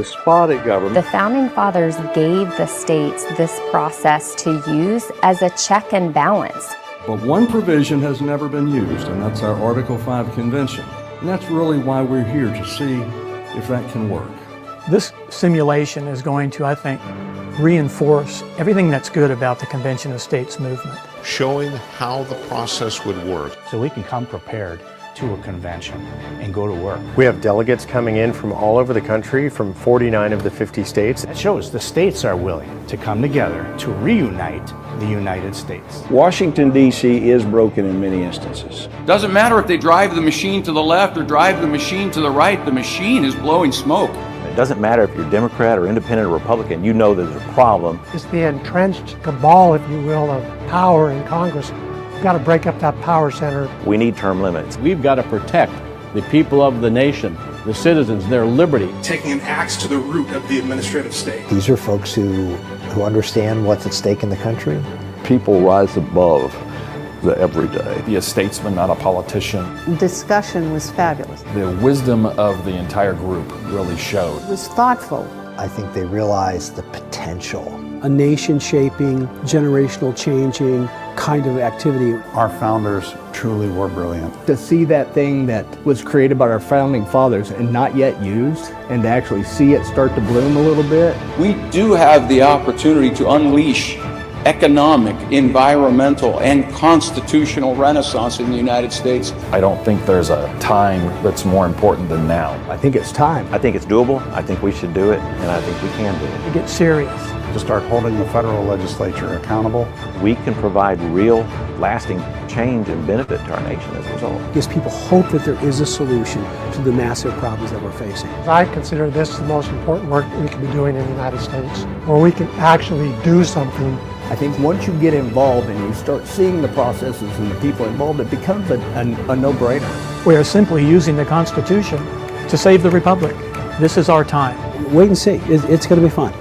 despotic government. The Founding Fathers gave the states this process to use as a check and balance. But one provision has never been used, and that's our Article 5 Convention. And that's really why we're here, to see if that can work. This simulation is going to, I think, reinforce everything that's good about the Convention of States movement. Showing how the process would work. So we can come prepared to a convention and go to work. We have delegates coming in from all over the country, from 49 of the 50 states. That shows the states are willing to come together to reunite the United States. Washington, D.C. is broken in many instances. Doesn't matter if they drive the machine to the left or drive the machine to the right, the machine is blowing smoke. It doesn't matter if you're Democrat or Independent or Republican, you know there's a problem. It's the entrenched cabal, if you will, of power in Congress. We've got to break up that power center. We need term limits. We've got to protect the people of the nation, the citizens, their liberty. Taking an axe to the root of the administrative state. These are folks who understand what's at stake in the country. People rise above the everyday. Be a statesman, not a politician. Discussion was fabulous. The wisdom of the entire group really showed. It was thoughtful. I think they realized the potential. A nation-shaping, generational changing kind of activity. Our founders truly were brilliant. To see that thing that was created by our founding fathers and not yet used, and to actually see it start to bloom a little bit. We do have the opportunity to unleash economic, environmental, and constitutional renaissance in the United States. I don't think there's a time that's more important than now. I think it's time. I think it's doable. I think we should do it, and I think we can do it. To get serious. To start holding the federal legislature accountable. We can provide real, lasting change and benefit to our nation as a result. It gives people hope that there is a solution to the massive problems that we're facing. I consider this the most important work we can be doing in the United States, where we can actually do something. I think once you get involved and you start seeing the processes and the people involved, it becomes a no-brainer. We are simply using the Constitution to save the Republic. This is our time. Wait and see. It's going to be fun.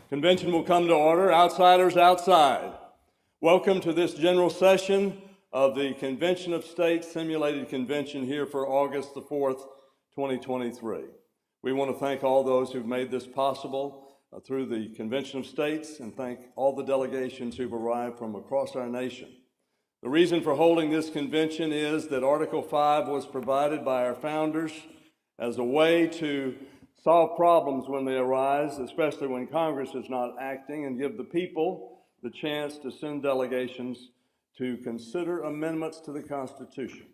Convention will come to order. Outsiders outside. Welcome to this general session of the Convention of States Simulated Convention here for August the 4th, 2023. We want to thank all those who've made this possible through the Convention of States, and thank all the delegations who've arrived from across our nation. The reason for holding this convention is that Article 5 was provided by our founders as a way to solve problems when they arise, especially when Congress is not acting, and give the people the chance to send delegations to consider amendments to the Constitution.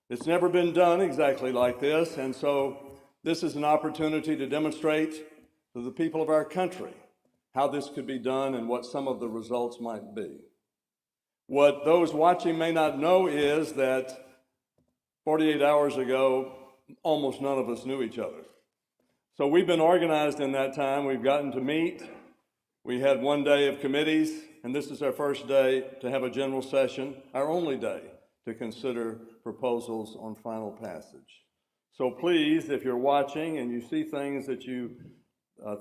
It's never been done exactly like this, and so this is an opportunity to demonstrate to the people of our country how this could be done and what some of the results might be. What those watching may not know is that 48 hours ago, almost none of us knew each other. So we've been organized in that time. We've gotten to meet. We had one day of committees, and this is our first day to have a general session, our only day to consider proposals on final passage. So please, if you're watching and you see things that you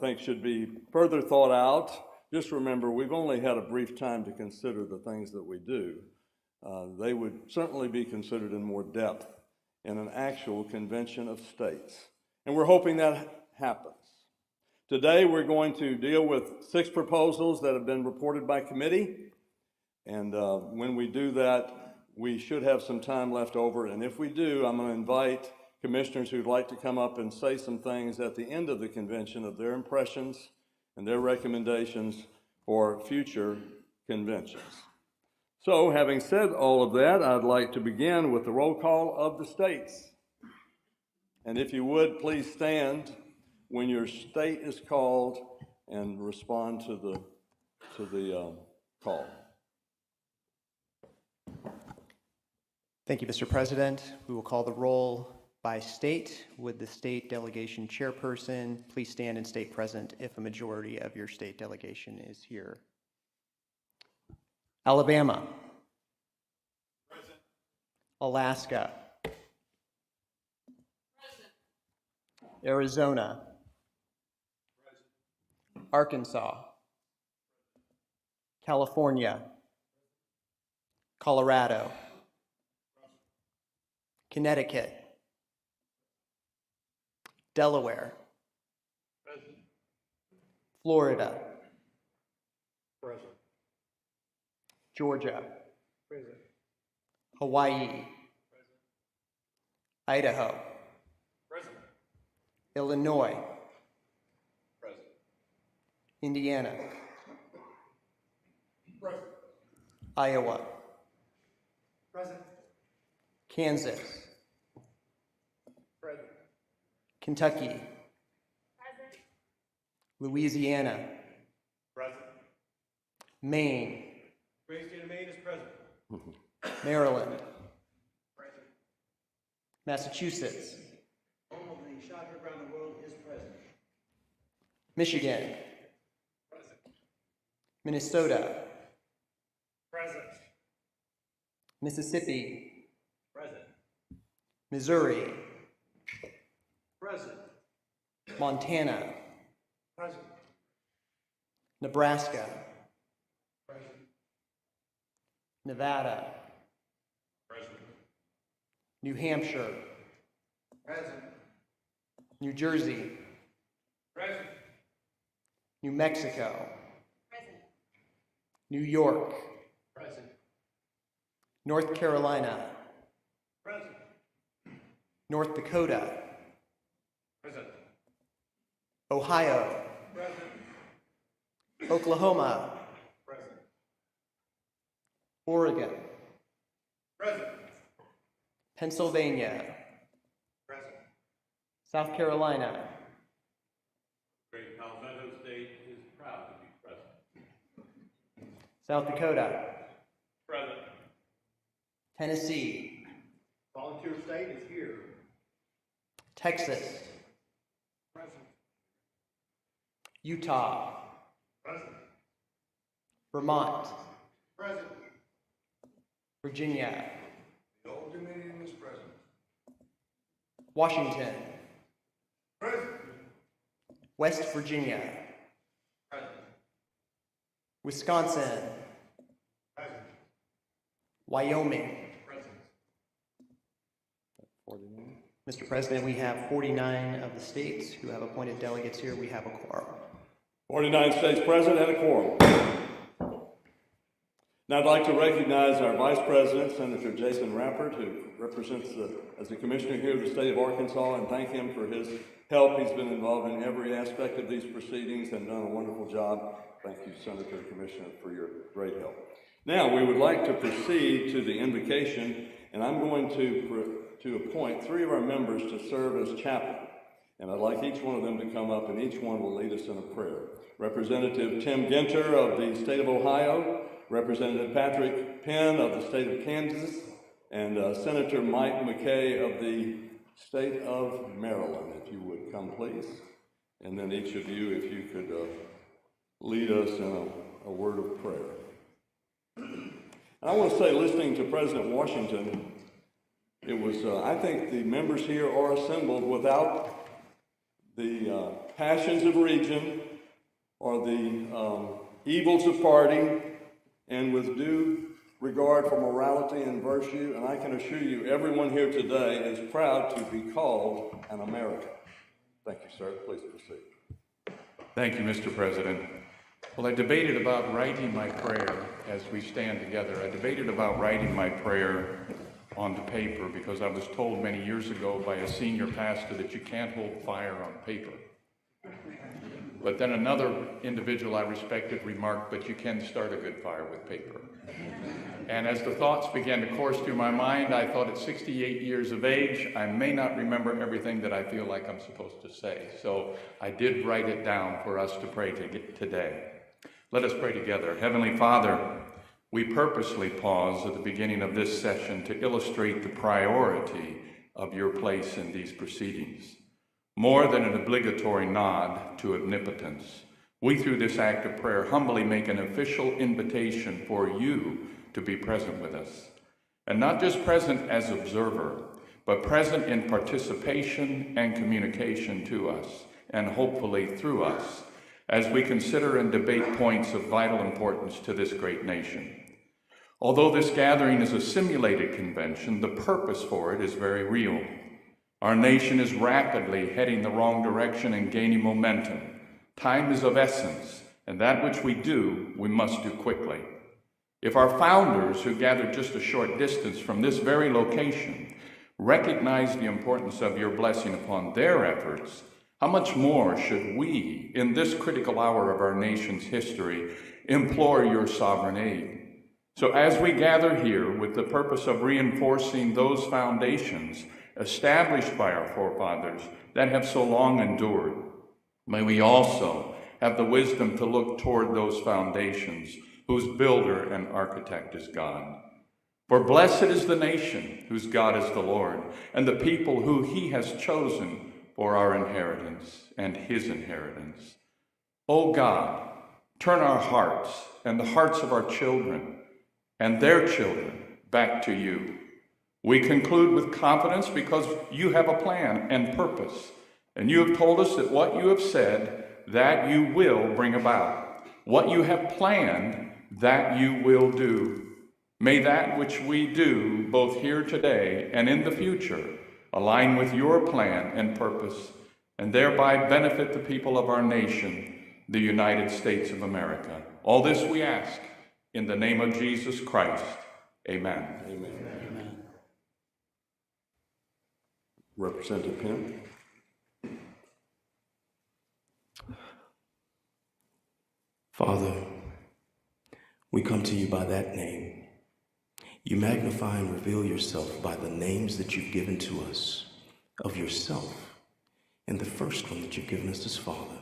think should be further thought out, just remember we've only had a brief time to consider the things that we do. They would certainly be considered in more depth in an actual convention of states. And we're hoping that happens. Today we're going to deal with 6 proposals that have been reported by committee. And when we do that, we should have some time left over. And if we do, I'm going to invite commissioners who'd like to come up and say some things at the end of the convention of their impressions and their recommendations for future conventions. So, having said all of that, I'd like to begin with the roll call of the states. And if you would, please stand when your state is called and respond to the call. Thank you, Mr. President. We will call the roll by state. Would the state delegation chairperson please stand and state present if a majority of your state delegation is here? Alabama. Present. Alaska. Present. Arizona. Present. Arkansas. California. Colorado. Connecticut, Delaware, Florida, Georgia, Hawaii, Idaho, Illinois, Indiana, Iowa, Kansas, Kentucky, Louisiana, Maine, Great state of Maine is present. Maryland, Massachusetts, Home of the shot heard around the world is present. Michigan, Minnesota, Present. Mississippi, Present. Missouri, Present. Montana, Present. Nebraska, Present. Nevada, Present. New Hampshire, Present. New Jersey, Present. New Mexico, New York, Present. North Carolina, Present. North Dakota, Present. Ohio, Present. Oklahoma, Present. Oregon, Present. Pennsylvania, Present. South Carolina, Great Palmetto State is proud to be present. South Dakota, Present. Tennessee, Volunteer State is here. Texas, Present. Utah, Present. Vermont, Present. Virginia, The Old Dominion is present. Washington, Present. West Virginia, Present. Wisconsin, Present. Wyoming. Present. Mr. President, we have 49 of the states who have appointed delegates here. We have a quorum. 49 states present and a quorum. Now I'd like to recognize our Vice President, Senator Jason Rappert, who represents as a commissioner here of the state of Arkansas, and thank him for his help. He's been involved in every aspect of these proceedings and done a wonderful job. Thank you, Senator and Commissioner, for your great help. Now we would like to proceed to the invocation, and I'm going to appoint 3 of our members to serve as chaplain. And I'd like each one of them to come up, and each one will lead us in a prayer. Representative Tim Ginter of the state of Ohio, Representative Patrick Penn of the state of Kansas, and Senator Mike McKay of the state of Maryland. If you would come, please. And then each of you, if you could lead us in a word of prayer. And I want to say, listening to President Washington, it was, I think the members here are assembled without the passions of region or the evils of party, and with due regard for morality and virtue. And I can assure you, everyone here today is proud to be called an American. Thank you, sir. Please proceed. Thank you, Mr. President. Well, I debated about writing my prayer as we stand together. I debated about writing my prayer onto paper because I was told many years ago by a senior pastor that you can't hold fire on paper. But then another individual I respected remarked, but you can start a good fire with paper. And as the thoughts began to course through my mind, I thought at 68 years of age, I may not remember everything that I feel like I'm supposed to say. So I did write it down for us to pray today. Let us pray together. Heavenly Father, we purposely pause at the beginning of this session to illustrate the priority of your place in these proceedings. More than an obligatory nod to omnipotence, we through this act of prayer humbly make an official invitation for you to be present with us. And not just present as observer, but present in participation and communication to us, and hopefully through us, as we consider and debate points of vital importance to this great nation. Although this gathering is a simulated convention, the purpose for it is very real. Our nation is rapidly heading the wrong direction and gaining momentum. Time is of essence, and that which we do, we must do quickly. If our founders, who gathered just a short distance from this very location, recognize the importance of your blessing upon their efforts, how much more should we, in this critical hour of our nation's history, implore your sovereign aid? So as we gather here with the purpose of reinforcing those foundations established by our forefathers that have so long endured, may we also have the wisdom to look toward those foundations whose builder and architect is God. For blessed is the nation whose God is the Lord, and the people who he has chosen for our inheritance and his inheritance. O God, turn our hearts and the hearts of our children and their children back to you. We conclude with confidence because you have a plan and purpose, and you have told us that what you have said, that you will bring about. What you have planned, that you will do. May that which we do, both here today and in the future, align with your plan and purpose, and thereby benefit the people of our nation, the United States of America. All this we ask in the name of Jesus Christ. Amen. Amen. Amen. Representative Penn. Father, we come to you by that name. You magnify and reveal yourself by the names that you've given to us of yourself, and the first one that you've given us is Father.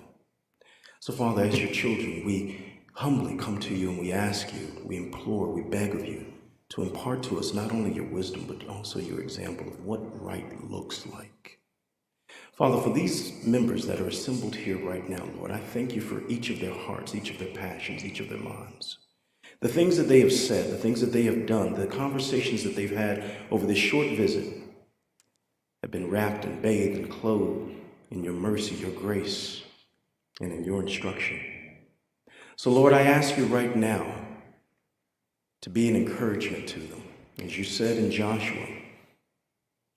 So Father, as your children, we humbly come to you and we ask you, we implore, we beg of you to impart to us not only your wisdom, but also your example of what right looks like. Father, for these members that are assembled here right now, Lord, I thank you for each of their hearts, each of their passions, each of their minds. The things that they have said, the things that they have done, the conversations that they've had over this short visit have been wrapped and bathed and clothed in your mercy, your grace, and in your instruction. So, Lord, I ask you right now to be an encouragement to them. As you said in Joshua,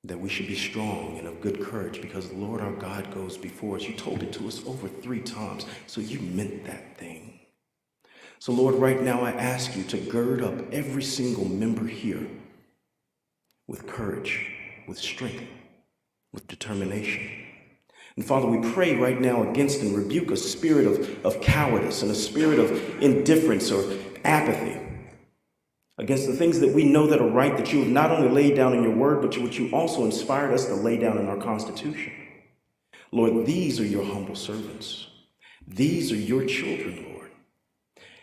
that we should be strong and of good courage because the Lord our God goes before us. You told it to us over 3 times, so you meant that thing. So, Lord, right now I ask you to gird up every single member here with courage, with strength, with determination. And Father, we pray right now against and rebuke a spirit of cowardice and a spirit of indifference or apathy against the things that we know that are right, that you have not only laid down in your word, but which you also inspired us to lay down in our Constitution. Lord, these are your humble servants. These are your children, Lord.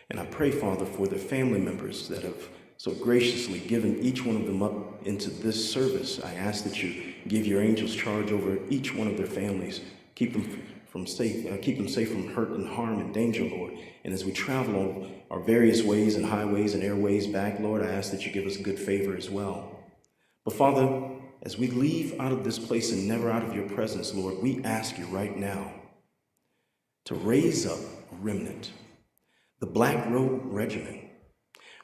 And I pray, Father, for the family members that have so graciously given each one of them up into this service. I ask that you give your angels charge over each one of their families. Keep them safe from hurt and harm and danger, Lord. And as we travel on our various ways and highways and airways back, Lord, I ask that you give us good favor as well. But Father, as we leave out of this place and never out of your presence, Lord, we ask you right now to raise up a remnant, the Black Robe Regiment.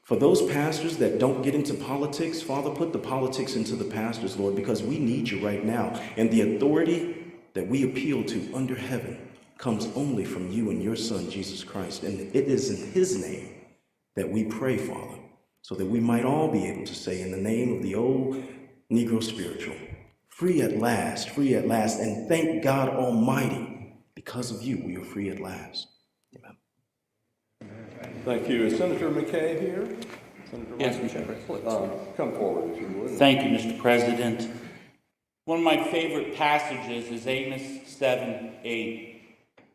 For those pastors that don't get into politics, Father, put the politics into the pastors, Lord, because we need you right now. And the authority that we appeal to under heaven comes only from you and your Son, Jesus Christ. And it is in his name that we pray, Father, so that we might all be able to say, in the name of the old Negro spiritual, free at last, and thank God Almighty, because of you, we are free at last. Amen. Thank you. Is Senator McKay here? Yes, Mr. President. Come forward, if you would. Thank you, Mr. President. One of my favorite passages is Amos 7:8.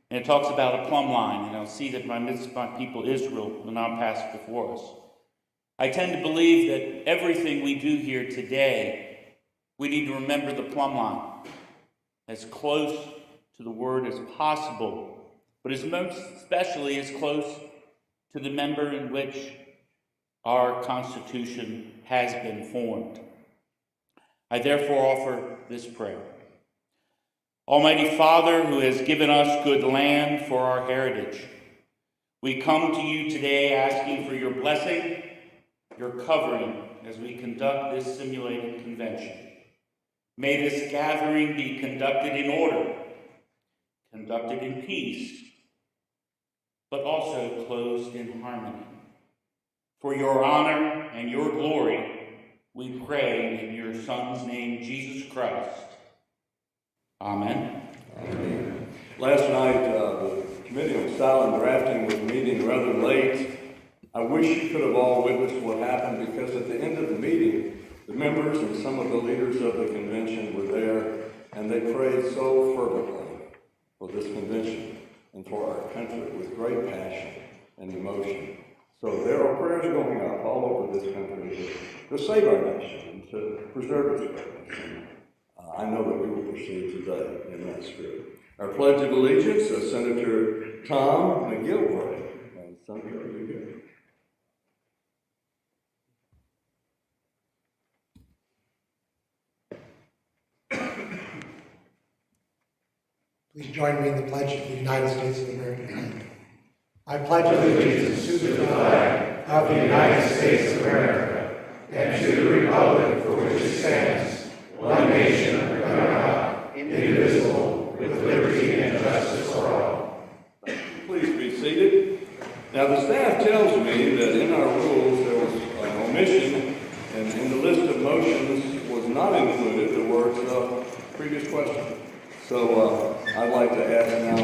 And it talks about a plumb line, and I'll see that my people Israel will not pass before us. I tend to believe that everything we do here today, we need to remember the plumb line, as close to the word as possible, but as most especially as close to the member in which our Constitution has been formed. I therefore offer this prayer. Almighty Father, who has given us good land for our heritage, we come to you today asking for your blessing, your covering as we conduct this simulated convention. May this gathering be conducted in order, conducted in peace, but also closed in harmony. For your honor and your glory, we pray in your Son's name, Jesus Christ. Amen. Amen. Last night, the Committee on Style and Drafting was meeting rather late. I wish you could have all witnessed what happened, because at the end of the meeting, the members and some of the leaders of the convention were there, and they prayed so fervently for this convention and for our country with great passion and emotion. So there are prayers going up all over this country to save our nation and to preserve its greatness. I know that we will proceed today in that spirit. Our Pledge of Allegiance, Senator Tom McGilvray. And Senator, are you here? Please join me in the pledge of the United States of America. I pledge allegiance to the flag of the United States of America and to the republic for which it stands, one nation under God, indivisible, with liberty and justice for all. Please be seated. Now, the staff tells me that in our rules there was an omission, and in the list of motions was not included the words previous question. So I'd like to ask now,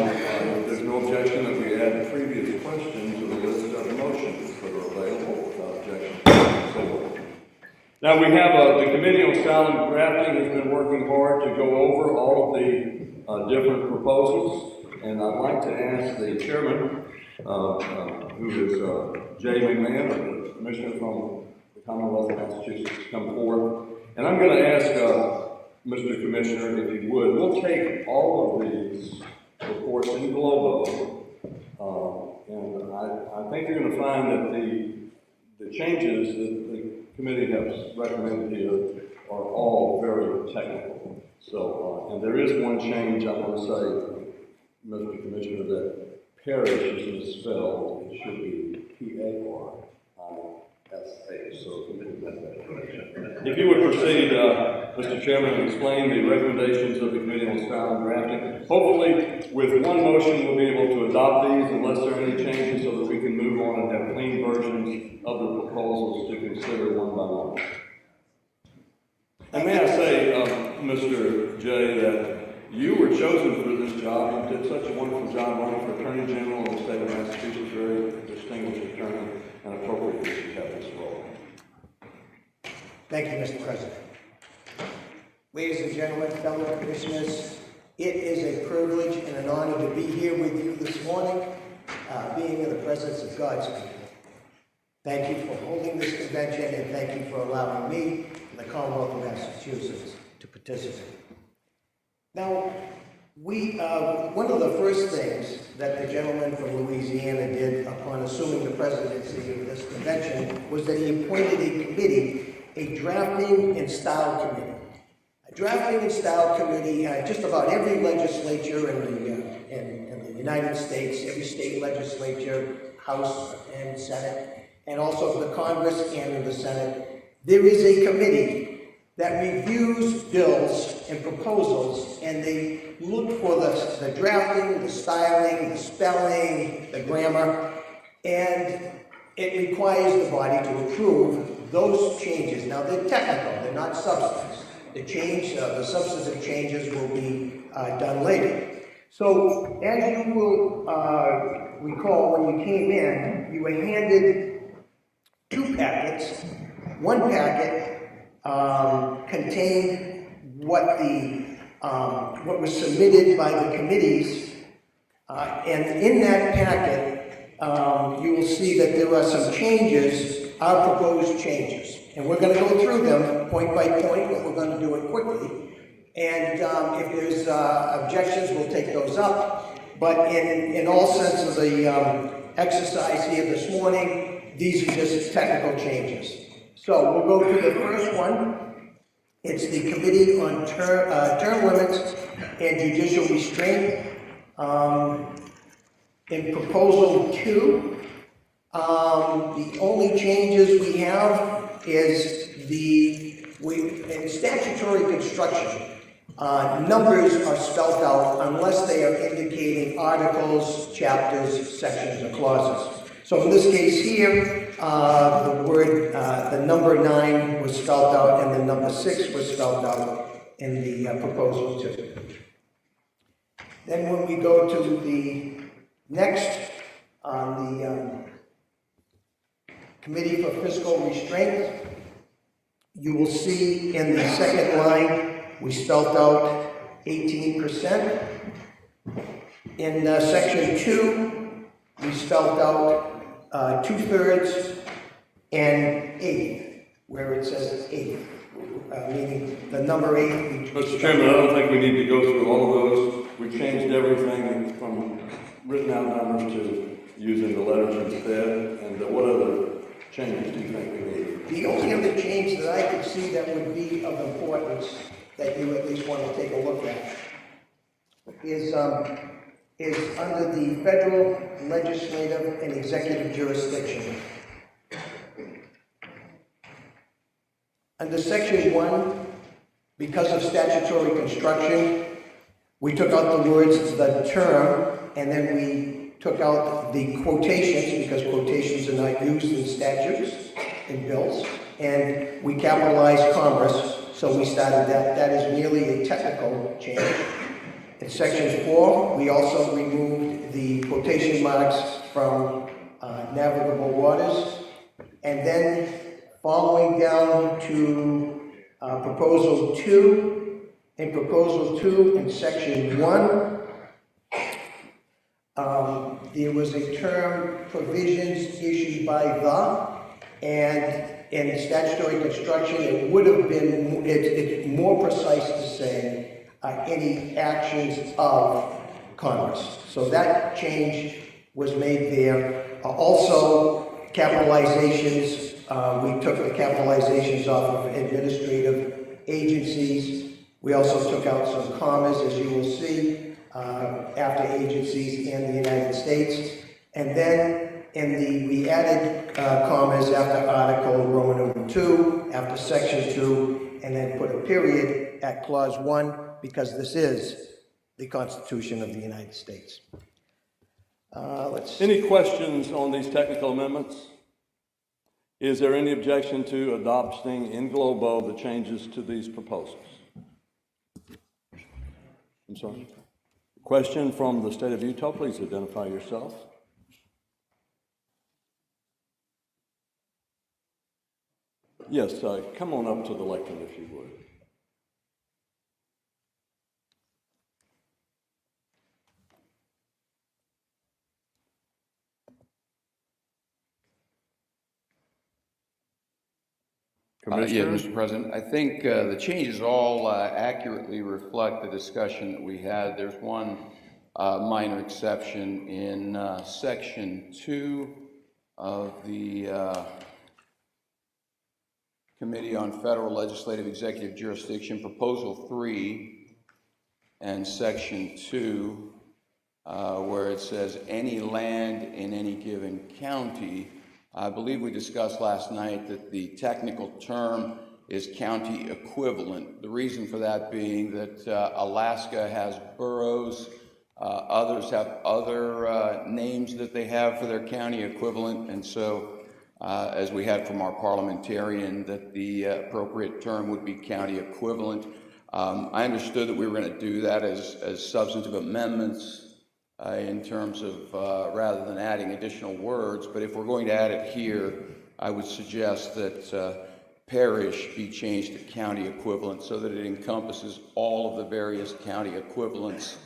if there's no objection, that we add the previous question to the list of motions that are available without objection. So, now we have the Committee on Style and Drafting has been working hard to go over all of the different proposals, and I'd like to ask the chairman, who is Jay McMahon, the commissioner from the Commonwealth of Massachusetts, to come forward. And I'm going to ask Mr. Commissioner, if you would, we'll take all of these reports in globo, and I think you're going to find that the changes that the committee has recommended here are all very technical. So, and there is one change I want to say, Mr. Commissioner, that parish is misspelled. It should be P-A-R-I-S-H. So, if you would proceed, Mr. Chairman, and explain the recommendations of the Committee on Style and Drafting. Hopefully, with one motion, we'll be able to adopt these unless there are any changes, so that we can move on and have clean versions of the proposals to consider one by one. And may I say, Mr. Jay, that you were chosen for this job. You did such a wonderful job running for Attorney General of the state of Massachusetts, very distinguished attorney, and appropriate that you have this role. Thank you, Mr. President. Ladies and gentlemen, fellow commissioners, it is a privilege and an honor to be here with you this morning, being in the presence of God's people. Thank you for holding this convention, and thank you for allowing me and the Commonwealth of Massachusetts to participate. Now, one of the first things that the gentleman from Louisiana did upon assuming the presidency of this convention was that he appointed a committee, a drafting and style committee. A drafting and style committee, just about every legislature in the United States, every state legislature, House and Senate, and also the Congress and in the Senate, there is a committee that reviews bills and proposals, and they look for the drafting, the styling, the spelling, the grammar, and it requires the body to approve those changes. Now, they're technical, they're not substance. The substantive changes will be done later. So, as you will recall, when you came in, you were handed two packets. One packet contained what was submitted by the committees, and in that packet, you will see that there are some changes, our proposed changes. And we're going to go through them point by point, but we're going to do it quickly. And if there's objections, we'll take those up. But in all sense of the exercise here this morning, these are just technical changes. So we'll go to the first one. It's the Committee on Term Limits and Judicial Restraint. In Proposal 2, The only changes we have is in statutory construction, numbers are spelled out unless they are indicating articles, chapters, sections, or clauses. So in this case here, the number 9 was spelled out and the number 6 was spelled out in the proposal too. Then when we go to the next, on the Committee for Fiscal Restraint, you will see in the second line, we spelled out 18%. In section 2, we spelled out 2/3 and 1/8, where it says 8, meaning the number 8. Mr. Chairman, I don't think we need to go through all of those. We changed everything from written out numbers to using the letters instead. And what other changes do you think we need? The only other change that I could see that would be of importance that you at least want to take a look at is under the federal legislative and executive jurisdiction. Under section 1, because of statutory construction, we took out the words "the term," and then we took out the quotations, because quotations are not used in statutes, in bills, and we capitalized commerce, so we started that. That is merely a technical change. In section 4, we also removed the quotation marks from navigable waters, and then following down to proposal 2, in proposal 2 in section 1, there was a term provisions issued by the, and in statutory construction it would have been, it's more precise to say any actions of Congress. So that change was made there. Also, capitalizations, we took the capitalizations off of administrative agencies. We also took out some commas, as you will see, after agencies and the United States. And then we added commas after Article Roman II, after Section 2, and then put a period at Clause 1, because this is the Constitution of the United States. Any questions on these technical amendments? Is there any objection to adopting in globo the changes to these proposals? I'm sorry. Question from the state of Utah. Please identify yourself. Yes, come on up to the lectern if you would. Yeah, Mr. President, I think the changes all accurately reflect the discussion that we had. There's one minor exception in Section 2 of the Committee on Federal Legislative Executive Jurisdiction, Proposal 3, and Section 2, where it says any land in any given county. I believe we discussed last night that the technical term is county equivalent. The reason for that being that Alaska has boroughs, others have other names that they have for their county equivalent, and so as we had from our parliamentarian, that the appropriate term would be county equivalent. I understood that we were going to do that as substantive amendments in terms of rather than adding additional words, but if we're going to add it here, I would suggest that parish be changed to county equivalent so that it encompasses all of the various county equivalents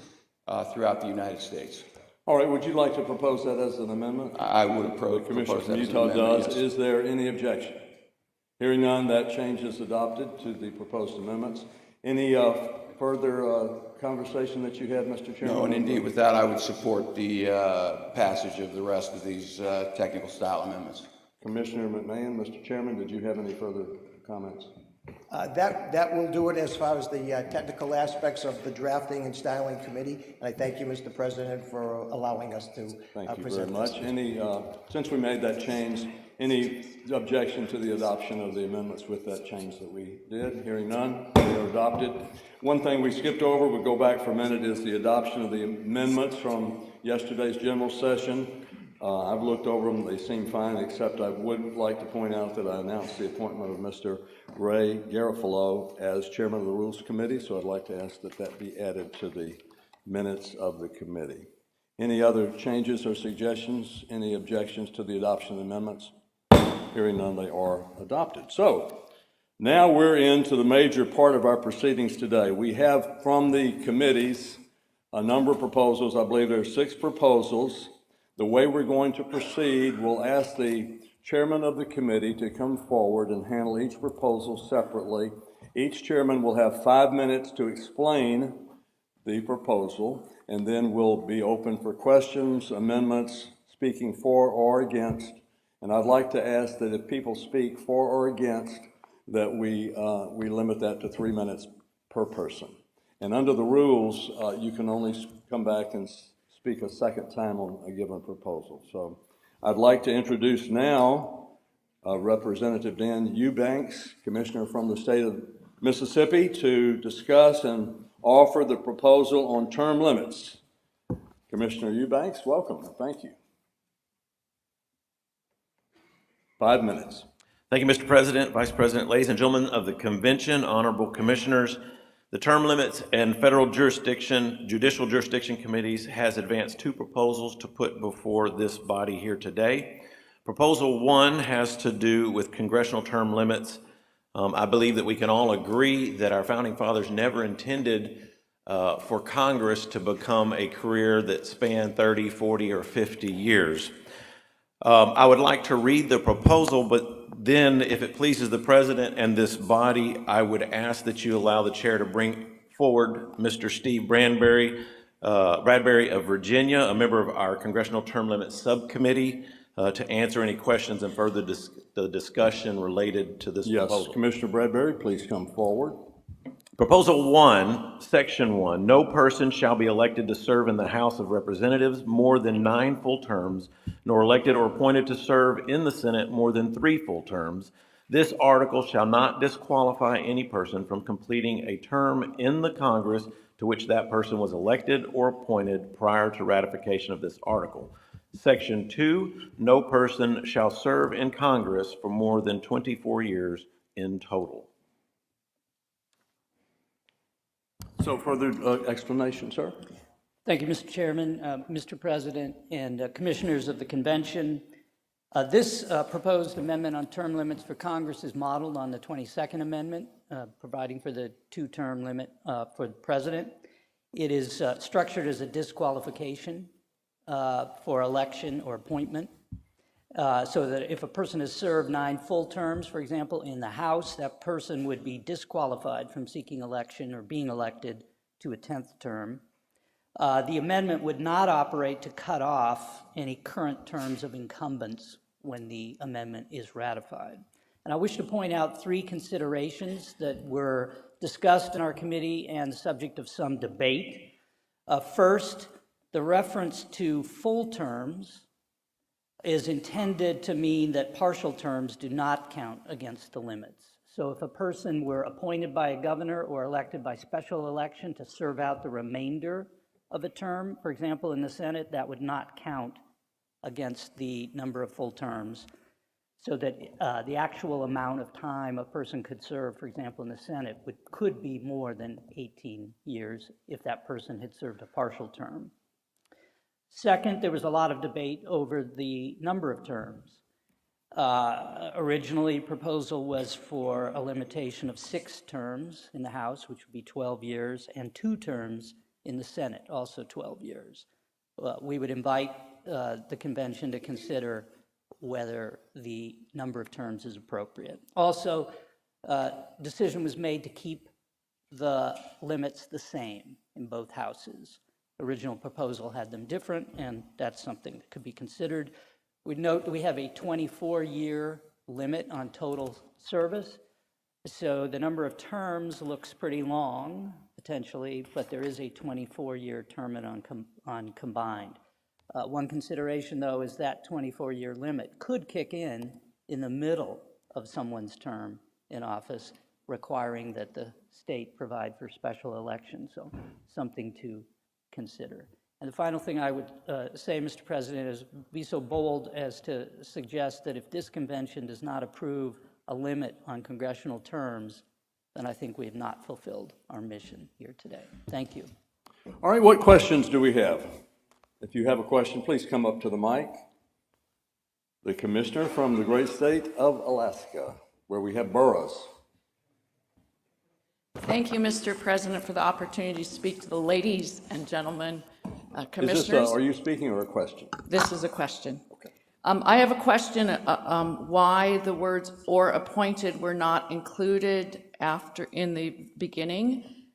throughout the United States. All right, would you like to propose that as an amendment? I would propose that as an Utah amendment, does. yes. Is there any objection? Hearing none, that change is adopted to the proposed amendments. Any further conversation that you had, Mr. Chairman? No, and indeed, with that, I would support the passage of the rest of these technical style amendments. Commissioner McMahon, Mr. Chairman, did you have any further comments? That will do it as far as the technical aspects of the drafting and styling committee. And I thank you, Mr. President, for allowing us to Thank you very present much. Since we made that change, any objection to the adoption of the amendments with that change that we did? Hearing none, they are adopted. One thing we skipped over, we'll go back for a minute, is the adoption of the amendments from yesterday's general session. I've looked over them, they seem fine, except I would like to point out that I announced the appointment of Mr. Ray Garofalo as chairman of the Rules Committee, so I'd like to ask that that be added to the minutes of the committee. Any other changes or suggestions? Any objections to the adoption of the amendments? Hearing none, they are adopted. So, now we're into the major part of our proceedings today. We have from the committees a number of proposals. I believe there are 6 proposals. The way we're going to proceed, we'll ask the chairman of the committee to come forward and handle each proposal separately. Each chairman will have 5 minutes to explain the proposal, and then we'll be open for questions, amendments, speaking for or against. And I'd like to ask that if people speak for or against, that we limit that to 3 minutes per person. And under the rules, you can only come back and speak a second time on a given proposal. So I'd like to introduce now Representative Dan Eubanks, Commissioner from the state of Mississippi, to discuss and offer the proposal on term limits. Commissioner Eubanks, welcome. Thank you. 5 minutes. Thank you, Mr. President, Vice President, ladies and gentlemen of the convention, honorable commissioners. The Term Limits and Federal Judicial Jurisdiction Committees has advanced 2 proposals to put before this body here today. Proposal 1 has to do with congressional term limits. I believe that we can all agree that our founding fathers never intended for Congress to become a career that spanned 30, 40, or 50 years. I would like to read the proposal, but then, if it pleases the President and this body, I would ask that you allow the chair to bring forward Mr. Steve Bradbury of Virginia, a member of our Congressional Term Limits Subcommittee, to answer any questions and further the discussion related to this proposal. Yes, Commissioner Bradbury, please come forward. Proposal 1, Section 1, no person shall be elected to serve in the House of Representatives more than 9 full terms, nor elected or appointed to serve in the Senate more than 3 full terms. This article shall not disqualify any person from completing a term in the Congress to which that person was elected or appointed prior to ratification of this article. Section 2, no person shall serve in Congress for more than 24 years in total. So further explanation, sir? Thank you, Mr. Chairman, Mr. President, and commissioners of the convention. This proposed amendment on term limits for Congress is modeled on the 22nd Amendment, providing for the 2-term limit for the president. It is structured as a disqualification for election or appointment, so that if a person has served 9 full terms, for example, in the House, that person would be disqualified from seeking election or being elected to a 10th term. The amendment would not operate to cut off any current terms of incumbents when the amendment is ratified. And I wish to point out 3 considerations that were discussed in our committee and the subject of some debate. First, the reference to full terms is intended to mean that partial terms do not count against the limits. So if a person were appointed by a governor or elected by special election to serve out the remainder of a term, for example, in the Senate, that would not count against the number of full terms, so that the actual amount of time a person could serve, for example, in the Senate, could be more than 18 years if that person had served a partial term. Second, there was a lot of debate over the number of terms. Originally, proposal was for a limitation of 6 terms in the House, which would be 12 years, and 2 terms in the Senate, also 12 years. We would invite the convention to consider whether the number of terms is appropriate. Also, decision was made to keep the limits the same in both houses. Original proposal had them different, and that's something that could be considered. We note that we have a 24-year limit on total service. So the number of terms looks pretty long, potentially, but there is a 24-year term on combined. One consideration, though, is that 24-year limit could kick in the middle of someone's term in office, requiring that the state provide for special elections, so something to consider. And the final thing I would say, Mr. President, is be so bold as to suggest that if this convention does not approve a limit on congressional terms, then I think we have not fulfilled our mission here today. Thank you. All right, what questions do we have? If you have a question, please come up to the mic. The commissioner from the great state of Alaska, where we have boroughs. Thank you, Mr. President, for the opportunity to speak to the ladies and gentlemen commissioners. Are you speaking or a question? This is a question. Okay. I have a question why the words "or appointed" were not included in the beginning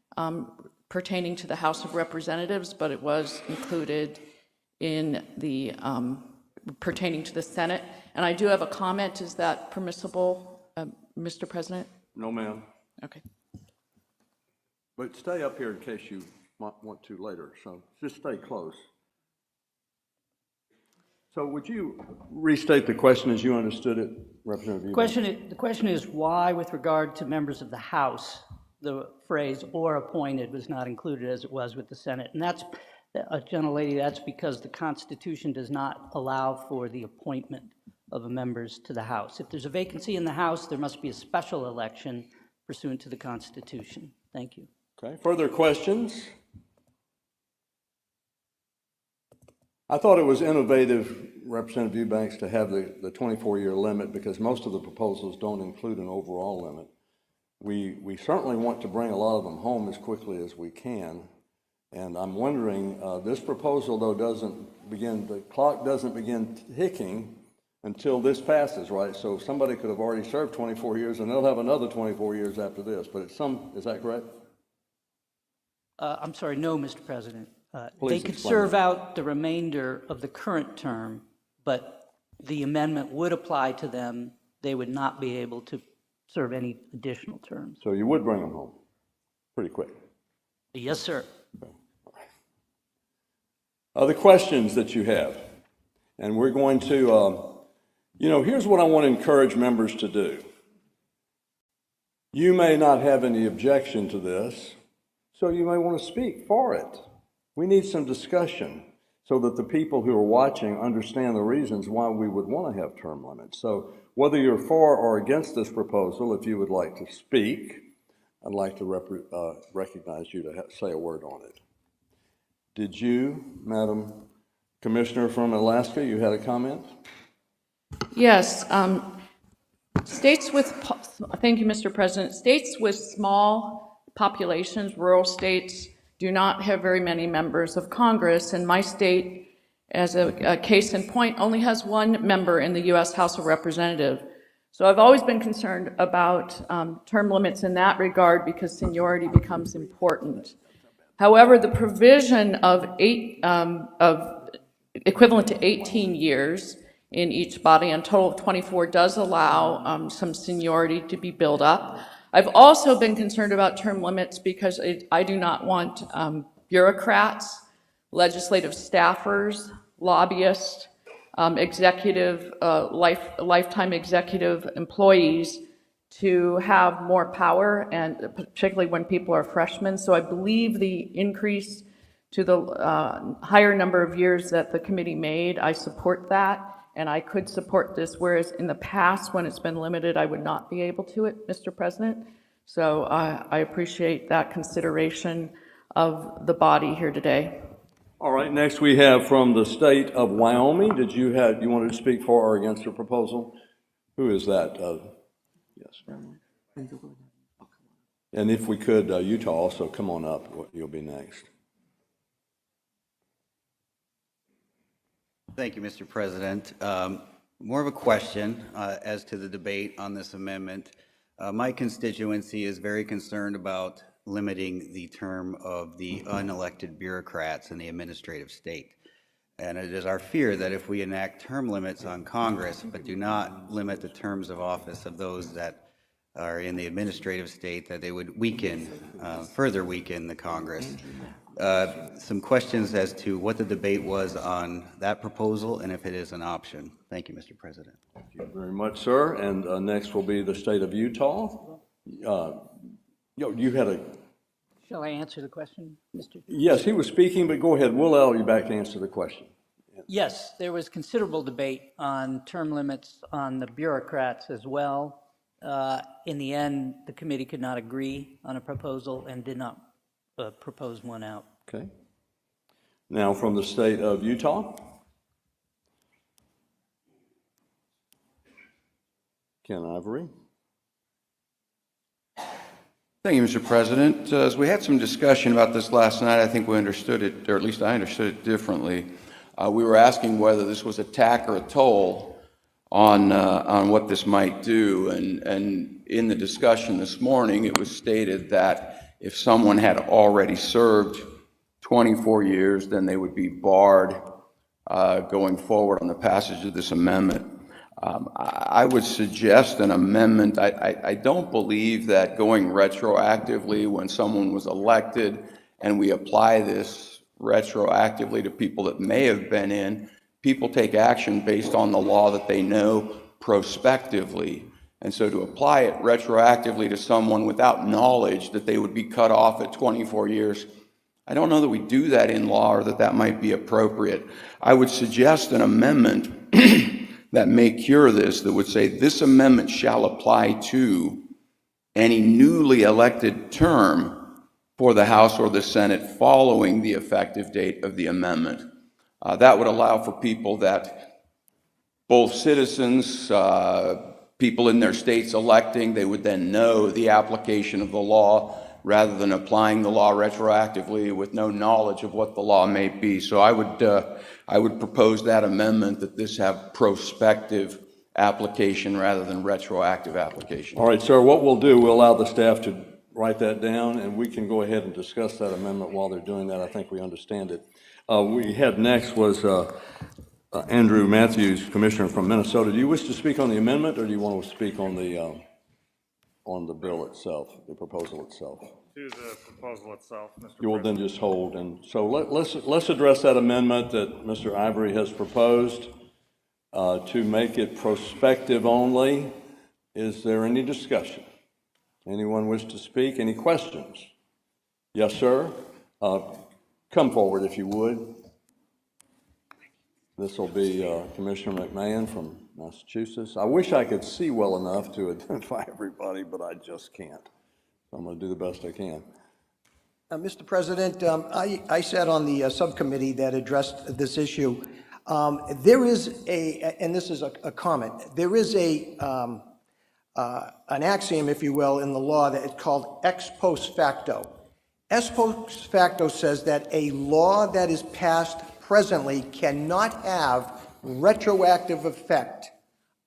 pertaining to the House of Representatives, but it was included in the pertaining to the Senate. And I do have a comment. Is that permissible, Mr. President? No, ma'am. Okay. But stay up here in case you might want to later, so just stay close. So would you restate the question as you understood it, Representative Eubanks? The question is why, with regard to members of the House, the phrase "or appointed" was not included as it was with the Senate. And that's, gentlelady, that's because the Constitution does not allow for the appointment of members to the House. If there's a vacancy in the House, there must be a special election pursuant to the Constitution. Thank you. Okay, further questions? I thought it was innovative, Representative Eubanks, to have the 24-year limit because most of the proposals don't include an overall limit. We certainly want to bring a lot of them home as quickly as we can. And I'm wondering, this proposal, though, the clock doesn't begin ticking until this passes, right? So somebody could have already served 24 years and they'll have another 24 years after this. But is that correct? I'm sorry, no, Mr. President. Please they could explain serve that. out the remainder of the current term, but the amendment would apply to them. They would not be able to serve any additional terms. So you would bring them home pretty quick? Yes, sir. Okay. Other questions that you have? And we're going to, here's what I want to encourage members to do. You may not have any objection to this, so you may want to speak for it. We need some discussion so that the people who are watching understand the reasons why we would want to have term limits. So whether you're for or against this proposal, if you would like to speak, I'd like to recognize you to say a word on it. Did you, Madam Commissioner from Alaska, you had a comment? Yes. States with, thank you, Mr. President. States with small populations, rural states, do not have very many members of Congress, and my state, as a case in point, only has one member in the U.S. House of Representatives. So I've always been concerned about term limits in that regard because seniority becomes important. However, the provision of equivalent to 18 years in each body and total of 24 does allow some seniority to be built up. I've also been concerned about term limits because I do not want bureaucrats, legislative staffers, lobbyists, lifetime executive employees to have more power, and particularly when people are freshmen. So I believe the increase to the higher number of years that the committee made, I support that. And I could support this, whereas in the past, when it's been limited, I would not be able to it, Mr. President. So I appreciate that consideration of the body here today. All right, next we have from the state of Wyoming. You wanted to speak for or against the proposal? Who is that? Yes. And if we could, Utah also, come on up. You'll be next. Thank you, Mr. President. More of a question as to the debate on this amendment. My constituency is very concerned about limiting the term of the unelected bureaucrats in the administrative state. And it is our fear that if we enact term limits on Congress but do not limit the terms of office of those that or in the administrative state, that they would weaken, further weaken the Congress. Some questions as to what the debate was on that proposal and if it is an option. Thank you, Mr. President. Thank you very much, sir. And next will be the state of Utah. You had a... Shall I answer the question, Mr.? Yes, he was speaking, but go ahead. We'll allow you back to answer the question. Yes, there was considerable debate on term limits on the bureaucrats as well. In the end, the committee could not agree on a proposal and did not propose one out. Okay. Now from the state of Utah. Ken Ivory. Thank you, Mr. President. As we had some discussion about this last night, I think we understood it, or at least I understood it differently. We were asking whether this was a tax or a toll on what this might do, and in the discussion this morning, it was stated that if someone had already served 24 years, then they would be barred going forward on the passage of this amendment. I would suggest an amendment. I don't believe that going retroactively when someone was elected and we apply this retroactively to people that may have been in, people take action based on the law that they know prospectively. And so to apply it retroactively to someone without knowledge that they would be cut off at 24 years, I don't know that we do that in law or that that might be appropriate. I would suggest an amendment that may cure this, that would say this amendment shall apply to any newly elected term for the House or the Senate following the effective date of the amendment. That would allow for people that, both citizens, people in their states electing, they would then know the application of the law rather than applying the law retroactively with no knowledge of what the law may be. So I would propose that amendment, that this have prospective application rather than retroactive application. All right, sir, what we'll do, we'll allow the staff to write that down, and we can go ahead and discuss that amendment while they're doing that. I think we understand it. We had next was Andrew Matthews, Commissioner from Minnesota. Do you wish to speak on the amendment, or do you want to speak on the bill itself, the proposal itself? To the proposal itself, Mr. You will then just hold, and so let's address that amendment that Mr. Ivory has proposed to make it prospective only. Is there any discussion? Anyone wish to speak? Any questions? Yes, sir. Come forward if you would. This will be Commissioner McMahon from Massachusetts. I wish I could see well enough to identify everybody, but I just can't. I'm going to do the best I can. Mr. President, I sat on the subcommittee that addressed this issue. There is and this is a comment, there is an axiom, if you will, in the law that is called ex post facto. Ex post facto says that a law that is passed presently cannot have retroactive effect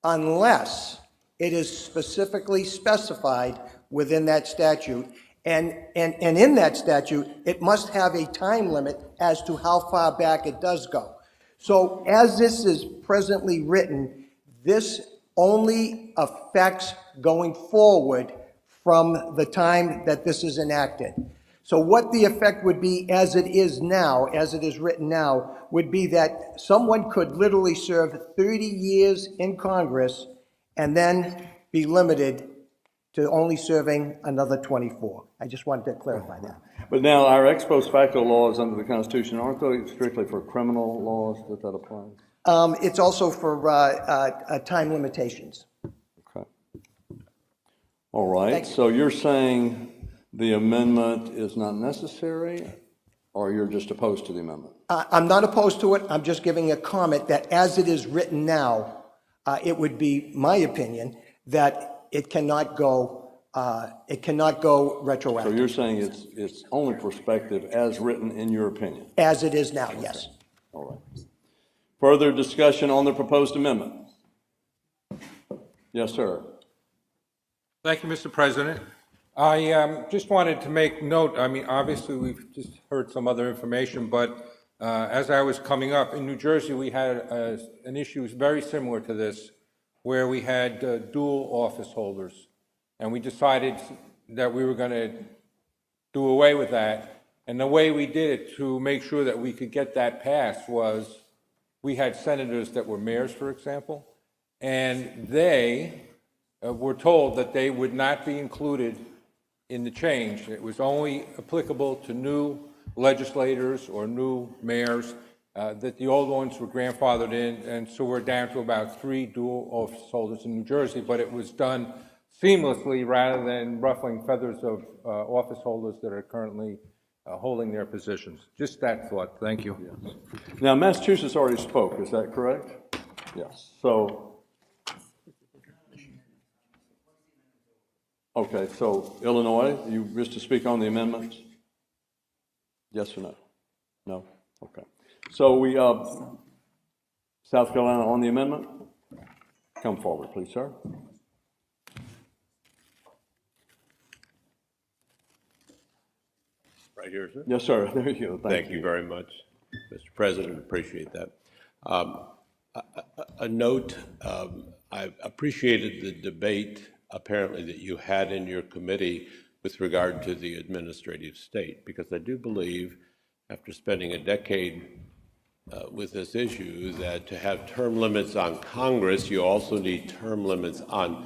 unless it is specifically specified within that statute. And in that statute, it must have a time limit as to how far back it does go. So as this is presently written, this only affects going forward from the time that this is enacted. So what the effect would be as it is now, as it is written now, would be that someone could literally serve 30 years in Congress and then be limited to only serving another 24. I just wanted to clarify that. But now our ex post facto laws under the Constitution, aren't they strictly for criminal laws that applies? It's also for time limitations. Okay. All right. So you're saying the amendment is not necessary, or you're just opposed to the amendment? I'm not opposed to it. I'm just giving a comment that as it is written now, it would be my opinion that it cannot go retroactive. So you're saying it's only prospective as written in your opinion? As it is now, yes. Okay. All right. Further discussion on the proposed amendment? Yes, sir. Thank you, Mr. President. I just wanted to make note, I mean, obviously we've just heard some other information, but as I was coming up, in New Jersey we had an issue very similar to this, where we had dual office holders. and we decided that we were going to do away with that. And the way we did it to make sure that we could get that passed was we had senators that were mayors, for example, and they were told that they would not be included in the change. It was only applicable to new legislators or new mayors, that the old ones were grandfathered in, and so we're down to about 3 dual office holders in New Jersey, but it was done seamlessly rather than ruffling feathers of office holders that are currently holding their positions. Just that thought. Thank you. Yes. Now, Massachusetts already spoke, is that correct? Yes. So, okay, so Illinois, you wish to speak on the amendments? Yes or no? No? Okay. So we, South Carolina on the amendment? Come forward, please, sir. Right here, sir? Yes, sir. There you go. Thank you very much, Mr. President. Appreciate that. A note, I appreciated the debate apparently that you had in your committee with regard to the administrative state, because I do believe, after spending a decade with this issue, that to have term limits on Congress, you also need term limits on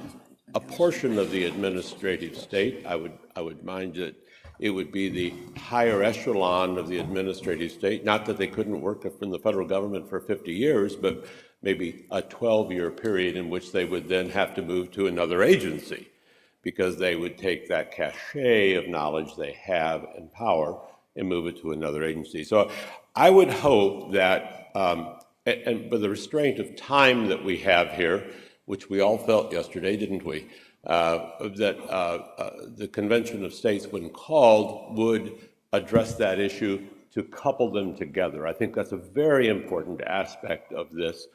a portion of the administrative state. I would mind that it would be the higher echelon of the administrative state, not that they couldn't work in the federal government for 50 years, but maybe a 12-year period in which they would then have to move to another agency, because they would take that cachet of knowledge they have and power and move it to another agency. So I would hope that, and with the restraint of time that we have here, which we all felt yesterday, didn't we, that the Convention of States, when called, would address that issue to couple them together. I think that's a very important aspect of this,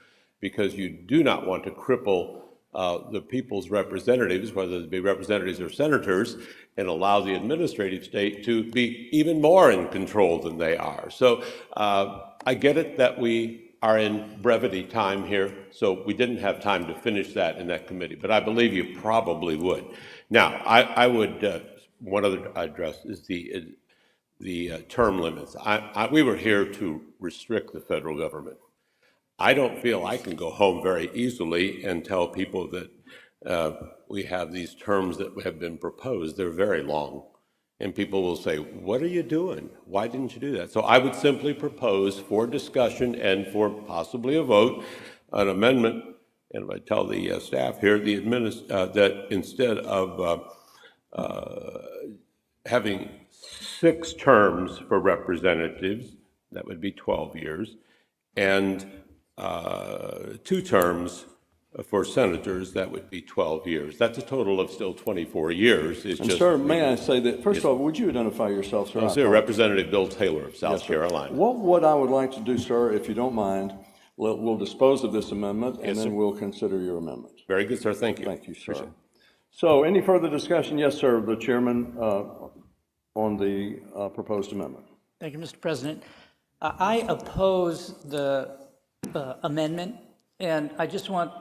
because you do not want to cripple the people's representatives, whether they be representatives or senators, and allow the administrative state to be even more in control than they are. So I get it that we are in brevity time here, so we didn't have time to finish that in that committee, but I believe you probably would. Now, I would, one other address is the term limits. We were here to restrict the federal government. I don't feel I can go home very easily and tell people that we have these terms that have been proposed. They're very long. And people will say, what are you doing? Why didn't you do that? So I would simply propose for discussion and for possibly a vote, an amendment, and if I tell the staff here, that instead of having 6 terms for representatives, that would be 12 years, and 2 terms for senators, that would be 12 years. That's a total of still 24 years. It's And just, sir, may I say that, first of all, would you identify yourself, sir? Sir, Representative Bill Taylor of South Yes, sir. Carolina. What I would like to do, sir, if you don't mind, we'll dispose of this amendment, and Yes, then sir. we'll consider your amendment. Very good, sir. Thank you. Thank you, sir. Appreciate it. So any further discussion? Yes, sir, the chairman on the proposed amendment. Thank you, Mr. President. I oppose the amendment, and I just want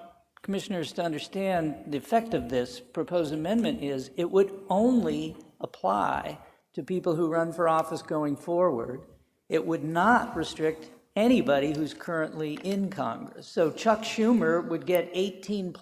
commissioners to understand the effect of this proposed amendment is it would only apply to people who run for office going forward. It would not restrict anybody who's currently in Congress. So Chuck Schumer would get 18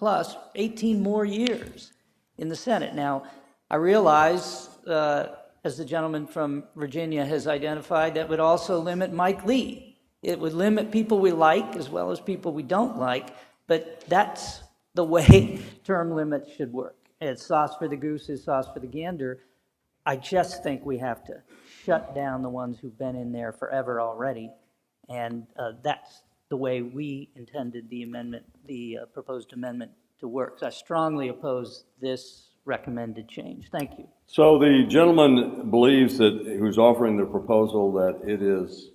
more years in the Senate. Now, I realize, as the gentleman from Virginia has identified, that would also limit Mike Lee. It would limit people we like as well as people we don't like, but that's the way term limits should work. It's sauce for the goose is sauce for the gander. I just think we have to shut down the ones who've been in there forever already, and that's the way we intended the amendment, the proposed amendment to work. So I strongly oppose this recommended change. Thank you. So the gentleman believes that, who's offering the proposal, that it is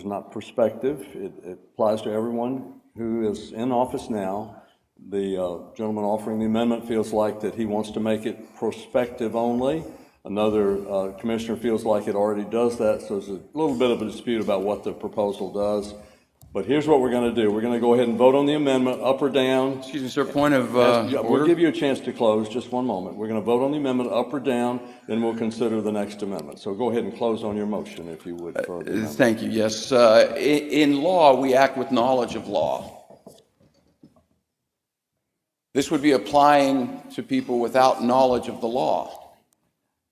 not prospective. It applies to everyone who is in office now. The gentleman offering the amendment feels like that he wants to make it prospective only. Another commissioner feels like it already does that, so there's a little bit of a dispute about what the proposal does. But here's what we're going to do. We're going to go ahead and vote on the amendment, up or down. Excuse me, sir, point of We'll order. give you a chance to close, just one moment. We're going to vote on the amendment, up or down, then we'll consider the next amendment. So go ahead and close on your motion, if you would. For the amendment. Thank you, yes. In law, we act with knowledge of law. This would be applying to people without knowledge of the law.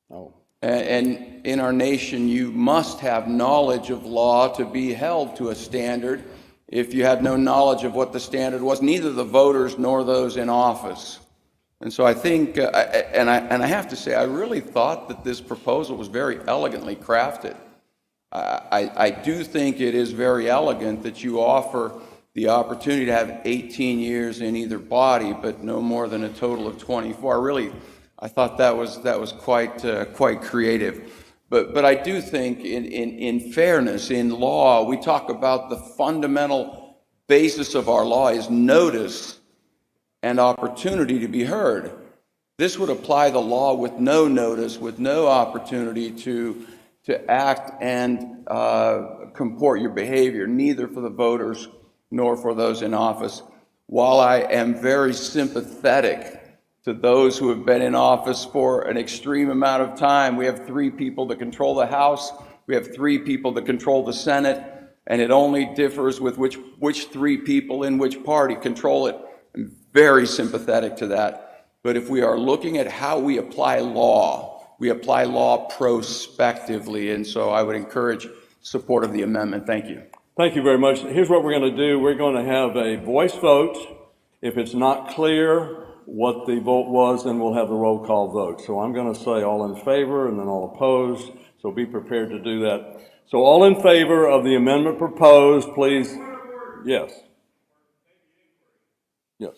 Oh. And in our nation, you must have knowledge of law to be held to a standard. If you had no knowledge of what the standard was, neither the voters nor those in office. And so I think, and I have to say, I really thought that this proposal was very elegantly crafted. I do think it is very elegant that you offer the opportunity to have 18 years in either body, but no more than a total of 24. I thought that was quite creative. But I do think in fairness, in law, we talk about the fundamental basis of our law is notice and opportunity to be heard. This would apply the law with no notice, with no opportunity to act and comport your behavior, neither for the voters nor for those in office. While I am very sympathetic to those who have been in office for an extreme amount of time, we have 3 people that control the House, we have 3 people that control the Senate, and it only differs with which 3 people in which party control it. I'm very sympathetic to that. But if we are looking at how we apply law prospectively, and so I would encourage support of the amendment. Thank you. Thank you very much. Here's what we're going to do. We're going to have a voice vote. If it's not clear what the vote was, then we'll have the roll call vote. So I'm going to say all in favor and then all opposed. So be prepared to do that. So all in favor of the amendment proposed, please. Yes. Yes.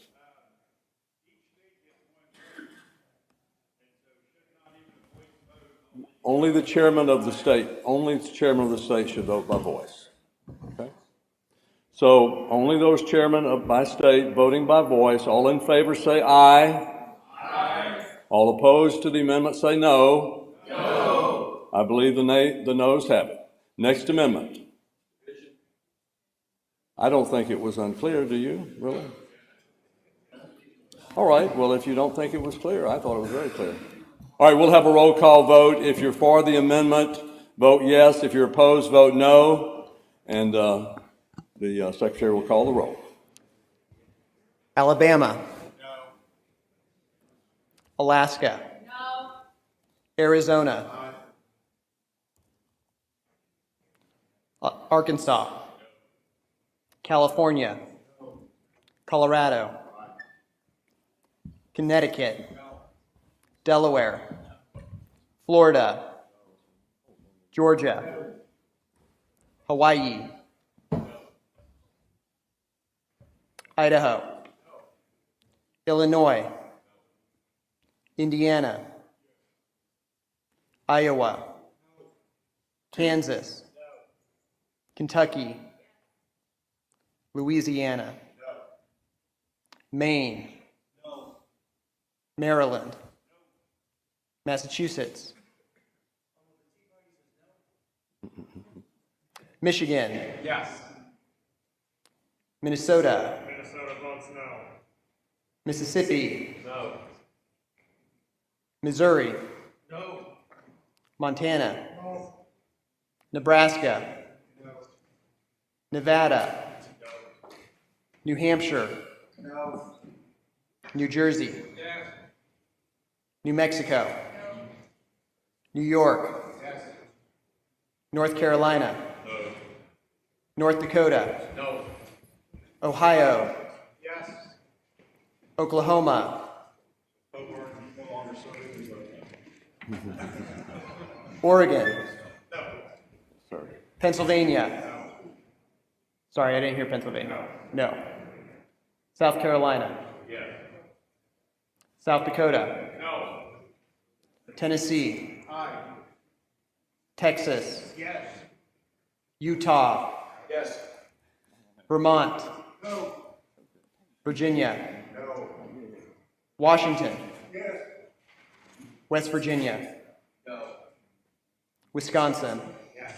Only the chairman of the state should vote by voice. Okay? So only those chairmen by state voting by voice. All in favor say aye. Aye. All opposed to the amendment say no. No. I believe the noes have it. Next amendment. I don't think it was unclear, do you? Really? All right, well, if you don't think it was clear, I thought it was very clear. All right, we'll have a roll call vote. If you're for the amendment, vote yes. If you're opposed, vote no. And the secretary will call the roll. Alabama. No. Alaska. No. Arizona. Arkansas. California. Colorado. Connecticut. Delaware. Florida. Georgia. Hawaii. Idaho. Illinois. Indiana. Iowa. Kansas. Kentucky. Louisiana. Maine. Maryland. Massachusetts. Michigan. Yes. Minnesota. Minnesota votes no. Mississippi. No. Missouri. No. Montana. No. Nebraska. No. Nevada. No. New Hampshire. No. New Jersey. Yes. New Mexico. No. New York. Yes. North Carolina. No. North Dakota. No. Ohio. Yes. Oklahoma. Oregon. No. Sorry. Pennsylvania. Sorry, I didn't hear Pennsylvania. No. South Carolina. Yes. South Dakota. No. Tennessee. Aye. Texas. Yes. Utah. Yes. Vermont. No. Virginia. No. Washington. Yes. West Virginia. No. Wisconsin. Yes.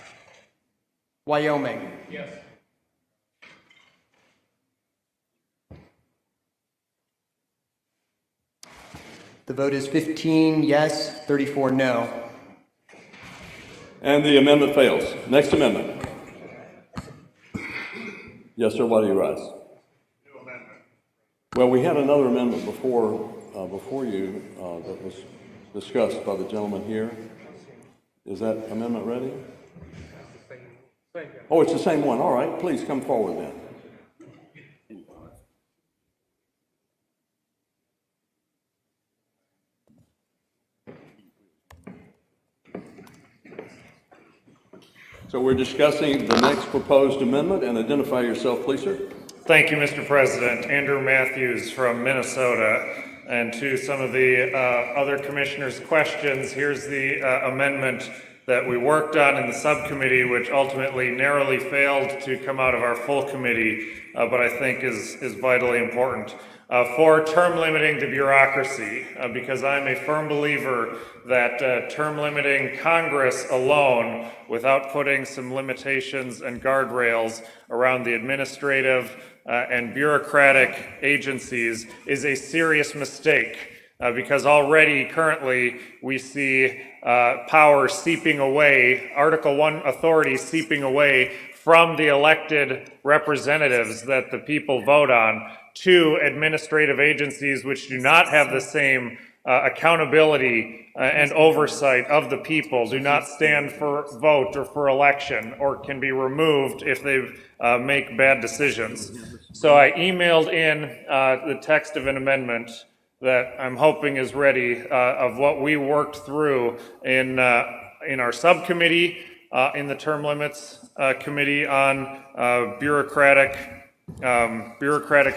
Wyoming. Yes. The vote is 15 yes, 34 no. And the amendment fails. Next amendment. Yes, sir, why do you rise? New amendment. Well, we had another amendment before you that was discussed by the gentleman here. Is that amendment ready? Oh, it's the same one. All right, please come forward then. So we're discussing the next proposed amendment, and identify yourself, please, sir. Thank you, Mr. President. Andrew Matthews from Minnesota. And to some of the other commissioners' questions, here's the amendment that we worked on in the subcommittee, which ultimately narrowly failed to come out of our full committee, but I think is vitally important. For term limiting the bureaucracy, because I'm a firm believer that term limiting Congress alone, without putting some limitations and guardrails around the administrative and bureaucratic agencies, is a serious mistake. Because already, currently, we see power seeping away, Article 1 authority seeping away from the elected representatives that the people vote on to administrative agencies which do not have the same accountability and oversight of the people, do not stand for vote or for election, or can be removed if they make bad decisions. So I emailed in the text of an amendment that I'm hoping is ready of what we worked through in our subcommittee, in the term limits committee on bureaucratic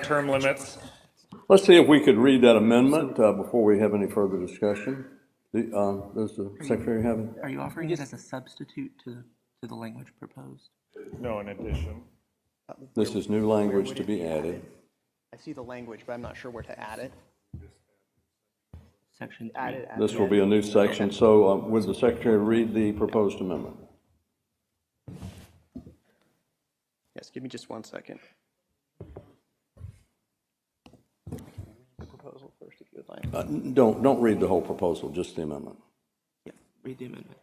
term limits. Let's see if we could read that amendment before we have any further discussion. Does the Secretary have it? Are you offering it as a substitute to the language proposed? No, in addition. This is new language to be added. I see the language, but I'm not sure where to add it. Section 3. Add it at This the will end. be a new section. So would the Secretary read the proposed amendment? Yes, give me just 1 second. The proposal first, if you would like. Don't read the whole proposal, just the amendment. Yeah, read the amendment.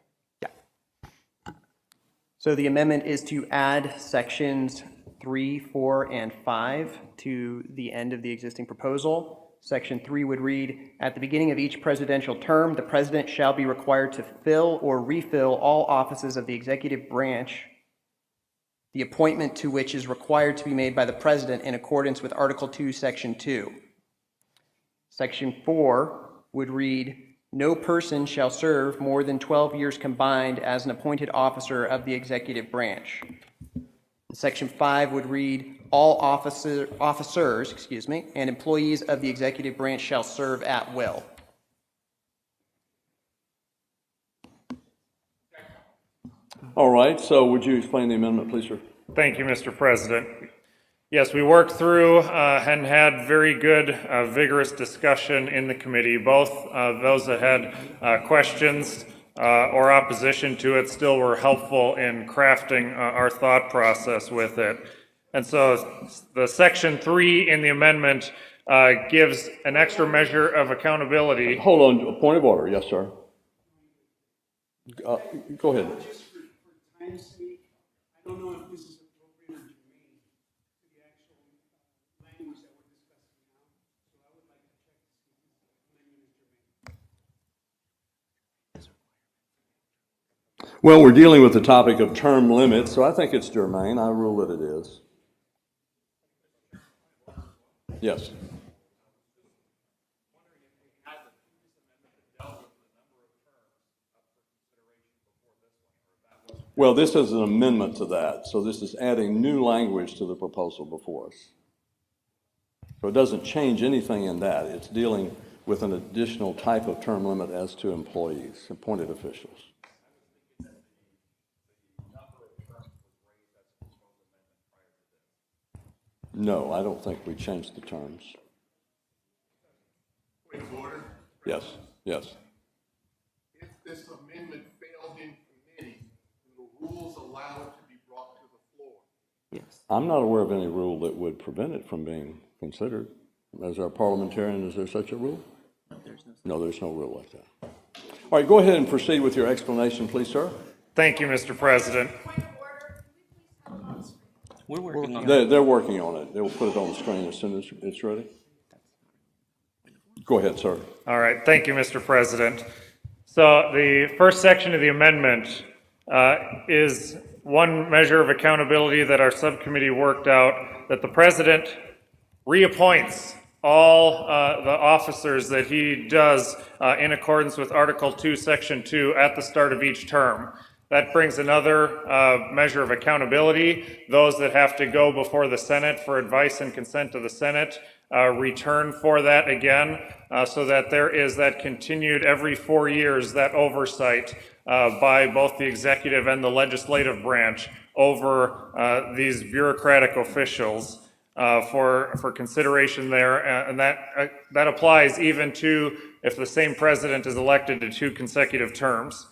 So the amendment is to add sections 3, 4, and 5 to the end of the existing proposal. Section 3 would read, at the beginning of each presidential term, the president shall be required to fill or refill all offices of the executive branch, the appointment to which is required to be made by the president in accordance with Article 2, Section 2. Section 4 would read, no person shall serve more than 12 years combined as an appointed officer of the executive branch. Section 5 would read, all officers, and employees of the executive branch shall serve at will. All right, so would you explain the amendment, please, sir? Thank you, Mr. President. Yes, we worked through and had very good, vigorous discussion in the committee. Both those that had questions or opposition to it still were helpful in crafting our thought process with it. And so the Section 3 in the amendment gives an extra measure of accountability. Hold on, a point of order. Yes, sir. Go ahead. I don't know if this is appropriate or germane to the actual language that we're discussing now, so I would like to check to see if this language is germane. Well, we're dealing with the topic of term limits, so I think it's germane. I rule that it is. Yes. Well, this is an amendment to that, so this is adding new language to the proposal before us. So it doesn't change anything in that. It's dealing with an additional type of term limit as to employees, appointed officials. No, I don't think we changed the terms. Point of order. Yes, yes. If this amendment failed in committee, the rules allow it to be brought to the floor. Yes. I'm not aware of any rule that would prevent it from being considered. As our parliamentarian, is there such a rule? No, there's no No, there's no rule like that. All right, go ahead and proceed with your explanation, please, sir. Thank you, Mr. President. We're working on They're working on it. They'll put it on the screen as soon as it's ready. Go ahead, sir. All right, thank you, Mr. President. So the first section of the amendment is one measure of accountability that our subcommittee worked out, that the president reappoints all the officers that he does in accordance with Article 2, Section 2 at the start of each term. That brings another measure of accountability. Those that have to go before the Senate for advice and consent of the Senate return for that again, so that there is that continued every 4 years, that oversight by both the executive and the legislative branch over these bureaucratic officials for consideration there. And that applies even to if the same president is elected to 2 consecutive terms.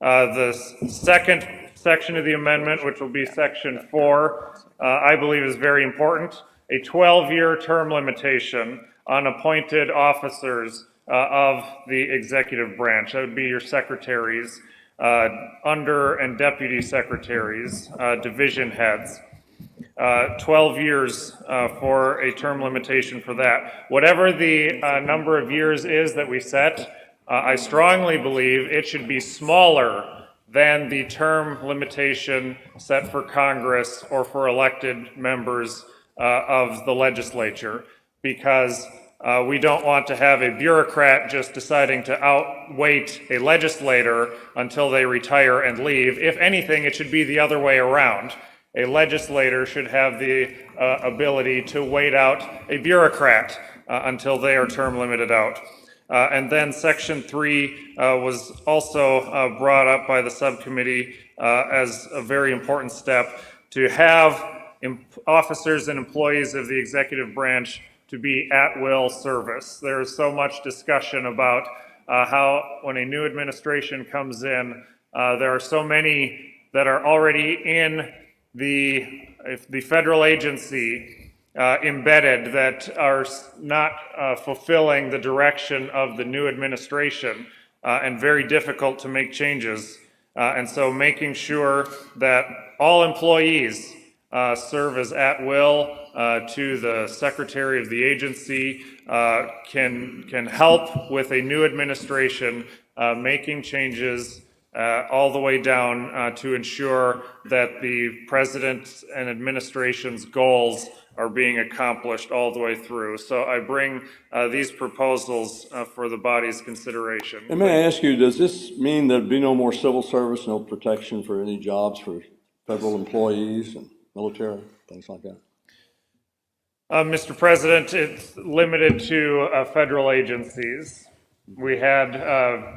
The second section of the amendment, which will be Section 4, I believe is very important. A 12-year term limitation on appointed officers of the executive branch. That would be your secretaries, under and deputy secretaries, division heads. 12 years for a term limitation for that. Whatever the number of years is that we set, I strongly believe it should be smaller than the term limitation set for Congress or for elected members of the legislature, because we don't want to have a bureaucrat just deciding to outwait a legislator until they retire and leave. If anything, it should be the other way around. A legislator should have the ability to wait out a bureaucrat until they are term limited out. And then Section 3 was also brought up by the subcommittee as a very important step to have officers and employees of the executive branch to be at-will service. There is so much discussion about how when a new administration comes in, there are so many that are already in the federal agency embedded that are not fulfilling the direction of the new administration and very difficult to make changes. And so making sure that all employees serve as at will to the secretary of the agency can help with a new administration making changes all the way down to ensure that the president and administration's goals are being accomplished all the way through. So I bring these proposals for the body's consideration. And may I ask you, does this mean there'd be no more civil service, no protection for any jobs for federal employees and military, things like that? Mr. President, it's limited to federal agencies. We had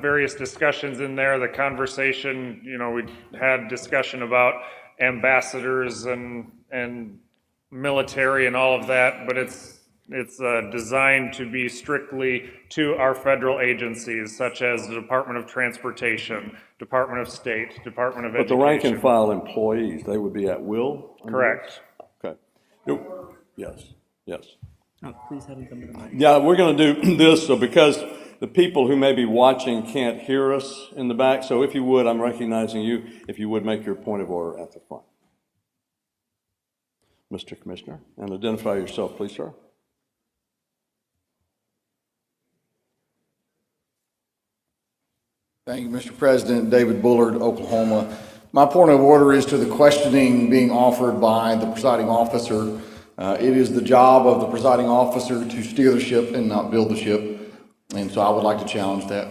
various discussions in there. The conversation, we had discussion about ambassadors and military and all of that, but it's designed to be strictly to our federal agencies, such as the Department of Transportation, Department of State, Department of Education. But the rank and file employees, they would be at will? Correct. Okay. Yes. Oh, please have him come to the mic. Yeah, we're going to do this so because the people who may be watching can't hear us in the back. So if you would, I'm recognizing you, if you would make your point of order at the front. Mr. Commissioner, and identify yourself, please, sir. Thank you, Mr. President. David Bullard, Oklahoma. My point of order is to the questioning being offered by the presiding officer. It is the job of the presiding officer to steer the ship and not build the ship, and so I would like to challenge that.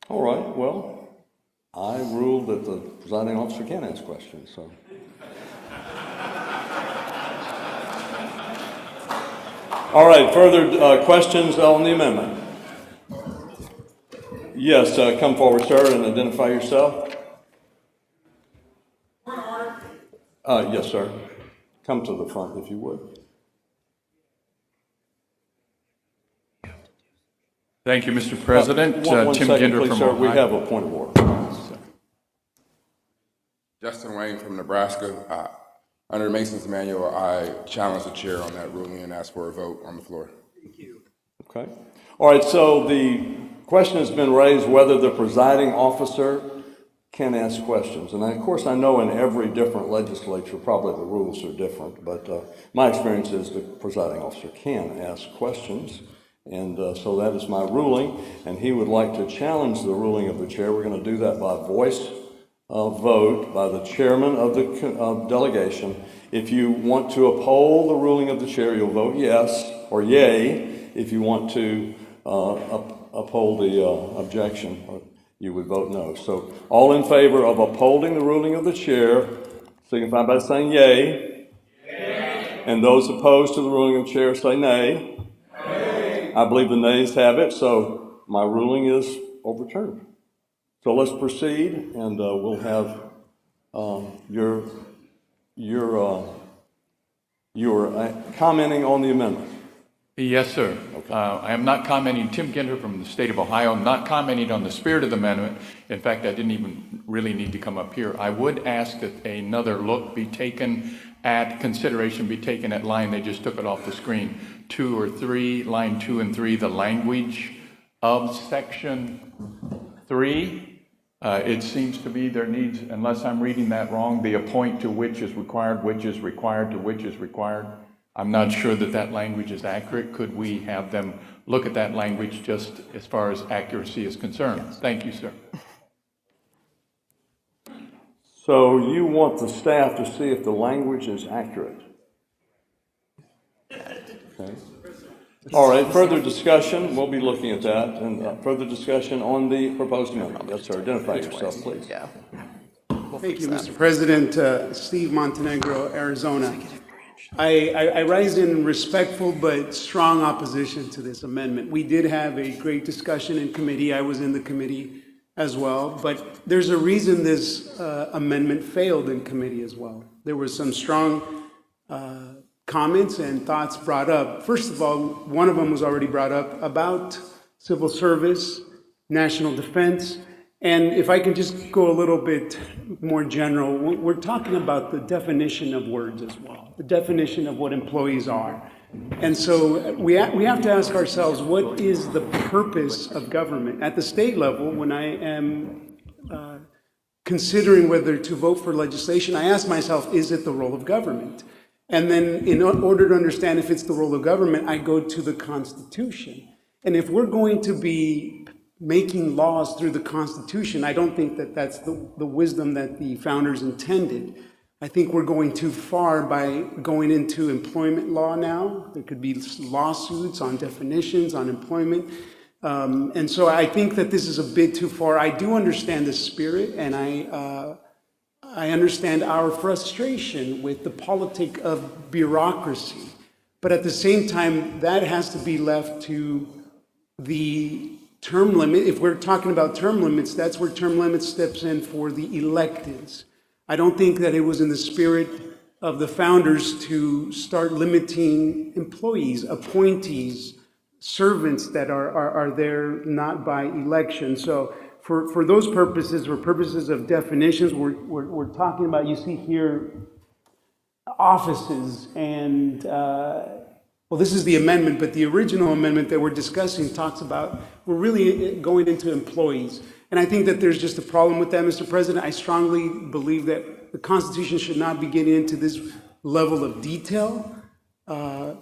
All right, well, I ruled that the presiding officer can ask questions, so. All right, further questions on the amendment? Yes, come forward, sir, and identify yourself. Yes, sir. Come to the front, if you would. Thank you, Mr. President. One Tim second, Ginder please, from sir. Ohio. We have a point of order. Justin Wayne from Nebraska. Under Mason's manual, I challenge the chair on that ruling and ask for a vote on the floor. Okay. All right, so the question has been raised whether the presiding officer can ask questions. And of course, I know in every different legislature, probably the rules are different, but my experience is the presiding officer can ask questions. And so that is my ruling, and he would like to challenge the ruling of the chair. We're going to do that by voice vote by the chairman of the delegation. If you want to uphold the ruling of the chair, you'll vote yes or yay. If you want to uphold the objection, you would vote no. So all in favor of upholding the ruling of the chair, signify by saying yay. Yay. And those opposed to the ruling of the chair say nay. Nay. I believe the nays have it, so my ruling is overturned. So let's proceed, and we'll have you're commenting on the amendment. Yes, sir. Okay. I am not commenting, Tim Ginter from the state of Ohio, not commenting on the spirit of the amendment. In fact, I didn't even really need to come up here. I would ask that another look be taken at, consideration be taken at line, they just took it off the screen, 2 or 3, line 2 and 3, the language of section 3. It seems to be there needs, unless I'm reading that wrong, the appoint to which is required, which is required to which is required. I'm not sure that that language is accurate. Could we have them look at that language just as far as accuracy is concerned? Yes. Thank you, sir. So you want the staff to see if the language is accurate? Okay. All right, further discussion. We'll be looking at that. And further discussion on the proposed amendment. Yes, sir. Identify yourself, please. Yeah. Thank you, Mr. President. Steve Montenegro, Arizona. I rise in respectful but strong opposition to this amendment. We did have a great discussion in committee. I was in the committee as well, but there's a reason this amendment failed in committee as well. There was some strong comments and thoughts brought up. First of all, one of them was already brought up about civil service, national defense. And if I can just go a little bit more general, we're talking about the definition of words as well, the definition of what employees are. And so we have to ask ourselves, what is the purpose of government? At the state level, when I am considering whether to vote for legislation, I ask myself, is it the role of government? And then in order to understand if it's the role of government, I go to the Constitution. And if we're going to be making laws through the Constitution, I don't think that that's the wisdom that the founders intended. I think we're going too far by going into employment law now. There could be lawsuits on definitions, on employment. And so I think that this is a bit too far. I do understand the spirit, and I understand our frustration with the politic of bureaucracy. But at the same time, that has to be left to the term limit. If we're talking about term limits, that's where term limits steps in for the electeds. I don't think that it was in the spirit of the founders to start limiting employees, appointees, servants that are there not by election. So for those purposes, for purposes of definitions, we're talking about, you see here, offices and well, this is the amendment, but the original amendment that we're discussing talks about, we're really going into employees. And I think that there's just a problem with that, Mr. President. I strongly believe that the Constitution should not be getting into this level of detail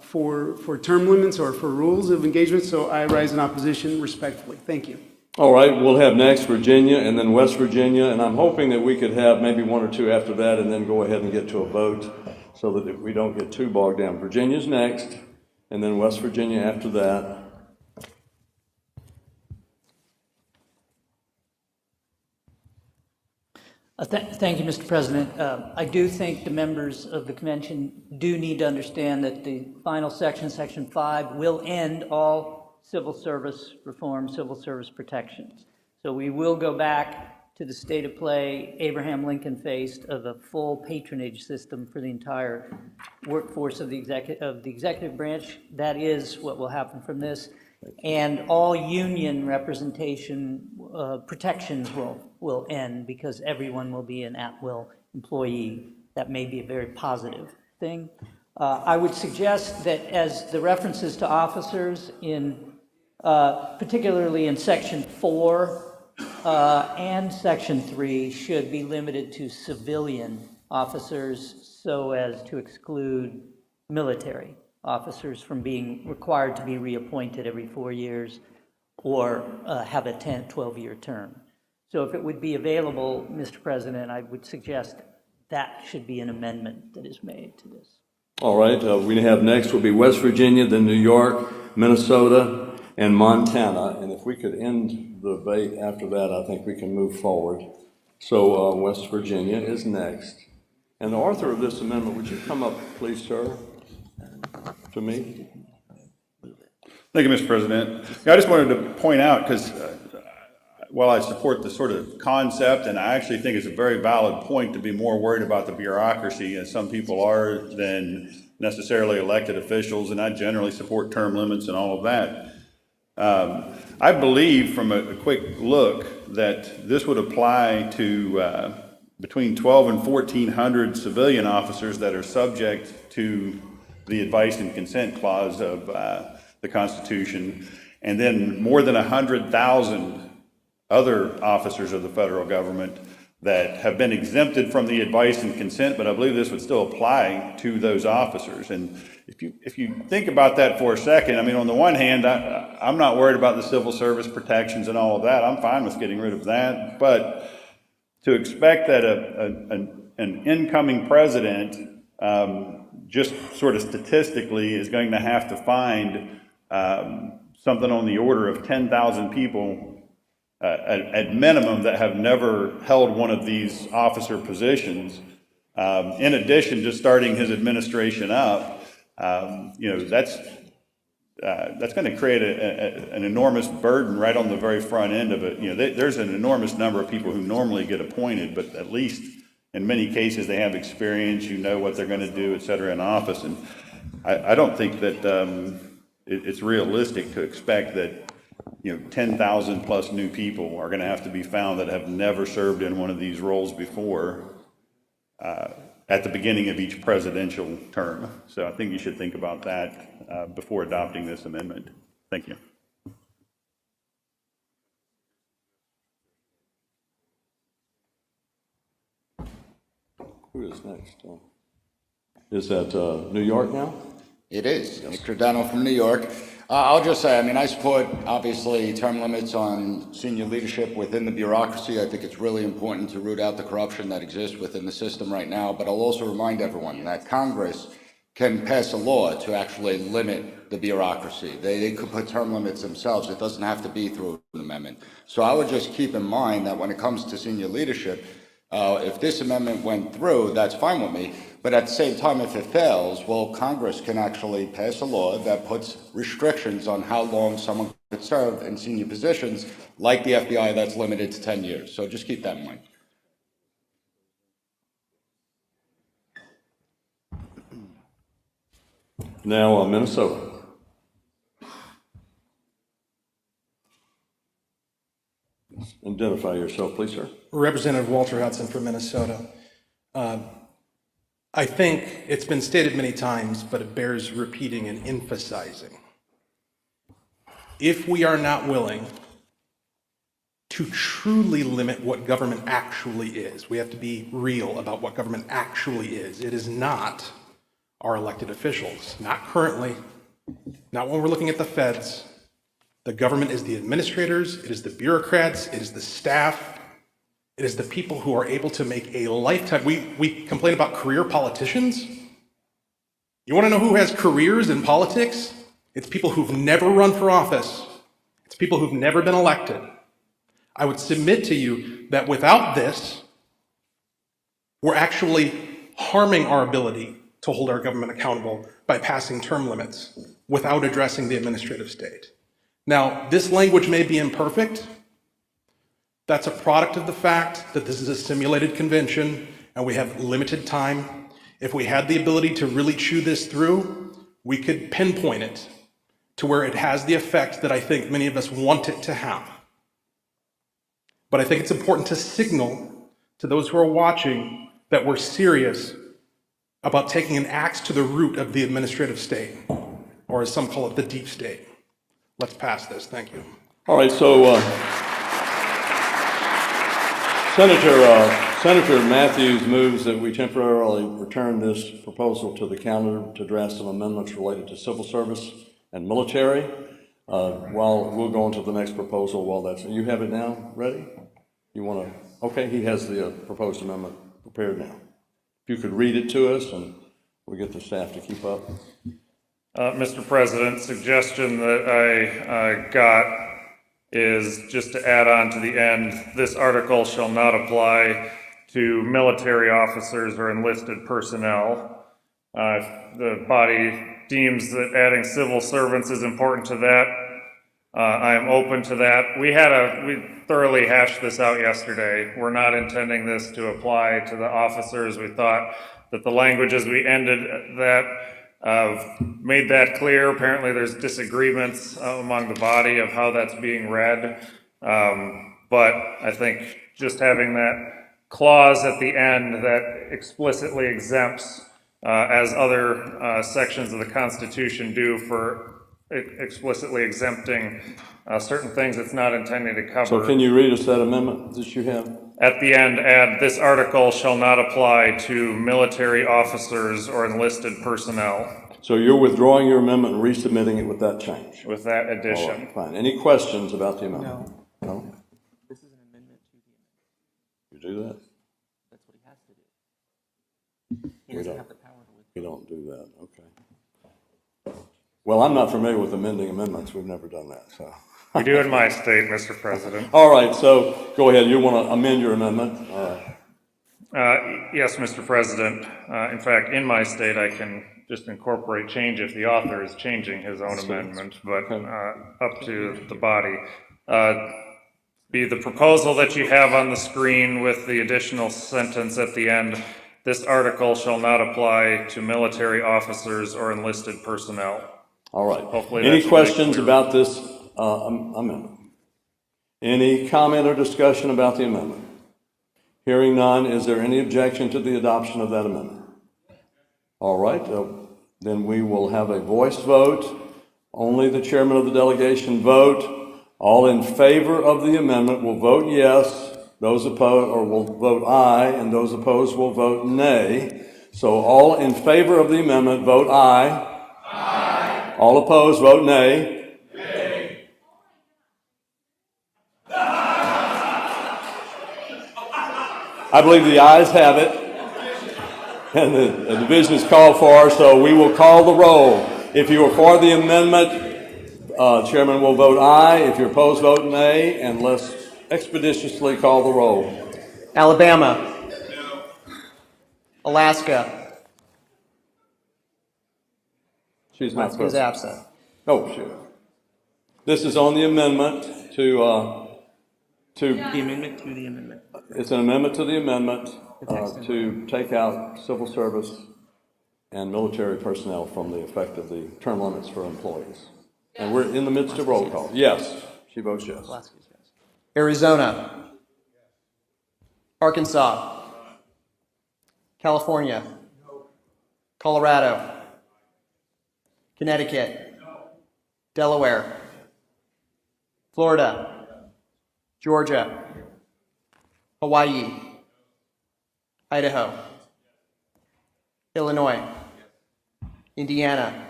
for term limits or for rules of engagement. So I rise in opposition respectfully. Thank you. All right, we'll have next Virginia and then West Virginia, and I'm hoping that we could have maybe one or two after that and then go ahead and get to a vote so that we don't get too bogged down. Virginia's next, and then West Virginia after that. Thank you, Mr. President. I do think the members of the convention do need to understand that the final section, Section 5, will end all civil service reform, civil service protections. So we will go back to the state of play Abraham Lincoln faced of a full patronage system for the entire workforce of the executive branch. That is what will happen from this. And all union representation protections will end because everyone will be an at-will employee. That may be a very positive thing. I would suggest that as the references to officers in particularly in Section 4 and Section 3, should be limited to civilian officers so as to exclude military officers from being required to be reappointed every 4 years or have a 12-year term. So if it would be available, Mr. President, I would suggest that should be an amendment that is made to this. All right, we have next will be West Virginia, then New York, Minnesota, and Montana. And if we could end the debate after that, I think we can move forward. So West Virginia is next. And the author of this amendment, would you come up, please, sir, to me? Thank you, Mr. President. Yeah, I just wanted to point out, because while I support the sort of concept, and I actually think it's a very valid point to be more worried about the bureaucracy, as some people are, than necessarily elected officials, and I generally support term limits and all of that. I believe from a quick look that this would apply to between 1,200 and 1,400 civilian officers that are subject to the advice and consent clause of the Constitution, and then more than 100,000 other officers of the federal government that have been exempted from the advice and consent, but I believe this would still apply to those officers. And if you think about that for a second, I mean, on the one hand, I'm not worried about the civil service protections and all of that. I'm fine with getting rid of that. But to expect that an incoming president just sort of statistically is going to have to find something on the order of 10,000 people at minimum that have never held one of these officer positions, in addition to starting his administration up, that's going to create an enormous burden right on the very front end of it. There's an enormous number of people who normally get appointed, but at least in many cases they have experience, what they're going to do, et cetera, in office. And I don't think that it's realistic to expect that 10,000 plus new people are going to have to be found that have never served in one of these roles before at the beginning of each presidential term. So I think you should think about that before adopting this amendment. Thank you. Who is next? Is that New York now? It is. Nick Giordano from New York. I'll just say, I support, obviously, term limits on senior leadership within the bureaucracy. I think it's really important to root out the corruption that exists within the system right now. But I'll also remind everyone that Congress can pass a law to actually limit the bureaucracy. They could put term limits themselves. It doesn't have to be through an amendment. So I would just keep in mind that when it comes to senior leadership, if this amendment went through, that's fine with me. But at the same time, if it fails, well, Congress can actually pass a law that puts restrictions on how long someone could serve in senior positions, like the FBI, that's limited to 10 years. So just keep that in mind. Now, Minnesota. Identify yourself, please, sir. Representative Walter Hudson from Minnesota. I think it's been stated many times, but it bears repeating and emphasizing. If we are not willing to truly limit what government actually is, we have to be real about what government actually is. It is not our elected officials, not currently, not when we're looking at the feds. The government is the administrators, it is the bureaucrats, it is the staff, it is the people who are able to make a lifetime. We complain about career politicians. You want to know who has careers in politics? It's people who've never run for office. It's people who've never been elected. I would submit to you that without this, we're actually harming our ability to hold our government accountable by passing term limits without addressing the administrative state. Now, this language may be imperfect. That's a product of the fact that this is a simulated convention and we have limited time. If we had the ability to really chew this through, we could pinpoint it to where it has the effect that I think many of us want it to have. But I think it's important to signal to those who are watching that we're serious about taking an axe to the root of the administrative state, or as some call it, the deep state. let's pass this. Thank you. All right, so Senator Matthews moves that we temporarily return this proposal to the calendar to draft some amendments related to civil service and military. While we'll go on to the next proposal while that's, you have it now ready? You want to, okay, he has the proposed amendment prepared now. If you could read it to us and we'll get the staff to keep up. Mr. President, suggestion that I got is just to add on to the end, this article shall not apply to military officers or enlisted personnel. If the body deems that adding civil servants is important to that, I am open to that. We thoroughly hashed this out yesterday. We're not intending this to apply to the officers. We thought that the language as we ended that made that clear. Apparently there's disagreements among the body of how that's being read. But I think just having that clause at the end that explicitly exempts, as other sections of the Constitution do, for explicitly exempting certain things it's not intending to cover. So can you read us that amendment that you have? At the end, add, this article shall not apply to military officers or enlisted personnel. So you're withdrawing your amendment and resubmitting it with that change? With that addition. All right, fine. Any questions about the amendment? No? This is an amendment to the amendment. You do that? That's what he has to do. He doesn't have the power to withdraw. You don't do that, okay. Well, I'm not familiar with amending amendments. We've never done that, so. We do in my state, Mr. President. All right, so go ahead. You want to amend your amendment? Yes, Mr. President. In fact, in my state, I can just incorporate change if the author is changing his own amendment, but up to the body. Be the proposal that you have on the screen with the additional sentence at the end, this article shall not apply to military officers or enlisted personnel. All right. Hopefully Any questions about this amendment? Any comment or discussion about the amendment? Hearing none, is there any objection to the adoption of that amendment? All right, then we will have a voice vote. Only the chairman of the delegation vote. All in favor of the amendment will vote yes. Those opposed will vote aye, and those opposed will vote nay. So all in favor of the amendment vote aye. Aye. All opposed vote nay. I believe the ayes have it, and the division is called for, so we will call the roll. If you are for the amendment, Chairman will vote aye. If you're opposed, vote nay, and let's expeditiously call the roll. Alabama. Alaska. She's not Is present. absent. Oh, sure. This is on the amendment to The amendment to the amendment. It's an amendment to the amendment to take out civil service and military personnel from the effect of the term limits for employees. And we're in the midst of roll call. Yes, she votes yes. Arizona. Arkansas. California. Colorado. Connecticut. Delaware. Florida. Georgia. Hawaii. Idaho. Illinois. Indiana.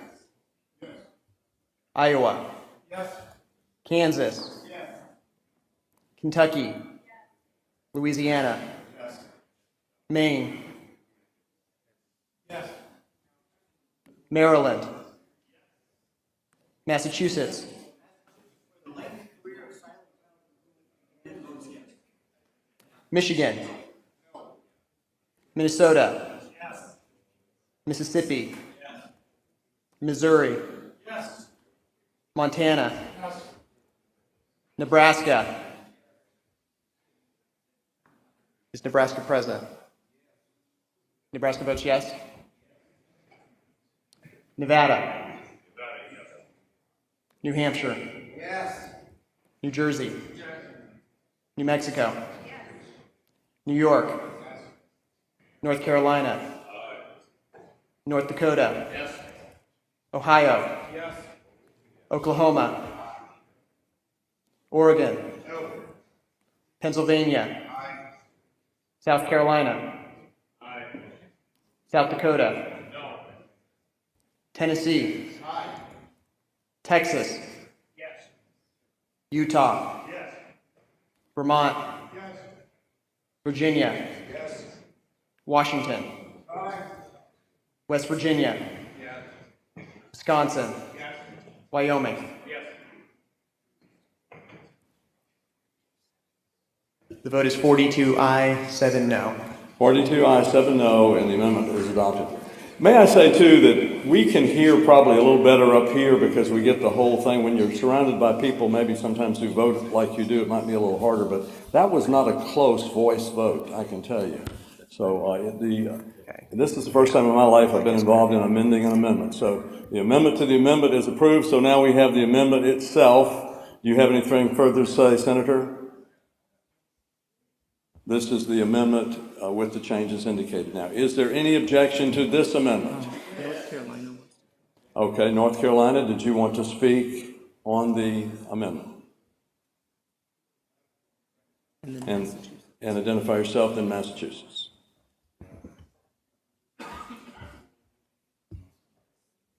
Iowa. Kansas. Kentucky. Louisiana. Maine. Maryland. Massachusetts. Michigan. Minnesota. Mississippi. Missouri. Montana. Nebraska. Is Nebraska present? Nebraska votes yes. Nevada. New Hampshire. New Jersey. New Mexico. New York. North Carolina. North Dakota. Ohio. Oklahoma. Oregon. Pennsylvania. South Carolina. South Dakota. Tennessee. Texas. Utah. Vermont. Virginia. Washington. West Virginia. Wisconsin. Wyoming. The vote is 42 aye, 7 no. 42 ayes, 7 no, and the amendment is adopted. May I say, too, that we can hear probably a little better up here because we get the whole thing. When you're surrounded by people, maybe sometimes who vote like you do, it might be a little harder, but that was not a close voice vote, I can tell you. So this is the first time in my life I've been involved in amending an amendment. So the amendment to the amendment is approved, so now we have the amendment itself. Do you have anything further to say, Senator? This is the amendment with the changes indicated. Now, is there any objection to this amendment? North Carolina. Okay, North Carolina, did you want to speak on the amendment? And identify yourself, then Massachusetts.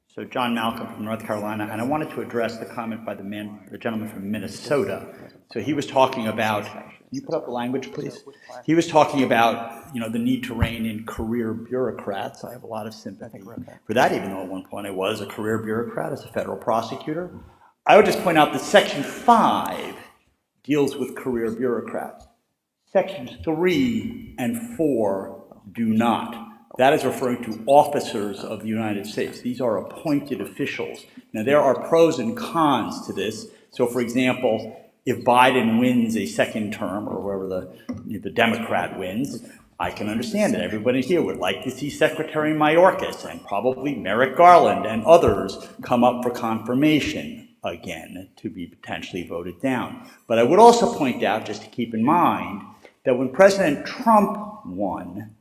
So John Malcolm from North Carolina, and I wanted to address the comment by the gentleman from Minnesota. So he was talking about, can you put up the language, please? He was talking about, the need to rein in career bureaucrats. I have a lot of sympathy for that, even though at one point I was a career bureaucrat as a federal prosecutor. I would just point out that Section 5 deals with career bureaucrats. Sections 3 and 4 do not. That is referring to officers of the United States. These are appointed officials. Now, there are pros and cons to this. So, for example, if Biden wins a second term, or whoever the Democrat wins, I can understand that everybody here would like to see Secretary Mayorkas and probably Merrick Garland and others come up for confirmation again to be potentially voted down. But I would also point out, just to keep in mind, that when President Trump won,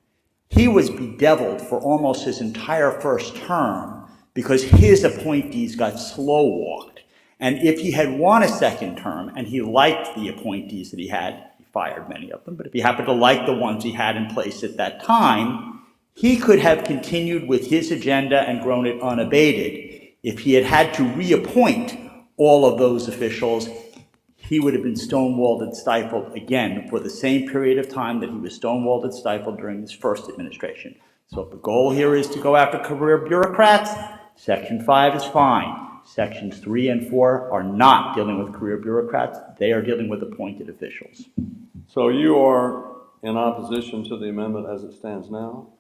he was bedeviled for almost his entire first term because his appointees got slow-walked. And if he had won a second term and he liked the appointees that he had, he fired many of them, but if he happened to like the ones he had in place at that time, he could have continued with his agenda and grown it unabated. If he had had to reappoint all of those officials, he would have been stonewalled and stifled again for the same period of time that he was stonewalled and stifled during his first administration. So if the goal here is to go after career bureaucrats, Section 5 is fine. Sections 3 and 4 are not dealing with career bureaucrats. They are dealing with appointed officials. So you are in opposition to the amendment as it stands now?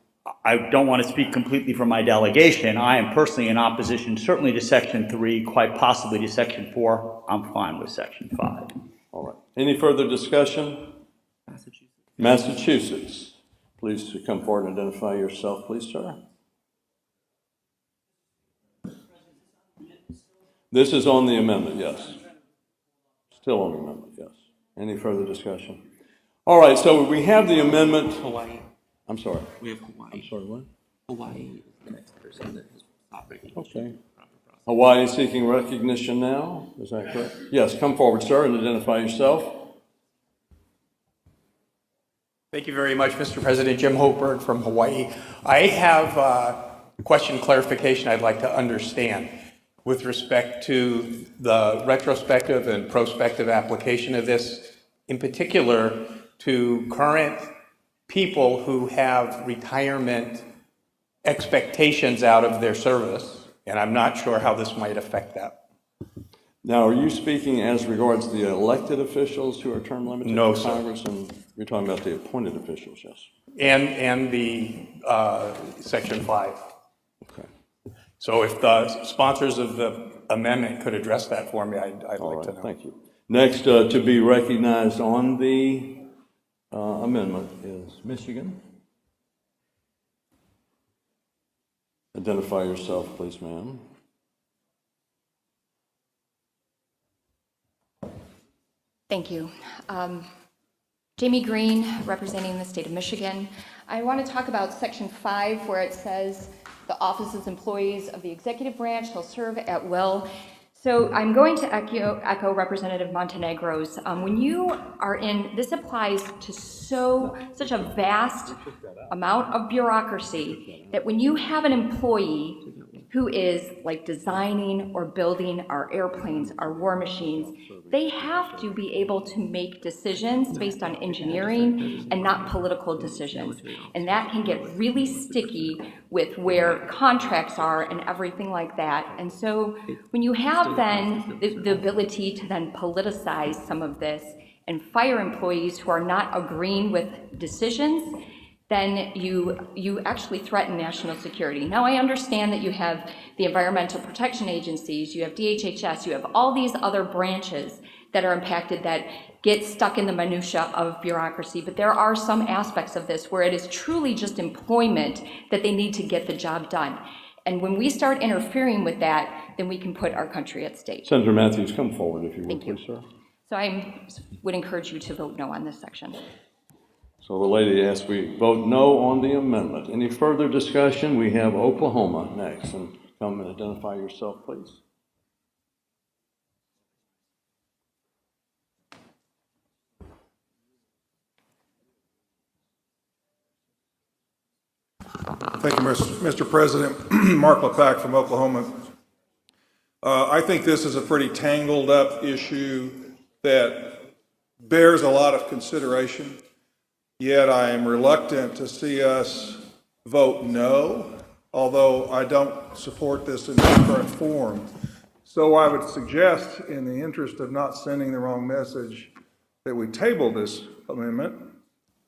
I don't want to speak completely for my delegation. I am personally in opposition, certainly to Section 3, quite possibly to Section 4. I'm fine with Section 5. All right. Any further discussion? Massachusetts. Please to come forward and identify yourself, please, sir. This is on the amendment, yes. Still on the amendment, yes. Any further discussion? All right, so we have the amendment. Hawaii. I'm sorry. We have Hawaii. I'm sorry, what? Hawaii is the next person that has sought recognition. Okay. Hawaii seeking recognition now, is that correct? Yes, come forward, sir, and identify yourself. Thank you very much, Mr. President. Jim Hochberg from Hawaii. I have a question clarification I'd like to understand with respect to the retrospective and prospective application of this, in particular to current people who have retirement expectations out of their service, and I'm not sure how this might affect that. Now, are you speaking as regards the elected officials who are term limited No, to sir. Congress, and you're talking about the appointed officials, yes? And the Section 5. Okay. So if the sponsors of the amendment could address that for me, I'd like to know. Thank you. Next, to be recognized on the amendment is Michigan. Identify yourself, please, ma'am. Thank you. Jamie Green, representing the state of Michigan. I want to talk about Section 5, where it says the office's employees of the executive branch shall serve at will. So I'm going to echo Representative Montenegro's. When you are this applies to such a vast amount of bureaucracy that when you have an employee who is like designing or building our airplanes, our war machines, they have to be able to make decisions based on engineering and not political decisions. And that can get really sticky with where contracts are and everything like that. And so when you have then the ability to then politicize some of this and fire employees who are not agreeing with decisions, then you actually threaten national security. Now, I understand that you have the environmental protection agencies, you have DHHS, you have all these other branches that are impacted that get stuck in the minutia of bureaucracy, but there are some aspects of this where it is truly just employment that they need to get the job done. And when we start interfering with that, then we can put our country at stake. Senator Matthews, come forward if you would, Thank you. please, sir. So I would encourage you to vote no on this section. So the lady asked we vote no on the amendment. Any further discussion? We have Oklahoma next. And come and identify yourself, please. Thank you, Mr. President. Mark LePack from Oklahoma. I think this is a pretty tangled up issue that bears a lot of consideration, yet I am reluctant to see us vote no, although I don't support this in its current form. So I would suggest, in the interest of not sending the wrong message, that we table this amendment.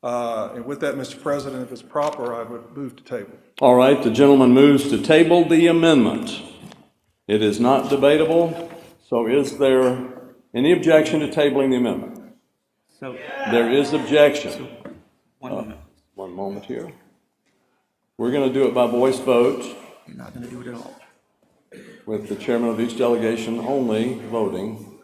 And with that, Mr. President, if it's proper, I would move to table. All right, the gentleman moves to table the amendment. It is not debatable, so is there any objection to tabling the amendment? There is objection. One moment here. We're going to do it by voice vote. You're not going to do it at all. With the chairman of each delegation only voting.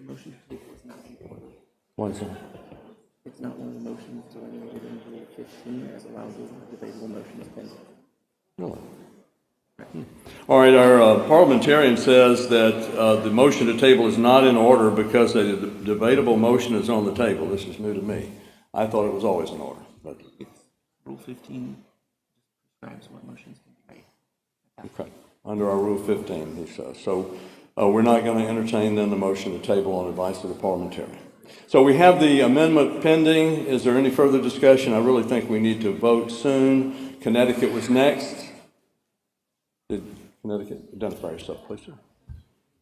Motion to table is not in order. One second. It's not one of the motions delineated in Rule 15 as allows a debatable motion as pending. Really? All right, our parliamentarian says that the motion to table is not in order because a debatable motion is on the table. This is new to me. I thought it was always in order. But Rule 15 describes what motions can be made. okay, under our Rule 15, he says. So we're not going to entertain then the motion to table on advice of the parliamentarian. So we have the amendment pending. Is there any further discussion? I really think we need to vote soon. Connecticut was next. Did Connecticut identify yourself, please, sir?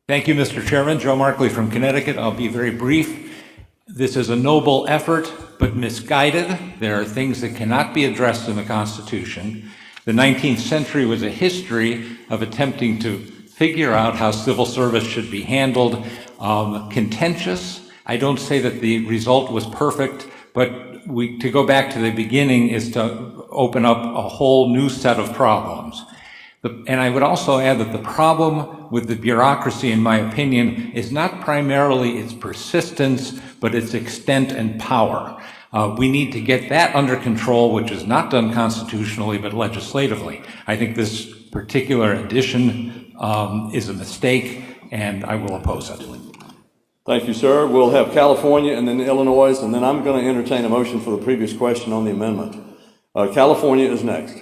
Thank you, Mr. Chairman. Joe Markley from Connecticut. I'll be very brief. This is a noble effort, but misguided. There are things that cannot be addressed in the Constitution. The 19th century was a history of attempting to figure out how civil service should be handled. Contentious. I don't say that the result was perfect, but to go back to the beginning is to open up a whole new set of problems. And I would also add that the problem with the bureaucracy, in my opinion, is not primarily its persistence, but its extent and power. We need to get that under control, which is not done constitutionally, but legislatively. I think this particular addition is a mistake, and I will oppose it. Thank you, sir. We'll have California and then Illinois, and then I'm going to entertain a motion for the previous question on the amendment. California is next.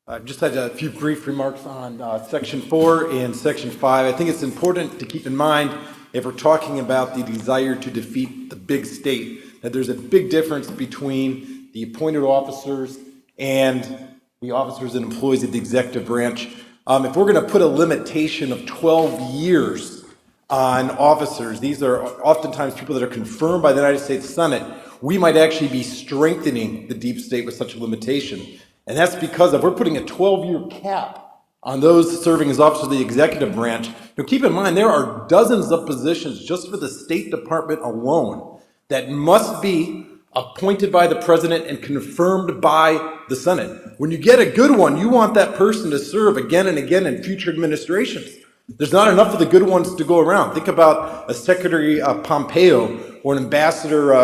I just had a few brief remarks on Section 4 and Section 5. I think it's important to keep in mind, if we're talking about the desire to defeat the big state, that there's a big difference between the appointed officers and the officers and employees of the executive branch. If we're going to put a limitation of 12 years on officers, these are oftentimes people that are confirmed by the United States Senate, we might actually be strengthening the deep state with such a limitation. And that's because if we're putting a 12-year cap on those serving as officers of the executive branch, keep in mind there are dozens of positions just for the State Department alone that must be appointed by the president and confirmed by the Senate. When you get a good one, you want that person to serve again and again in future administrations. There's not enough of the good ones to go around. Think about Secretary Pompeo, or an Ambassador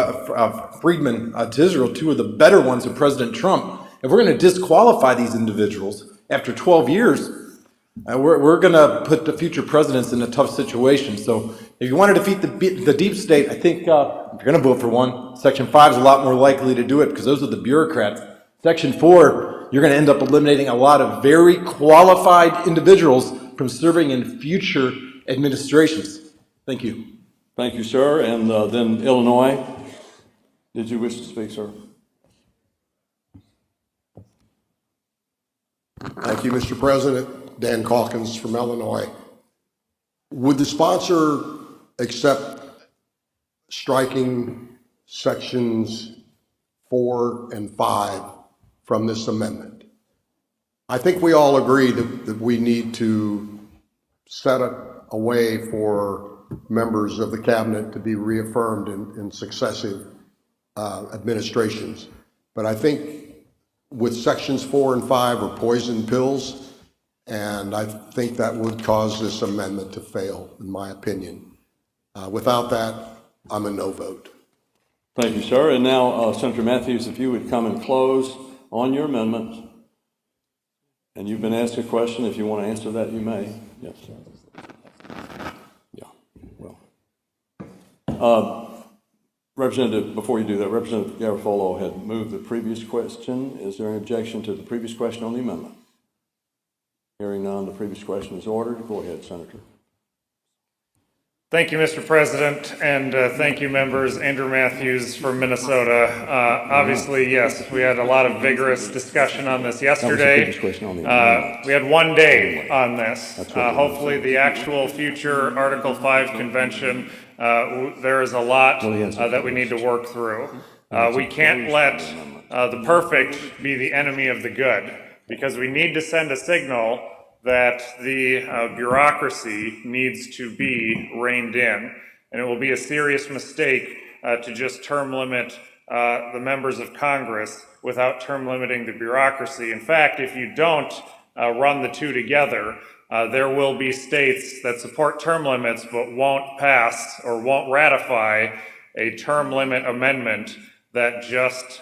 Friedman to Israel, two of the better ones of President Trump, if we're going to disqualify these individuals after 12 years, we're going to put the future presidents in a tough situation. So if you want to defeat the deep state, I think if you're going to vote for one, Section 5 is a lot more likely to do it because those are the bureaucrats. Section 4, you're going to end up eliminating a lot of very qualified individuals from serving in future administrations. Thank you. Thank you, sir. And then Illinois, did you wish to speak, sir? Thank you, Mr. President. Dan Calkins from Illinois. Would the sponsor accept striking sections 4 and 5 from this amendment? I think we all agree that we need to set a way for members of the cabinet to be reaffirmed in successive administrations. But I think with sections 4 and 5 are poison pills, and I think that would cause this amendment to fail, in my opinion. Without that, I'm a no vote. Thank you, sir. And now, Senator Matthews, if you would come and close on your amendment. And you've been asked a question. If you want to answer that, you may. Yes. Yeah. Well. Representative, before you do that, Representative Garofalo had moved the previous question. Is there an objection to the previous question on the amendment? Hearing none, the previous question is ordered. Go ahead, Senator. Thank you, Mr. President, and thank you, members. Andrew Matthews from Minnesota. Obviously, yes, we had a lot of vigorous discussion on this yesterday. We had 1 day on this. Hopefully, the actual future Article 5 convention, there is a lot that we need to work through. We can't let the perfect be the enemy of the good, because we need to send a signal that the bureaucracy needs to be reined in. And it will be a serious mistake to just term limit the members of Congress without term limiting the bureaucracy. In fact, if you don't run the two together, there will be states that support term limits but won't pass or won't ratify a term limit amendment that just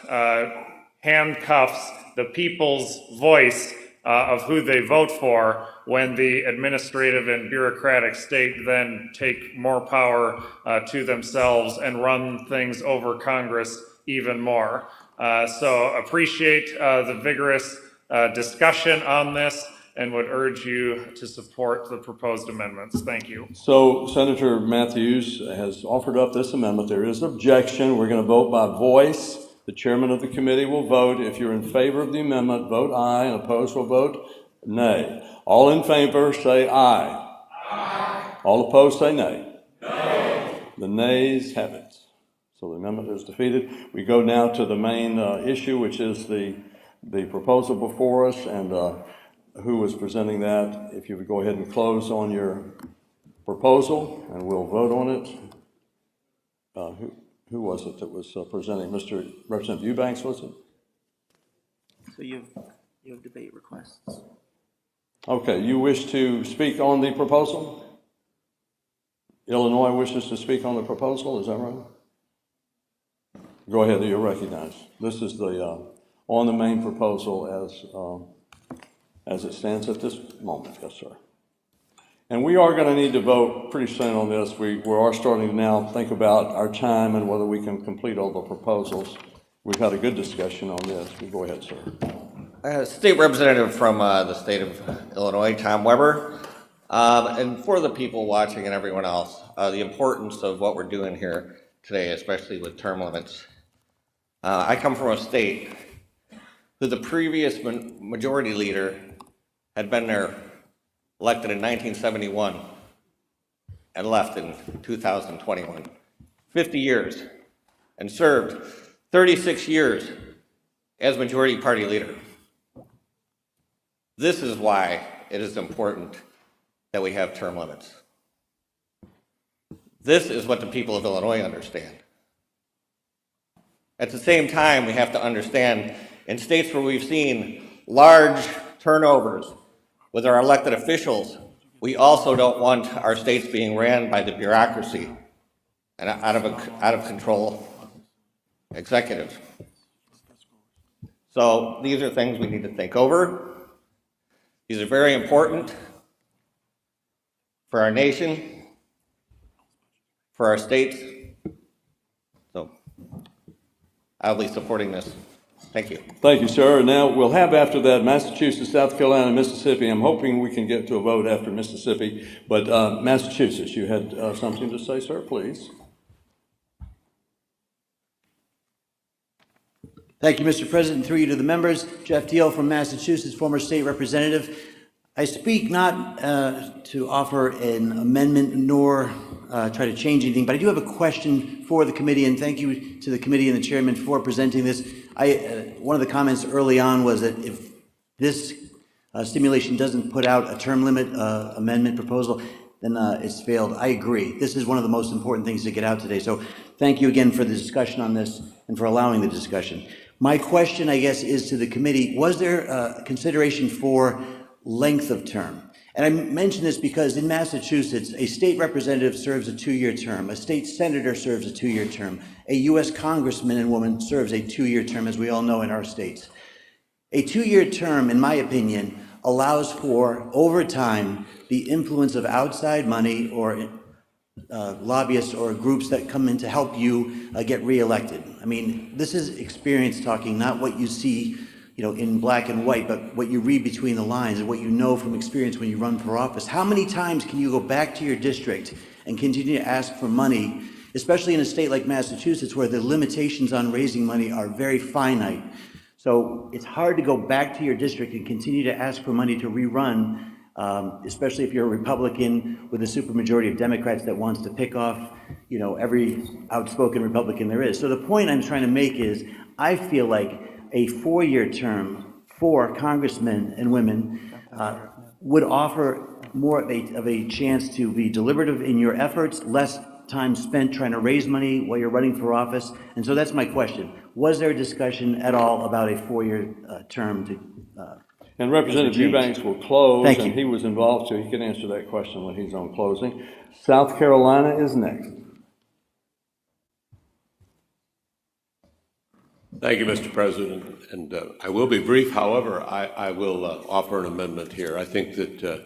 handcuffs the people's voice of who they vote for, when the administrative and bureaucratic state then take more power to themselves and run things over Congress even more. So appreciate the vigorous discussion on this and would urge you to support the proposed amendments. Thank you. So Senator Matthews has offered up this amendment. There is objection. We're going to vote by voice. The chairman of the committee will vote. If you're in favor of the amendment, vote aye, and opposed will vote nay. All in favor say aye. Aye. All opposed say nay. No. The nays have it. So the amendment is defeated. We go now to the main issue, which is the proposal before us, and who is presenting that. If you would go ahead and close on your proposal, and we'll vote on it. Who was it that was presenting? Mr. Representative Eubanks, was it? So you have debate requests. Okay, you wish to speak on the proposal? Illinois wishes to speak on the proposal, is that right? Go ahead, you're recognized. This is the on the main proposal as it stands at this moment. Yes, sir. And we are going to need to vote pretty soon on this. We are starting to now think about our time and whether we can complete all the proposals. We've had a good discussion on this. Go ahead, sir. State Representative from the state of Illinois, Tom Weber. And for the people watching and everyone else, the importance of what we're doing here today, especially with term limits. I come from a state who the previous majority leader had been there, elected in 1971 and left in 2021. 50 years, and served 36 years as majority party leader. This is why it is important that we have term limits. This is what the people of Illinois understand. At the same time, we have to understand in states where we've seen large turnovers with our elected officials, we also don't want our states being ran by the bureaucracy. and out of control executive. So these are things we need to think over. These are very important for our nation, for our states. So I'll be supporting this. Thank you. Thank you, sir. Now, we'll have after that Massachusetts, South Carolina, and Mississippi. I'm hoping we can get to a vote after Mississippi. But Massachusetts, you had something to say, sir, please. Thank you, Mr. President. Through you to the members, Jeff Deal from Massachusetts, former state representative. I speak not to offer an amendment nor try to change anything, but I do have a question for the committee, and thank you to the committee and the chairman for presenting this. One of the comments early on was that if this stimulation doesn't put out a term limit amendment proposal, then it's failed. I agree. This is one of the most important things to get out today. So thank you again for the discussion on this and for allowing the discussion. My question, I guess, is to the committee, was there consideration for length of term? And I mention this because in Massachusetts, a state representative serves a 2-year term, a state senator serves a 2-year term, a U.S. congressman and woman serves a 2-year term, as we all know in our states. A 2-year term, in my opinion, allows for, over time, the influence of outside money or lobbyists or groups that come in to help you get reelected. I mean, this is experience talking, not what you see in black and white, but what you read between the lines and what you know from experience when you run for office. How many times can you go back to your district and continue to ask for money, especially in a state like Massachusetts where the limitations on raising money are very finite? So it's hard to go back to your district and continue to ask for money to rerun, especially if you're a Republican with a supermajority of Democrats that wants to pick off, every outspoken Republican there is. So the point I'm trying to make is, I feel like a 4-year term for congressmen and women would offer more of a chance to be deliberative in your efforts, less time spent trying to raise money while you're running for office. And so that's my question. Was there a discussion at all about a 4-year term to And Representative Eubanks will close. Thank you. And he was involved, so he can answer that question when he's on closing. South Carolina is next. Thank you, Mr. President, and I will be brief. However, I will offer an amendment here. I think that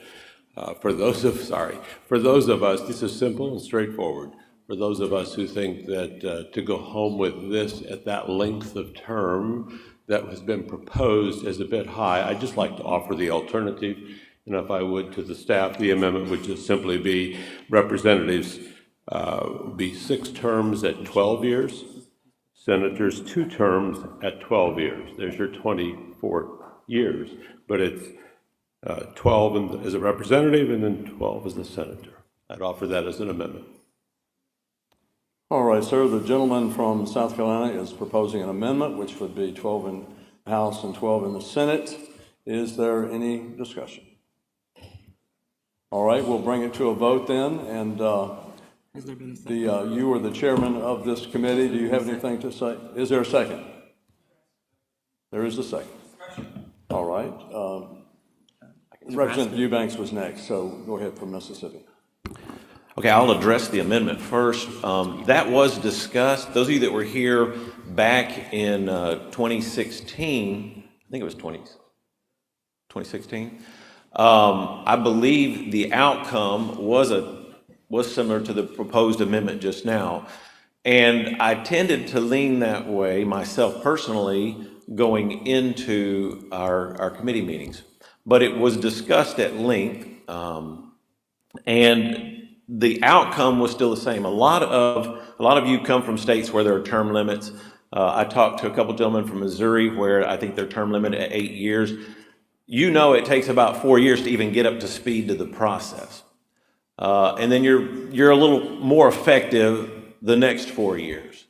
for those of us, this is simple and straightforward. For those of us who think that to go home with this at that length of term that has been proposed is a bit high, I'd just like to offer the alternative. And if I would to the staff, the amendment would just simply be representatives be 6 terms at 12 years. Senators 2 terms at 12 years. There's your 24 years, but it's 12 as a representative and then 12 as a senator. I'd offer that as an amendment. All right, sir. The gentleman from South Carolina is proposing an amendment, which would be 12 in the House and 12 in the Senate. Is there any discussion? All right, we'll bring it to a vote then, and you are the chairman of this committee. Do you have anything to say? Is there a second? There is a second. All right. Representative Eubanks was next, so go ahead from Mississippi. Okay, I'll address the amendment first. That was discussed. Those of you that were here back in 2016, I think it was 2016, I believe the outcome was similar to the proposed amendment just now. And I tended to lean that way myself personally going into our committee meetings. But it was discussed at length, and the outcome was still the same. A lot of you come from states where there are term limits. I talked to a couple gentlemen from Missouri where I think their term limit at 8 years. You know it takes about 4 years to even get up to speed to the process. And then you're a little more effective the next 4 years.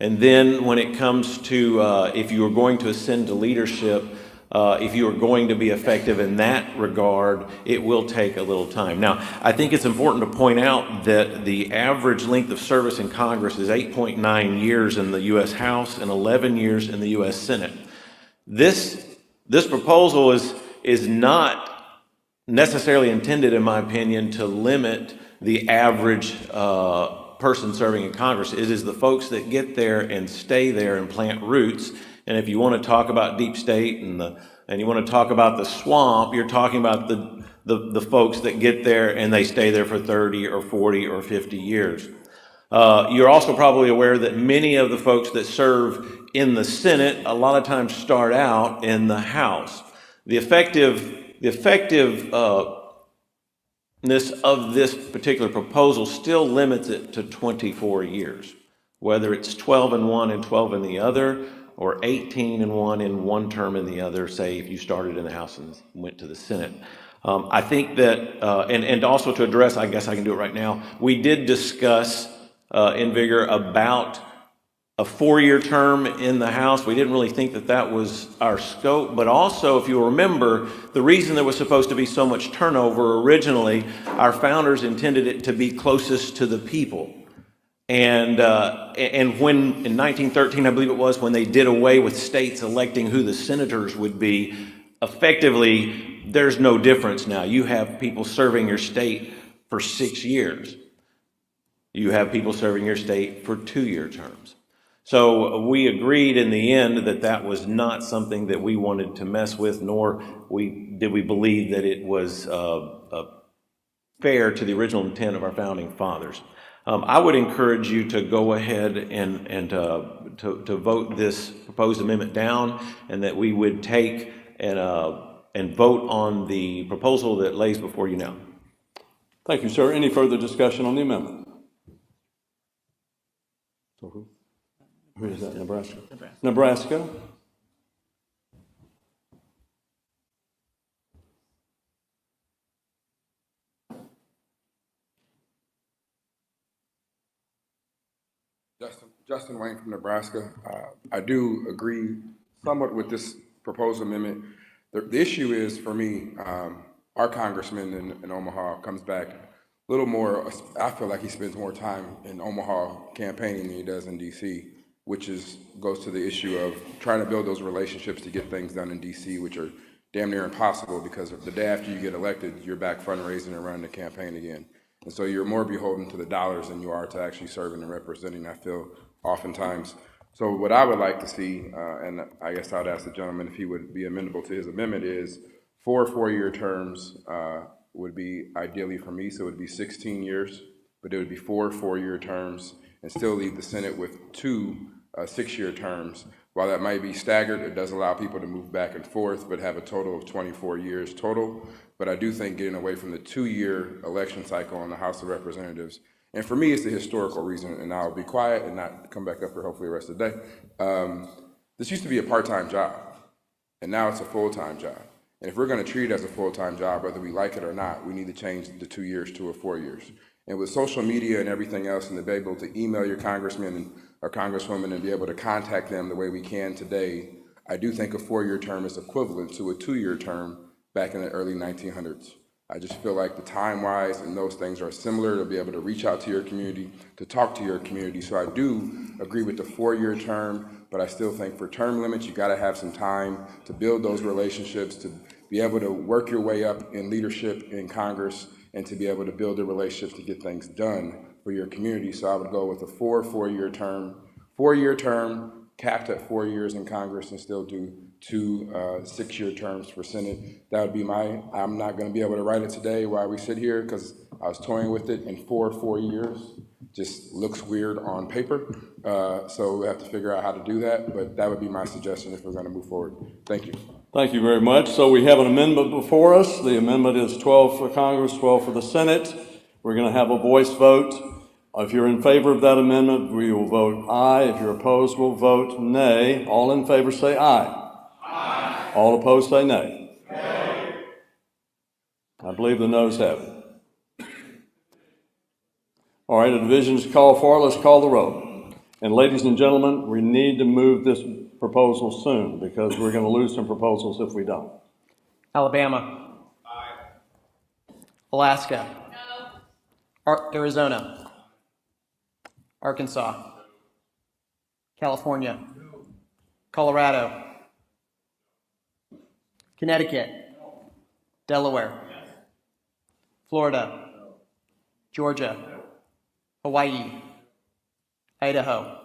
And then when it comes to if you are going to ascend to leadership, if you are going to be effective in that regard, it will take a little time. Now, I think it's important to point out that the average length of service in Congress is 8.9 years in the U.S. House and 11 years in the U.S. Senate. This proposal is not necessarily intended, in my opinion, to limit the average person serving in Congress. It is the folks that get there and stay there and plant roots. And if you want to talk about deep state and you want to talk about the swamp, you're talking about the folks that get there and they stay there for 30 or 40 or 50 years. You're also probably aware that many of the folks that serve in the Senate a lot of times start out in the House. The effectiveness of this particular proposal still limits it to 24 years, whether it's 12 in one and 12 in the other, or 18 in one term in the other, say if you started in the House and went to the Senate. I think that, and also to address, I guess I can do it right now, we did discuss in vigor about a 4-year term in the House. We didn't really think that that was our scope, but also, if you remember, the reason there was supposed to be so much turnover originally, our founders intended it to be closest to the people. And when, in 1913, I believe it was, when they did away with states electing who the senators would be, effectively, there's no difference now. You have people serving your state for 6 years. You have people serving your state for 2-year terms. So we agreed in the end that that was not something that we wanted to mess with, nor did we believe that it was fair to the original intent of our founding fathers. I would encourage you to go ahead and to vote this proposed amendment down, and that we would take and vote on the proposal that lays before you now. Thank you, sir. Any further discussion on the amendment? Who is that? Nebraska. Nebraska. Justin Wayne from Nebraska. I do agree somewhat with this proposed amendment. The issue is, for me, our congressman in Omaha comes back a little more, I feel like he spends more time in Omaha campaigning than he does in DC, which goes to the issue of trying to build those relationships to get things done in DC, which are damn near impossible, because the day after you get elected, you're back fundraising and running the campaign again. And so you're more beholden to the dollars than you are to actually serving and representing, I feel, oftentimes. So what I would like to see, and I guess I'd ask the gentleman if he would be amenable to his amendment, is 4 4-year terms would be ideally for me, so it would be 16 years, but it would be 4 4-year terms, and still leave the Senate with 2 6-year terms. While that might be staggered, it does allow people to move back and forth, but have a total of 24 years total. But I do think getting away from the 2-year election cycle in the House of Representatives, and for me, it's the historical reason, and I'll be quiet and not come back up here hopefully the rest of the day. This used to be a part-time job, and now it's a full-time job. And if we're going to treat it as a full-time job, whether we like it or not, we need to change the 2 years to a 4 years. And with social media and everything else, and to be able to email your congressman or congresswoman and be able to contact them the way we can today, I do think a 4-year term is equivalent to a 2-year term back in the early 1900s. I just feel like the time-wise and those things are similar, to be able to reach out to your community, to talk to your community. So I do agree with the 4-year term, but I still think for term limits, you gotta have some time to build those relationships, to be able to work your way up in leadership in Congress, and to be able to build the relationships to get things done for your community. So I would go with a 4-4-year term, 4-year term, capped at 4 years in Congress, and still do 2 6-year terms for Senate. That would be I'm not gonna be able to write it today while we sit here, because I was toying with it, and 4 years just looks weird on paper. So we have to figure out how to do that, but that would be my suggestion if we're gonna move forward. Thank you. Thank you very much. So we have an amendment before us. The amendment is 12 for Congress, 12 for the Senate. We're going to have a voice vote. If you're in favor of that amendment, we will vote aye. If you're opposed, we'll vote nay. All in favor say aye. Aye. All opposed say nay. Nay. I believe the noes have it. All right, the division is called for. Let's call the roll. And ladies and gentlemen, we need to move this proposal soon, because we're going to lose some proposals if we don't. Alabama. Aye. Alaska. No. Arizona. Arkansas. California. No. Colorado. Connecticut. No. Delaware. Yes. Florida. No. Georgia. No. Hawaii. Idaho,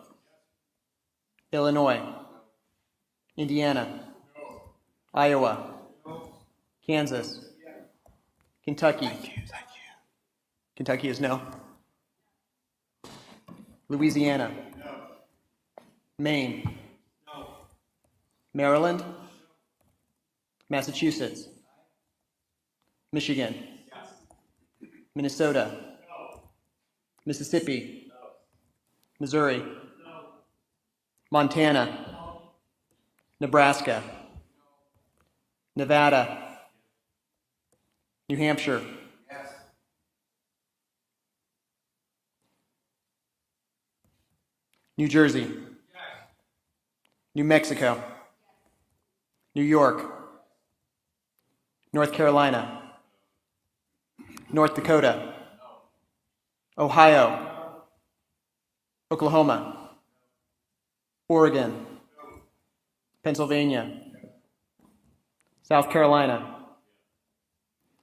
Illinois, Indiana, Iowa, Kansas, Kentucky. Kentucky is no. Louisiana, Maine, Maryland, Massachusetts, Michigan, Minnesota, Mississippi, Missouri, Montana, Nebraska, Nevada, New Hampshire, New Jersey, New Mexico, New York, North Carolina, North Dakota, Ohio, Oklahoma, Oregon, Pennsylvania, South Carolina,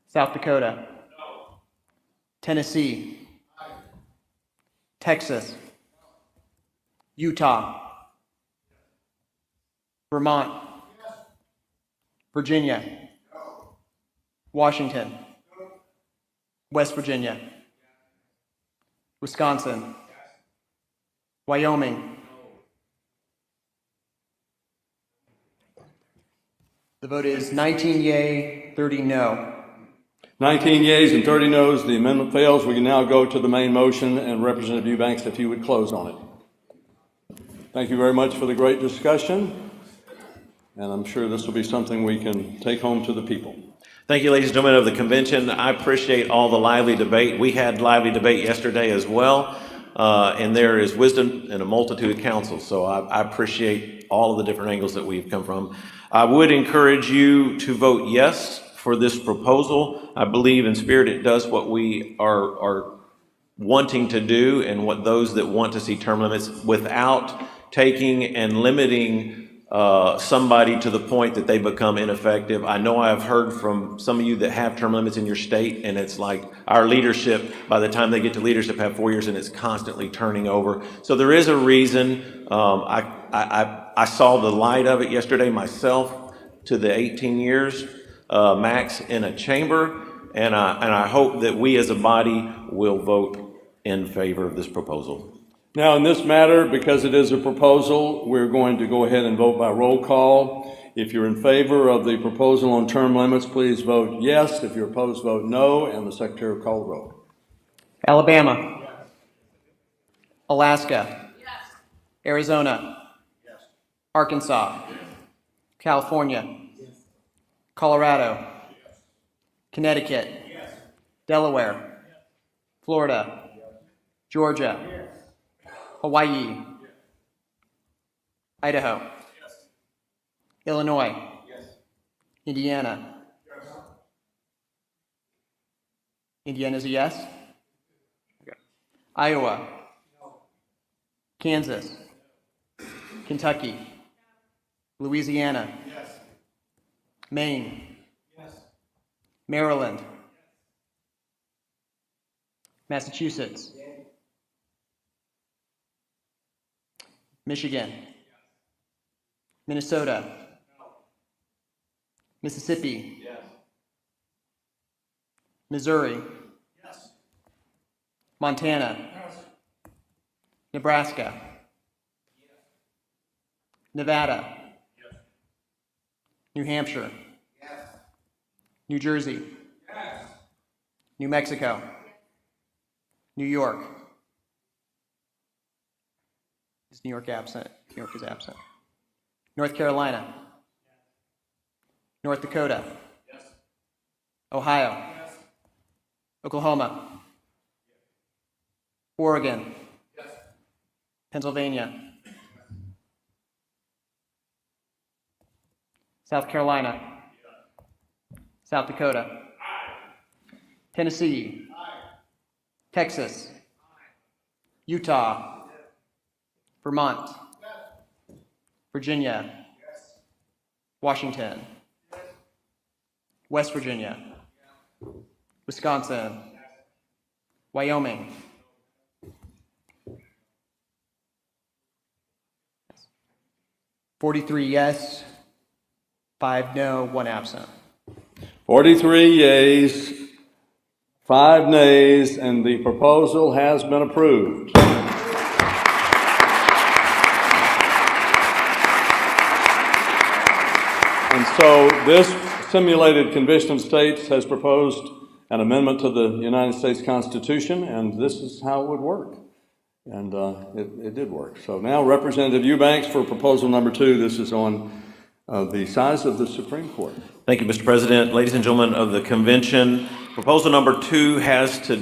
South Dakota, Tennessee, Texas, Utah, Vermont, Virginia, Washington, West Virginia, Wisconsin, Wyoming. The vote is 19 yea, 30 no. 19 yeas and 30 noes. The amendment fails. We can now go to the main motion, and Representative Eubanks, if you would close on it. Thank you very much for the great discussion, and I'm sure this will be something we can take home to the people. Thank you, ladies and gentlemen of the convention. I appreciate all the lively debate. We had lively debate yesterday as well, and there is wisdom in a multitude of counsels. So I appreciate all of the different angles that we've come from. I would encourage you to vote yes for this proposal. I believe in spirit it does what we are wanting to do and what those that want to see term limits without taking and limiting somebody to the point that they become ineffective. I know I've heard from some of you that have term limits in your state, and it's like our leadership, by the time they get to leadership, have 4 years, and it's constantly turning over. So there is a reason. I saw the light of it yesterday myself to the 18 years max in a chamber, and I hope that we as a body will vote in favor of this proposal. Now, in this matter, because it is a proposal, we're going to go ahead and vote by roll call. If you're in favor of the proposal on term limits, please vote yes. If you're opposed, vote no, and the Secretary will call the roll. Alabama, yes. Alaska, yes. Arizona, yes. Arkansas, yes. California, yes. Colorado, yes. Connecticut, yes. Delaware, yes. Florida, yes. Georgia, yes. Hawaii, yes. Idaho, yes. Illinois, yes. Indiana. Yes. Indiana's a yes? Okay. Iowa, no. Kansas, Kentucky, Louisiana, yes. Maine, yes. Maryland, yes. Massachusetts, yes. Michigan, yes. Minnesota, no. Mississippi, yes. Missouri, yes. Montana, yes. Nebraska, yes. Nevada, yes. New Hampshire, yes. New Jersey, yes. New Mexico, New York. Is New York absent? New York is absent. North Carolina, yes. North Dakota, yes. Ohio, yes. Oklahoma, yes. Oregon, yes. Pennsylvania, yes. South Carolina, yes. South Dakota, aye. Tennessee, aye. Texas, aye. Utah, yes. Vermont, yes. Virginia, yes. Washington, yes. West Virginia, yes. Wisconsin, yes. Wyoming, 43 yes, 5 no, 1 absent. 43 yeas, 5 nays, and the proposal has been approved. And so this simulated convention of states has proposed an amendment to the United States Constitution, and this is how it would work. And it did work. So now Representative Eubanks for proposal number 2. This is on the size of the Supreme Court. Thank you, Mr. President. Ladies and gentlemen of the convention, proposal number 2 has to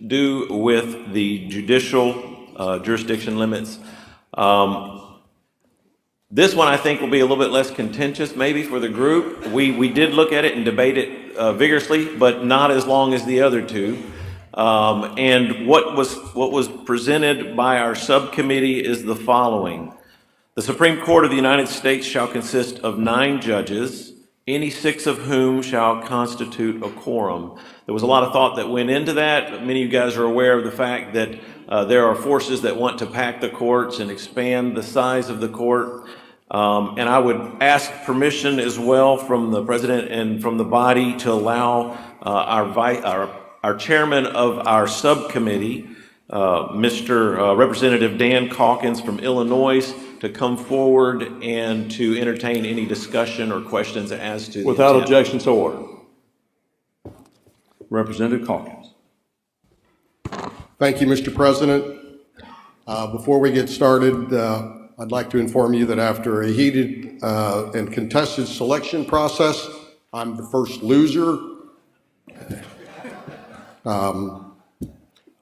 do with the judicial jurisdiction limits. This one I think will be a little bit less contentious maybe for the group. We did look at it and debate it vigorously, but not as long as the other two. And what was presented by our subcommittee is the following. The Supreme Court of the United States shall consist of 9 judges, any 6 of whom shall constitute a quorum. There was a lot of thought that went into that. Many of you guys are aware of the fact that there are forces that want to pack the courts and expand the size of the court. And I would ask permission as well from the president and from the body to allow our chairman of our subcommittee, Mr. Representative Dan Calkins from Illinois, to come forward and to entertain any discussion or questions as to the Without intent. objection, so ordered. Representative Calkins. Thank you, Mr. President. Before we get started, I'd like to inform you that after a heated and contested selection process, I'm the first loser.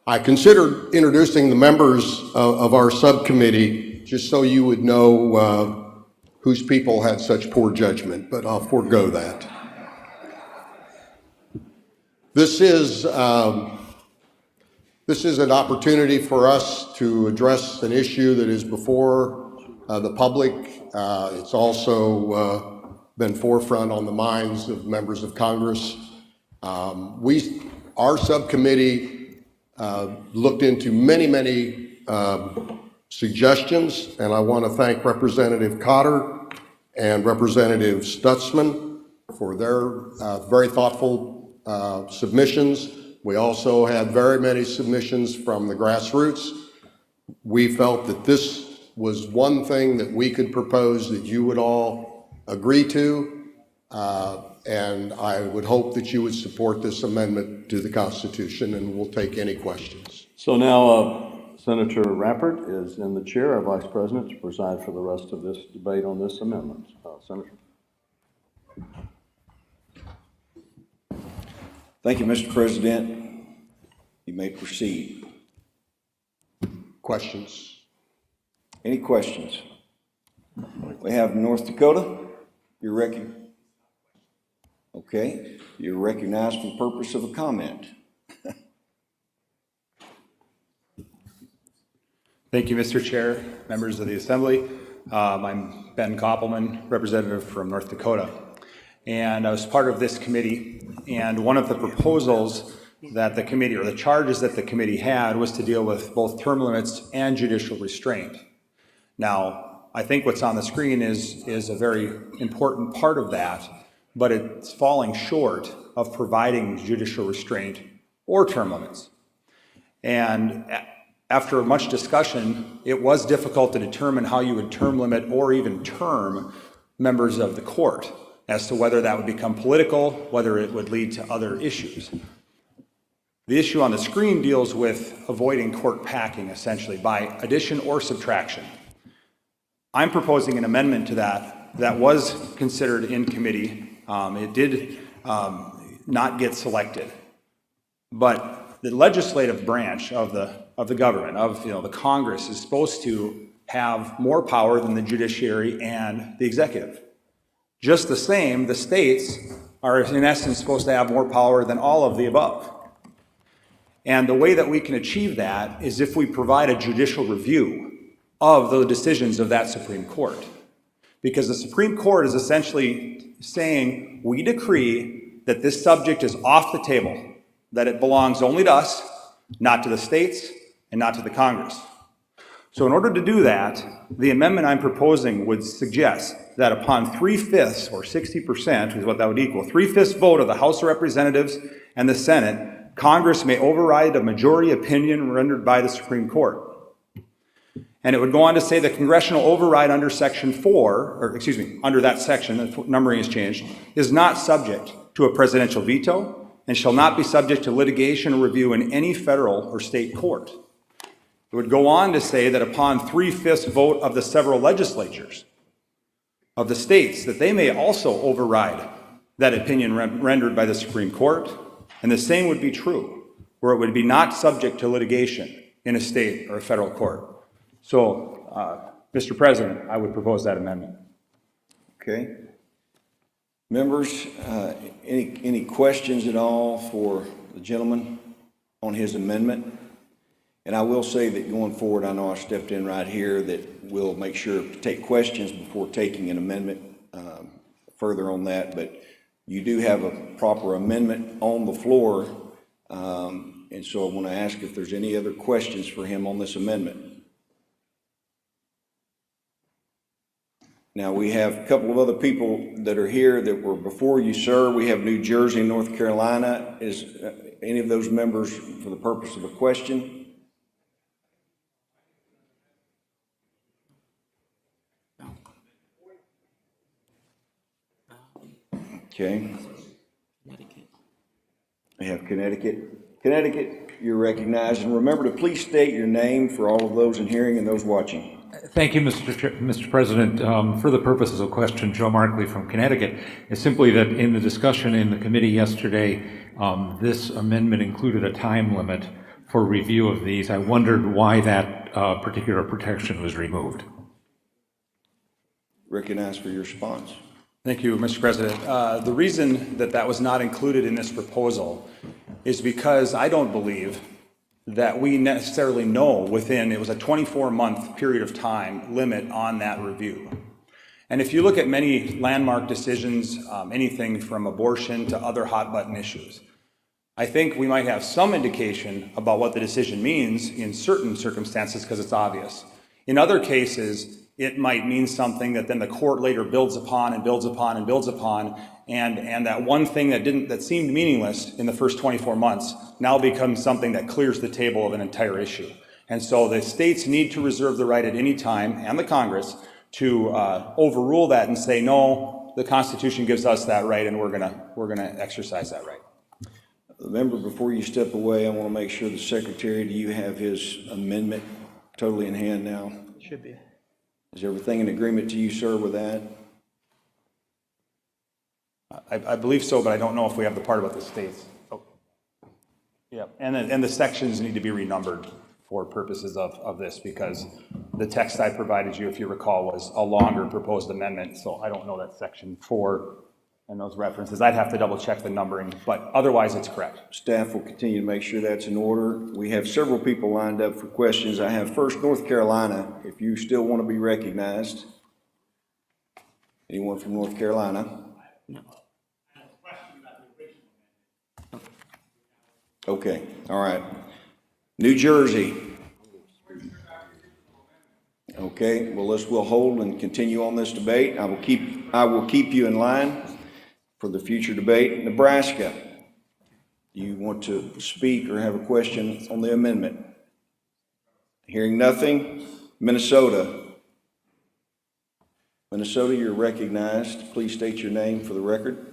I considered introducing the members of our subcommittee just so you would know whose people had such poor judgment, but I'll forego that. This is an opportunity for us to address an issue that is before the public. It's also been forefront on the minds of members of Congress. Our subcommittee looked into many suggestions, and I want to thank Representative Cotter and Representative Stutzman for their very thoughtful submissions. We also had very many submissions from the grassroots. We felt that this was one thing that we could propose that you would all agree to, and I would hope that you would support this amendment to the Constitution, and we'll take any questions. So now Senator Rappert is in the chair, our Vice President, to preside for the rest of this debate on this amendment. Senator. Thank you, Mr. President. You may proceed. Questions? Any questions? We have North Dakota. You're Okay. You're recognized for the purpose of a comment. Thank you, Mr. Chair, members of the Assembly. I'm Ben Koppelman, representative from North Dakota. And I was part of this committee, and one of the proposals that the committee, or the charges that the committee had, was to deal with both term limits and judicial restraint. Now, I think what's on the screen is a very important part of that, but it's falling short of providing judicial restraint or term limits. And after much discussion, it was difficult to determine how you would term limit or even term members of the court, as to whether that would become political, whether it would lead to other issues. The issue on the screen deals with avoiding court packing, essentially, by addition or subtraction. I'm proposing an amendment to that was considered in committee. It did not get selected. But the legislative branch of the government, the Congress, is supposed to have more power than the judiciary and the executive. Just the same, the states are in essence supposed to have more power than all of the above. And the way that we can achieve that is if we provide a judicial review of the decisions of that Supreme Court. Because the Supreme Court is essentially saying, we decree that this subject is off the table, that it belongs only to us, not to the states, and not to the Congress. So in order to do that, the amendment I'm proposing would suggest that upon 3/5 or 60% is what that would equal, 3/5 vote of the House of Representatives and the Senate, Congress may override a majority opinion rendered by the Supreme Court. And it would go on to say the congressional override under Section 4, or excuse me, under that section, the numbering is changed, is not subject to a presidential veto and shall not be subject to litigation or review in any federal or state court. It would go on to say that upon 3/5 vote of the several legislatures of the states, that they may also override that opinion rendered by the Supreme Court, and the same would be true, where it would be not subject to litigation in a state or a federal court. So, Mr. President, I would propose that amendment. Okay. Members, any questions at all for the gentleman on his amendment? And I will say that going forward, I know I stepped in right here, that we'll make sure to take questions before taking an amendment further on that, but you do have a proper amendment on the floor, and so I want to ask if there's any other questions for him on this amendment. Now, we have a couple of other people that are here that were before you, sir. We have New Jersey and North Carolina. Is any of those members for the purpose of a question? Okay. We have Connecticut. Connecticut, you're recognized. And remember to please state your name for all of those in hearing and those watching. Thank you, Mr. President. For the purposes of question, Joe Markley from Connecticut, is simply that in the discussion in the committee yesterday, this amendment included a time limit for review of these. I wondered why that particular protection was removed. Recognized for your response. Thank you, Mr. President. The reason that that was not included in this proposal is because I don't believe that we necessarily know within, it was a 24-month period of time limit on that review. And if you look at many landmark decisions, anything from abortion to other hot-button issues, I think we might have some indication about what the decision means in certain circumstances because it's obvious. In other cases, it might mean something that then the court later builds upon and builds upon and builds upon, and that one thing that seemed meaningless in the first 24 months now becomes something that clears the table of an entire issue. And so the states need to reserve the right at any time, and the Congress, to overrule that and say, no, the Constitution gives us that right, and we're gonna exercise that right. Member, before you step away, I want to make sure the Secretary, do you have his amendment totally in hand now? Should be. Is everything in agreement to you, sir, with that? I believe so, but I don't know if we have the part about the states. Oh. Yeah, and the sections need to be renumbered for purposes of this, because the text I provided you, if you recall, was a longer proposed amendment, so I don't know that section 4 and those references. I'd have to double check the numbering, but otherwise it's correct. Staff will continue to make sure that's in order. We have several people lined up for questions. I have first North Carolina, if you still want to be recognized. Anyone from North Carolina? No. Okay, all right. New Jersey. Okay, well, we'll hold and continue on this debate. I will keep you in line for the future debate. Nebraska, do you want to speak or have a question on the amendment? Hearing nothing. Minnesota. Minnesota, you're recognized. Please state your name for the record.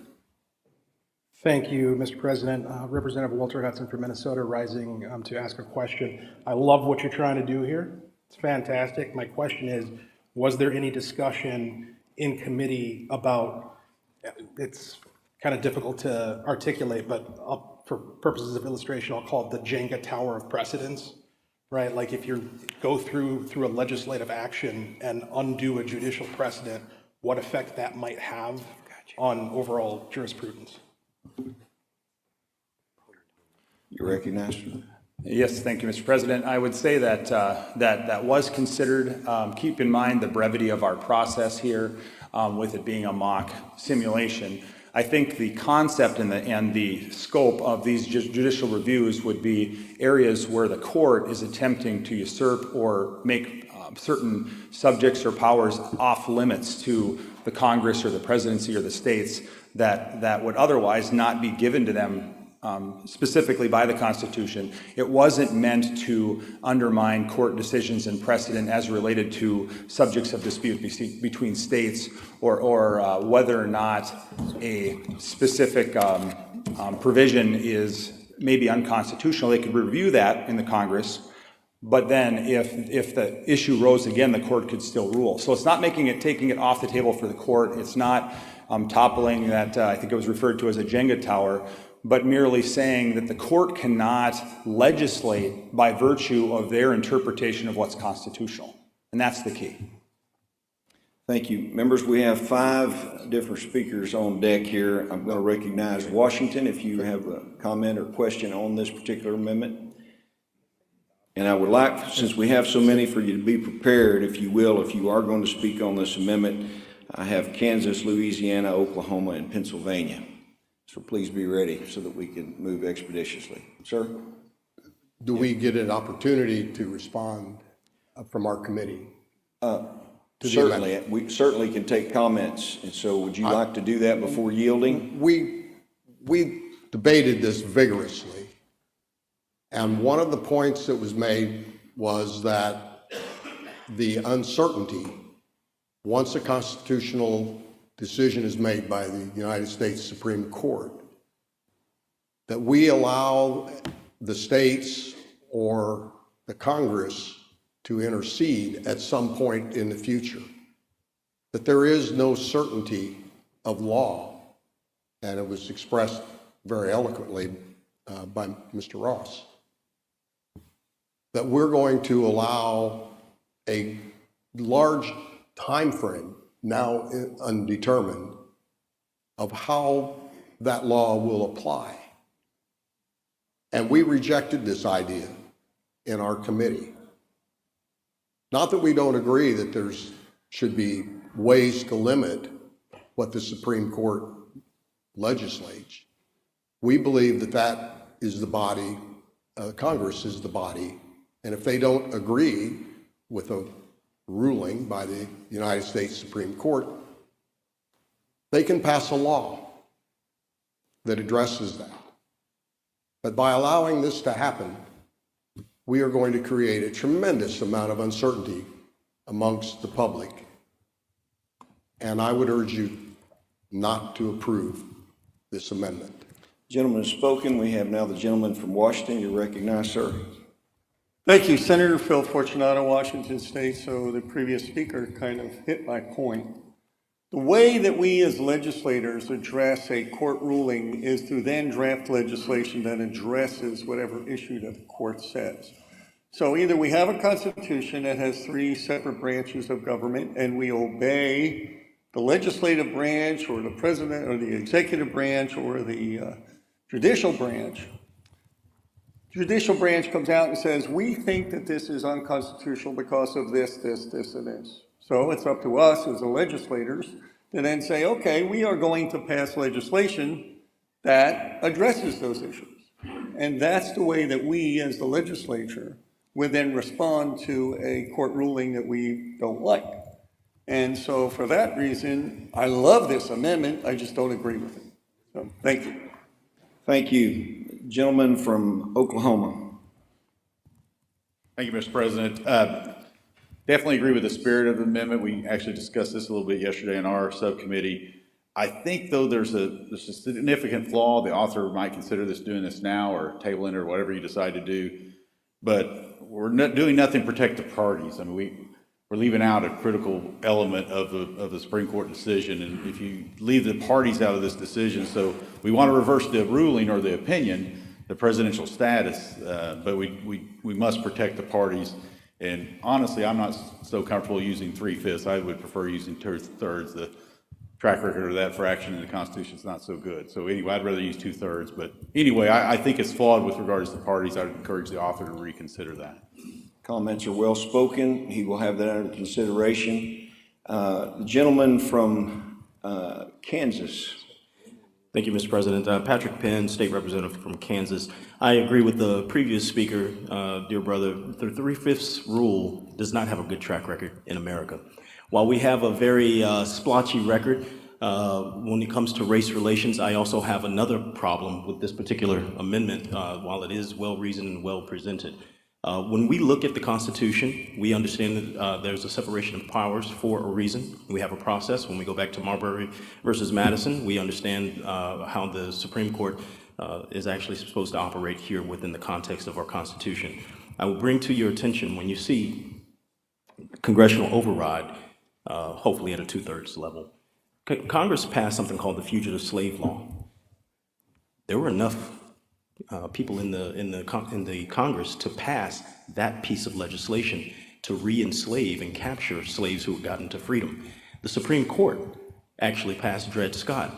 Thank you, Mr. President. Representative Walter Hudson from Minnesota, rising to ask a question. I love what you're trying to do here. It's fantastic. My question is, was there any discussion in committee about, it's kind of difficult to articulate, but for purposes of illustration, I'll call it the Jenga tower of precedence, right? Like if you go through a legislative action and undo a judicial precedent, what effect that might have on overall jurisprudence. You're recognized. Yes, thank you, Mr. President. I would say that that was considered. Keep in mind the brevity of our process here, with it being a mock simulation. I think the concept and the scope of these judicial reviews would be areas where the court is attempting to usurp or make certain subjects or powers off limits to the Congress or the presidency or the states that would otherwise not be given to them specifically by the Constitution. It wasn't meant to undermine court decisions and precedent as related to subjects of dispute between states or whether or not a specific provision is maybe unconstitutional. They could review that in the Congress, but then if the issue rose again, the court could still rule. So it's not taking it off the table for the court. It's not toppling that, I think it was referred to as a Jenga tower, but merely saying that the court cannot legislate by virtue of their interpretation of what's constitutional. And that's the key. Thank you. Members, we have 5 different speakers on deck here. I'm going to recognize Washington if you have a comment or question on this particular amendment. And I would like, since we have so many, for you to be prepared, if you will, if you are going to speak on this amendment. I have Kansas, Louisiana, Oklahoma, and Pennsylvania. So please be ready so that we can move expeditiously. Sir? Do we get an opportunity to respond from our committee? Certainly. We certainly can take comments. And so would you like to do that before yielding? We debated this vigorously. And one of the points that was made was that the uncertainty, once a constitutional decision is made by the United States Supreme Court, that we allow the states or the Congress to intercede at some point in the future, that there is no certainty of law, and it was expressed very eloquently by Mr. Ross, that we're going to allow a large time frame, now undetermined, of how that law will apply. And we rejected this idea in our committee. Not that we don't agree that there should be ways to limit what the Supreme Court legislates. We believe that that is the body, Congress is the body, and if they don't agree with a ruling by the United States Supreme Court, they can pass a law that addresses that. But by allowing this to happen, we are going to create a tremendous amount of uncertainty amongst the public. And I would urge you not to approve this amendment. Gentleman has spoken. We have now the gentleman from Washington. You're recognized, sir. Thank you. Senator Phil Fortunato, Washington State. So the previous speaker kind of hit my point. The way that we as legislators address a court ruling is to then draft legislation that addresses whatever issue that the court says. So either we have a constitution that has 3 separate branches of government and we obey the legislative branch or the president or the executive branch or the judicial branch. Judicial branch comes out and says, we think that this is unconstitutional because of this, this, this, and this. So it's up to us as the legislators to then say, okay, we are going to pass legislation that addresses those issues. And that's the way that we as the legislature would then respond to a court ruling that we don't like. And so for that reason, I love this amendment, I just don't agree with it. So thank you. Thank you. Gentleman from Oklahoma. Thank you, Mr. President. Definitely agree with the spirit of the amendment. We actually discussed this a little bit yesterday in our subcommittee. I think, though, there's a significant flaw. The author might consider doing this now or tabling it or whatever you decide to do. But we're not doing nothing to protect the parties. I mean, we're leaving out a critical element of the Supreme Court decision. And if you leave the parties out of this decision, so we want to reverse the ruling or the opinion, the presidential status, but we must protect the parties. And honestly, I'm not so comfortable using 3/5. I would prefer using 2/3. The track record of that for action in the Constitution is not so good. So anyway, I'd rather use 2/3. But anyway, I think it's flawed with regards to the parties. I would encourage the author to reconsider that. Comments are well spoken. He will have that under consideration. The gentleman from Kansas. Thank you, Mr. President. Patrick Penn, State Representative from Kansas. I agree with the previous speaker, dear brother. The 3/5 rule does not have a good track record in America. While we have a very splotchy record when it comes to race relations, I also have another problem with this particular amendment, while it is well-reasoned and well-presented. When we look at the Constitution, we understand that there's a separation of powers for a reason. We have a process. When we go back to Marbury versus Madison, we understand how the Supreme Court is actually supposed to operate here within the context of our Constitution. I will bring to your attention when you see congressional override, hopefully at a 2/3 level. Congress passed something called the Fugitive Slave Law. There were enough people in the Congress to pass that piece of legislation to re-enslave and capture slaves who had gotten to freedom. The Supreme Court actually passed Dred Scott.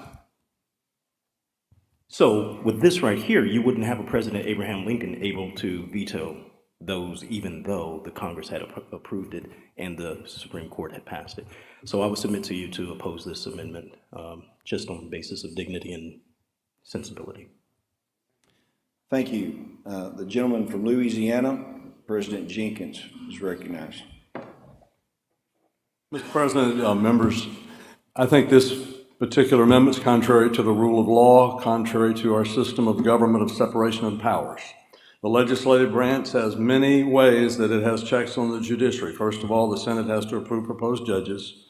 So with this right here, you wouldn't have a President Abraham Lincoln able to veto those, even though the Congress had approved it and the Supreme Court had passed it. So I would submit to you to oppose this amendment, just on the basis of dignity and sensibility. Thank you. The gentleman from Louisiana, President Jenkins, is recognized. Mr. President, members, I think this particular amendment is contrary to the rule of law, contrary to our system of government of separation of powers. The legislative branch has many ways that it has checks on the judiciary. First of all, the Senate has to approve proposed judges.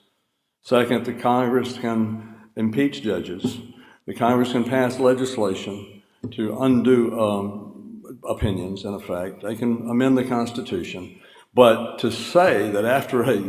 Second, the Congress can impeach judges. The Congress can pass legislation to undo opinions, in effect. They can amend the Constitution. But to say that after a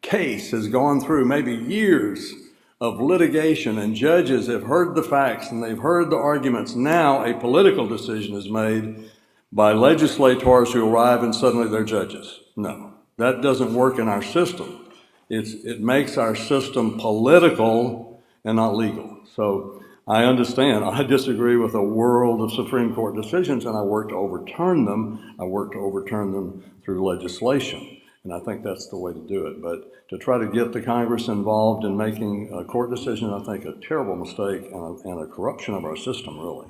case has gone through maybe years of litigation and judges have heard the facts and they've heard the arguments, now a political decision is made by legislators who arrive and suddenly they're judges. No, that doesn't work in our system. It makes our system political and not legal. So I understand. I disagree with a world of Supreme Court decisions, and I work to overturn them. I work to overturn them through legislation, and I think that's the way to do it. But to try to get the Congress involved in making a court decision, I think a terrible mistake and a corruption of our system, really.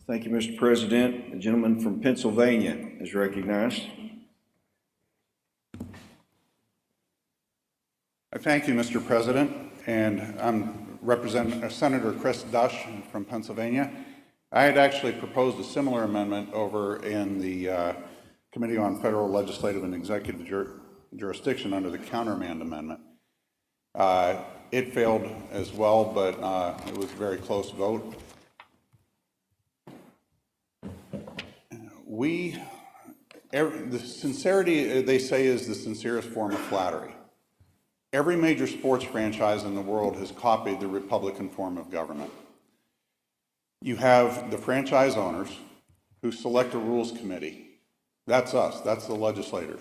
Thank you, Mr. President. The gentleman from Pennsylvania is recognized. Thank you, Mr. President, and I'm representing Senator Chris Dush from Pennsylvania. I had actually proposed a similar amendment over in the Committee on Federal Legislative and Executive Jurisdiction under the Countermand Amendment. It failed as well, but it was a very close vote. The sincerity, they say, is the sincerest form of flattery. Every major sports franchise in the world has copied the Republican form of government. You have the franchise owners who select a rules committee. That's us, that's the legislators.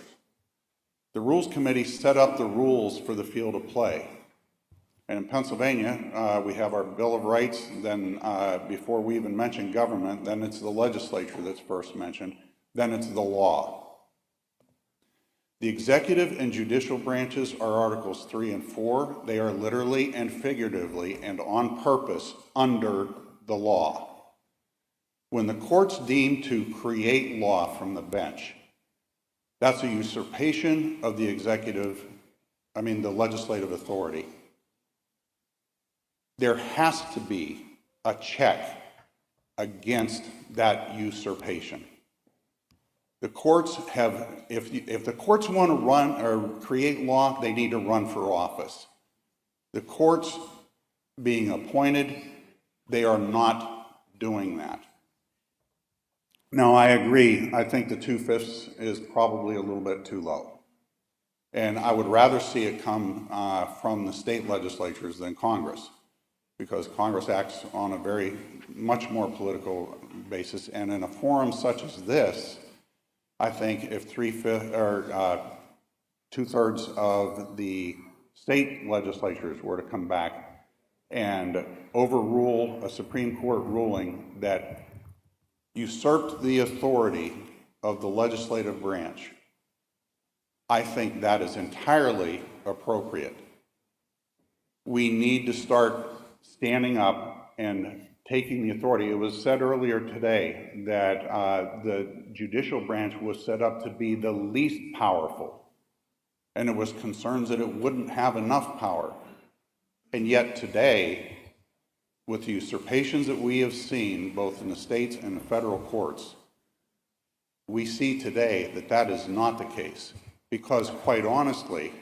The rules committee set up the rules for the field of play. And in Pennsylvania, we have our Bill of Rights, then before we even mention government, then it's the legislature that's first mentioned, then it's the law. The executive and judicial branches are Articles 3 and 4. They are literally and figuratively and on purpose under the law. When the courts deem to create law from the bench, that's a usurpation of the the legislative authority. There has to be a check against that usurpation. The courts have, if the courts want to run or create law, they need to run for office. The courts being appointed, they are not doing that. Now, I agree. I think the 2/5 is probably a little bit too low. And I would rather see it come from the state legislatures than Congress, because Congress acts on a very much more political basis. And in a forum such as this, I think if 2/3 of the state legislatures were to come back and overrule a Supreme Court ruling that usurped the authority of the legislative branch, I think that is entirely appropriate. We need to start standing up and taking the authority. It was said earlier today that the judicial branch was set up to be the least powerful, and it was concerns that it wouldn't have enough power. And yet today, with the usurpations that we have seen, both in the states and the federal courts, we see today that that is not the case. Because quite honestly,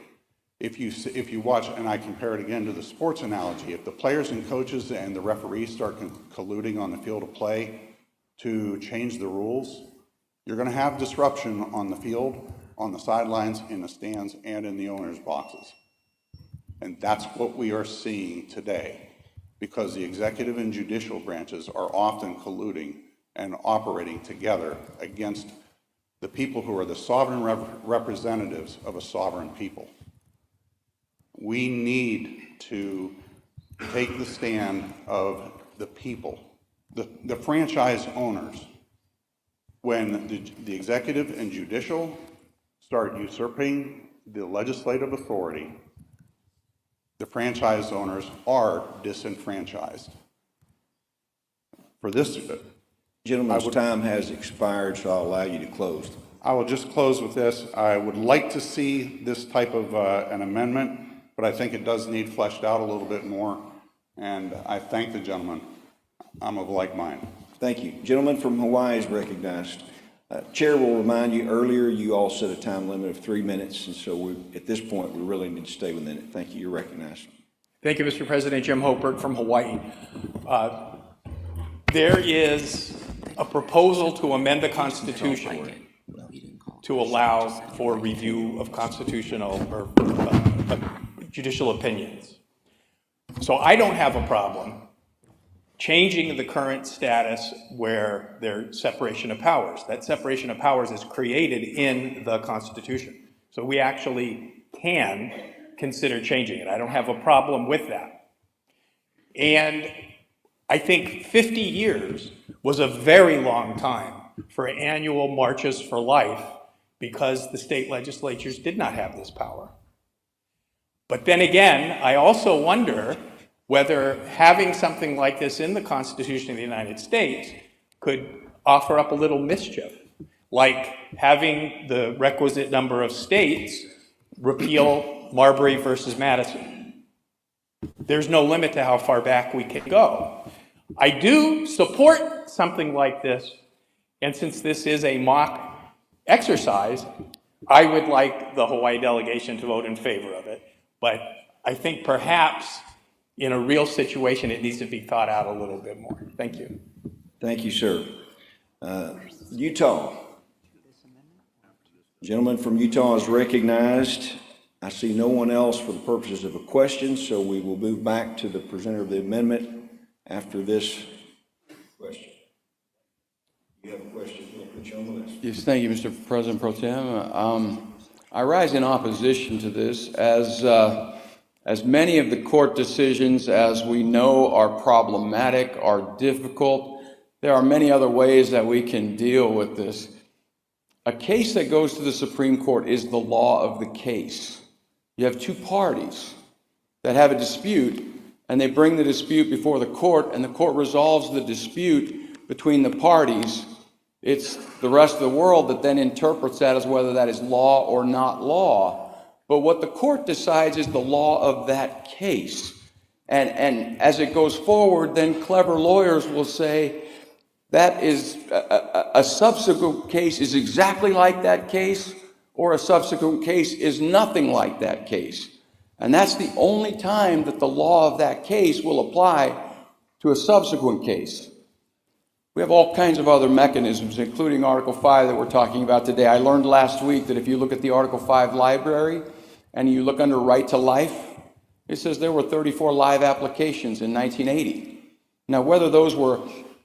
if you watch, and I compare it again to the sports analogy, if the players and coaches and the referees start colluding on the field of play to change the rules, you're going to have disruption on the field, on the sidelines, in the stands, and in the owners' boxes. And that's what we are seeing today, because the executive and judicial branches are often colluding and operating together against the people who are the sovereign representatives of a sovereign people. We need to take the stand of the people, the franchise owners. When the executive and judicial start usurping the legislative authority, the franchise owners are disenfranchised. For this, Gentleman's time has expired, so I'll allow you to close. I will just close with this. I would like to see this type of an amendment, but I think it does need fleshed out a little bit more. And I thank the gentleman. I'm of like mind. Thank you. Gentleman from Hawaii is recognized. Chair will remind you, earlier you all set a time limit of 3 minutes, and so at this point we really need to stay within it. Thank you. You're recognized. Thank you, Mr. President. Jim Hochberg from Hawaii. There is a proposal to amend the Constitution to allow for review of constitutional or judicial opinions. So I don't have a problem changing the current status where there's separation of powers. That separation of powers is created in the Constitution. So we actually can consider changing it. I don't have a problem with that. And I think 50 years was a very long time for annual marches for life because the state legislatures did not have this power. But then again, I also wonder whether having something like this in the Constitution of the United States could offer up a little mischief, like having the requisite number of states repeal Marbury versus Madison. There's no limit to how far back we can go. I do support something like this, and since this is a mock exercise, I would like the Hawaii delegation to vote in favor of it, but I think perhaps in a real situation, it needs to be thought out a little bit more. Thank you. Thank you, sir. Utah. Gentleman from Utah is recognized. I see no one else for the purposes of a question, so we will move back to the presenter of the amendment after this question. You have a question? We'll put you on the list. Yes, thank you, Mr. President Pro Tem. I rise in opposition to this as many of the court decisions, as we know, are problematic, are difficult. There are many other ways that we can deal with this. A case that goes to the Supreme Court is the law of the case. You have two parties that have a dispute, and they bring the dispute before the court, and the court resolves the dispute between the parties. It's the rest of the world that then interprets that as whether that is law or not law. But what the court decides is the law of that case. And as it goes forward, then clever lawyers will say that is a subsequent case is exactly like that case, or a subsequent case is nothing like that case. And that's the only time that the law of that case will apply to a subsequent case. We have all kinds of other mechanisms, including Article 5 that we're talking about today. I learned last week that if you look at the Article 5 library and you look under right to life, it says there were 34 live applications in 1980. Now, whether those were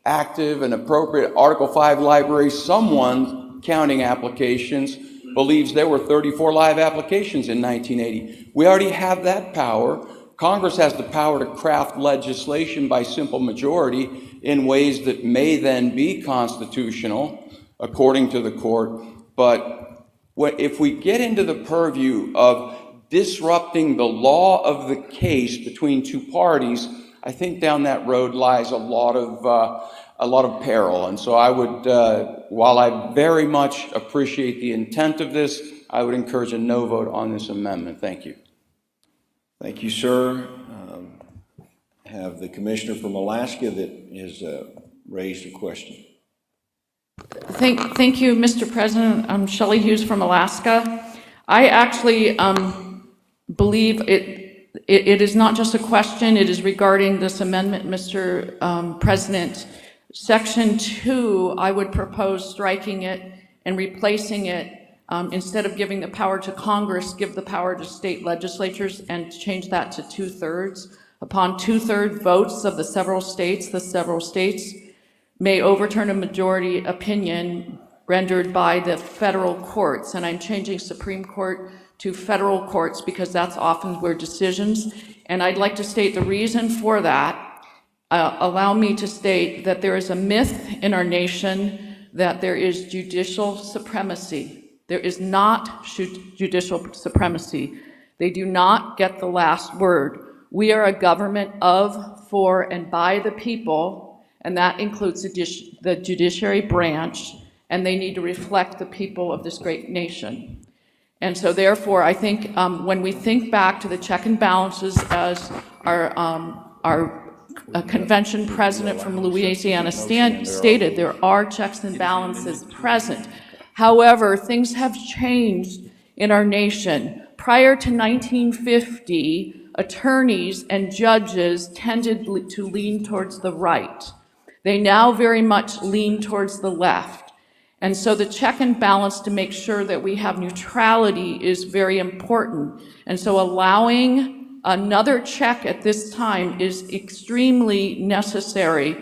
active and appropriate Article 5 library, someone counting applications believes there were 34 live applications in 1980. We already have that power. Congress has the power to craft legislation by simple majority in ways that may then be constitutional, according to the court. But if we get into the purview of disrupting the law of the case between two parties, I think down that road lies a lot of peril. And so I would, while I very much appreciate the intent of this, I would encourage a no vote on this amendment. Thank you. Thank you, sir. Have the commissioner from Alaska that has raised a question. Thank you, Mr. President. I'm Shelley Hughes from Alaska. I actually believe it is not just a question, it is regarding this amendment, Mr. President. Section 2, I would propose striking it and replacing it. Instead of giving the power to Congress, give the power to state legislatures and change that to 2/3. Upon 2/3 votes of the several states may overturn a majority opinion rendered by the federal courts. And I'm changing Supreme Court to federal courts because that's often where decisions. And I'd like to state the reason for that. Allow me to state that there is a myth in our nation that there is judicial supremacy. There is not judicial supremacy. They do not get the last word. We are a government of, for, and by the people, and that includes the judiciary branch, and they need to reflect the people of this great nation. And so therefore, I think when we think back to the check and balances as our convention president from Louisiana stated, there are checks and balances present. However, things have changed in our nation. Prior to 1950, attorneys and judges tended to lean towards the right. They now very much lean towards the left. And so the check and balance to make sure that we have neutrality is very important. And so allowing another check at this time is extremely necessary.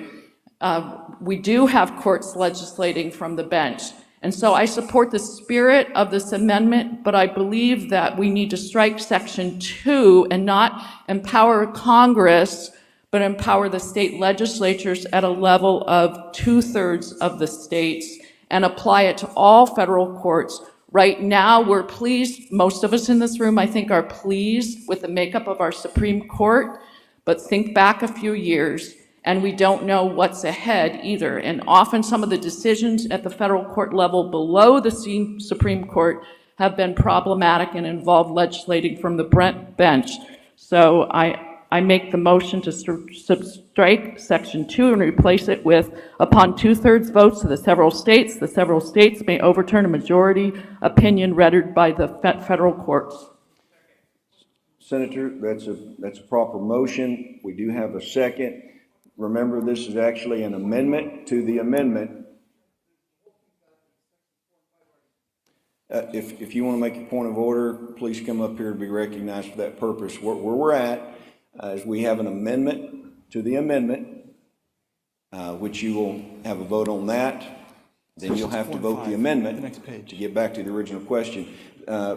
We do have courts legislating from the bench. And so I support the spirit of this amendment, but I believe that we need to strike Section 2 and not empower Congress, but empower the state legislatures at a level of 2/3 of the states and apply it to all federal courts. Right now, we're pleased, most of us in this room, I think, are pleased with the makeup of our Supreme Court, but think back a few years, and we don't know what's ahead either. And often some of the decisions at the federal court level below the Supreme Court have been problematic and involve legislating from the bench. So I make the motion to strike Section 2 and replace it with, upon 2/3 votes of the several states may overturn a majority opinion rendered by the federal courts. Senator, that's a proper motion. We do have a second. Remember, this is actually an amendment to the amendment. If you want to make a point of order, please come up here to be recognized for that purpose. Where we're at is we have an amendment to the amendment, which you will have a vote on that. Then you'll have to vote the amendment to get back to the original question.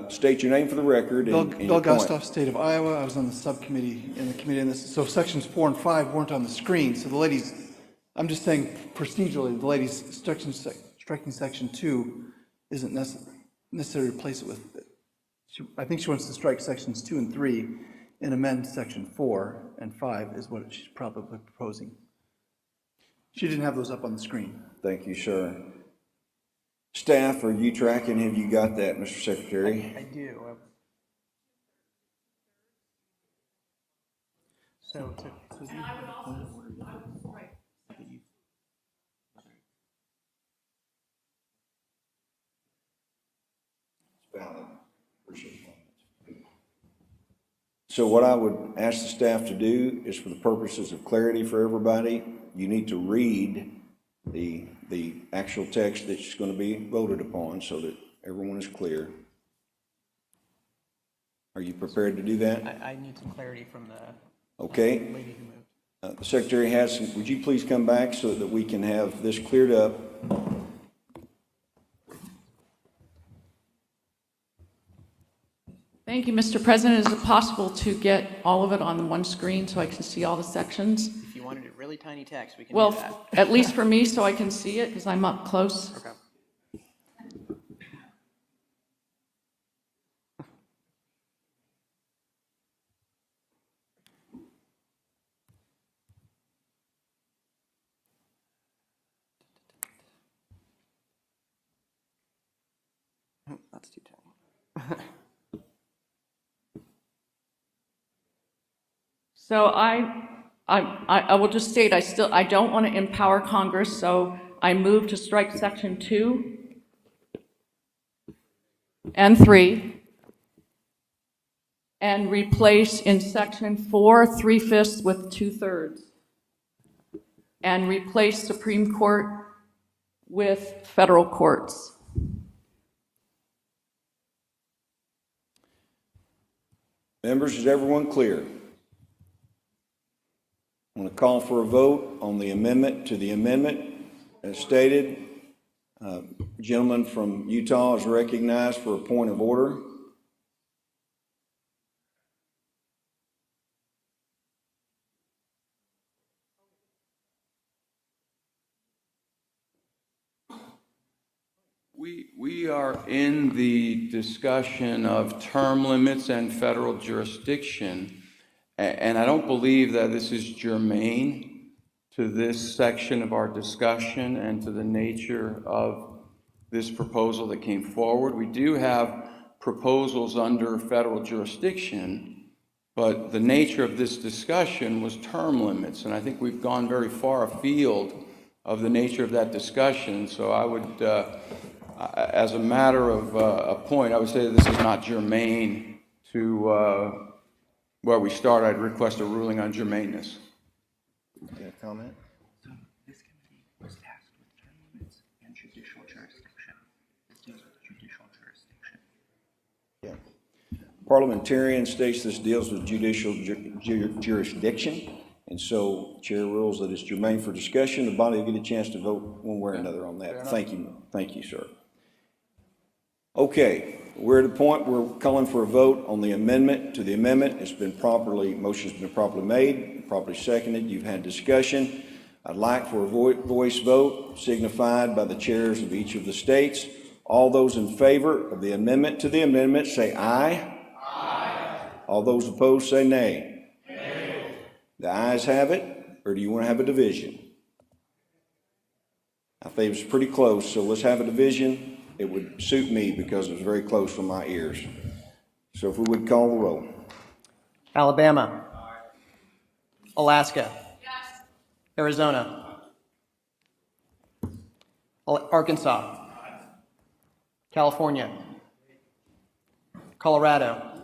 State your name for the record. Bill and your point. Gustoff, State of Iowa. I was on the subcommittee in the committee on this. So sections 4 and 5 weren't on the screen. So the ladies, I'm just saying procedurally, the ladies striking section 2 isn't necessary to replace it with. I think she wants to strike sections 2 and 3 and amend section 4 and 5 is what she's probably proposing. She didn't have those up on the screen. Thank you, sir. Staff, are you tracking? Have you got that, Mr. Secretary? I do. So So what I would ask the staff to do is, for the purposes of clarity for everybody, you need to read the actual text that's going to be voted upon so that everyone is clear. Are you prepared to do that? I need some clarity from the Okay. lady who moved. The Secretary has some, would you please come back so that we can have this cleared up? Thank you, Mr. President. Is it possible to get all of it on one screen so I can see all the sections? If you wanted it really tiny text, we can Well, do that. at least for me, so I can see it, because I'm up close. Okay. That's too tiny. So I will just state, I don't want to empower Congress, so I move to strike section 2 and 3 and replace in section 4, 3/5 with 2/3. And replace Supreme Court with federal courts. Members, is everyone clear? I'm going to call for a vote on the amendment to the amendment. As stated, gentleman from Utah is recognized for a point of order. We are in the discussion of term limits and federal jurisdiction, and I don't believe that this is germane to this section of our discussion and to the nature of this proposal that came forward. We do have proposals under federal jurisdiction, but the nature of this discussion was term limits, and I think we've gone very far afield of the nature of that discussion. So I would, as a matter of a point, I would say that this is not germane to where we start. I'd request a ruling on germaneness. Any comment? So this committee was tasked with term limits and judicial jurisdiction. This deals with judicial jurisdiction. Yeah. Parliamentarian states this deals with judicial jurisdiction, and so Chair rules that it's germane for discussion. The body will get a chance to vote one way or another on that. Thank you, sir. Okay, we're at the point where we're calling for a vote on the amendment to the amendment. Motion's been properly made, properly seconded. You've had discussion. I'd like for a voice vote signified by the chairs of each of the states. All those in favor of the amendment to the amendment say aye. Aye. All those opposed say nay. Nay. The ayes have it, or do you want to have a division? I think it's pretty close, so let's have a division. It would suit me because it was very close from my ears. So if we would call the roll. Alabama. Alaska. Yes. Arizona. Arkansas. California. Colorado.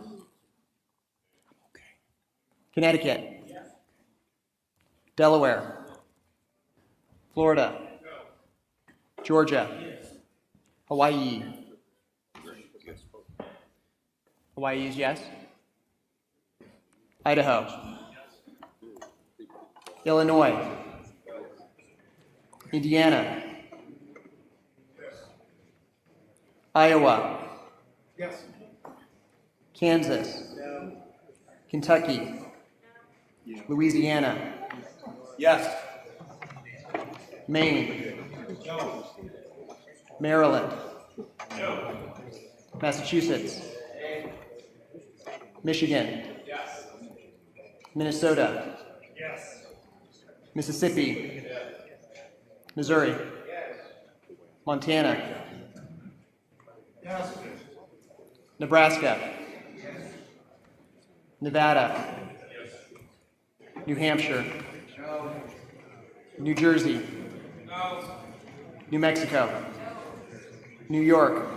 Connecticut. Delaware. Florida. Georgia. Hawaii. Hawaii is yes. Idaho. Illinois. Indiana. Iowa. Yes. Kansas. Kentucky. Louisiana. Yes. Maine. Maryland. Massachusetts. Michigan. Minnesota. Mississippi. Missouri. Montana. Nebraska. Nevada. New Hampshire. New Jersey. New Mexico. New York.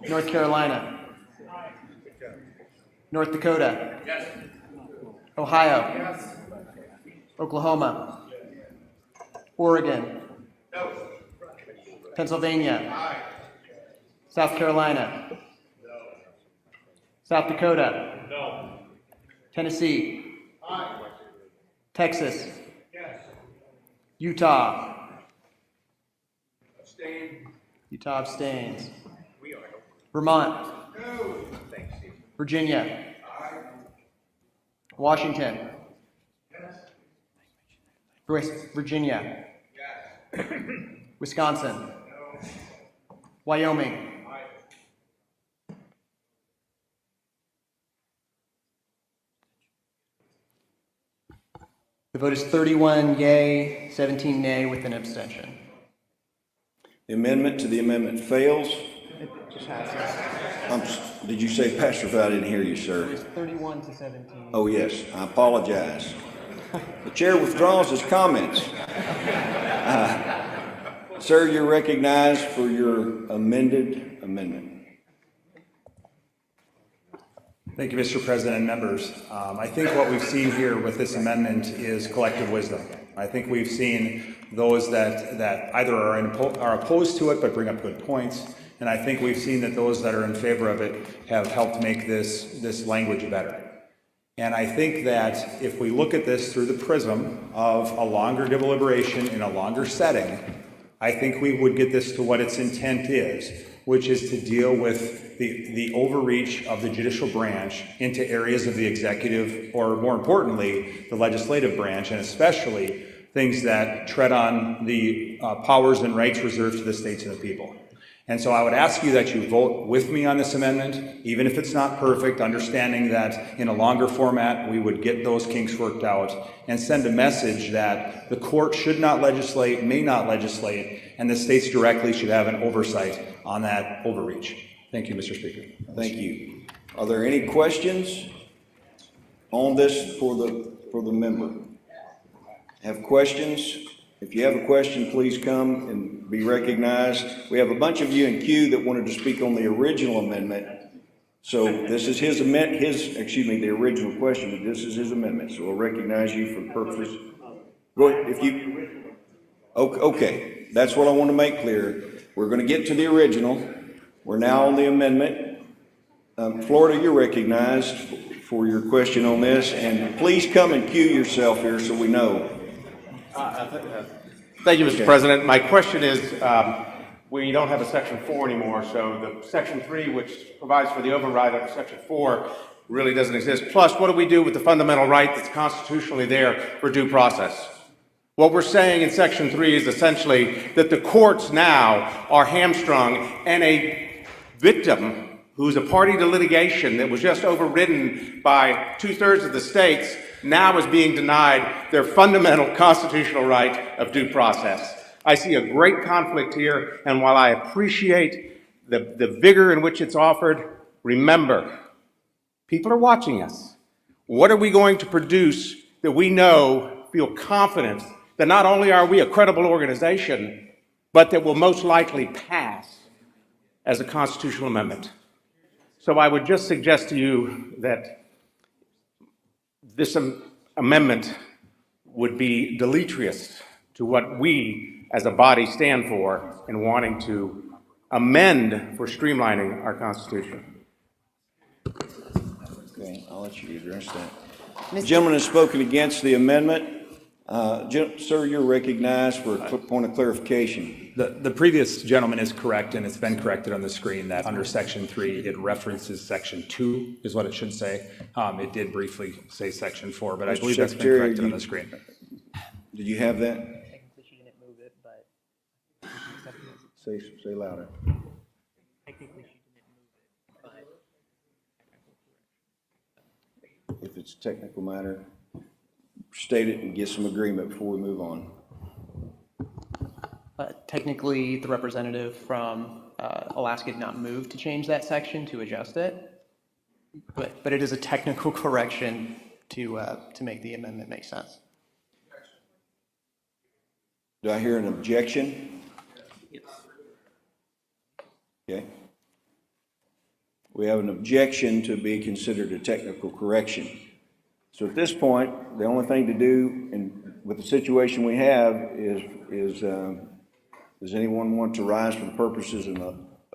North Carolina. North Dakota. Ohio. Oklahoma. Oregon. Pennsylvania. South Carolina. South Dakota. Tennessee. Texas. Utah. Utah abstains. Vermont. Virginia. Washington. Virginia. Wisconsin. Wyoming. The vote is 31 yea, 17 nay with an abstention. The amendment to the amendment fails. It just passes. Did you say pass or I didn't hear you, sir? It was 31 to 17. Oh, yes, I apologize. The chair withdraws his comments. Sir, you're recognized for your amended amendment. Thank you, Mr. President and members. I think what we've seen here with this amendment is collective wisdom. I think we've seen those that either are opposed to it but bring up good points, and I think we've seen that those that are in favor of it have helped make this language better. And I think that if we look at this through the prism of a longer deliberation in a longer setting, I think we would get this to what its intent is, which is to deal with the overreach of the judicial branch into areas of the executive, or more importantly, the legislative branch, and especially things that tread on the powers and rights reserved to the states and the people. And so I would ask you that you vote with me on this amendment, even if it's not perfect, understanding that in a longer format, we would get those kinks worked out and send a message that the court should not legislate, may not legislate, and the states directly should have an oversight on that overreach. Thank you, Mr. Speaker. Thank you. Are there any questions on this for the member? Have questions? If you have a question, please come and be recognized. We have a bunch of you in queue that wanted to speak on the original amendment. So this is the original question, but this is his amendment. So we'll recognize you for the purposes. Go ahead, okay, that's what I want to make clear. We're going to get to the original. We're now on the amendment. Florida, you're recognized for your question on this, and please come and cue yourself here so we know. Thank you, Mr. President. My question is, we don't have a Section 4 anymore, so the Section 3, which provides for the override under Section 4, really doesn't exist. Plus, what do we do with the fundamental right that's constitutionally there for due process? What we're saying in Section 3 is essentially that the courts now are hamstrung, and a victim who's a party to litigation that was just overridden by 2/3 of the states now is being denied their fundamental constitutional right of due process. I see a great conflict here, and while I appreciate the vigor in which it's offered, remember, people are watching us. What are we going to produce that we know, feel confident that not only are we a credible organization, but that will most likely pass as a constitutional amendment? So I would just suggest to you that this amendment would be deleterious to what we as a body stand for in wanting to amend for streamlining our Constitution. Okay, I'll let you address that. The gentleman has spoken against the amendment. Sir, you're recognized for a point of clarification. The previous gentleman is correct, and it's been corrected on the screen, that under Section 3, it references Section 2, is what it should say. It did briefly say Section 4, but I believe that's been corrected on the screen. Did you have that? Technically, she didn't move it, but... Say louder. Technically, she didn't move it, but... If it's a technical matter, state it and get some agreement before we move on. Technically, the representative from Alaska did not move to change that section to adjust it, but it is a technical correction to make the amendment make sense. Do I hear an objection? Okay. We have an objection to be considered a technical correction. So at this point, the only thing to do with the situation we have is does anyone want to rise for the purposes of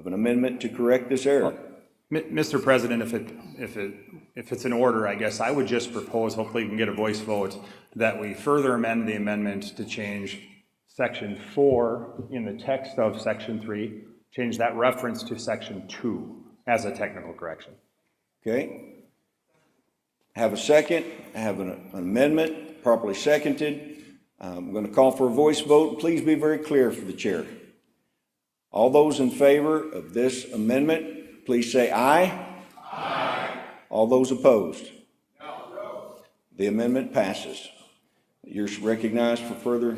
an amendment to correct this error? Mr. President, if it's in order, I guess I would just propose, hopefully we can get a voice vote, that we further amend the amendment to change Section 4 in the text of Section 3, change that reference to Section 2 as a technical correction. Okay. Have a second. I have an amendment properly seconded. I'm going to call for a voice vote. Please be very clear for the chair. All those in favor of this amendment, please say aye. Aye. All those opposed? No. The amendment passes. You're recognized for further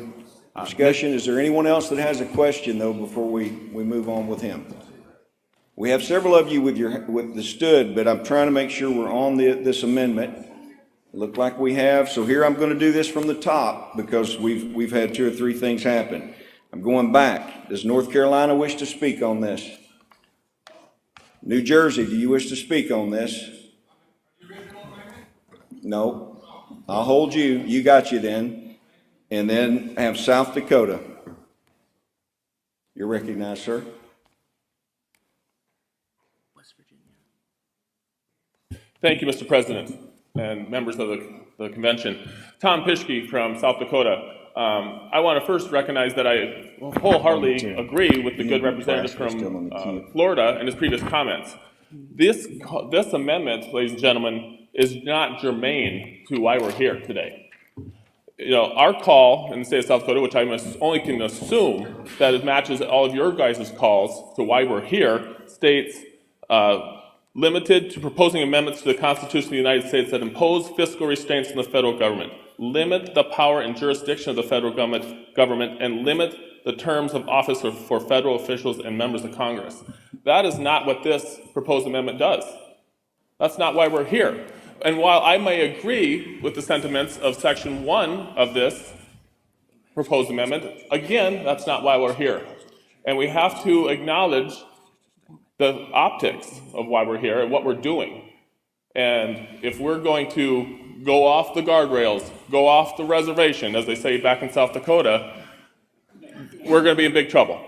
discussion. Is there anyone else that has a question, though, before we move on with him? We have several of you with the stood, but I'm trying to make sure we're on this amendment. Look like we have, so here I'm going to do this from the top because we've had 2 or 3 things happen. I'm going back. Does North Carolina wish to speak on this? New Jersey, do you wish to speak on this? No. I'll hold you. You got you then. And then I have South Dakota. You're recognized, sir. Thank you, Mr. President and members of the convention. Tom Pischke from South Dakota. I want to first recognize that I wholeheartedly agree with the good representative from Florida and his previous comments. This amendment, ladies and gentlemen, is not germane to why we're here today. You know, our call in the state of South Dakota, which I only can assume that it matches all of your guys' calls to why we're here, states limited to proposing amendments to the Constitution of the United States that impose fiscal restraints on the federal government, limit the power and jurisdiction of the federal government, and limit the terms of office for federal officials and members of Congress. That is not what this proposed amendment does. That's not why we're here. And while I may agree with the sentiments of Section 1 of this proposed amendment, again, that's not why we're here. And we have to acknowledge the optics of why we're here and what we're doing. And if we're going to go off the guardrails, go off the reservation, as they say back in South Dakota, we're going to be in big trouble.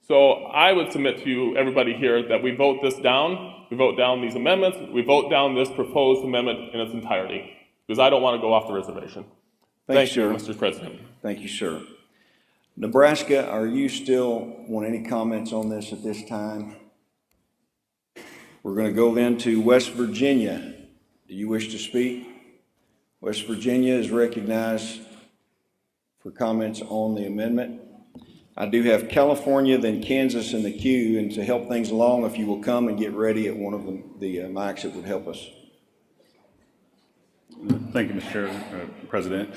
So I would submit to you, everybody here, that we vote this down, we vote down these amendments, we vote down this proposed amendment in its entirety, because I don't want to go off the reservation. Thank you, Mr. President. Thank you, sir. Nebraska, are you still want any comments on this at this time? We're going to go then to West Virginia. Do you wish to speak? West Virginia is recognized for comments on the amendment. I do have California, then Kansas in the queue, and to help things along, if you will come and get ready at one of the mics, it would help us. Thank you, Mr. President.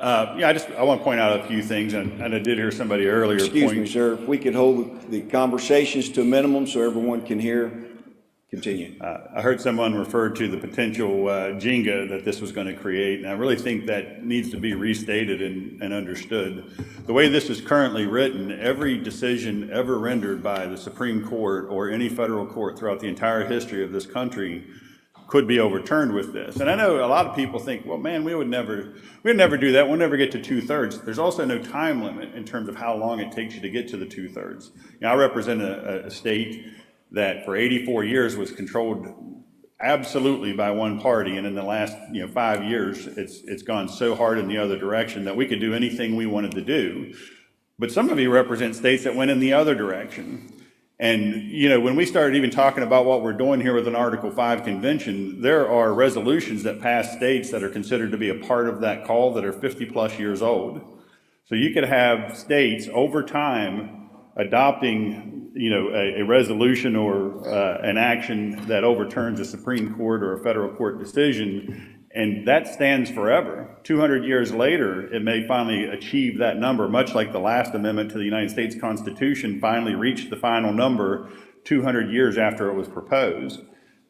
I want to point out a few things, and I did hear somebody earlier Excuse me, sir. If we could hold the conversations to a minimum so everyone can hear. Continue. I heard someone refer to the potential Jenga that this was going to create, and I really think that needs to be restated and understood. The way this is currently written, every decision ever rendered by the Supreme Court or any federal court throughout the entire history of this country could be overturned with this. And I know a lot of people think, well, man, we'd never do that. We'll never get to 2/3. There's also no time limit in terms of how long it takes you to get to the 2/3. I represent a state that for 84 years was controlled absolutely by one party, and in the last 5 years, it's gone so hard in the other direction that we could do anything we wanted to do. But some of you represent states that went in the other direction. And, when we started even talking about what we're doing here with an Article 5 convention, there are resolutions that pass states that are considered to be a part of that call that are 50+ years old. So you could have states over time adopting a resolution or an action that overturns a Supreme Court or a federal court decision, and that stands forever. 200 years later, it may finally achieve that number, much like the last amendment to the United States Constitution finally reached the final number 200 years after it was proposed.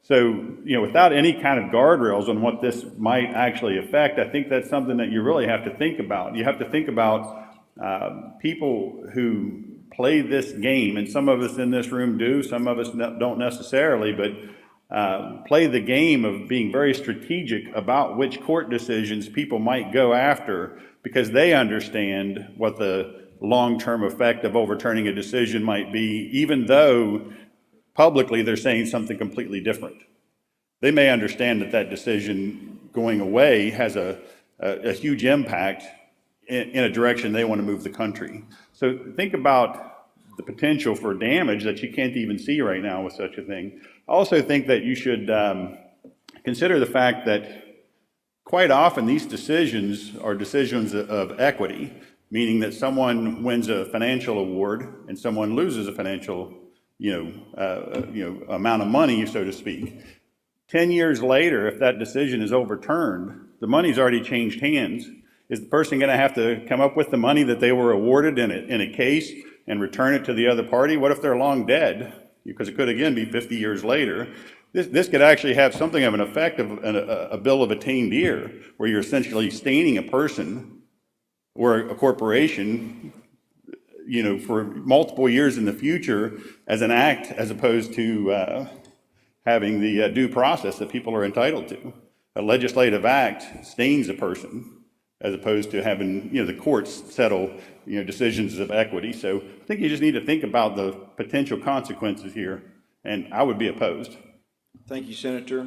So, without any kind of guardrails on what this might actually affect, I think that's something that you really have to think about. You have to think about people who play this game, and some of us in this room do, some of us don't necessarily, but play the game of being very strategic about which court decisions people might go after because they understand what the long-term effect of overturning a decision might be, even though publicly they're saying something completely different. They may understand that decision going away has a huge impact in a direction they want to move the country. So think about the potential for damage that you can't even see right now with such a thing. I also think that you should consider the fact that quite often these decisions are decisions of equity, meaning that someone wins a financial award and someone loses a financial amount of money, so to speak. 10 years later, if that decision is overturned, the money's already changed hands. Is the person going to have to come up with the money that they were awarded in a case and return it to the other party? What if they're long dead? because it could again be 50 years later. This could actually have something of an effect of a bill of attainder, where you're essentially staining a person or a corporation, you know, for multiple years in the future as an act, as opposed to having the due process that people are entitled to. A legislative act stains a person, as opposed to having, you know, the courts settle, you know, decisions of equity. So I think you just need to think about the potential consequences here, and I would be opposed. Thank you, Senator.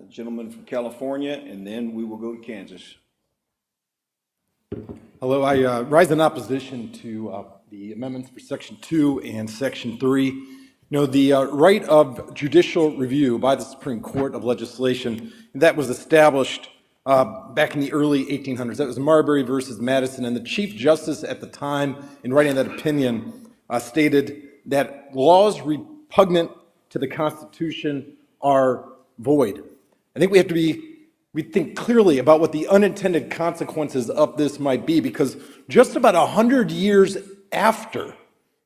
Gentleman from California, and then we will go to Kansas. Hello, I rise in opposition to the amendments for Section 2 and Section 3. You know, the right of judicial review by the Supreme Court of legislation, that was established back in the early 1800s. That was Marbury versus Madison, and the Chief Justice at the time, in writing that opinion, stated that laws repugnant to the Constitution are void. I think we think clearly about what the unintended consequences of this might be, because just about 100 years after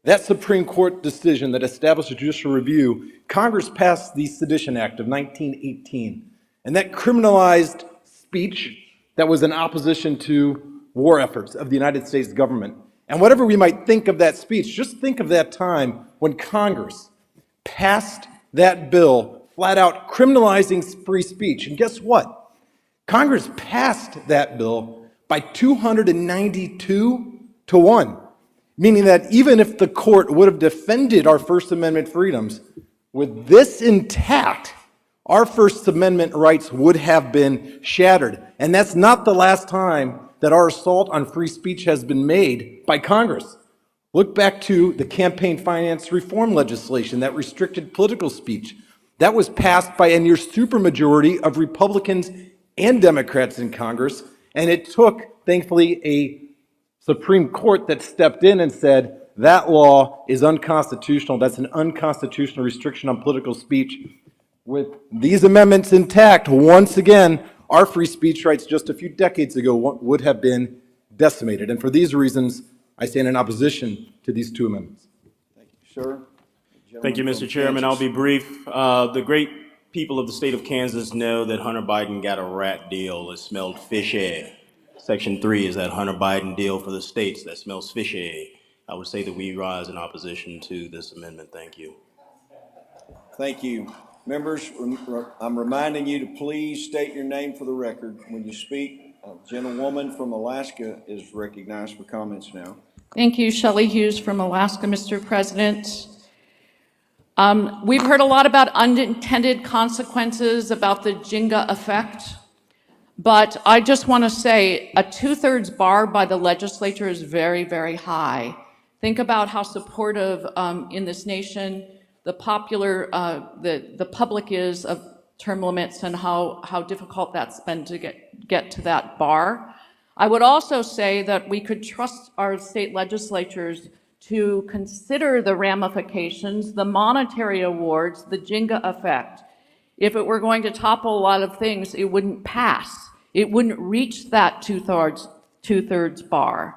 that Supreme Court decision that established a judicial review, Congress passed the Sedition Act of 1918, and that criminalized speech that was in opposition to war efforts of the United States government. And whatever we might think of that speech, just think of that time when Congress passed that bill flat out criminalizing free speech. And guess what? Congress passed that bill by 292 to 1, meaning that even if the court would have defended our First Amendment freedoms, with this intact, our First Amendment rights would have been shattered. And that's not the last time that our assault on free speech has been made by Congress. Look back to the campaign finance reform legislation that restricted political speech. That was passed by a near supermajority of Republicans and Democrats in Congress, and it took, thankfully, a Supreme Court that stepped in and said, that law is unconstitutional. That's an unconstitutional restriction on political speech. With these amendments intact, once again, our free speech rights just a few decades ago would have been decimated. And for these reasons, I stand in opposition to these two amendments. Thank you, sir. Thank you, Mr. Chairman. I'll be brief. The great people of the state of Kansas know that Hunter Biden got a rat deal. It smelled fishy. Section 3 is that Hunter Biden deal for the states that smells fishy. I would say that we rise in opposition to this amendment. Thank you. Thank you. Members, I'm reminding you to please state your name for the record when you speak. A gentlewoman from Alaska is recognized for comments now. Thank you, Shelley Hughes from Alaska, Mr. President. We've heard a lot about unintended consequences, about the Jenga effect, but I just want to say a 2/3 bar by the legislature is very, very high. Think about how supportive in this nation the public is of term limits and how difficult that's been to get to that bar. I would also say that we could trust our state legislatures to consider the ramifications, the monetary awards, the Jenga effect. If it were going to topple a lot of things, it wouldn't pass. It wouldn't reach that two-thirds bar.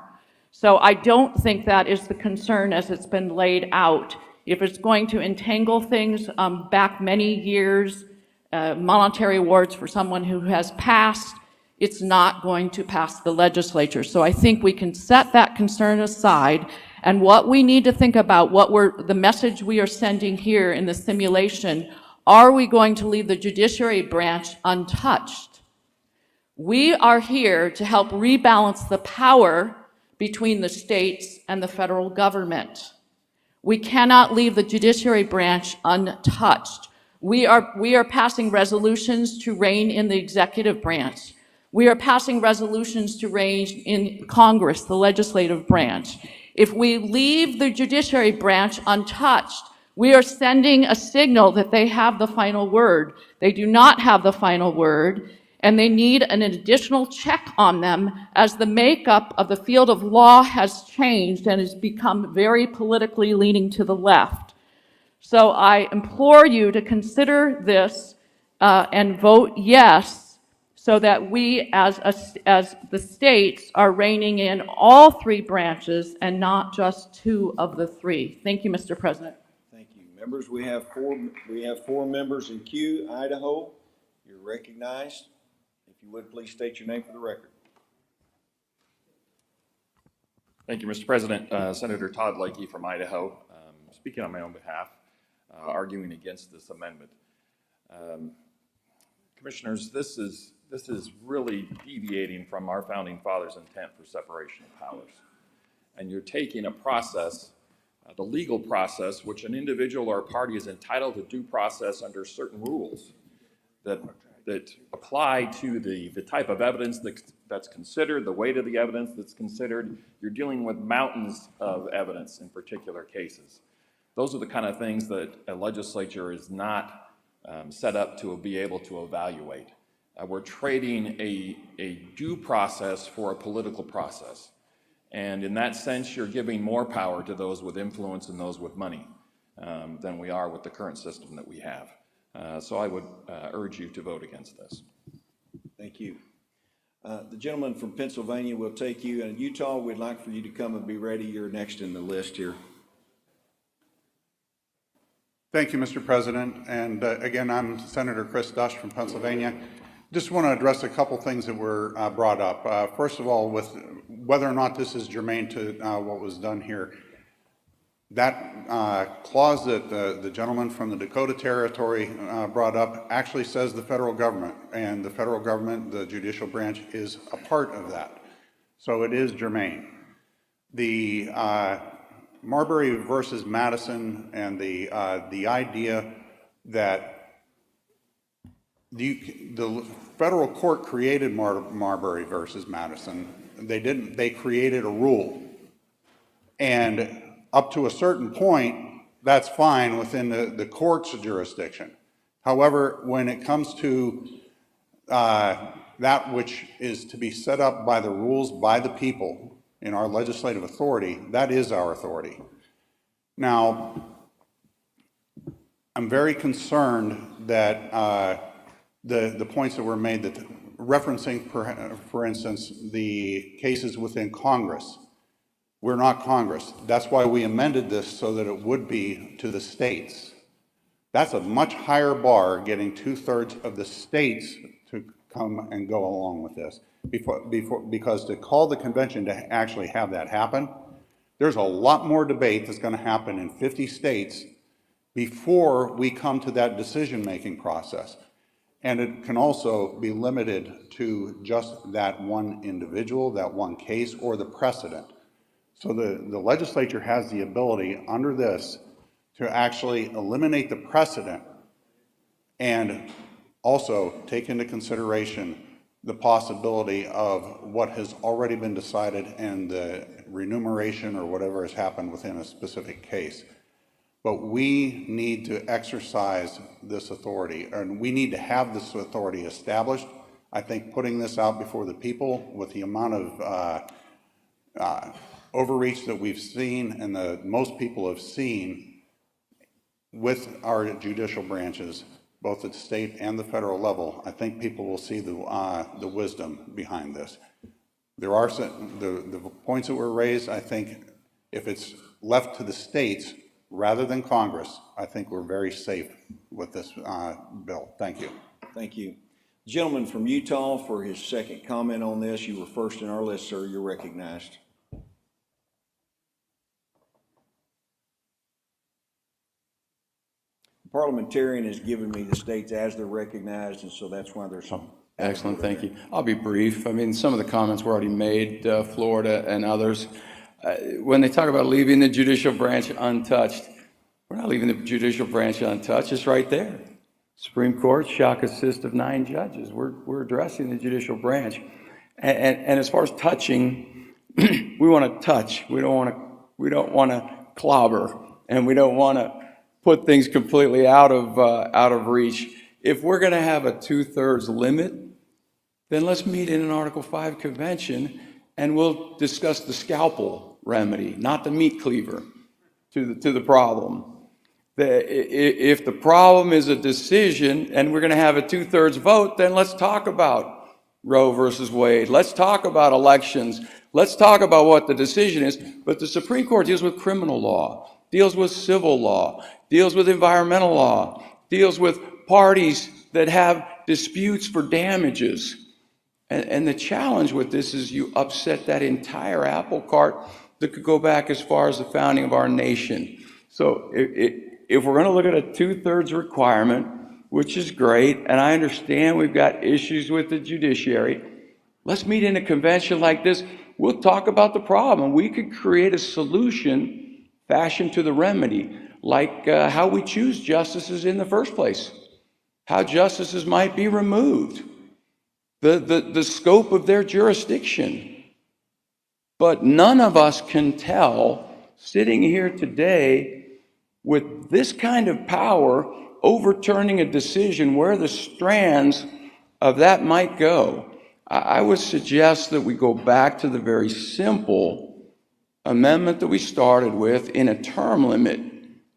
So I don't think that is the concern as it's been laid out. If it's going to entangle things back many years, monetary awards for someone who has passed, it's not going to pass the legislature. So I think we can set that concern aside, and what we need to think about, the message we are sending here in the simulation, are we going to leave the judiciary branch untouched? We are here to help rebalance the power between the states and the federal government. We cannot leave the judiciary branch untouched. We are passing resolutions to rein in the executive branch. We are passing resolutions to rein in Congress, the legislative branch. If we leave the judiciary branch untouched, we are sending a signal that they have the final word. They do not have the final word, and they need an additional check on them as the makeup of the field of law has changed and has become very politically leaning to the left. So I implore you to consider this and vote yes, so that we as the states are reining in all three branches and not just two of the three. Thank you, Mr. President. Thank you. Members, we have four members in queue. Idaho, you're recognized. If you would, please state your name for the record. Thank you, Mr. President. Senator Todd Lakey from Idaho, speaking on my own behalf, arguing against this amendment. Commissioners, this is really deviating from our founding fathers' intent for separation of powers. And you're taking a process, the legal process, which an individual or a party is entitled to due process under certain rules that apply to the type of evidence that's considered, the weight of the evidence that's considered. You're dealing with mountains of evidence in particular cases. Those are the kind of things that a legislature is not set up to be able to evaluate. We're trading a due process for a political process. And in that sense, you're giving more power to those with influence and those with money than we are with the current system that we have. So I would urge you to vote against this. Thank you. The gentleman from Pennsylvania will take you. And Utah, we'd like for you to come and be ready. You're next in the list here. Thank you, Mr. President. And again, I'm Senator Chris Dush from Pennsylvania. Just want to address a couple things that were brought up. First of all, with whether or not this is germane to what was done here. That clause that the gentleman from the Dakota Territory brought up actually says the federal government, and the federal government, the judicial branch, is a part of that. So it is germane. The Marbury versus Madison and the idea that the federal court created Marbury versus Madison. They didn't. They created a rule, and up to a certain point, that's fine within the court's jurisdiction. However, when it comes to that which is to be set up by the rules by the people in our legislative authority, that is our authority. Now, I'm very concerned that the points that were made, that referencing, for instance, the cases within Congress. We're not Congress. That's why we amended this so that it would be to the states. That's a much higher bar, getting 2/3 of the states to come and go along with this. Because to call the convention to actually have that happen, there's a lot more debate that's going to happen in 50 states before we come to that decision-making process. And it can also be limited to just that one individual, that one case, or the precedent. So the legislature has the ability under this to actually eliminate the precedent and also take into consideration the possibility of what has already been decided and the remuneration or whatever has happened within a specific case. But we need to exercise this authority, and we need to have this authority established. I think putting this out before the people with the amount of overreach that we've seen and most people have seen with our judicial branches, both at the state and the federal level, I think people will see the wisdom behind this. There are the points that were raised. I think if it's left to the states rather than Congress, I think we're very safe with this bill. Thank you. Thank you. Gentleman from Utah for his second comment on this. You were first in our list, sir. You're recognized. Parliamentarian has given me the states as they're recognized, and so that's why there's some. Excellent, thank you. I'll be brief. I mean, some of the comments were already made, Florida and others. When they talk about leaving the judicial branch untouched, we're not leaving the judicial branch untouched. It's right there. Supreme Court, shock assist of 9 judges. We're addressing the judicial branch. And as far as touching, we want to touch. We don't want to clobber, and we don't want to put things completely out of reach. If we're going to have a 2/3 limit, then let's meet in an Article 5 convention, and we'll discuss the scalpel remedy, not the meat cleaver, to the problem. If the problem is a decision and we're going to have a 2/3 vote, then let's talk about Roe versus Wade. Let's talk about elections. Let's talk about what the decision is. But the Supreme Court deals with criminal law, deals with civil law, deals with environmental law, deals with parties that have disputes for damages. And the challenge with this is you upset that entire apple cart that could go back as far as the founding of our nation. So if we're going to look at a 2/3 requirement, which is great, and I understand we've got issues with the judiciary, let's meet in a convention like this. We'll talk about the problem. We could create a solution fashioned to the remedy, like how we choose justices in the first place, how justices might be removed, the scope of their jurisdiction. But none of us can tell, sitting here today, with this kind of power, overturning a decision, where the strands of that might go. I would suggest that we go back to the very simple amendment that we started with in a term limit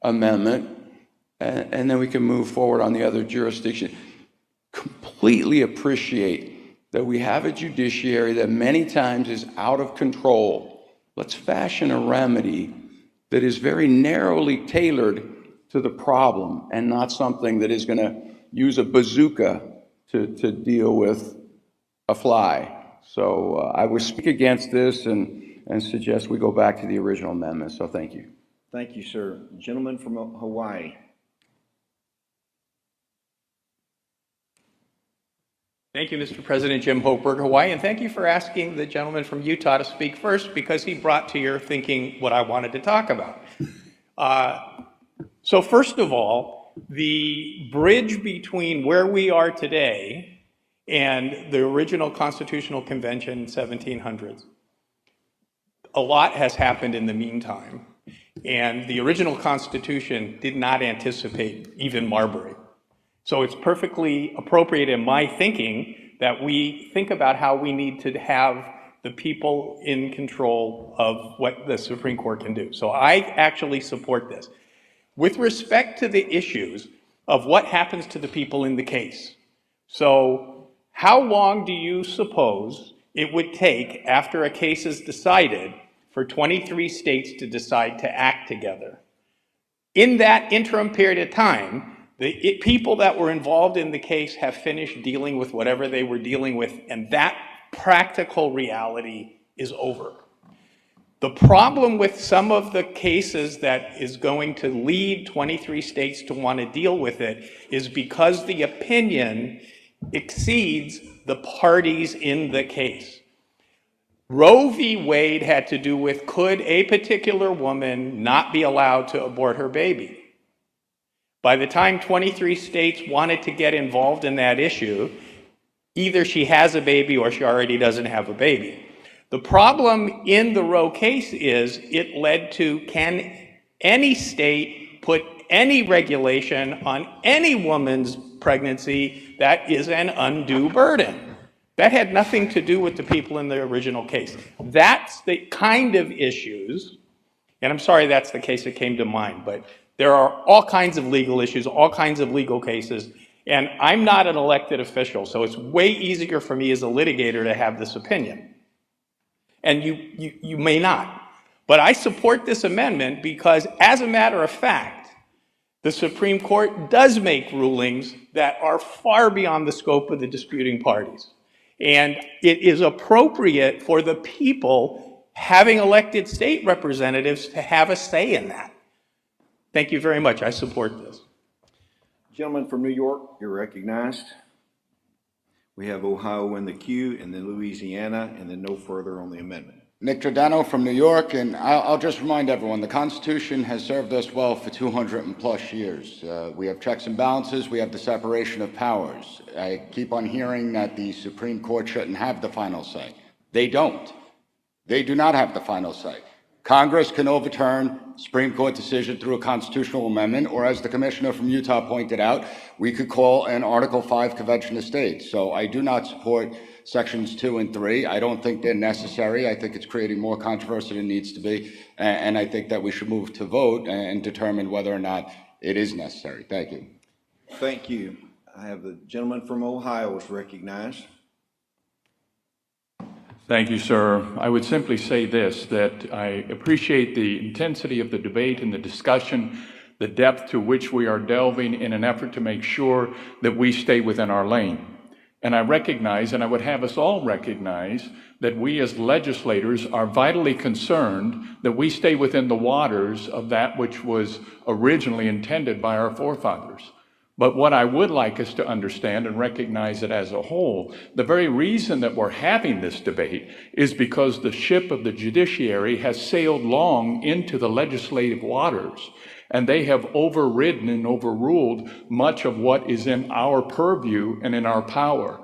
amendment, and then we can move forward on the other jurisdiction. Completely appreciate that we have a judiciary that many times is out of control. Let's fashion a remedy that is very narrowly tailored to the problem and not something that is going to use a bazooka to deal with a fly. So I would speak against this and suggest we go back to the original amendment. So thank you. Thank you, sir. Gentleman from Hawaii. Thank you, Mr. President. Jim Hochberg, Hawaii, and thank you for asking the gentleman from Utah to speak first, because he brought to your thinking what I wanted to talk about. So first of all, the bridge between where we are today and the original Constitutional Convention in 1700s, a lot has happened in the meantime, and the original Constitution did not anticipate even Marbury. So it's perfectly appropriate in my thinking that we think about how we need to have the people in control of what the Supreme Court can do. So I actually support this. With respect to the issues of what happens to the people in the case, so how long do you suppose it would take after a case is decided for 23 states to decide to act together? In that interim period of time, the people that were involved in the case have finished dealing with whatever they were dealing with, and that practical reality is over. The problem with some of the cases that is going to lead 23 states to want to deal with it is because the opinion exceeds the parties in the case. Roe v. Wade had to do with, could a particular woman not be allowed to abort her baby? By the time 23 states wanted to get involved in that issue, either she has a baby or she already doesn't have a baby. The problem in the Roe case is it led to, can any state put any regulation on any woman's pregnancy that is an undue burden? That had nothing to do with the people in the original case. That's the kind of issues, and I'm sorry that's the case that came to mind, but there are all kinds of legal issues, all kinds of legal cases, and I'm not an elected official, so it's way easier for me as a litigator to have this opinion. And you may not. But I support this amendment because, as a matter of fact, the Supreme Court does make rulings that are far beyond the scope of the disputing parties. And it is appropriate for the people having elected state representatives to have a say in that. Thank you very much. I support this. Gentleman from New York, you're recognized. We have Ohio in the queue, and then Louisiana, and then no further on the amendment. Nick Giordano from New York, and I'll just remind everyone, the Constitution has served us well for 200+ years. We have checks and balances, we have the separation of powers. I keep on hearing that the Supreme Court shouldn't have the final say. They don't. They do not have the final say. Congress can overturn Supreme Court decision through a constitutional amendment, or as the commissioner from Utah pointed out, we could call an Article 5 Convention of States. So I do not support Sections 2 and 3. I don't think they're necessary. I think it's creating more controversy than it needs to be. And I think that we should move to vote and determine whether or not it is necessary. Thank you. Thank you. I have the gentleman from Ohio is recognized. Thank you, sir. I would simply say this, that I appreciate the intensity of the debate and the discussion, the depth to which we are delving in an effort to make sure that we stay within our lane. And I recognize, and I would have us all recognize, that we as legislators are vitally concerned that we stay within the waters of that which was originally intended by our forefathers. But what I would like us to understand and recognize it as a whole, the very reason that we're having this debate is because the ship of the judiciary has sailed long into the legislative waters, and they have overridden and overruled much of what is in our purview and in our power.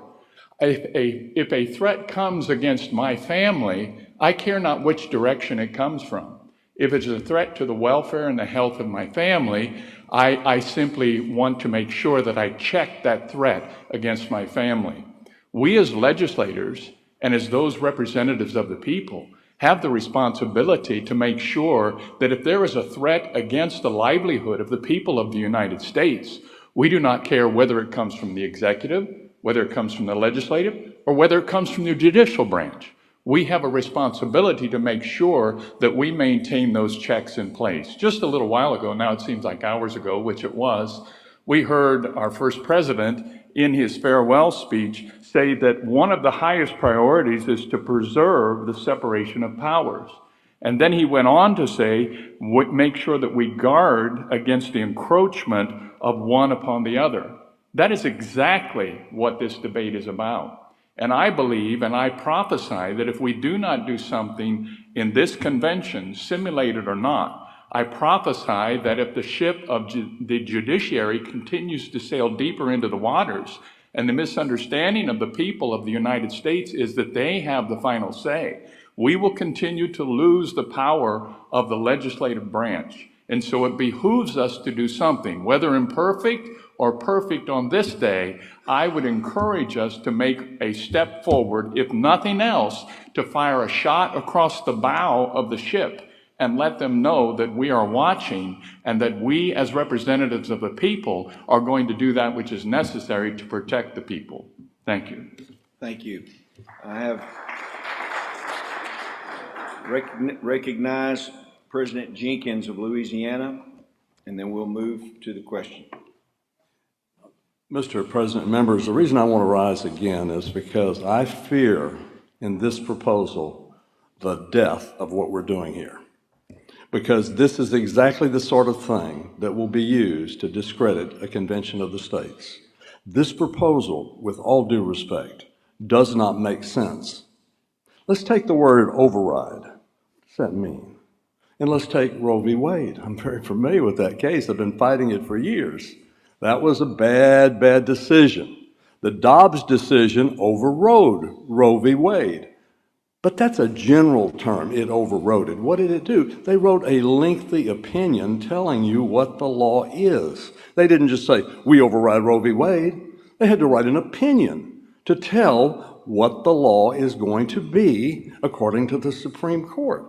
If a threat comes against my family, I care not which direction it comes from. If it's a threat to the welfare and the health of my family, I simply want to make sure that I check that threat against my family. We as legislators and as those representatives of the people have the responsibility to make sure that if there is a threat against the livelihood of the people of the United States, we do not care whether it comes from the executive, whether it comes from the legislative, or whether it comes from the judicial branch. We have a responsibility to make sure that we maintain those checks in place. Just a little while ago, now it seems like hours ago, which it was, we heard our first president in his farewell speech say that one of the highest priorities is to preserve the separation of powers. And then he went on to say, make sure that we guard against the encroachment of one upon the other. That is exactly what this debate is about. And I believe and I prophesy that if we do not do something in this convention, simulated or not, I prophesy that if the ship of the judiciary continues to sail deeper into the waters, and the misunderstanding of the people of the United States is that they have the final say, we will continue to lose the power of the legislative branch. And so it behooves us to do something, whether imperfect or perfect on this day. I would encourage us to make a step forward, if nothing else, to fire a shot across the bow of the ship and let them know that we are watching and that we as representatives of the people are going to do that which is necessary to protect the people. Thank you. Thank you. I have recognized President Jenkins of Louisiana, and then we'll move to the question. Mr. President, members, the reason I want to rise again is because I fear in this proposal the death of what we're doing here. Because this is exactly the sort of thing that will be used to discredit a convention of the states. This proposal, with all due respect, does not make sense. Let's take the word override. What does that mean? And let's take Roe v. Wade. I'm very familiar with that case. I've been fighting it for years. That was a bad, bad decision. The Dobbs decision overrode Roe v. Wade. But that's a general term, it overrode it. What did it do? They wrote a lengthy opinion telling you what the law is. They didn't just say, we override Roe v. Wade. They had to write an opinion to tell what the law is going to be according to the Supreme Court.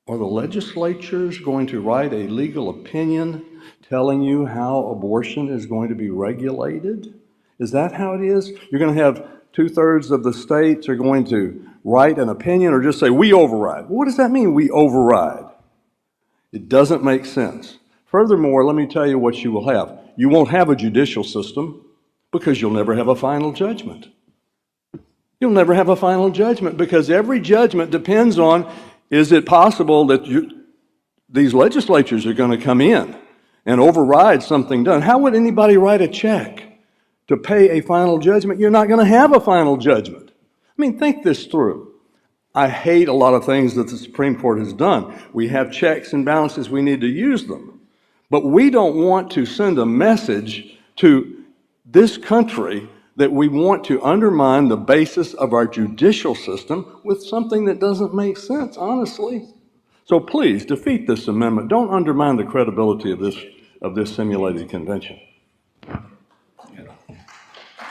Are the legislatures going to write a legal opinion telling you how abortion is going to be regulated? Is that how it is? You're going to have 2/3 of the states are going to write an opinion or just say, we override. What does that mean, we override? It doesn't make sense. Furthermore, let me tell you what you will have. You won't have a judicial system because you'll never have a final judgment. You'll never have a final judgment because every judgment depends on, is it possible that these legislatures are going to come in and override something done? How would anybody write a check to pay a final judgment? You're not going to have a final judgment. I mean, think this through. I hate a lot of things that the Supreme Court has done. We have checks and balances, we need to use them. But we don't want to send a message to this country that we want to undermine the basis of our judicial system with something that doesn't make sense, honestly. So please, defeat this amendment. Don't undermine the credibility of this simulated convention.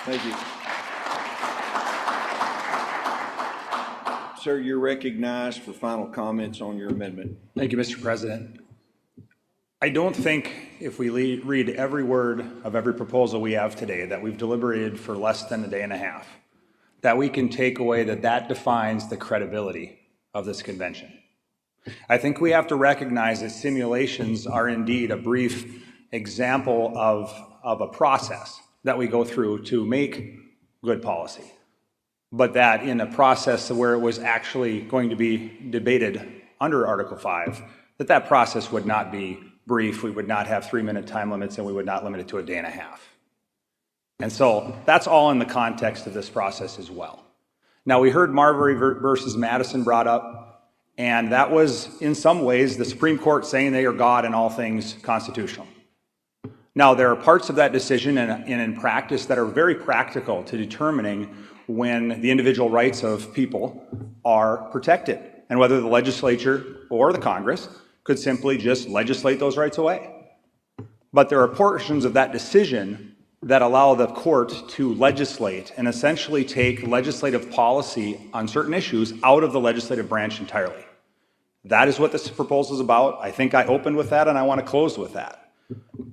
Thank you. Sir, you're recognized for final comments on your amendment. Thank you, Mr. President. I don't think if we read every word of every proposal we have today that we've deliberated for less than a day and a half, that we can take away that defines the credibility of this convention. I think we have to recognize that simulations are indeed a brief example of a process that we go through to make good policy, but that in a process where it was actually going to be debated under Article 5, that process would not be brief, we would not have 3-minute time limits, and we would not limit it to a day and a half. And so that's all in the context of this process as well. Now, we heard Marbury versus Madison brought up, and that was in some ways the Supreme Court saying they are God in all things constitutional. Now, there are parts of that decision and in practice that are very practical to determining when the individual rights of people are protected and whether the legislature or the Congress could simply just legislate those rights away. But there are portions of that decision that allow the court to legislate and essentially take legislative policy on certain issues out of the legislative branch entirely. That is what this proposal is about. I think I opened with that and I want to close with that.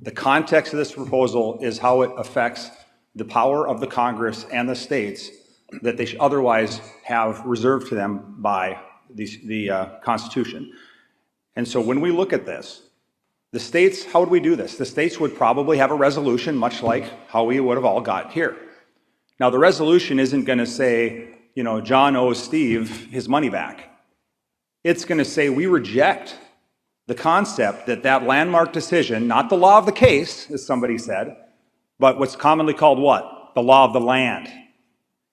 The context of this proposal is how it affects the power of the Congress and the states that they should otherwise have reserved to them by the Constitution. And so when we look at this, the states, how would we do this? The states would probably have a resolution, much like how we would have all got here. Now, the resolution isn't going to say, you know, John owes Steve his money back. It's going to say we reject the concept that landmark decision, not the law of the case, as somebody said, but what's commonly called what? The law of the land.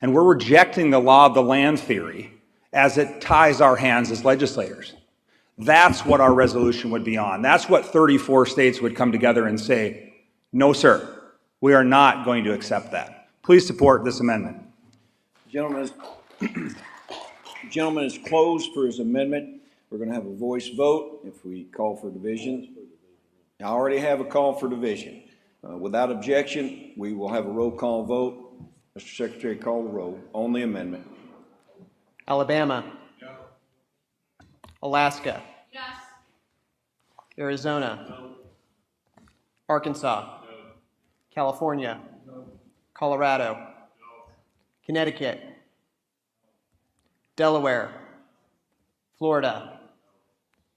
And we're rejecting the law of the land theory as it ties our hands as legislators. That's what our resolution would be on. That's what 34 states would come together and say, no, sir, we are not going to accept that. Please support this amendment. Gentleman is closed for his amendment. We're going to have a voice vote if we call for division. I already have a call for division. Without objection, we will have a roll call vote. Mr. Secretary, call the roll on the amendment. Alabama. No. Alaska. Yes. Arizona. No. Arkansas. No. California. No. Colorado. No. Connecticut. Delaware. Florida.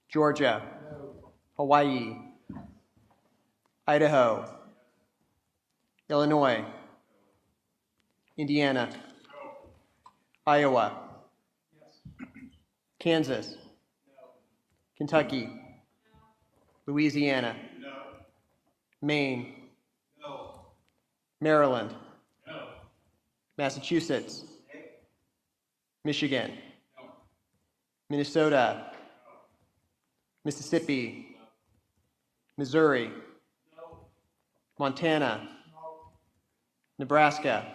Georgia. No. Hawaii. Idaho. Illinois. Indiana. No. Iowa. Yes. Kansas. No. Kentucky. No. Louisiana. No. Maine. No. Maryland. No. Massachusetts. No. Michigan. No. Minnesota. No. Mississippi. No. Missouri. No. Montana. No. Nebraska.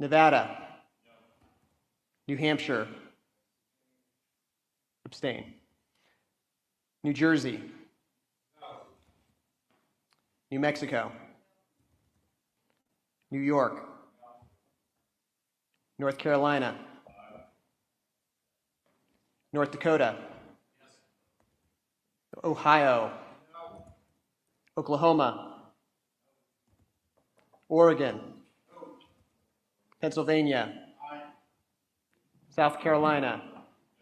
Nevada. No. New Hampshire. Abstain. New Jersey. No. New Mexico. New York. No. North Carolina. No. North Dakota. Yes. Ohio. No. Oklahoma. Oregon. Pennsylvania. Aye. South Carolina.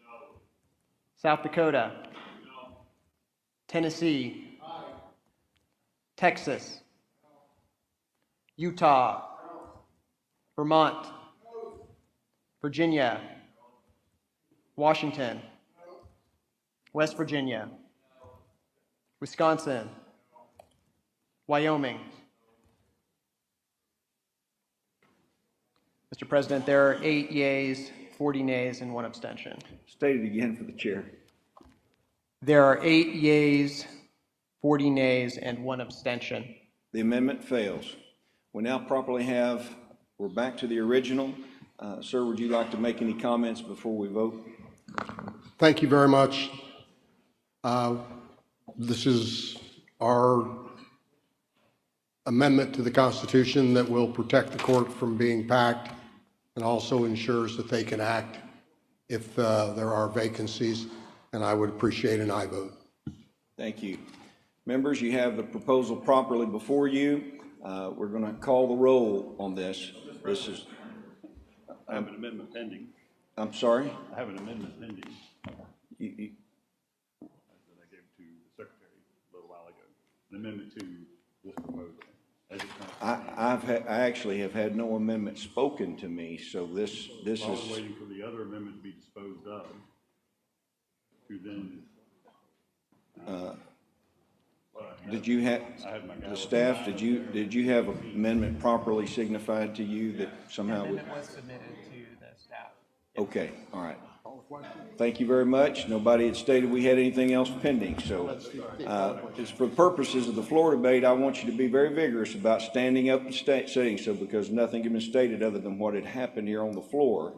No. South Dakota. No. Tennessee. Aye. Texas. No. Utah. No. Vermont. No. Virginia. No. Washington. No. West Virginia. No. Wisconsin. No. Wyoming. Mr. President, there are 8 yeas, 40 nays, and 1 abstention. State it again for the chair. There are 8 yeas, 40 nays, and 1 abstention. The amendment fails. We now properly we're back to the original. Sir, would you like to make any comments before we vote? Thank you very much. This is our amendment to the Constitution that will protect the court from being packed and also ensures that they can act if there are vacancies, and I would appreciate an aye vote. Thank you. Members, you have the proposal properly before you. We're going to call the roll on this. This is, I have an amendment pending. I'm sorry? I have an amendment pending You, that I gave to the secretary a little while ago. An amendment to this proposal. As it comes. I actually have had no amendment spoken to me, so this I was is, waiting for the other amendment to be disposed of, to then. did you have, I had my the staff, did you have amendment properly signified to you that somehow? Amendment was submitted to the staff. Okay, all right. Thank you very much. Nobody had stated we had anything else pending, so just for purposes of the floor debate, I want you to be very vigorous about standing up and saying so, because nothing has been stated other than what had happened here on the floor.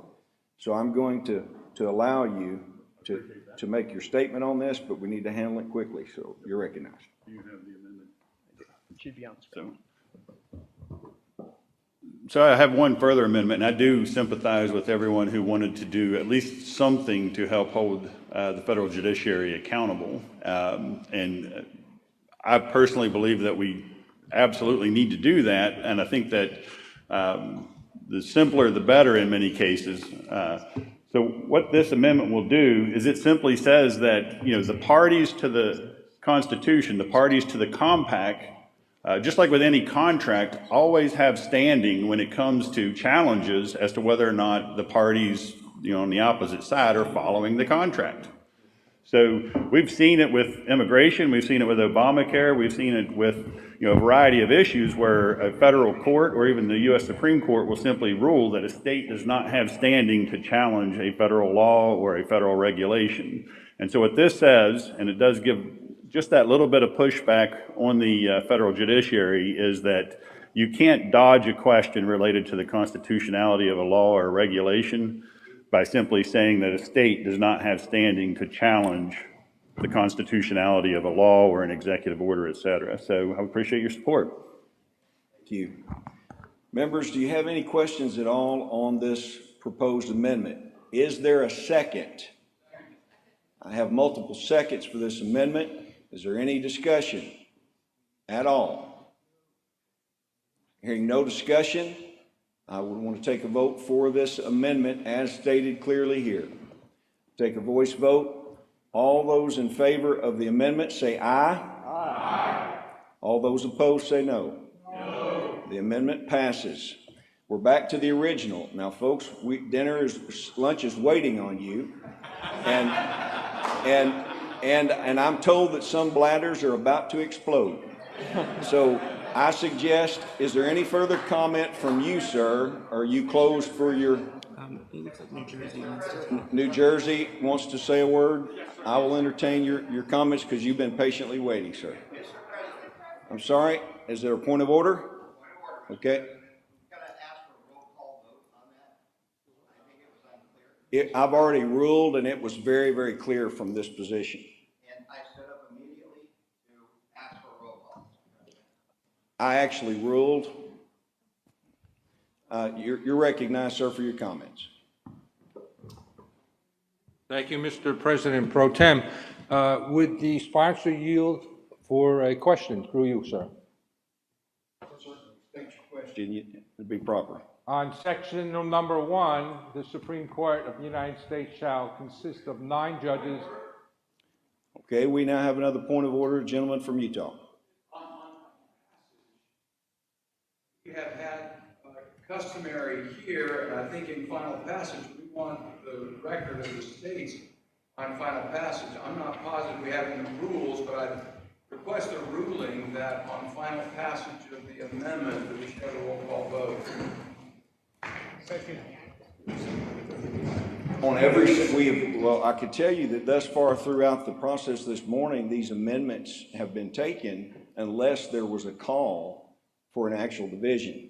So I'm going to allow you to make your statement on this, but we need to handle it quickly, so you're recognized. Do you have the amendment? It should be on the screen. So I have one further amendment, and I do sympathize with everyone who wanted to do at least something to help hold the federal judiciary accountable. And I personally believe that we absolutely need to do that, and I think that the simpler the better in many cases. So what this amendment will do is it simply says that, you know, the parties to the Constitution, the parties to the compact, just like with any contract, always have standing when it comes to challenges as to whether or not the parties, you know, on the opposite side are following the contract. So we've seen it with immigration, we've seen it with Obamacare, we've seen it with, you know, a variety of issues where a federal court or even the U.S. Supreme Court will simply rule that a state does not have standing to challenge a federal law or a federal regulation. And so what this says, and it does give just that little bit of pushback on the federal judiciary, is that you can't dodge a question related to the constitutionality of a law or a regulation by simply saying that a state does not have standing to challenge the constitutionality of a law or an executive order, et cetera. So I appreciate your support. Thank you. Members, do you have any questions at all on this proposed amendment? Is there a second? I have multiple seconds for this amendment. Is there any discussion at all? Hearing no discussion, I would want to take a vote for this amendment as stated clearly here. Take a voice vote. All those in favor of the amendment say aye. Aye. All those opposed say no. No. The amendment passes. We're back to the original. Now, folks, lunch is waiting on you. And I'm told that some bladders are about to explode. So I suggest, is there any further comment from you, sir? Are you closed for your? It looks like New Jersey wants to. New Jersey wants to say a word? I will entertain your comments because you've been patiently waiting, sir. I'm sorry, is there a point of order? Okay. I've already ruled, and it was very, very clear from this position. And I stood up immediately to ask for a roll call. I actually ruled. You're recognized, sir, for your comments. Thank you, Mr. President Pro Tem. Would the sponsor yield for a question through you, sir? State your question. It'd be proper. On section number 1, the Supreme Court of the United States shall consist of 9 judges. Okay, we now have another point of order, gentleman from Utah. We have had customary here, and I think in final passage, we want the record of the states on final passage. I'm not positive we have any rules, but I'd request a ruling that on final passage of the amendment, that we should have a roll call vote. Second. On every, well, I could tell you that thus far throughout the process this morning, these amendments have been taken unless there was a call for an actual division.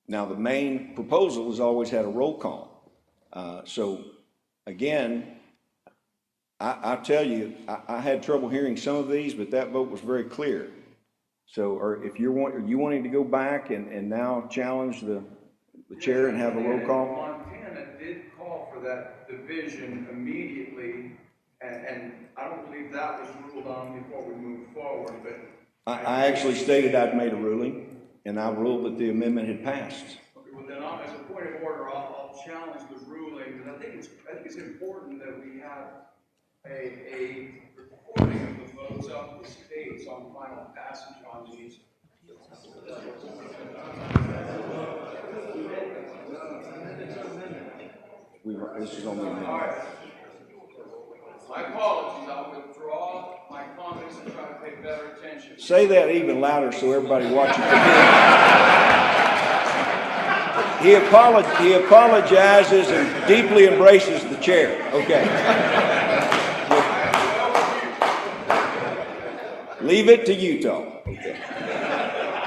Now, the main proposal has always had a roll call. So again, I tell you, I had trouble hearing some of these, but that vote was very clear. So, or if are you wanting to go back and now challenge the chair and have a roll call? Montana did call for that division immediately, and I don't believe that was ruled on before we moved forward, but. I actually stated I'd made a ruling, and I ruled that the amendment had passed. Okay, Well, then, as a point of order, I'll challenge the ruling, because I think it's important that we have a recording of the votes of the states on final passage on these. This is on the amendment. All right. My apologies, I'll withdraw my comments and try to pay better attention. Say that even louder so everybody watching can hear. He apologizes and deeply embraces the chair. Okay. Leave it to Utah. Okay.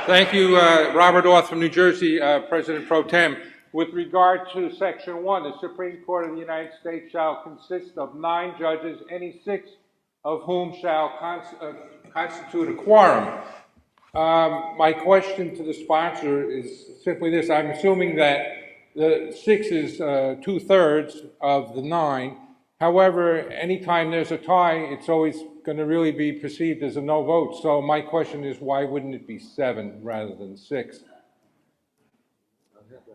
Thank you, Robert Orth from New Jersey, President Pro Tem. With regard to Section 1, the Supreme Court of the United States shall consist of 9 judges, any 6 of whom shall constitute a quorum. My question to the sponsor is simply this. I'm assuming that the 6 is 2/3 of the 9. However, anytime there's a tie, it's always going to really be perceived as a no vote. So my question is, why wouldn't it be 7 rather than 6?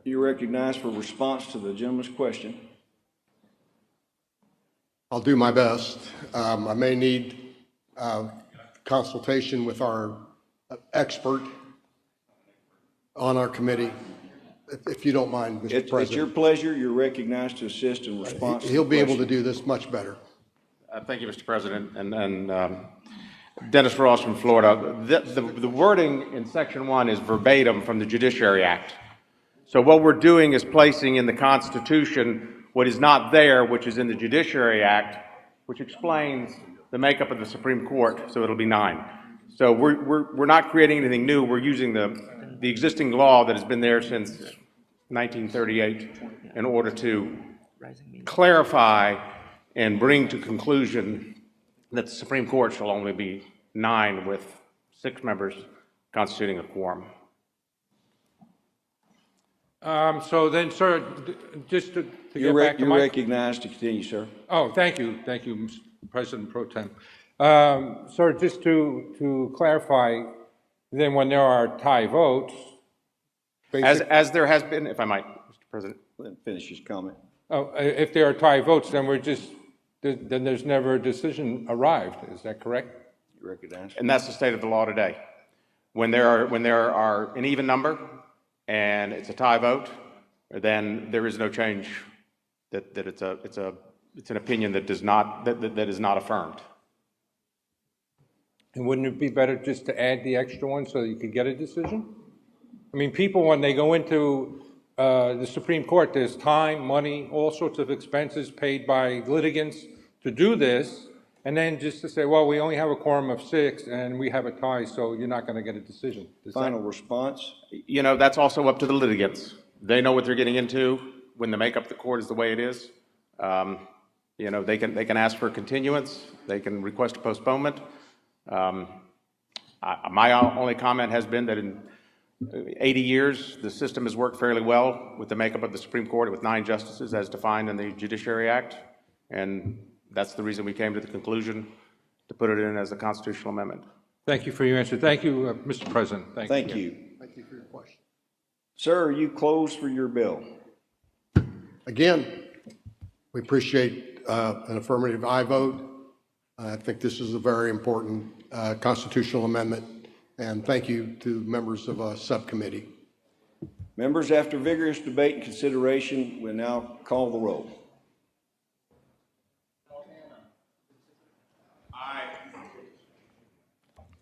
You recognize for response to the gentleman's question. I'll do my best. I may need consultation with our expert on our committee, if you don't mind, Mr. President. It's your pleasure. You're recognized to assist in response. He'll be able to do this much better. Thank you, Mr. President. And Dennis Ross from Florida. The wording in Section 1 is verbatim from the Judiciary Act. So what we're doing is placing in the Constitution what is not there, which is in the Judiciary Act, which explains the makeup of the Supreme Court, so it'll be 9. So we're not creating anything new. We're using the existing law that has been there since 1938 in order to clarify and bring to conclusion that the Supreme Court shall only be 9 with 6 members constituting a quorum. So then, sir, just to get back to You're my... recognized to continue, sir. Oh, thank you, Mr. President Pro Tem. Sir, just to clarify, then when there are tie votes... As there has been, if I might, Mr. President. Let him finish his comment. Oh, if there are tie votes, then then there's never a decision arrived, is that correct? You recognize. And that's the state of the law today. When there are an even number and it's a tie vote, then there is no change that it's an opinion that is not affirmed. And wouldn't it be better just to add the extra one so that you could get a decision? I mean, people, when they go into the Supreme Court, there's time, money, all sorts of expenses paid by litigants to do this, and then just to say, well, we only have a quorum of 6 and we have a tie, so you're not going to get a decision. Final response? You know, that's also up to the litigants. They know what they're getting into when the makeup of the court is the way it is. You know, they can ask for a continuance, they can request a postponement. My only comment has been that in 80 years, the system has worked fairly well with the makeup of the Supreme Court with 9 justices as defined in the Judiciary Act, and that's the reason we came to the conclusion to put it in as a constitutional amendment. Thank you for your answer. Thank you, Mr. President. Thank you. Thank you for your question. Sir, are you closed for your bill? Again, we appreciate an affirmative aye vote. I think this is a very important constitutional amendment, and thank you to members of a subcommittee. Members, after vigorous debate and consideration, we now call the roll.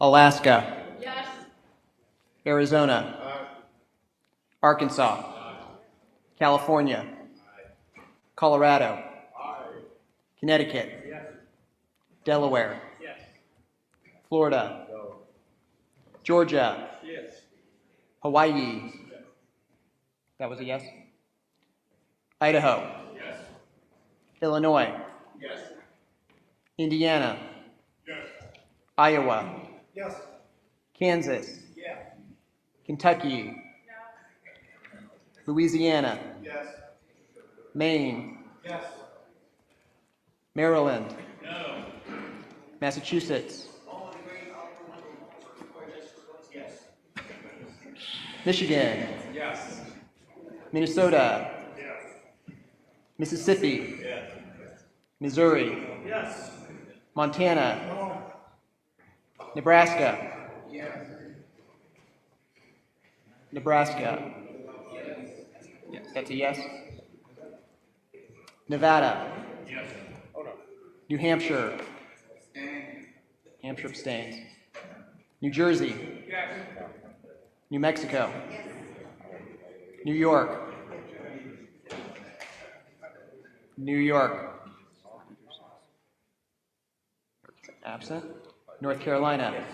Alaska. Yes. Arizona. Arkansas. California. Colorado. Connecticut. Delaware. Florida. Georgia. Hawaii. That was a yes. Idaho. Illinois. Indiana. Iowa. Kansas. Kentucky. Louisiana. Maine. Maryland. Massachusetts. Michigan. Minnesota. Mississippi. Missouri. Montana. Nebraska. Nebraska. That's a yes. Nevada. New Hampshire. Hampshire abstains. New Jersey. New Mexico. New York. New York. Absent. North Carolina.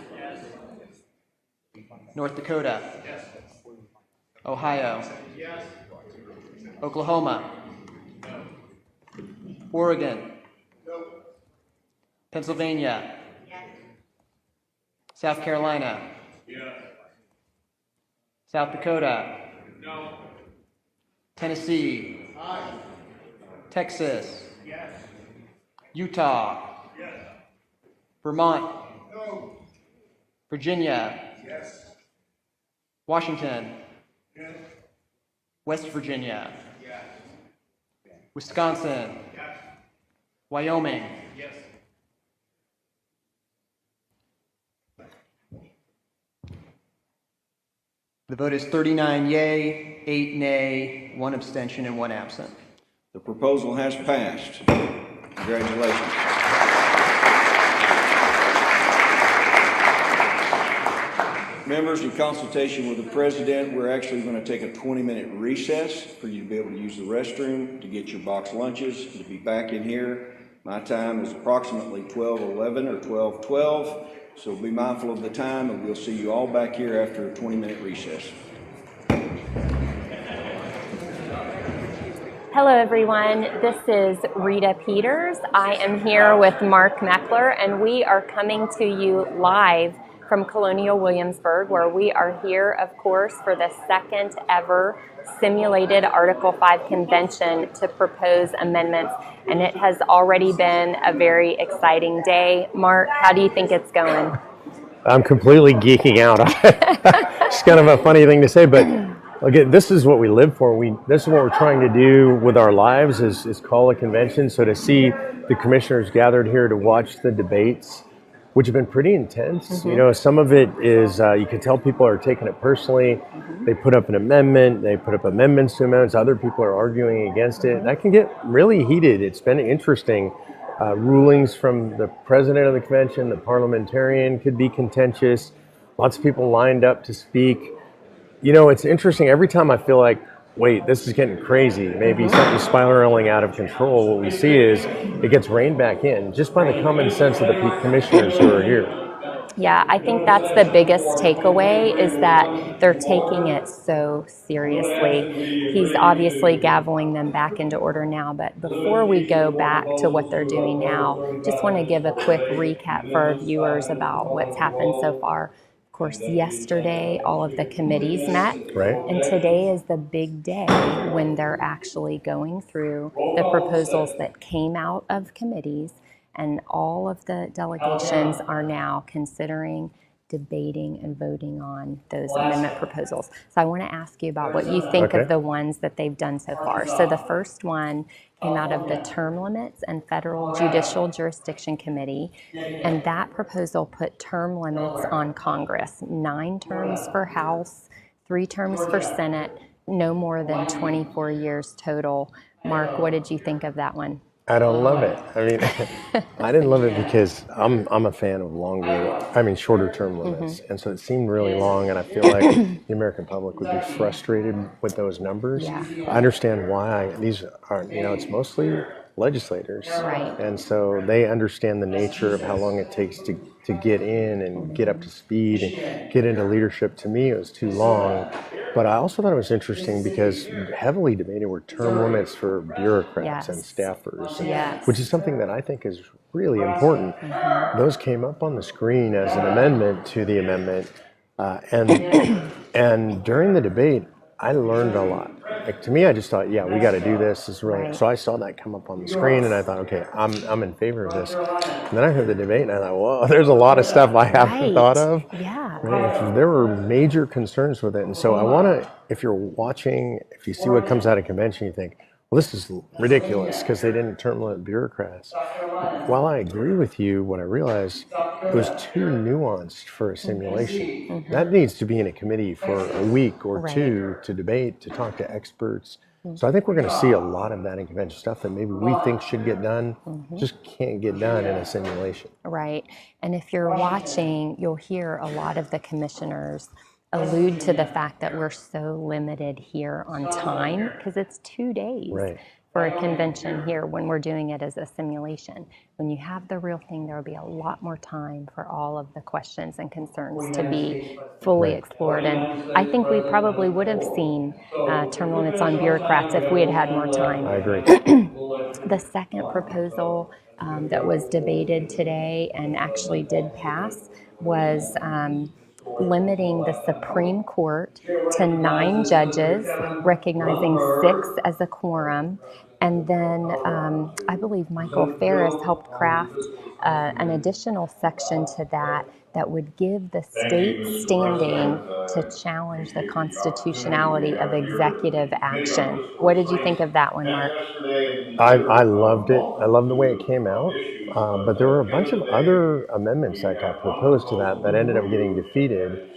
North Dakota. Ohio. Oklahoma. Oregon. Pennsylvania. South Carolina. South Dakota. Tennessee. Texas. Utah. Vermont. Virginia. Washington. West Virginia. Wisconsin. Wyoming. The vote is 39 yea, 8 nay, 1 abstention, and 1 absent. The proposal has passed. Congratulations. Members, in consultation with the president, we're actually going to take a 20-minute recess for you to be able to use the restroom, to get your box lunches, to be back in here. My time is approximately 12:11 or 12:12, so be mindful of the time, and we'll see you all back here after a 20-minute recess. Hello, everyone. This is Rita Peters. I am here with Mark Meckler, and we are coming to you live from Colonial Williamsburg, where we are here, of course, for the second ever simulated Article 5 convention to propose amendments. And it has already been a very exciting day. Mark, how do you think it's going? I'm completely geeking out. It's kind of a funny thing to say, but again, this is what we live for. This is what we're trying to do with our lives is call a convention. So to see the commissioners gathered here to watch the debates, which have been pretty intense. Mm-hmm. You know, some of it is, you can tell people are taking it personally. They put up an amendment, they put up amendments to amendments, other people are arguing against it. That can get really heated. It's been interesting. Rulings from the president of the convention, the parliamentarian could be contentious. Lots of people lined up to speak. You know, it's interesting. Every time I feel like, wait, this is getting crazy, maybe something's spiraling out of control, what we see is it gets reined back in just by the common sense of the commissioners who are here. Yeah, I think that's the biggest takeaway, is that they're taking it so seriously. He's obviously gaveling them back into order now, but before we go back to what they're doing now, just want to give a quick recap for our viewers about what's happened so far. Of course, yesterday, all of the committees met, right, and today is the big day when they're actually going through the proposals that came out of committees, and all of the delegations are now considering, debating, and voting on those amendment proposals. So I want to ask you about what you think of the ones that they've done so far. So the first one came out of the Term Limits and Federal Judicial Jurisdiction Committee, and that proposal put term limits on Congress, 9 terms for House, 3 terms for Senate, no more than 24 years total. Mark, what did you think of that one? I don't love it. I mean, I didn't love it because I'm a fan of shorter term limits. And so it seemed really long, and I feel like the American public would be frustrated with those numbers. Yeah. I understand why. These aren't, it's mostly legislators. Right. And so they understand the nature of how long it takes to get in and get up to speed and get into leadership. To me, it was too long. But I also thought it was interesting because heavily debated were term limits for bureaucrats and staffers, which is something that I think is really important. Those came up on the screen as an amendment to the amendment. And during the debate, I learned a lot. like, to me, I just thought, yeah, we got to do this. It's really, Right. so I saw that come up on the screen, and I thought, okay, I'm in favor of this. And then I heard the debate, and I thought, whoa, there's a lot of stuff I haven't Right. thought of. Yeah. Right? There were major concerns with it, and so I want to, if you're watching, if you see what comes out of convention, you think, well, this is ridiculous because they didn't term limit bureaucrats. While I agree with you, what I realized, it was too nuanced for a simulation. That needs to be in a committee for a week or two to debate, to talk to experts. So I think we're going to see a lot of that in convention stuff that maybe we think should get done, just can't get done in a simulation. Right. And if you're watching, you'll hear a lot of the commissioners allude to the fact that we're so limited here on time because it's 2 days Right. for a convention here when we're doing it as a simulation. When you have the real thing, there will be a lot more time for all of the questions and concerns to be fully explored. And I think we probably would have seen term limits on bureaucrats if we had had more time. I agree. The second proposal that was debated today and actually did pass was limiting the Supreme Court to 9 judges, recognizing 6 as a quorum. And then I believe Michael Ferris helped craft an additional section to that that would give the state standing to challenge the constitutionality of executive action. What did you think of that one, Mark? I loved it. I loved the way it came out. But there were a bunch of other amendments that got proposed to that ended up getting defeated.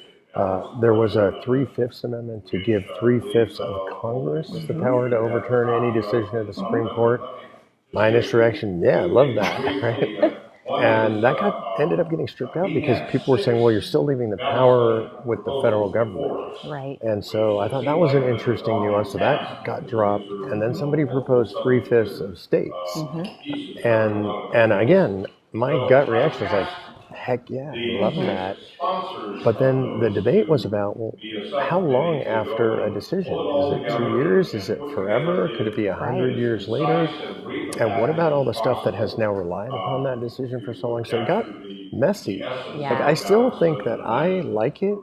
There was a 3/5 amendment to give 3/5 of Congress the power to overturn any decision of the Supreme Court. My initial reaction, yeah, I love that. Right? And that ended up getting stripped out because people were saying, well, you're still leaving the power with the federal government. Right. And so I thought that was an interesting nuance. So that got dropped. And then somebody proposed 3/5 of states. And again, my gut reaction is like, heck yeah, I love that. But then the debate was about, well, how long after a decision? Is it 2 years? Is it forever? Could it be 100 years later? And what about all the stuff that has now relied upon that decision for so long? So it got messy. Like, I still think that I like it,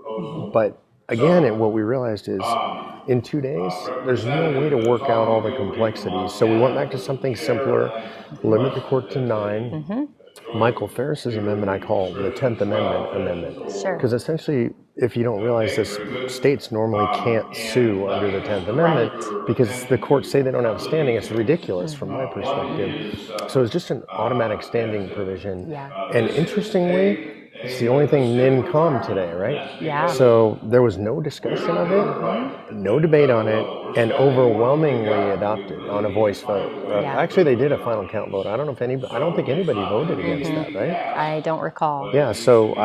but again, what we realized is in 2 days, there's no way to work out all the complexities. So we went back to something simpler, limit the court to 9. Michael Ferris's amendment I call the 10th Amendment. Sure. Because essentially, if you don't realize this, states normally can't sue under the 10th Amendment because the courts say they don't have standing. It's ridiculous from my perspective. So it's just an automatic standing provision. And interestingly, it's the only thing NINCOM today, right? Yeah. So there was no discussion of it, no debate on it, and overwhelmingly adopted on a voice vote. Actually, they did a final count vote. I don't know if I don't think anybody voted against that, right? I don't recall. Yeah. So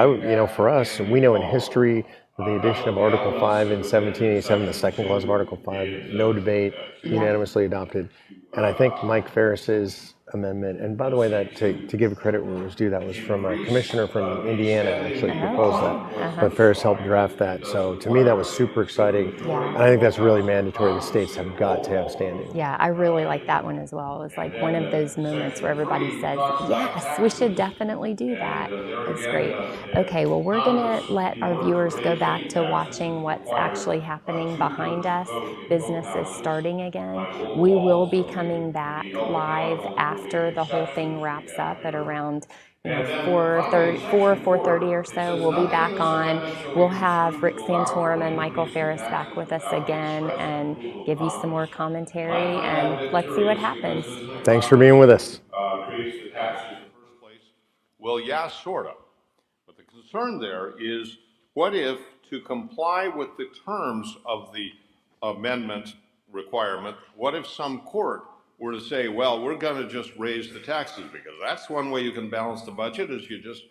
for us, we know in history, the addition of Article 5 in 1787, the second clause of Article 5, no debate, unanimously adopted. And I think Mike Ferris's amendment, and by the way, that to give credit where it was due, that was from a commissioner from Indiana actually proposed that, but Ferris helped draft that. So to me, that was super exciting, and I think that's really mandatory. The states have got to have standing. Yeah, I really like that one as well. It was like one of those moments where everybody says, yes, we should definitely do that. It's great. Okay, well, we're going to let our viewers go back to watching what's actually happening behind us. Business is starting again. We will be coming back live after the whole thing wraps up at around 4:30 or so. We'll be back on. We'll have Rick Santorum and Michael Ferris back with us again and give you some more commentary, and let's see what happens. Thanks for being with us. Creates the taxes in the first place? Well, yeah, sort of. But the concern there is, what if, to comply with the terms of the amendment requirement, what if some court were to say, well, we're going to just raise the taxes, because that's one way you can balance the budget, is you just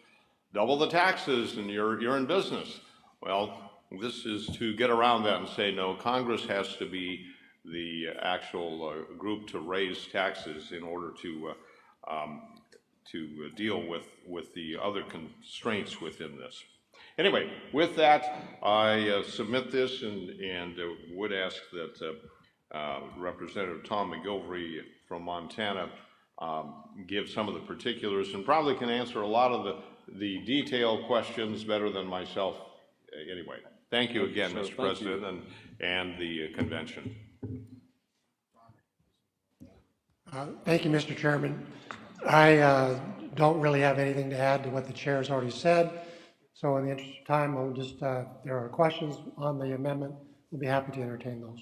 double the taxes and you're in business. Well, this is to get around that and say, no, Congress has to be the actual group to raise taxes in order to deal with the other constraints within this. Anyway, with that, I submit this and would ask that Representative Tom McGilvery from Montana give some of the particulars, and probably can answer a lot of the detailed questions better than myself anyway. Thank you again, Mr. President, and the convention. Thank you, Mr. Chairman. I don't really have anything to add to what the chair has already said. So in the interest of time, I'll just, if there are questions on the amendment, we'll be happy to entertain those.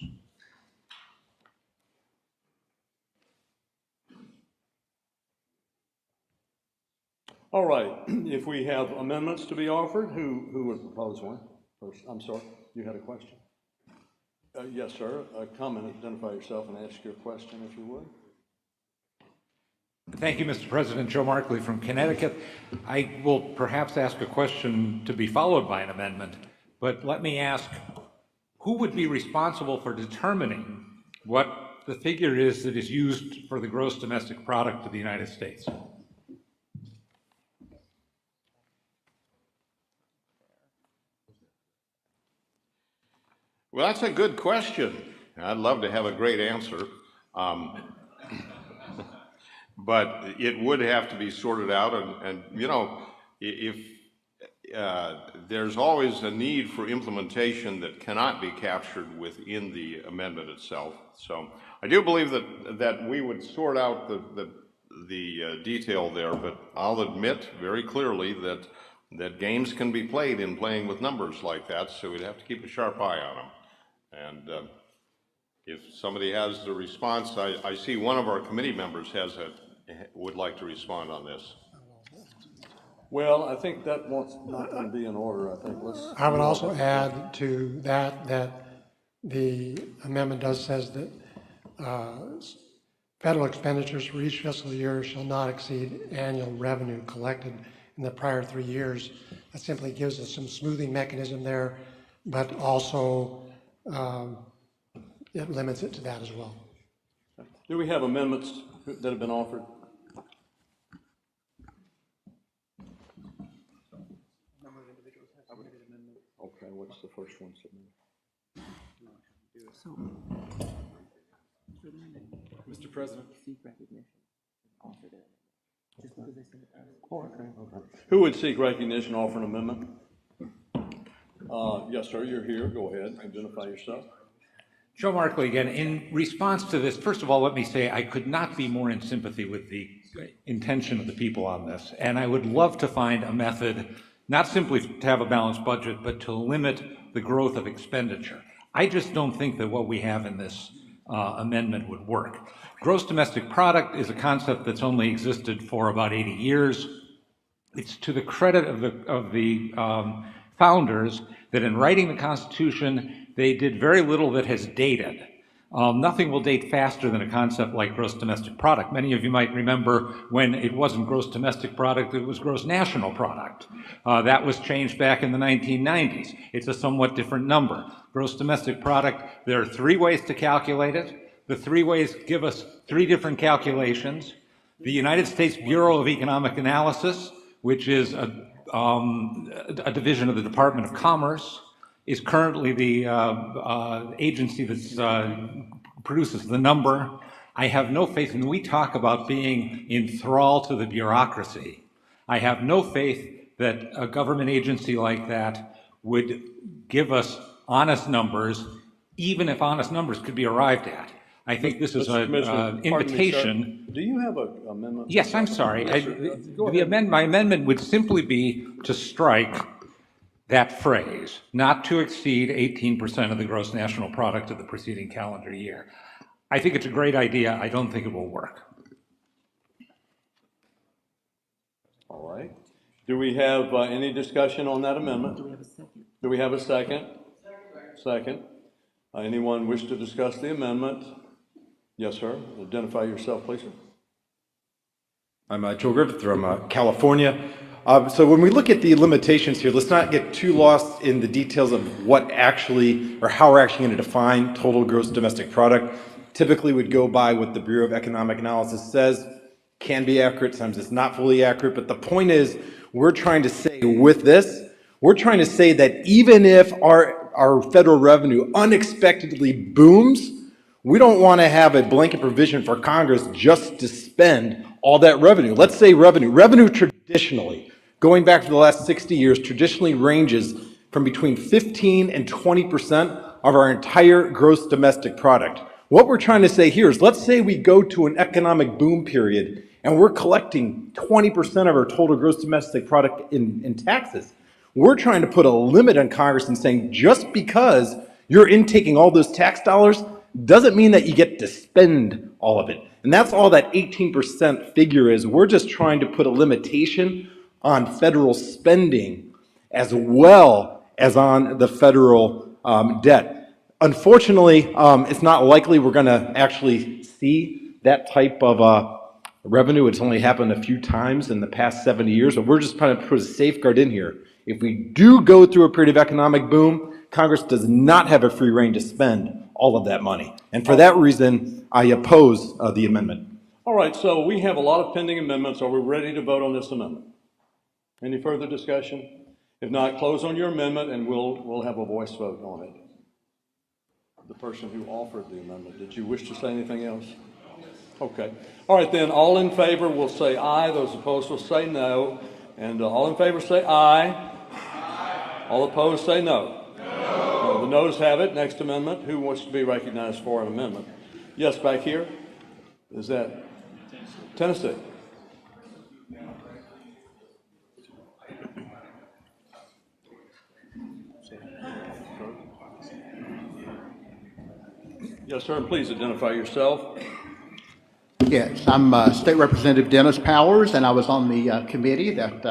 All right, if we have amendments to be offered, who would propose one first? I'm sorry, you had a question? Yes, sir. Comment, identify yourself and ask your question if you would. Thank you, Mr. President. Joe Markley from Connecticut. I will perhaps ask a question to be followed by an amendment, but let me ask, who would be responsible for determining what the figure is that is used for the gross domestic product of the United States? Well, that's a good question. I'd love to have a great answer. But it would have to be sorted out, and you know, if there's always a need for implementation that cannot be captured within the amendment itself. So I do believe that we would sort out the detail there, but I'll admit very clearly that games can be played in playing with numbers like that, so we'd have to keep a sharp eye on them. And if somebody has the response, I see one of our committee members would like to respond on this. Well, I think that wants not going to be in order. I think I would also add to that the amendment says that federal expenditures for each fiscal year shall not exceed annual revenue collected in the prior 3 years. That simply gives us some smoothing mechanism there, but also it limits it to that as well. Do we have amendments that have been offered? Okay, what's the first one submitted? Mr. President. Who would seek recognition, offer an amendment? Yes, sir, you're here. Go ahead, identify yourself. Joe Markley again. In response to this, first of all, let me say I could not be more in sympathy with the intention of the people on this. And I would love to find a method, not simply to have a balanced budget, but to limit the growth of expenditure. I just don't think that what we have in this amendment would work. Gross domestic product is a concept that's only existed for about 80 years. It's to the credit of the founders that in writing the Constitution, they did very little that has dated. Nothing will date faster than a concept like gross domestic product. Many of you might remember when it wasn't gross domestic product, it was gross national product. That was changed back in the 1990s. It's a somewhat different number. Gross domestic product, there are 3 ways to calculate it. The 3 ways give us 3 different calculations. The United States Bureau of Economic Analysis, which is a division of the Department of Commerce, is currently the agency that produces the number. I have no faith, and we talk about being in thrall to the bureaucracy. I have no faith that a government agency like that would give us honest numbers, even if honest numbers could be arrived at. I think this is an invitation. Do you have an amendment? Yes, I'm sorry. My amendment would simply be to strike that phrase, not to exceed 18% of the gross national product of the preceding calendar year. I think it's a great idea. I don't think it will work. All right. Do we have any discussion on that amendment? Do we have a second? Second. Anyone wish to discuss the amendment? Yes, sir. Identify yourself, please, sir. I'm Joe Griffith from California. So when we look at the limitations here, let's not get too lost in the details of what actually, or how we're actually going to define total gross domestic product. Typically would go by what the Bureau of Economic Analysis says, can be accurate, sometimes it's not fully accurate, but the point is, we're trying to say with this, we're trying to say that even if our federal revenue unexpectedly booms, we don't want to have a blanket provision for Congress just to spend all that revenue. Let's say revenue. Revenue traditionally, going back to the last 60 years, traditionally ranges from between 15 and 20% of our entire gross domestic product. What we're trying to say here is, let's say we go to an economic boom period and we're collecting 20% of our total gross domestic product in taxes. We're trying to put a limit on Congress and saying, just because you're intaking all those tax dollars doesn't mean that you get to spend all of it. And that's all that 18% figure is. We're just trying to put a limitation on federal spending as well as on the federal debt. Unfortunately, it's not likely we're going to actually see that type of revenue. It's only happened a few times in the past 70 years, but we're just trying to put a safeguard in here. If we do go through a period of economic boom, Congress does not have a free rein to spend all of that money. And for that reason, I oppose the amendment. All right, so we have a lot of pending amendments. Are we ready to vote on this amendment? Any further discussion? If not, close on your amendment and we'll have a voice vote on it. The person who offered the amendment, did you wish to say anything else? Okay. All right, then, all in favor will say aye. Those opposed will say no. And all in favor say aye. Aye. All opposed say no. No. The noes have it. Next amendment. Who wants to be recognized for an amendment? Yes, back here. Is that Tennessee? Yes, sir, and please identify yourself. Yes, I'm State Representative Dennis Powers, and I was on the committee that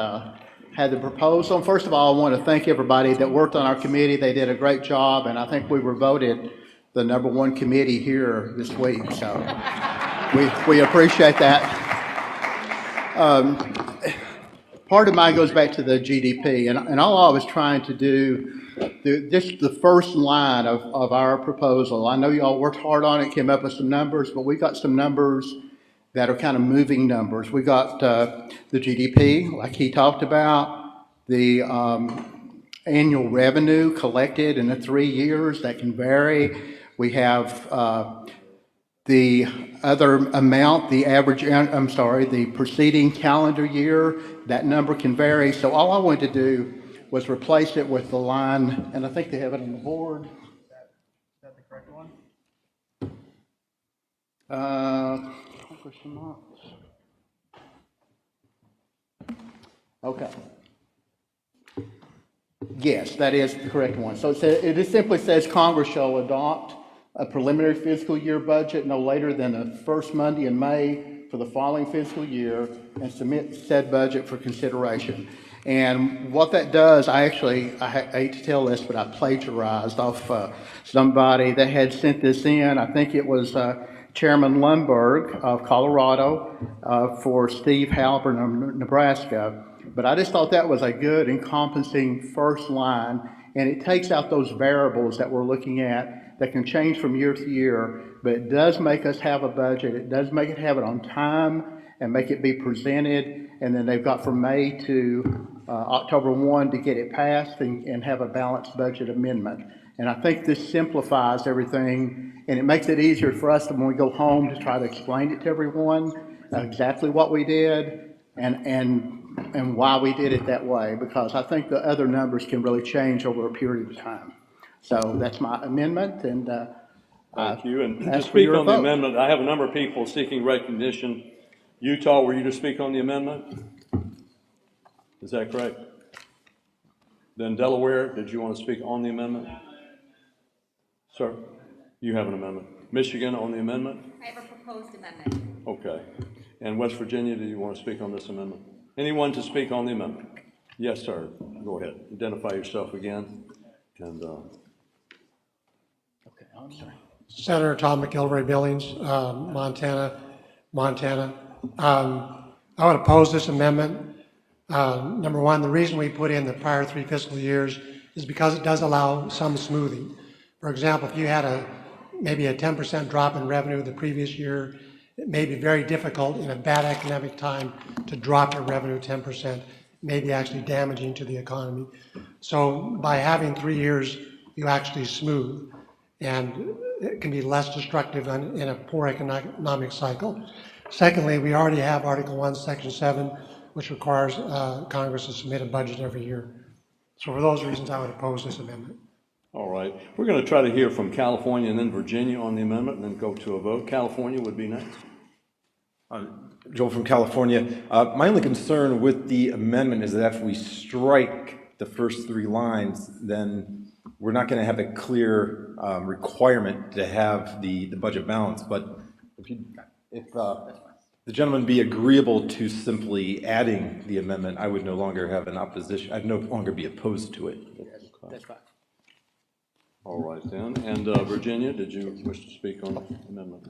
had the proposal. And first of all, I want to thank everybody that worked on our committee. They did a great job, and I think we were voted the #1 committee here this week, so we appreciate that. Part of mine goes back to the GDP, and all I was trying to do, just the first line of our proposal. I know you all worked hard on it, came up with some numbers, but we got some numbers that are kind of moving numbers. We got the GDP, like he talked about, the annual revenue collected in the 3 years, that can vary. We have the other amount, the average, the preceding calendar year, that number can vary. So all I wanted to do was replace it with the line, and I think they have it on the board. Is that the correct one? Okay. Yes, that is the correct one. So it just simply says Congress shall adopt a preliminary fiscal year budget no later than the first Monday in May for the following fiscal year and submit said budget for consideration. And what that does, I hate to tell this, but I plagiarized off somebody that had sent this in. I think it was Chairman Lundberg of Colorado for Steve Halpern of Nebraska. But I just thought that was a good encompassing first line, and it takes out those variables that we're looking at that can change from year to year, but it does make us have a budget. It does make it have it on time and make it be presented, and then they've got from May to October 1 to get it passed and have a balanced budget amendment. And I think this simplifies everything, and it makes it easier for us when we go home to try to explain it to everyone exactly what we did and why we did it that way, because I think the other numbers can really change over a period of time. So that's my amendment, and thank you. And to speak on the amendment, I have a number of people seeking recognition. Utah, were you to speak on the amendment? Is that correct? Then Delaware, did you want to speak on the amendment? Sir, you have an amendment. Michigan on the amendment? I have a proposed amendment. Okay. And West Virginia, do you want to speak on this amendment? Anyone to speak on the amendment? Yes, sir. Go ahead. Identify yourself again. And okay, I'm sorry. Senator Tom McIlroy Billings, Montana. I would oppose this amendment. Number one, the reason we put in the prior 3 fiscal years is because it does allow some smoothing. For example, if you had maybe a 10% drop in revenue the previous year, it may be very difficult in a bad economic time to drop your revenue 10%, maybe actually damaging to the economy. So by having 3 years, you actually smooth, and it can be less destructive in a poor economic cycle. Secondly, we already have Article 1, Section 7, which requires Congress to submit a budget every year. So for those reasons, I would oppose this amendment. All right. We're going to try to hear from California and then Virginia on the amendment and then go to a vote. California would be next. Joel from California. My only concern with the amendment is that if we strike the first 3 lines, then we're not going to have a clear requirement to have the budget balance. But if the gentleman be agreeable to simply adding the amendment, I would no longer have an opposition. I'd no longer be opposed to it. That's fine. All right then. And Virginia, did you wish to speak on the amendment?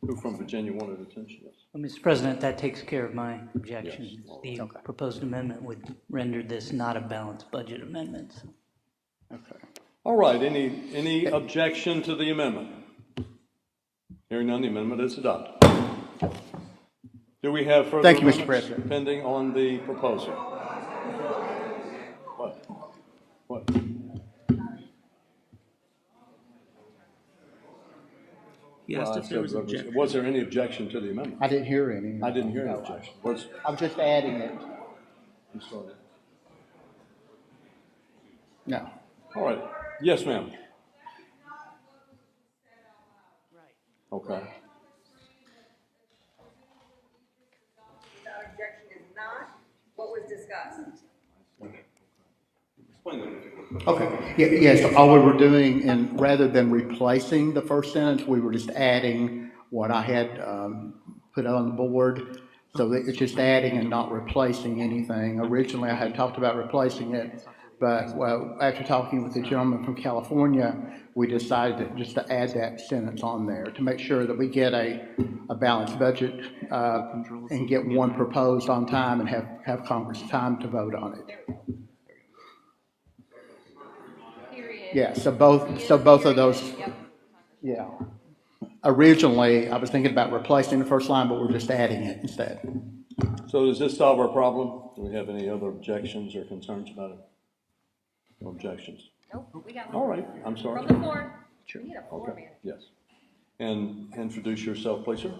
Who from Virginia wanted attention? Yes. Well, Mr. President, that takes care of my objection. Yes. The proposed amendment would render this not a balanced budget amendment. Okay. All right. Any objection to the amendment? Hearing none, the amendment is adopted. Do we have further Thank you, Mr. amendments President. pending on the proposal? What? He asked if there was objection. Was there any objection to the amendment? I didn't hear any. I didn't hear any objection. I'm just adding it. I'm sorry. No. All right. Yes, ma'am. Okay. The objection is not what was discussed. Okay. Yes, all we were doing, and rather than replacing the first sentence, we were just adding what I had put on the board. So it's just adding and not replacing anything. Originally, I had talked about replacing it, but after talking with the gentleman from California, we decided just to add that sentence on there to make sure that we get a balanced budget and get one proposed on time and have Congress time to vote on it. Yeah, so both of those, yeah. Originally, I was thinking about replacing the first line, but we're just adding it instead. So does this solve our problem? Do we have any other objections or concerns about it? No objections? Nope, we got one. All right, I'm sorry. From the floor. Sure. We need a floor man. Yes. And introduce yourself, please, sir.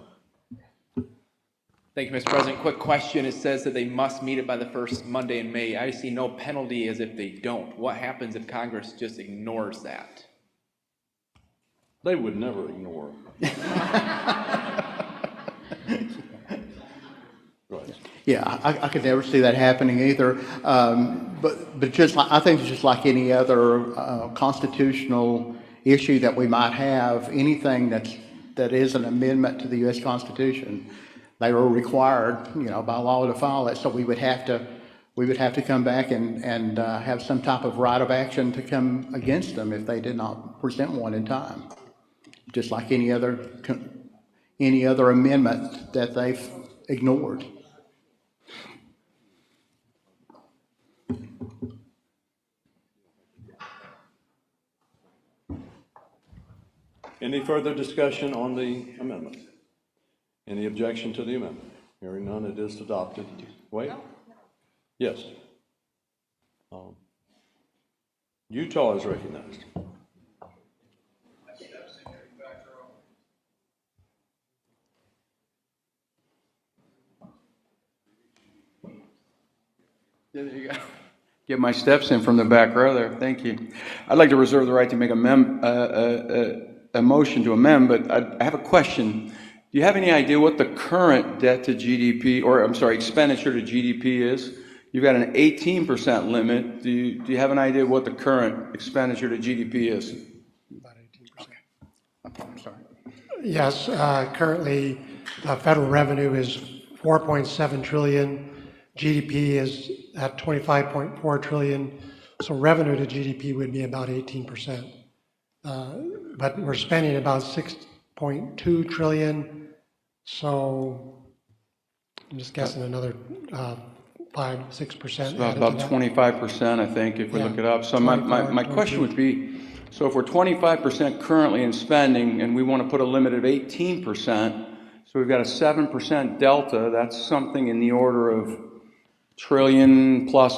Thank you, Mr. President. Quick question. It says that they must meet it by the first Monday in May. I see no penalty as if they don't. What happens if Congress just ignores that? They would never ignore. Yeah, I could never see that happening either. But just like, I think it's just like any other constitutional issue that we might have, anything that is an amendment to the U.S. Constitution, they were required, by law to follow it. So we would have to come back and have some type of right of action to come against them if they did not present one in time, just like any other amendment that they've ignored. Any further discussion on the amendment? Any objection to the amendment? Hearing none, it is adopted. Wait. Yes. Utah is recognized. There you go. Get my steps in from the back row there. Thank you. I'd like to reserve the right to make a motion to amend, but I have a question. Do you have any idea what the current debt to GDP, expenditure to GDP is? You've got an 18% limit. Do you have an idea what the current expenditure to GDP is? About 18%. I'm sorry. Yes, currently federal revenue is 4.7 trillion. GDP is at 25.4 trillion. So revenue to GDP would be about 18%. But we're spending about 6.2 trillion. So I'm just guessing another 5-6%. About 25%, I think, if we look it up. So my question would be, so if we're 25% currently in spending and we want to put a limit of 18%, so we've got a 7% delta, that's something in the order of $1 trillion plus.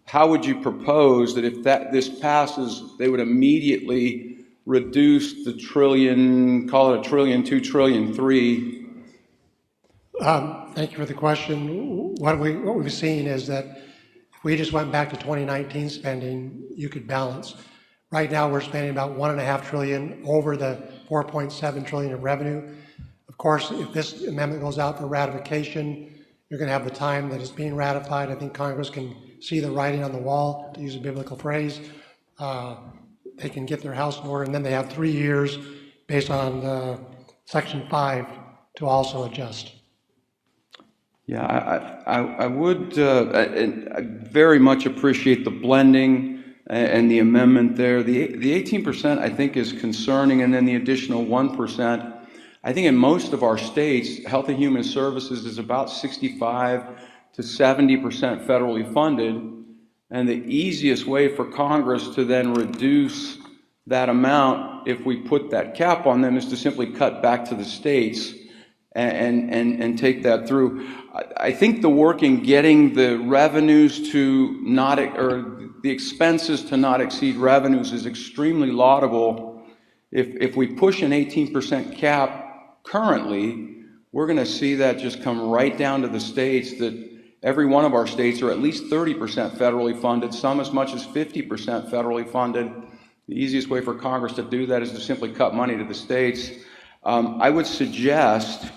How would you propose that if this passes, they would immediately reduce the trillion, call it $1 trillion, $2 trillion, $3 trillion? Thank you for the question. What we've seen is that if we just went back to 2019 spending, you could balance. Right now, we're spending about $1.5 trillion over the $4.7 trillion of revenue. Of course, if this amendment goes out for ratification, you're going to have the time that it's being ratified. I think Congress can see the writing on the wall, to use a biblical phrase. They can get their house in order, and then they have 3 years based on Section 5 to also adjust. Yeah, I would I very much appreciate the blending and the amendment there. The 18% I think is concerning, and then the additional 1%. I think in most of our states, Health and Human Services is about 65 to 70% federally funded, and the easiest way for Congress to then reduce that amount, if we put that cap on them, is to simply cut back to the states and take that through. I think the work in getting the revenues to not, or the expenses to not exceed revenues is extremely laudable. If we push an 18% cap currently, we're going to see that just come right down to the states, that every one of our states are at least 30% federally funded, some as much as 50% federally funded. The easiest way for Congress to do that is to simply cut money to the states. I would suggest,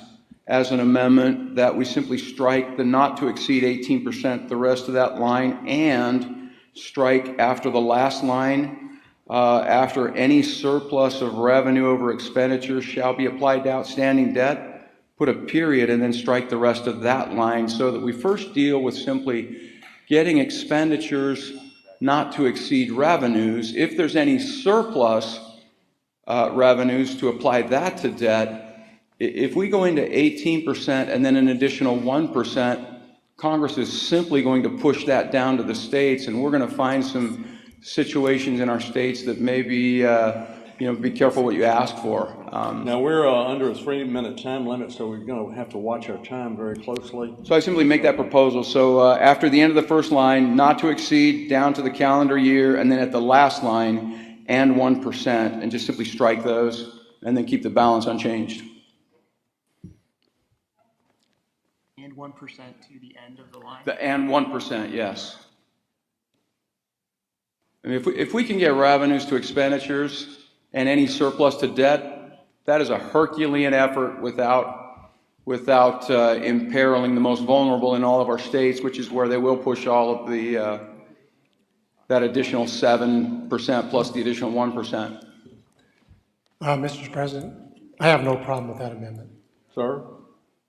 as an amendment, that we simply strike the not to exceed 18%, the rest of that line, and strike after the last line, after any surplus of revenue over expenditures shall be applied to outstanding debt, put a period and then strike the rest of that line, so that we first deal with simply getting expenditures not to exceed revenues. If there's any surplus revenues, to apply that to debt. If we go into 18% and then an additional 1%, Congress is simply going to push that down to the states, and we're going to find some situations in our states that maybe, be careful what you ask for. Now, we're under a 3-minute time limit, so we're going to have to watch our time very closely. So I simply make that proposal. So after the end of the first line, not to exceed down to the calendar year, and then at the last line, and 1%, and just simply strike those, and then keep the balance unchanged. And 1% to the end of the line? And 1%, yes. I mean, if we can get revenues to expenditures and any surplus to debt, that is a Herculean effort without imperiling the most vulnerable in all of our states, which is where they will push all of the that additional 7% plus the additional 1%. Mr. President, I have no problem with that amendment. Sir?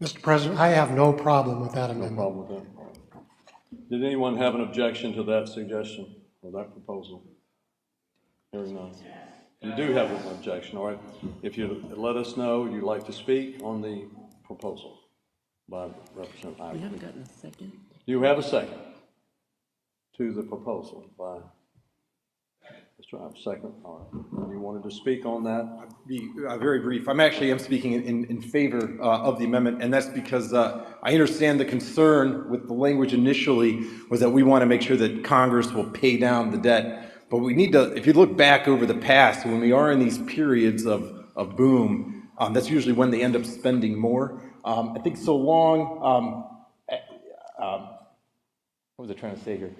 Mr. President, I have no problem with that amendment. No problem with that. Did anyone have an objection to that suggestion or that proposal? Hearing none. You do have an objection, all right. If you let us know you'd like to speak on the proposal by Representative Ivory. We haven't gotten a second. You have a second to the proposal by Mr. Ivory. Second, all right. You wanted to speak on that? I'll be very brief. I'm speaking in favor of the amendment, and that's because I understand the concern with the language initially was that we want to make sure that Congress will pay down the debt. But we need to, if you look back over the past, when we are in these periods of boom, that's usually when they end up spending more. I think so long, what was I trying to say here?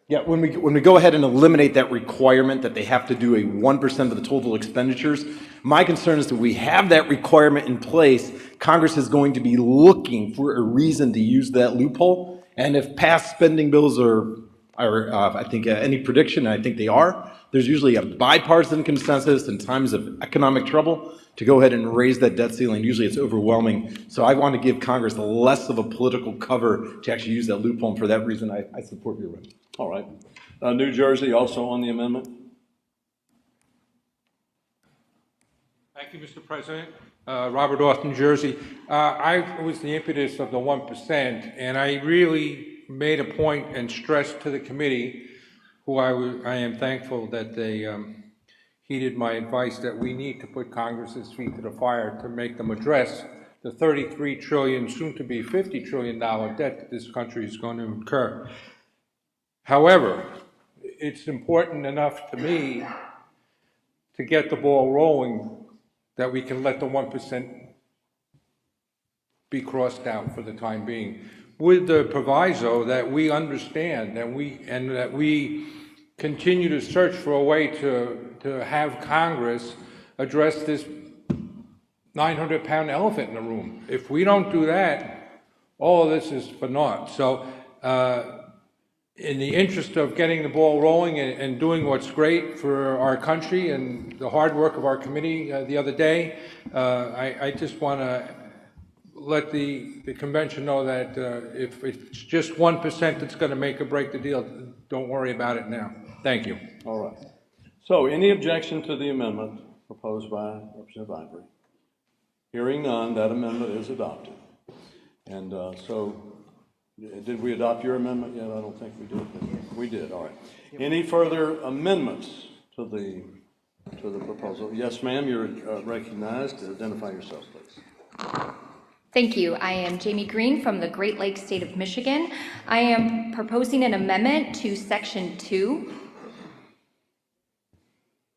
Yeah, when we go ahead and eliminate that requirement that they have to do a 1% of the total expenditures, my concern is that we have that requirement in place, Congress is going to be looking for a reason to use that loophole. And if past spending bills are I think any prediction, and I think they are, there's usually a bipartisan consensus in times of economic trouble to go ahead and raise that debt ceiling. Usually it's overwhelming. So I want to give Congress less of a political cover to actually use that loophole. And for that reason, I support your amendment. All right. New Jersey also on the amendment. Thank you, Mr. President. Robert Orth, New Jersey. I was the impetus of the 1%, and I really made a point and stressed to the committee, who I am thankful that they heeded my advice, that we need to put Congress's feet to the fire to make them address the $33 trillion, soon to be $50 trillion debt that this country is going to incur. However, it's important enough to me to get the ball rolling that we can let the 1% be crossed out for the time being, with the proviso that we understand and that we continue to search for a way to have Congress address this 900-pound elephant in the room. If we don't do that, all of this is for naught. So in the interest of getting the ball rolling and doing what's great for our country and the hard work of our committee the other day, I just want to let the convention know that if it's just 1% that's going to make or break the deal, don't worry about it now. Thank you. All right. So any objection to the amendment proposed by Representative Ivory? Hearing none, that amendment is adopted. And so, did we adopt your amendment yet? I don't think we did. We did, all right. Any further amendments to the proposal? Yes, ma'am, you're recognized. Identify yourself, please. Thank you. I am Jamie Green from the Great Lakes State of Michigan. I am proposing an amendment to Section 2.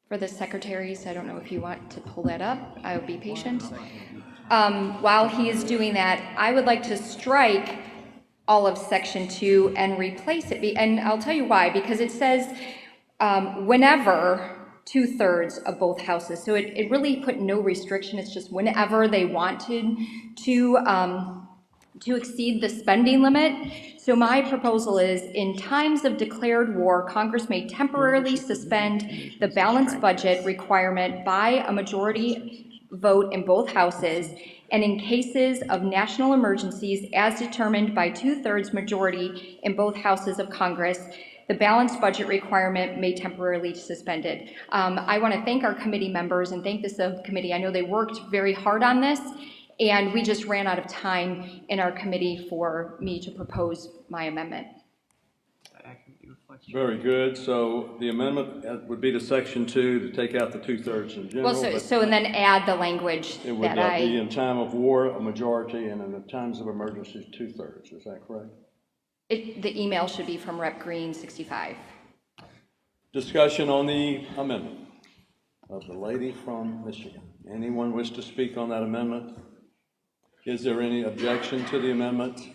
For the secretaries, I don't know if you want to pull that up. I will be patient. While he is doing that, I would like to strike all of Section 2 and replace it. And I'll tell you why, because it says whenever 2/3 of both houses. So it really put no restriction. It's just whenever they wanted to exceed the spending limit. So my proposal is, in times of declared war, Congress may temporarily suspend the balanced budget requirement by a majority vote in both houses, and in cases of national emergencies as determined by 2/3 majority in both houses of Congress, the balanced budget requirement may temporarily be suspended. I want to thank our committee members and thank the subcommittee. I know they worked very hard on this, and we just ran out of time in our committee for me to propose my amendment. Very good. So the amendment would be to Section 2 to take out the 2/3 in general. Well, so and then add the language it would that be in time of war, a majority, and in the times of emergency, 2/3. Is that correct? The email should be from Rep. Green 65. Discussion on the amendment of the lady from Michigan. Anyone wish to speak on that amendment? Is there any objection to the amendment?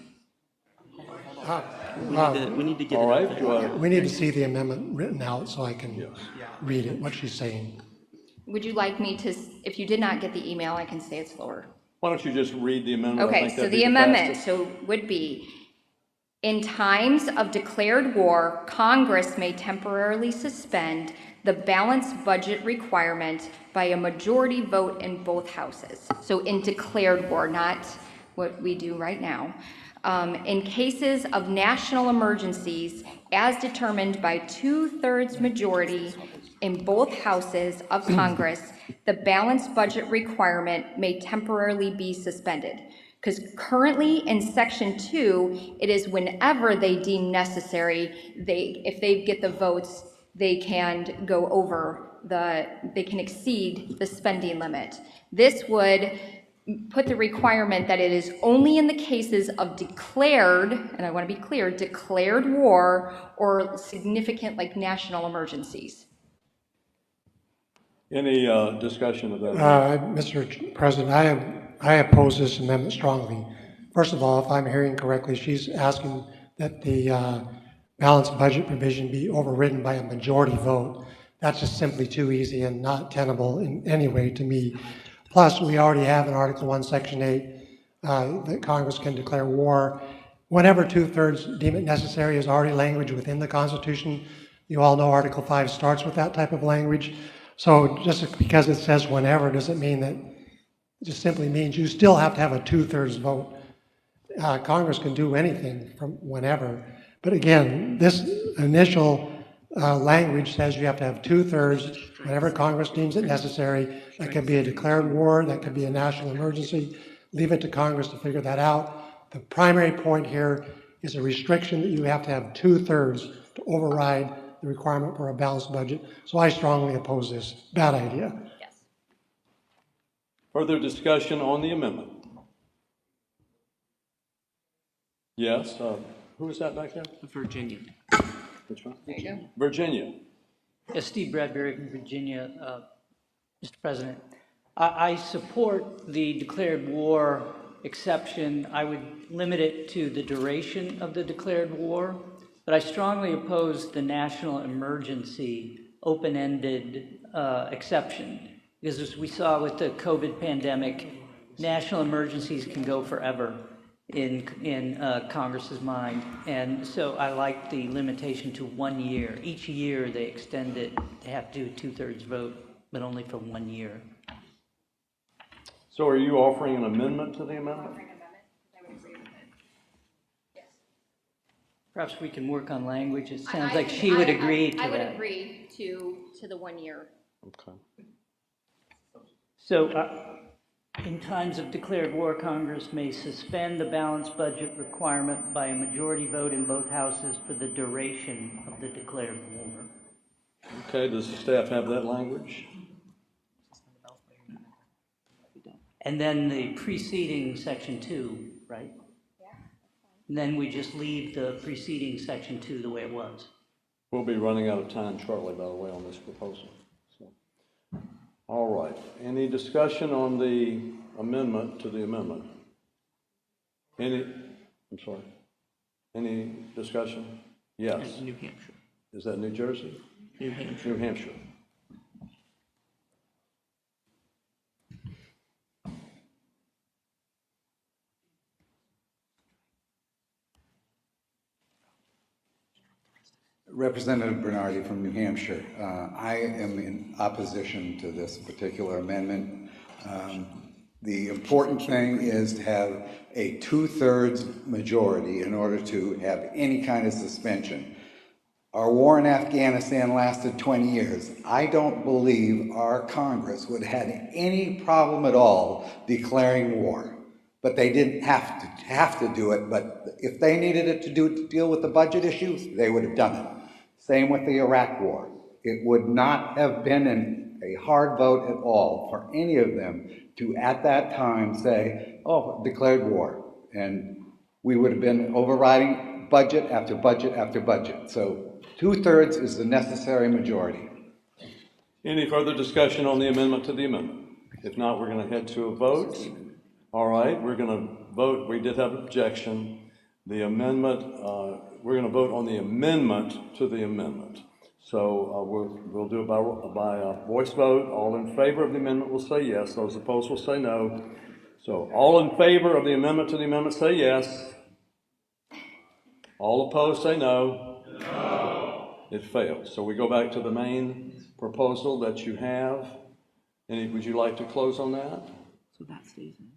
We need to get all it right. out there. We need to see the amendment written out so I can read it, what she's saying. Would you like me to, if you did not get the email, I can say it slower. Why don't you just read the amendment? I Okay, think so that'd the be amendment fastest. would be, in times of declared war, Congress may temporarily suspend the balanced budget requirement by a majority vote in both houses. So in declared war, not what we do right now. In cases of national emergencies, as determined by 2/3 majority in both houses of Congress, the balanced budget requirement may temporarily be suspended. Because currently in Section 2, it is whenever they deem necessary, if they get the votes, they can go over they can exceed the spending limit. This would put the requirement that it is only in the cases of declared, and I want to be clear, declared war or significant like national emergencies. Any discussion of that? Mr. President, I oppose this amendment strongly. First of all, if I'm hearing correctly, she's asking that the balanced budget provision be overridden by a majority vote. That's just simply too easy and not tenable in any way to me. Plus, we already have in Article 1, Section 8, that Congress can declare war. Whenever 2/3 deem it necessary is already language within the Constitution. You all know Article 5 starts with that type of language. So just because it says whenever doesn't mean that, it just simply means you still have to have a 2/3 vote. Congress can do anything from whenever. But again, this initial language says you have to have 2/3 whenever Congress deems it necessary. That could be a declared war, that could be a national emergency. Leave it to Congress to figure that out. The primary point here is a restriction that you have to have 2/3 to override the requirement for a balanced budget. So I strongly oppose this. Bad idea. Yes. Further discussion on the amendment? Yes. Who is that back there? Virginia. Which one? There you go. Virginia. Yes, Steve Bradbury from Virginia. Mr. President, I support the declared war exception. I would limit it to the duration of the declared war. But I strongly oppose the national emergency open-ended exception, because as we saw with the COVID pandemic, national emergencies can go forever in Congress's mind. And so I like the limitation to 1 year. Each year they extend it, they have to do a 2/3 vote, but only for 1 year. So are you offering an amendment to the amendment? Perhaps we can work on language. It sounds like she would agree to that. I would agree to the 1 year. Okay. So, in times of declared war, Congress may suspend the balanced budget requirement by a majority vote in both houses for the duration of the declared war. Okay, does the staff have that language? And then the preceding section 2, right? And then we just leave the preceding section 2 the way it was. We'll be running out of time shortly, by the way, on this proposal. So, all right. Any discussion on the amendment to the amendment? I'm sorry. Any discussion? Yes. New Hampshire. Is that New Jersey? New Hampshire. New Hampshire. Representative Bernardi from New Hampshire. I am in opposition to this particular amendment. The important thing is to have a 2/3 majority in order to have any kind of suspension. Our war in Afghanistan lasted 20 years. I don't believe our Congress would have had any problem at all declaring war. But they didn't have to do it. But if they needed it to deal with the budget issues, they would have done it. Same with the Iraq War. It would not have been a hard vote at all for any of them to, at that time, say, oh, declared war. And we would have been overriding budget after budget after budget. So 2/3 is the necessary majority. Any further discussion on the amendment to the amendment? If not, we're going to head to a vote. All right, we're going to vote. We did have an objection. The amendment, we're going to vote on the amendment to the amendment. So we'll do it by a voice vote. All in favor of the amendment will say yes. Those opposed will say no. So all in favor of the amendment to the amendment say yes. All opposed say no. No. It fails. So we go back to the main proposal that you have. Would you like to close on that? So that stays in.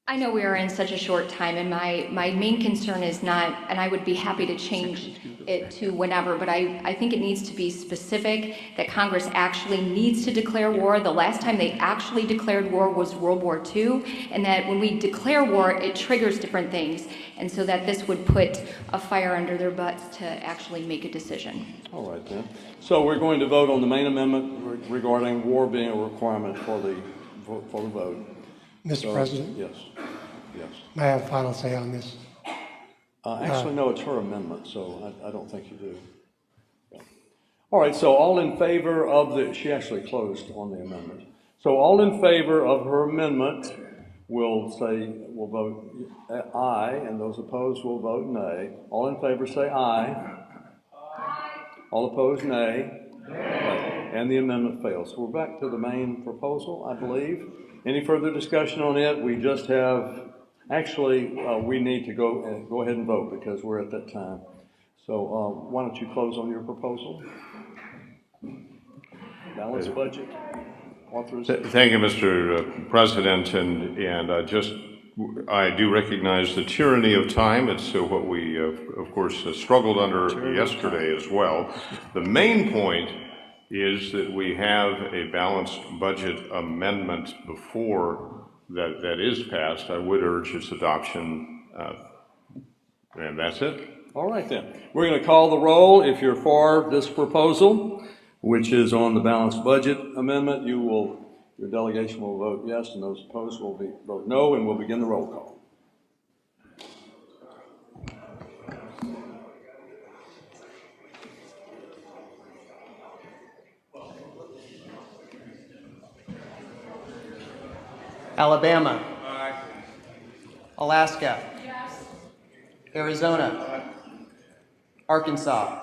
I know we are in such a short time, and my main concern is not, and I would be happy to change it to whenever, but I think it needs to be specific that Congress actually needs to declare war. The last time they actually declared war was World War II, and that when we declare war, it triggers different things, and so that this would put a fire under their butts to actually make a decision. All right, then. So we're going to vote on the main amendment regarding war being a requirement for the vote. Mr. President? Yes. Yes. May I have final say on this? Actually, no, it's her amendment, so I don't think you do. Yeah. All right, so all in favor of she actually closed on the amendment. So all in favor of her amendment will vote aye, and those opposed will vote nay. All in favor say aye. Aye. All opposed, nay. Nay. And the amendment fails. So we're back to the main proposal, I believe. Any further discussion on it? We just have, actually, we need to go ahead and vote because we're at that time. So why don't you close on your proposal? Balanced budget authorization. Thank you, Mr. President, and I do recognize the tyranny of time. It's what we, of course, struggled under yesterday as well. The main point is that we have a balanced budget amendment before that is passed. I would urge its adoption, and that's it. All right, then. We're going to call the roll. If you're for this proposal, which is on the balanced budget amendment, your delegation will vote yes, and those opposed will vote no, and we'll begin the roll call. Alabama. Aye. Alaska. Yes. Arizona. Aye. Arkansas.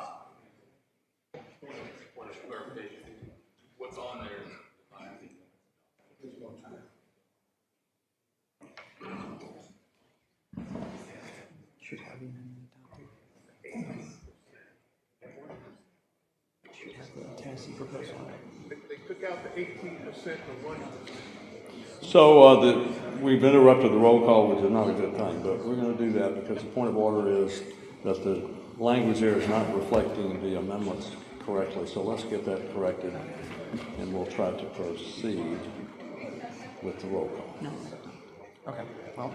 What's on there? Should have the amendment adopted. Should have the Tennessee proposal. They took out the 18% of one. So we've interrupted the roll call, which is not a good thing, but we're going to do that because the point of order is that the language there is not reflecting the amendments correctly. So let's get that corrected, and we'll try to proceed with the roll call. No. Okay, well.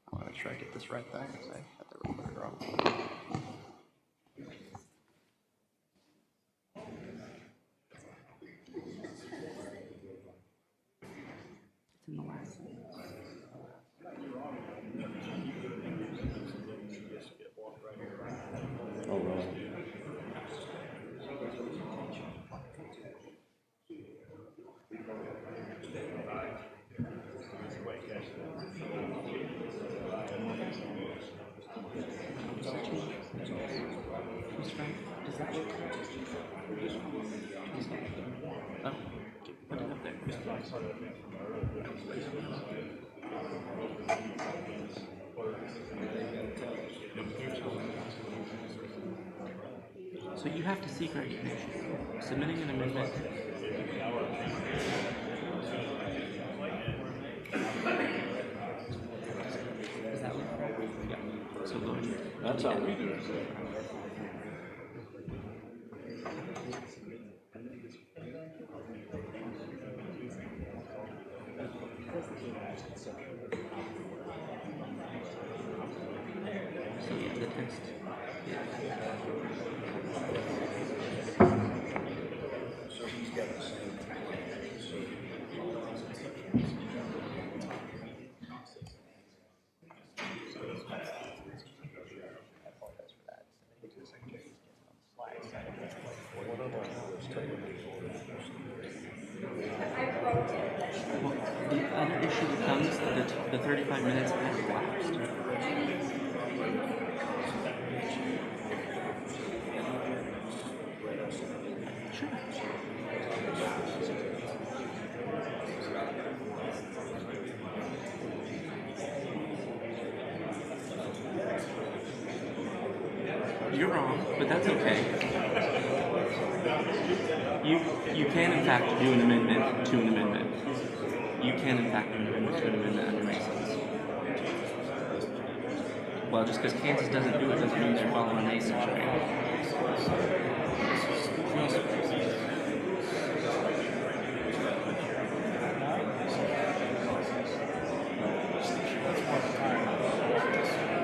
I want to make sure I get this right then, because I got the word wrong. It's in the last one. Oh, really? Who's right? Does that look correct? Oh, put it up there. So you have to seek recognition. Submitting an amendment. Is that what? Yeah. So go ahead. That's how we do it. So yeah, the text. Well, the other issue becomes that the 35 minutes has elapsed. You're wrong, but that's okay. You can in fact do an amendment to an amendment. You can in fact do an amendment to an amendment under Mason's. Well, just because Kansas doesn't do it doesn't mean they're following Mason's, right?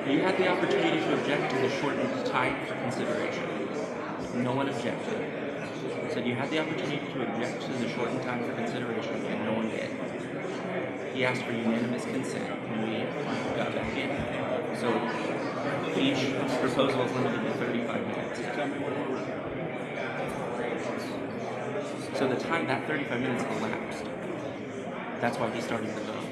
You had the opportunity to object to the shortened time for consideration. No one objected. Said you had the opportunity to object to the shortened time for consideration, and no one did. He asked for unanimous consent, and we got back in. So each proposal is limited to 35 minutes. So the time, that 35 minutes elapsed. That's why he started the vote.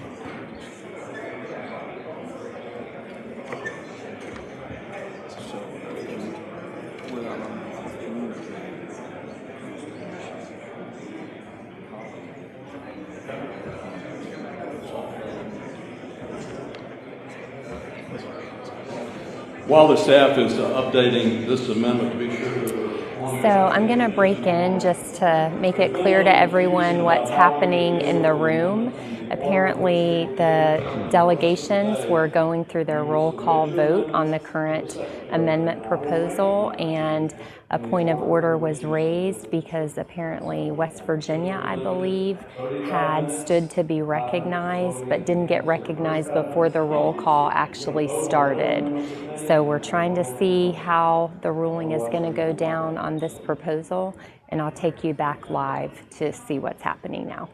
While the staff is updating this amendment to be sure. So I'm going to break in just to make it clear to everyone what's happening in the room. Apparently the delegations were going through their roll call vote on the current amendment proposal, and a point of order was raised because apparently West Virginia, I believe, had stood to be recognized but didn't get recognized before the roll call actually started. So we're trying to see how the ruling is going to go down on this proposal, and I'll take you back live to see what's happening now.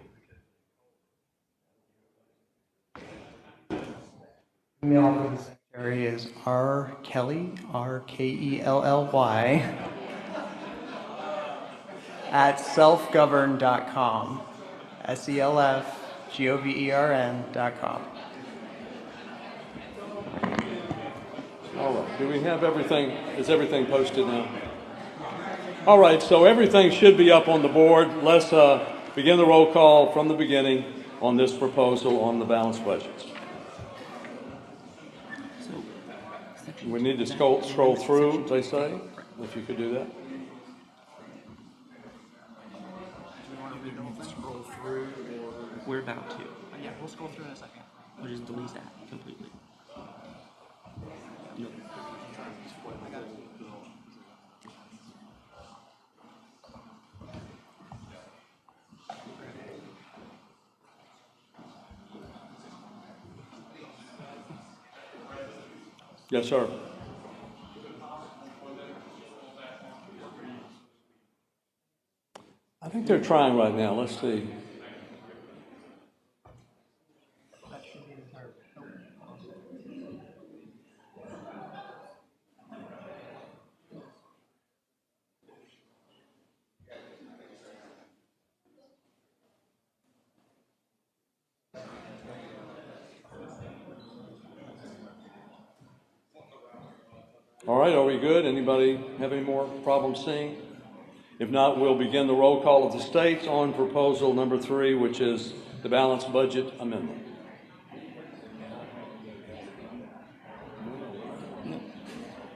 Email for the secretary is rkelly, R-K-E-L-L-Y, at selfgovern.com, SELFGOVERN.com. All right, do we have everything, is everything posted now? All right, so everything should be up on the board. Let's begin the roll call from the beginning on this proposal on the balanced budgets. We need to scroll through, they say, if you could do that. Scroll through, or we're about to. Yeah, we'll scroll through in a second. We'll just delete that completely. No. Yes, sir. I think they're trying right now. Let's see. All right, are we good? Anybody have any more problems seeing? If not, we'll begin the roll call of the states on proposal number 3, which is the balanced budget amendment. No,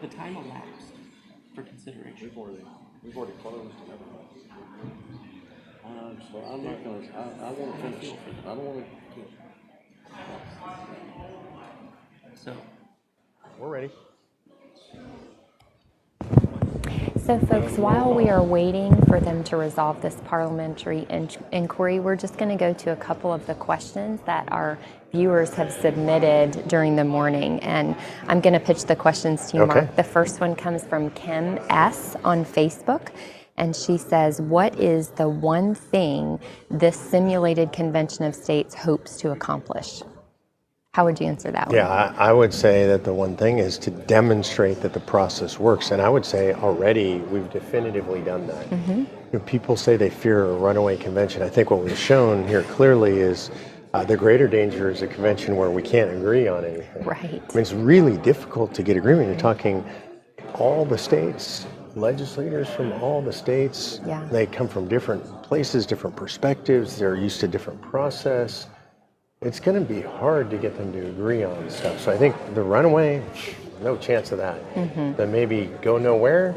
the time elapsed for consideration. We've already closed. So I'm not going to. I want to finish. I don't want to. So we're ready. So folks, while we are waiting for them to resolve this parliamentary inquiry, we're just going to go to a couple of the questions that our viewers have submitted during the morning. And I'm going to pitch the questions to you, Mark. The first one comes from Kim S. on Facebook. And she says, what is the one thing this simulated convention of states hopes to accomplish? How would you answer that one? Yeah, I would say that the one thing is to demonstrate that the process works. And I would say already we've definitively done that. Mm-hmm. You know, people say they fear a runaway convention. I think what we've shown here clearly is the greater danger is a convention where we can't agree on anything. Right. I mean, it's really difficult to get agreement. You're talking all the states, legislators from all the states. Yeah. They come from different places, different perspectives. They're used to different process. It's going to be hard to get them to agree on stuff. So I think the runaway, no chance of that. Mm-hmm. Then maybe go nowhere,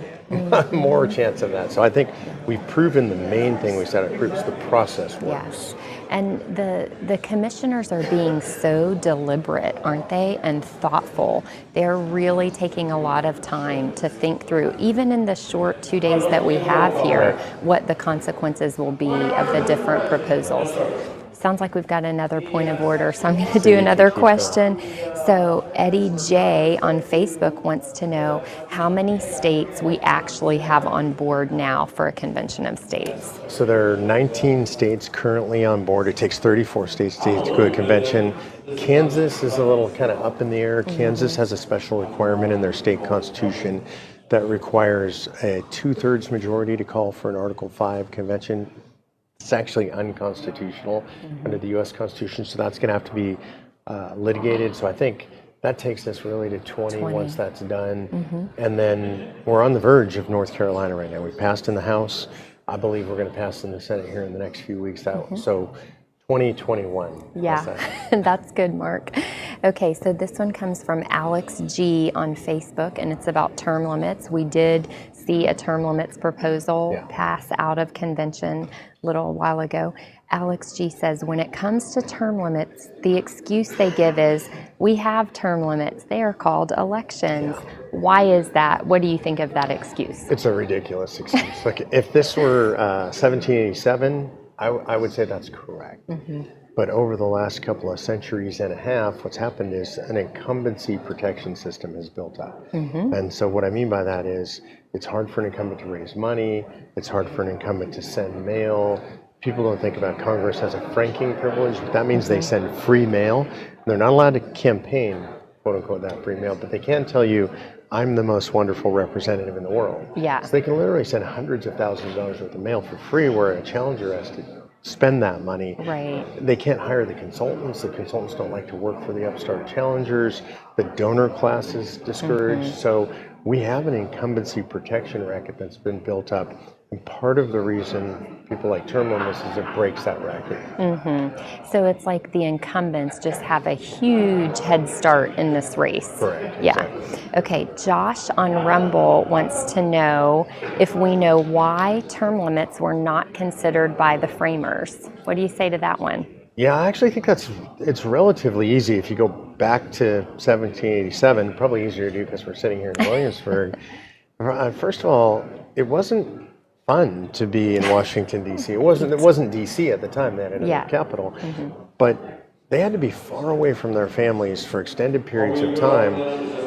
more chance of that. So I think we've proven the main thing we said it proves the process works. Yes. And the commissioners are being so deliberate, aren't they, and thoughtful. They're really taking a lot of time to think through, even in the short 2 days that we have here, what the consequences will be of the different proposals. Sounds like we've got another point of order, so I'm going to do another question. So Eddie J on Facebook wants to know how many states we actually have on board now for a convention of states. So there are 19 states currently on board. It takes 34 states to go to a convention. Kansas is a little kind of up in the air. Kansas has a special requirement in their state constitution that requires a 2/3 majority to call for an Article 5 convention. It's actually unconstitutional under the U.S. Constitution, so that's going to have to be litigated. So I think that takes us really to 20 once that's done. And then we're on the verge of North Carolina right now. We passed in the House. I believe we're going to pass in the Senate here in the next few weeks. So 2021. Yeah, that's good, Mark. Okay, so this one comes from Alex G on Facebook, and it's about term limits. We did see a term limits proposal pass out of convention a little while ago. Alex G says, when it comes to term limits, the excuse they give is, we have term limits. They are called elections. Why is that? What do you think of that excuse? It's a ridiculous excuse. Like, if this were 1787, I would say that's correct. But over the last couple of centuries and a half, what's happened is an incumbency protection system has built up. And so what I mean by that is it's hard for an incumbent to raise money. It's hard for an incumbent to send mail. People don't think about Congress as a franking privilege. That means they send free mail. They're not allowed to campaign, quote unquote, that free mail, but they can tell you, I'm the most wonderful representative in the world. Yeah. So they can literally send hundreds of thousands of dollars worth of mail for free, where a challenger has to spend that money. Right. They can't hire the consultants. The consultants don't like to work for the upstart challengers. The donor class is discouraged. So we have an incumbency protection racket that's been built up. And part of the reason people like term limits is it breaks that racket. So it's like the incumbents just have a huge head start in this race. Correct. Yeah. Okay, Josh on Rumble wants to know if we know why term limits were not considered by the framers. What do you say to that one? Yeah, I actually think it's relatively easy if you go back to 1787. Probably easier to do because we're sitting here in Williamsburg. First of all, it wasn't fun to be in Washington D.C. It wasn't D.C. at the time. They had another capital, but they had to be far away from their families for extended periods of time.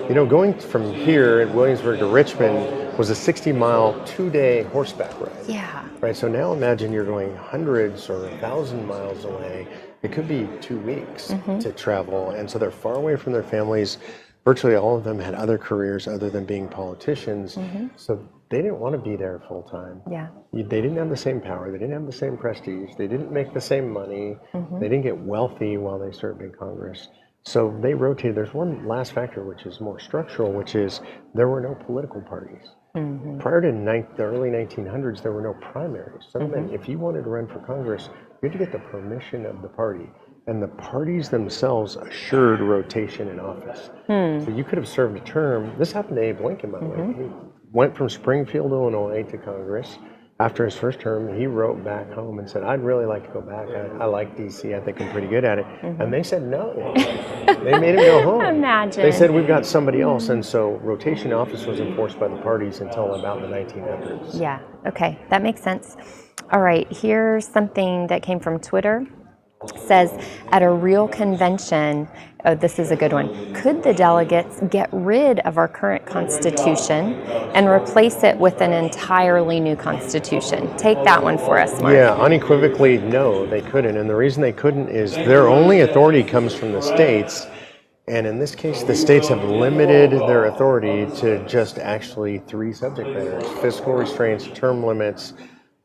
You know, going from here in Williamsburg to Richmond was a 60-mile, 2-day horseback ride. Yeah. Right. So now imagine you're going hundreds or 1,000 miles away. It could be 2 weeks to travel, and so they're far away from their families. Virtually all of them had other careers other than being politicians, so they didn't want to be there full time. Yeah. They didn't have the same power. They didn't have the same prestige. They didn't make the same money. They didn't get wealthy while they served in Congress. So they rotated. There's one last factor which is more structural, which is there were no political parties. Prior to the early 1900s, there were no primaries. So that meant if you wanted to run for Congress, you had to get the permission of the party. And the parties themselves assured rotation in office. So you could have served a term. This happened to Abe Lincoln, by the way. He went from Springfield, Illinois to Congress. After his first term, he wrote back home and said, I'd really like to go back. I like D.C. I think I'm pretty good at it. And they said no. They made him go home. Imagine. They said, we've got somebody else. And so rotation in office was enforced by the parties until about the 1900s. Yeah, okay, that makes sense. All right, here's something that came from Twitter. Says, at a real convention, oh, this is a good one, could the delegates get rid of our current constitution and replace it with an entirely new constitution? Take that one for us, Mark. Yeah, unequivocally, no, they couldn't. And the reason they couldn't is their only authority comes from the states. And in this case, the states have limited their authority to just actually 3 subject matters: fiscal restraints, term limits,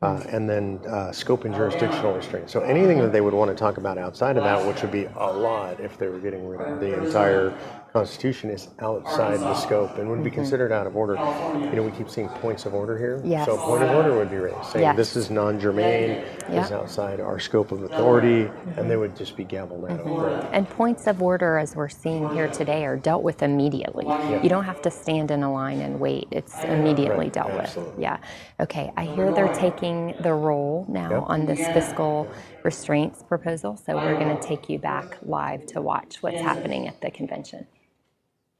and then scope and jurisdictional restraints. So anything that they would want to talk about outside of that, which would be a lot if they were getting rid of the entire Constitution, is outside the scope and would be considered out of order. You know, we keep seeing points of order here. Yes. So a point of order would be raised, saying this is non-germane, is outside our scope of authority, and they would just be gavelled out. And points of order, as we're seeing here today, are dealt with immediately. You don't have to stand in a line and wait. It's immediately dealt with. Yeah. Okay, I hear they're taking the roll now on this fiscal restraints proposal, so we're going to take you back live to watch what's happening at the convention.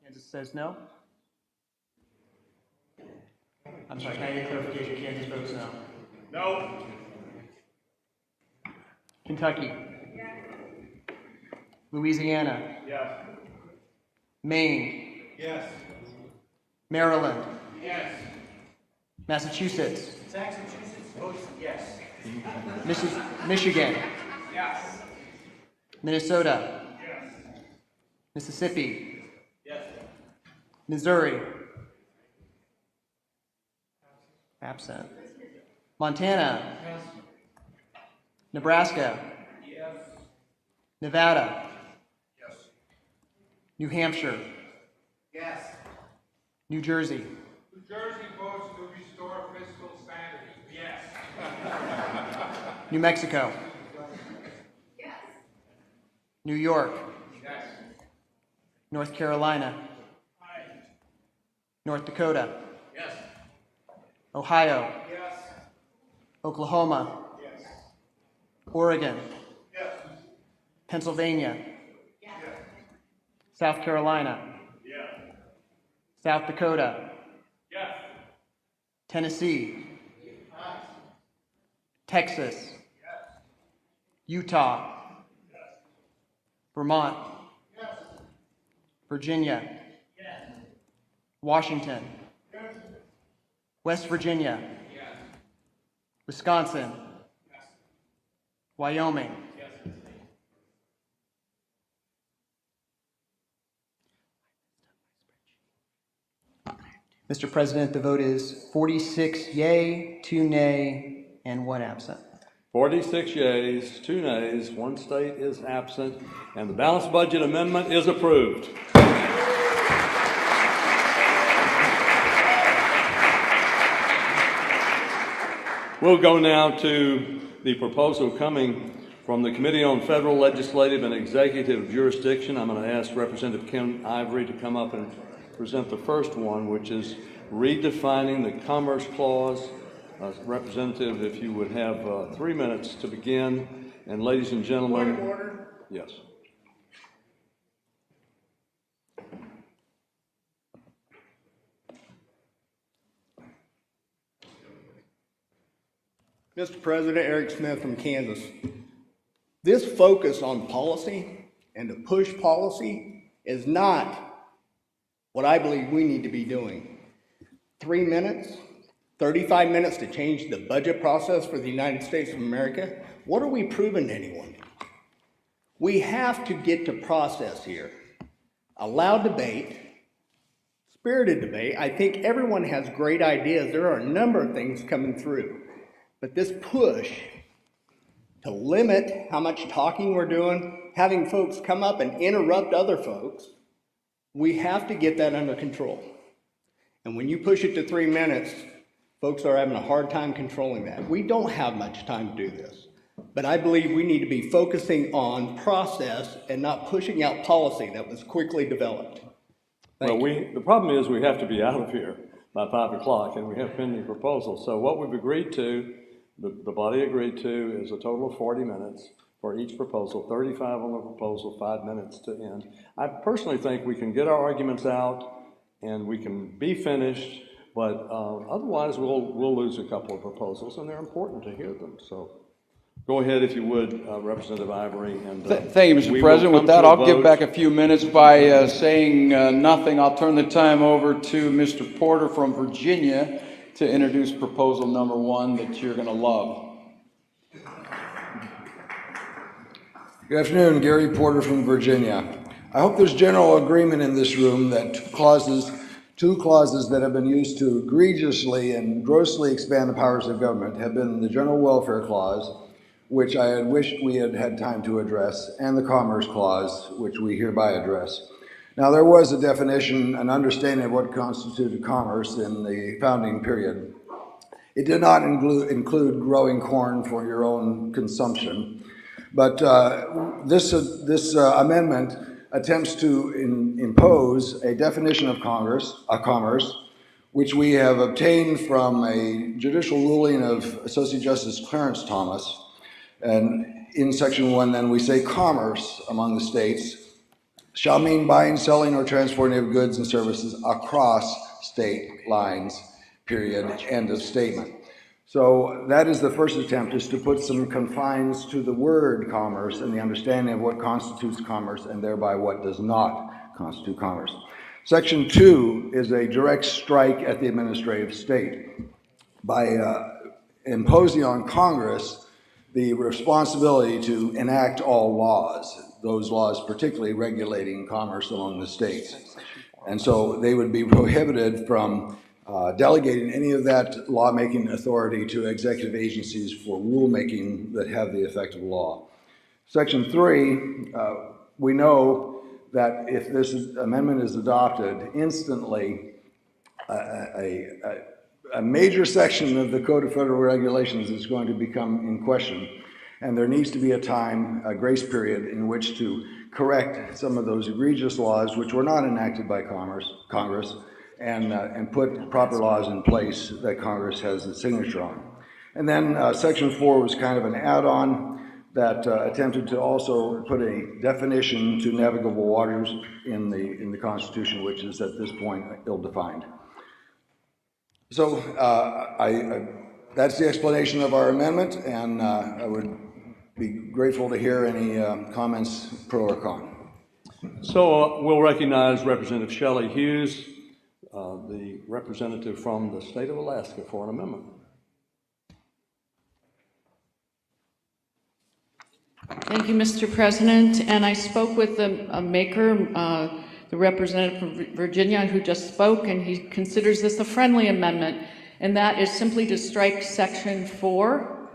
Kansas says no. I'm sorry, can I get clarification? Kansas votes no. No. Kentucky. Louisiana. Yes. Maine. Yes. Maryland. Yes. Massachusetts. Massachusetts votes yes. Michigan. Yes. Minnesota. Yes. Mississippi. Yes. Missouri. Absent. Montana. Yes. Nebraska. Yes. Nevada. Yes. New Hampshire. Yes. New Jersey. New Jersey votes to restore fiscal sanity. Yes. New Mexico. Yes. New York. Yes. North Carolina. Aye. North Dakota. Yes. Ohio. Yes. Oklahoma. Yes. Oregon. Yes. Pennsylvania. Yes. South Carolina. Yes. South Dakota. Yes. Tennessee. Yes. Texas. Yes. Utah. Yes. Vermont. Yes. Virginia. Yes. Washington. Yes. West Virginia. Yes. Wisconsin. Yes. Wyoming. Yes. Mr. President, the vote is 46 yay, 2 nay, and 1 absent. 46 yeas, 2 nays, 1 state is absent, and the balanced budget amendment is approved. We'll go now to the proposal coming from the Committee on Federal, Legislative, and Executive Jurisdiction. I'm going to ask Representative Kim Ivory to come up and present the first one, which is redefining the Commerce Clause. Representative, if you would have 3 minutes to begin. And ladies and gentlemen. Point of order. Yes. Mr. President, Eric Smith from Kansas. This focus on policy and to push policy is not what I believe we need to be doing. 3 minutes, 35 minutes to change the budget process for the United States of America. What are we proving to anyone? We have to get to process here. Allow debate, spirited debate. I think everyone has great ideas. There are a number of things coming through. But this push to limit how much talking we're doing, having folks come up and interrupt other folks, we have to get that under control. And when you push it to 3 minutes, folks are having a hard time controlling that. We don't have much time to do this. But I believe we need to be focusing on process and not pushing out policy that was quickly developed. The problem is we have to be out of here by 5 o'clock, and we have pending proposals. So what we've agreed to, the body agreed to, is a total of 40 minutes for each proposal, 35 on the proposal, 5 minutes to end. I personally think we can get our arguments out and we can be finished, but otherwise we'll lose a couple of proposals, and they're important to hear them. So go ahead, if you would, Representative Ivory. And thank you, Mr. President. With that, I'll give back a few minutes by saying nothing. I'll turn the time over to Mr. Porter from Virginia to introduce proposal number 1 that you're going to love. Good afternoon, Gary Porter from Virginia. I hope there's general agreement in this room that two clauses that have been used to egregiously and grossly expand the powers of government have been the General Welfare Clause, which I had wished we had had time to address, and the Commerce Clause, which we hereby address. Now, there was a definition, an understanding of what constituted commerce in the founding period. It did not include growing corn for your own consumption, but this amendment attempts to impose a definition of commerce, which we have obtained from a judicial ruling of Associate Justice Clarence Thomas. And in section 1, then, we say commerce among the states shall mean buying, selling, or transporting of goods and services across state lines, period, end of statement. So that is the first attempt, is to put some confines to the word commerce and the understanding of what constitutes commerce and thereby what does not constitute commerce. Section 2 is a direct strike at the administrative state by imposing on Congress the responsibility to enact all laws, those laws particularly regulating commerce among the states. And so they would be prohibited from delegating any of that lawmaking authority to executive agencies for rulemaking that have the effect of law. Section 3, we know that if this amendment is adopted, instantly a major section of the Code of Federal Regulations is going to become in question, and there needs to be a grace period in which to correct some of those egregious laws which were not enacted by Congress, and put proper laws in place that Congress has its signature on. And then Section 4 was kind of an add-on that attempted to also put a definition to navigable waters in the Constitution, which is at this point ill-defined. So that's the explanation of our amendment, and I would be grateful to hear any comments pro or con. So we'll recognize Representative Shelley Hughes, the representative from the state of Alaska, for an amendment. Thank you, Mr. President. And I spoke with the maker, the representative from Virginia who just spoke, and he considers this a friendly amendment, and that is simply to strike Section 4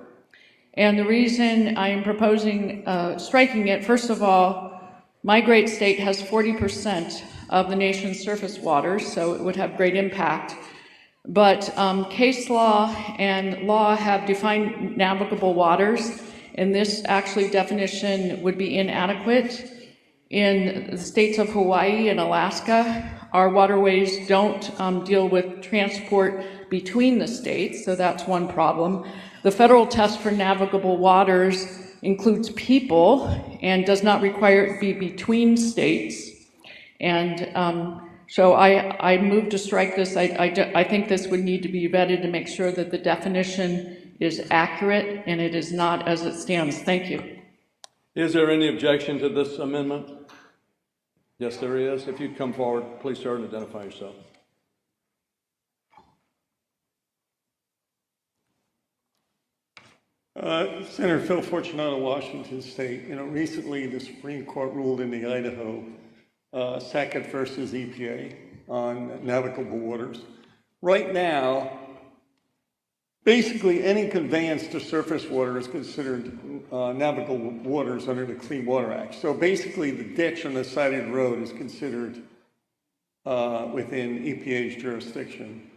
And the reason I am proposing striking it, first of all, my great state has 40% of the nation's surface waters, so it would have great impact. But case law and law have defined navigable waters, and this actually definition would be inadequate. In the states of Hawaii and Alaska, our waterways don't deal with transport between the states, so that's one problem. The federal test for navigable waters includes people and does not require it be between states. And so I move to strike this. I think this would need to be vetted to make sure that the definition is accurate and it is not as it stands. Thank you. Is there any objection to this amendment? Yes, there is. If you'd come forward, please, sir, and identify yourself. Senator Phil Fortunato, Washington State. Recently the Supreme Court ruled in the Idaho Sackett versus EPA on navigable waters. Right now, basically any conveyance to surface water is considered navigable waters under the Clean Water Act. So basically the ditch on the side of the road is considered within EPA's jurisdiction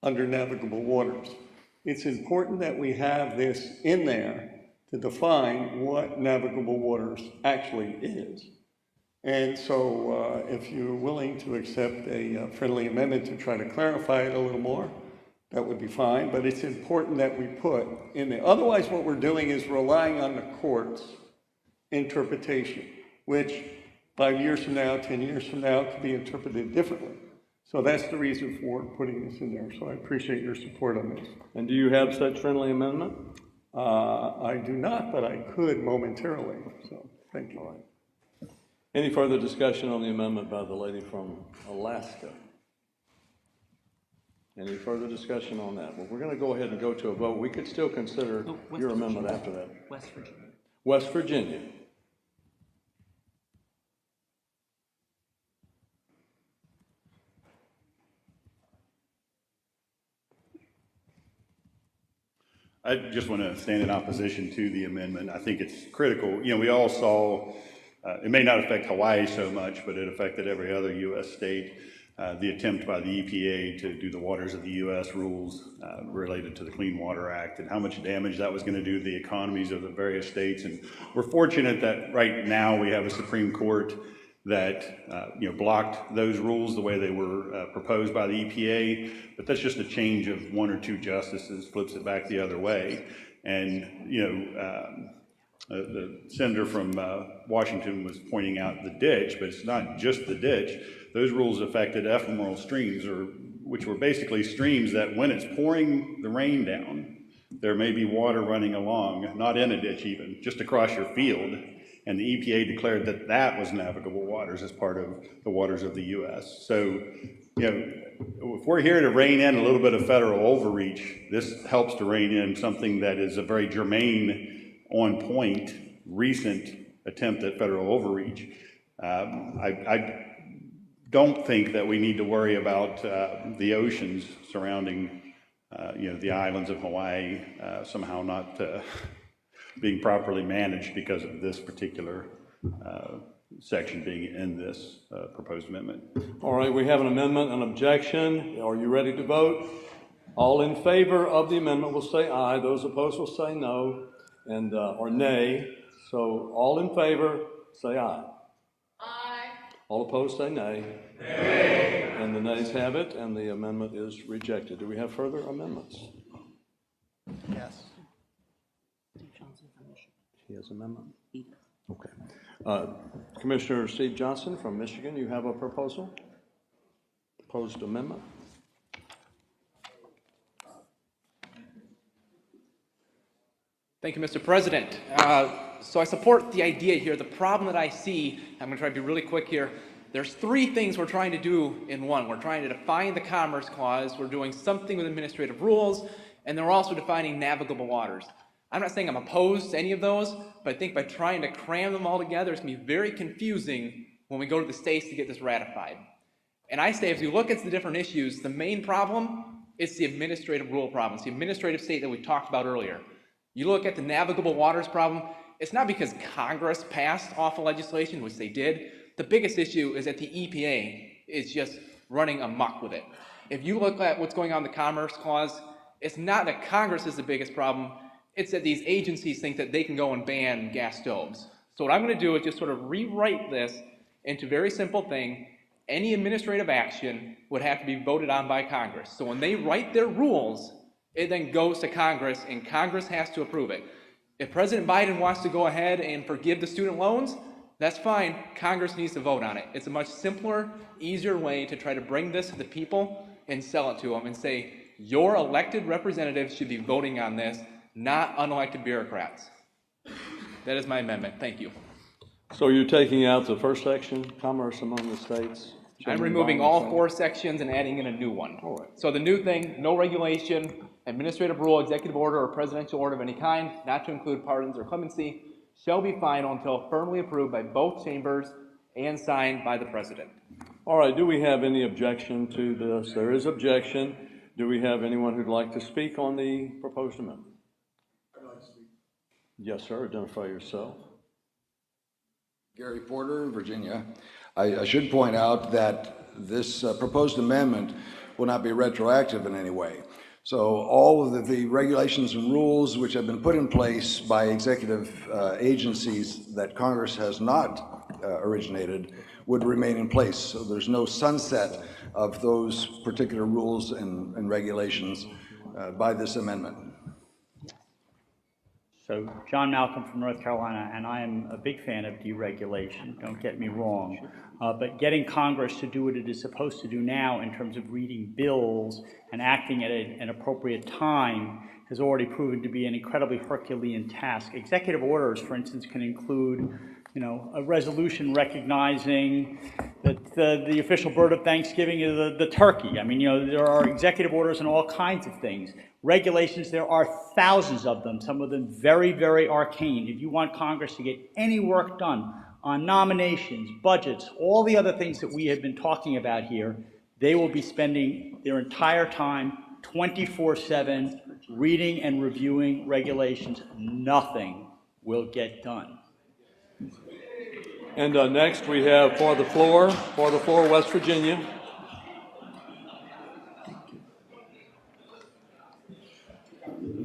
under navigable waters. It's important that we have this in there to define what navigable waters actually is. And so if you're willing to accept a friendly amendment to try to clarify it a little more, that would be fine, but it's important that we put in there. Otherwise, what we're doing is relying on the court's interpretation, which 5 years from now, 10 years from now, could be interpreted differently. So that's the reason for putting this in there. So I appreciate your support on this. And do you have such friendly amendment? I do not, but I could momentarily. So thank you. All right. Any further discussion on the amendment by the lady from Alaska? Any further discussion on that? Well, we're going to go ahead and go to a vote. We could still consider your amendment after that. West Virginia. West Virginia. I just want to stand in opposition to the amendment. I think it's critical. We all saw, it may not affect Hawaii so much, but it affected every other U.S. state. The attempt by the EPA to do the waters of the U.S. rules related to the Clean Water Act and how much damage that was going to do to the economies of the various states. And we're fortunate that right now we have a Supreme Court that blocked those rules the way they were proposed by the EPA, but that's just a change of one or two justices, flips it back the other way. And the senator from Washington was pointing out the ditch, but it's not just the ditch. Those rules affected ephemeral streams, which were basically streams that when it's pouring the rain down, there may be water running along, not in a ditch even, just across your field. And the EPA declared that that was navigable waters as part of the waters of the U.S. So, if we're here to rein in a little bit of federal overreach, this helps to rein in something that is a very germane, on point, recent attempt at federal overreach. I don't think that we need to worry about the oceans surrounding, the islands of Hawaii somehow not being properly managed because of this particular section being in this proposed amendment. All right, we have an amendment, an objection. Are you ready to vote? All in favor of the amendment will say aye. Those opposed will say no and or nay. So all in favor, say aye. Aye. All opposed say nay. Nay. And the nays have it, and the amendment is rejected. Do we have further amendments? Yes. He has an amendment? Okay. Commissioner Steve Johnson from Michigan, you have a proposal? Proposed amendment? Thank you, Mr. President. So I support the idea here. The problem that I see, I'm going to try to be really quick here. There's three things we're trying to do in one. We're trying to define the Commerce Clause, we're doing something with administrative rules, and they're also defining navigable waters. I'm not saying I'm opposed to any of those, but I think by trying to cram them all together, it's going to be very confusing when we go to the states to get this ratified. And I say, if you look at the different issues, the main problem is the administrative rule problem. It's the administrative state that we talked about earlier. You look at the navigable waters problem, it's not because Congress passed awful legislation, which they did. The biggest issue is that the EPA is just running amok with it. If you look at what's going on in the Commerce Clause, it's not that Congress is the biggest problem, it's that these agencies think that they can go and ban gas stoves. So what I'm going to do is just sort of rewrite this into a very simple thing. Any administrative action would have to be voted on by Congress. So when they write their rules, it then goes to Congress, and Congress has to approve it. If President Biden wants to go ahead and forgive the student loans, that's fine. Congress needs to vote on it. It's a much simpler, easier way to try to bring this to the people and sell it to them and say, your elected representatives should be voting on this, not unelected bureaucrats. That is my amendment. Thank you. So you're taking out the first section, commerce among the states? I'm removing all 4 sections and adding in a new one. All right. So the new thing, no regulation, administrative rule, executive order, or presidential order of any kind, not to include pardons or clemency, shall be final until firmly approved by both chambers and signed by the president. All right, do we have any objection to this? There is objection. Do we have anyone who'd like to speak on the proposed amendment? I'd like to speak. Yes, sir. Identify yourself. Gary Porter, Virginia. I should point out that this proposed amendment will not be retroactive in any way. So all of the regulations and rules which have been put in place by executive agencies that Congress has not originated would remain in place. So there's no sunset of those particular rules and regulations by this amendment. So John Malcolm from North Carolina, and I am a big fan of deregulation, don't get me wrong, but getting Congress to do what it is supposed to do now in terms of reading bills and acting at an appropriate time has already proven to be an incredibly Herculean task. Executive orders, for instance, can include, you know, a resolution recognizing that the official bird of Thanksgiving is the turkey. I mean, you know, there are executive orders on all kinds of things. Regulations, there are thousands of them, some of them very, very arcane. If you want Congress to get any work done on nominations, budgets, all the other things that we have been talking about here, they will be spending their entire time 24/7 reading and reviewing regulations. Nothing will get done. And next we have for the floor, West Virginia.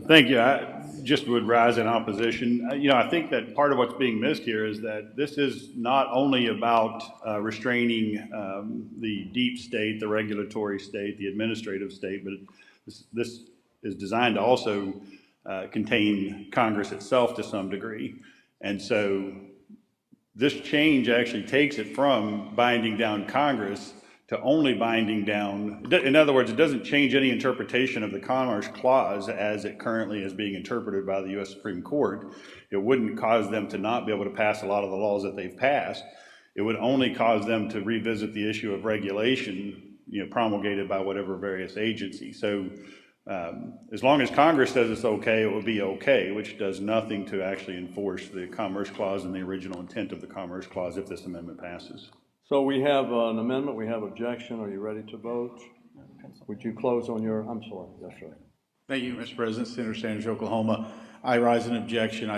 Thank you. I just would rise in opposition. You know, I think that part of what's being missed here is that this is not only about restraining the deep state, the regulatory state, the administrative state, but this is designed to also contain Congress itself to some degree. And so this change actually takes it from binding down Congress to only binding down, in other words, it doesn't change any interpretation of the Commerce Clause as it currently is being interpreted by the U.S. Supreme Court. It wouldn't cause them to not be able to pass a lot of the laws that they've passed. It would only cause them to revisit the issue of regulation, you know, promulgated by whatever various agency. So as long as Congress says it's okay, it will be okay, which does nothing to actually enforce the Commerce Clause and the original intent of the Commerce Clause if this amendment passes. So we have an amendment, we have objection. Are you ready to vote? Would you close on your, I'm sorry, yes, sir. Thank you, Mr. President. Senator Sanders, Oklahoma. I rise in objection.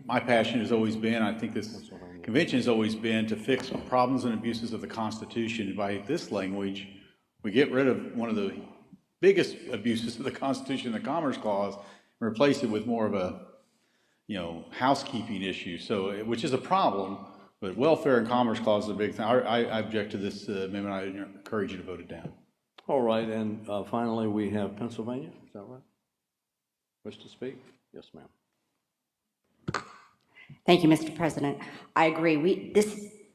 My passion has always been, I think this convention has always been to fix problems and abuses of the Constitution. And by this language, we get rid of one of the biggest abuses of the Constitution, the Commerce Clause, and replace it with more of a, you know, housekeeping issue. So, which is a problem. But welfare and Commerce Clause is a big thing. I object to this amendment. I encourage you to vote it down. All right, and finally we have Pennsylvania. Is that right? Wish to speak? Yes, ma'am. Thank you, Mr. President. I agree.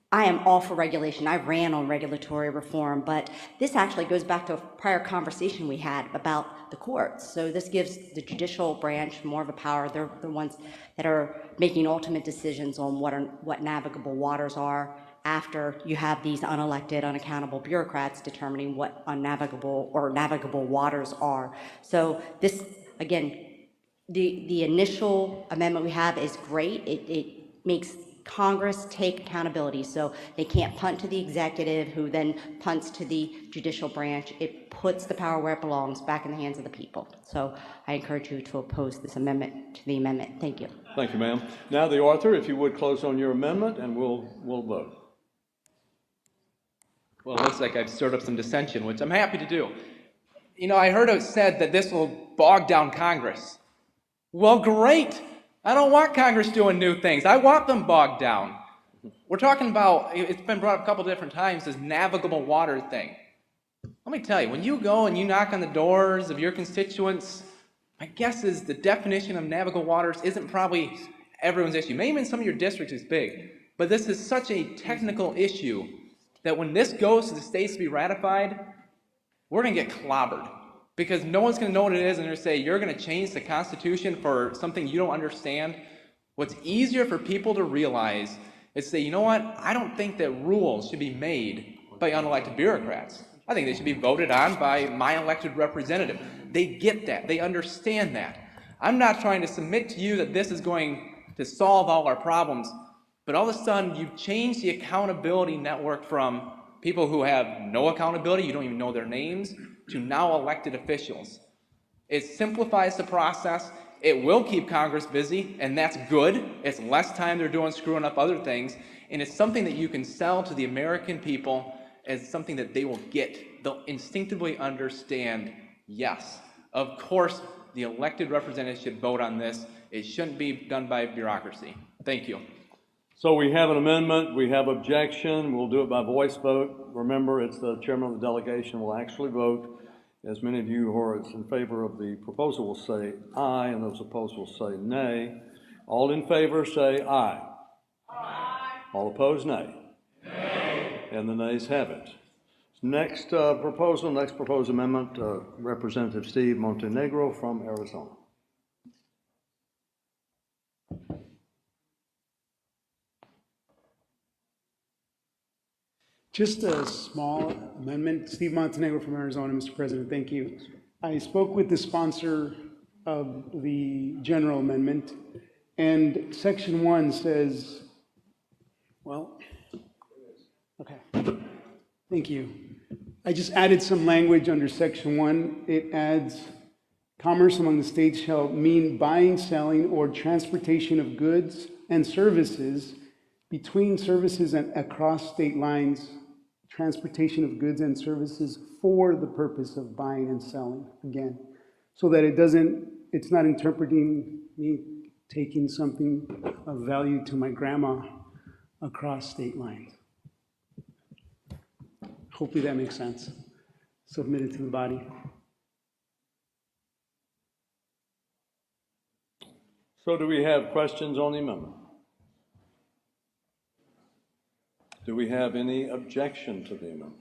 I am all for regulation. I ran on regulatory reform, but this actually goes back to a prior conversation we had about the courts. So this gives the judicial branch more of a power. They're the ones that are making ultimate decisions on what navigable waters are after you have these unelected, unaccountable bureaucrats determining what unnavigable or navigable waters are. So this, again, the initial amendment we have is great. It makes Congress take accountability, so they can't punt to the executive, who then punts to the judicial branch. It puts the power where it belongs, back in the hands of the people. So I encourage you to oppose this amendment to the amendment. Thank you. Thank you, ma'am. Now, the author, if you would close on your amendment, and we'll vote. Well, it looks like I've stirred up some dissension, which I'm happy to do. You know, I heard it said that this will bog down Congress. Well, great. I don't want Congress doing new things. I want them bogged down. We're talking about, it's been brought up a couple different times, this navigable water thing. Let me tell you, when you go and you knock on the doors of your constituents, my guess is the definition of navigable waters isn't probably everyone's issue. Maybe in some of your districts it's big, but this is such a technical issue that when this goes to the states to be ratified, we're going to get clobbered. Because no one's going to know what it is, and they're going to say, you're going to change the Constitution for something you don't understand. What's easier for people to realize is to say, you know what, I don't think that rules should be made by unelected bureaucrats. I think they should be voted on by my elected representative. They get that. They understand that. I'm not trying to submit to you that this is going to solve all our problems, but all of a sudden you've changed the accountability network from people who have no accountability, you don't even know their names, to now elected officials. It simplifies the process. It will keep Congress busy, and that's good. It's less time they're doing screwing up other things, and it's something that you can sell to the American people as something that they will get. They'll instinctively understand, yes, of course the elected representatives should vote on this. It shouldn't be done by bureaucracy. Thank you. So we have an amendment, we have objection, we'll do it by voice vote. Remember, it's the chairman of the delegation will actually vote. As many of you who are in favor of the proposal will say aye, and those opposed will say nay. All in favor say aye. Aye. All opposed, nay. Nay. And the nays have it. Next proposed amendment, Representative Steve Montenegro from Arizona. Just a small amendment. Steve Montenegro from Arizona, Mr. President, thank you. I spoke with the sponsor of the general amendment, and section 1 says, well, okay, thank you. I just added some language under section 1. It adds, commerce among the states shall mean buying, selling, or transportation of goods and services between services and across state lines, transportation of goods and services for the purpose of buying and selling, again, so that it's not interpreting me taking something of value to my grandma across state lines. Hopefully that makes sense. Submitted to the body. So do we have questions on the amendment? Do we have any objection to the amendment?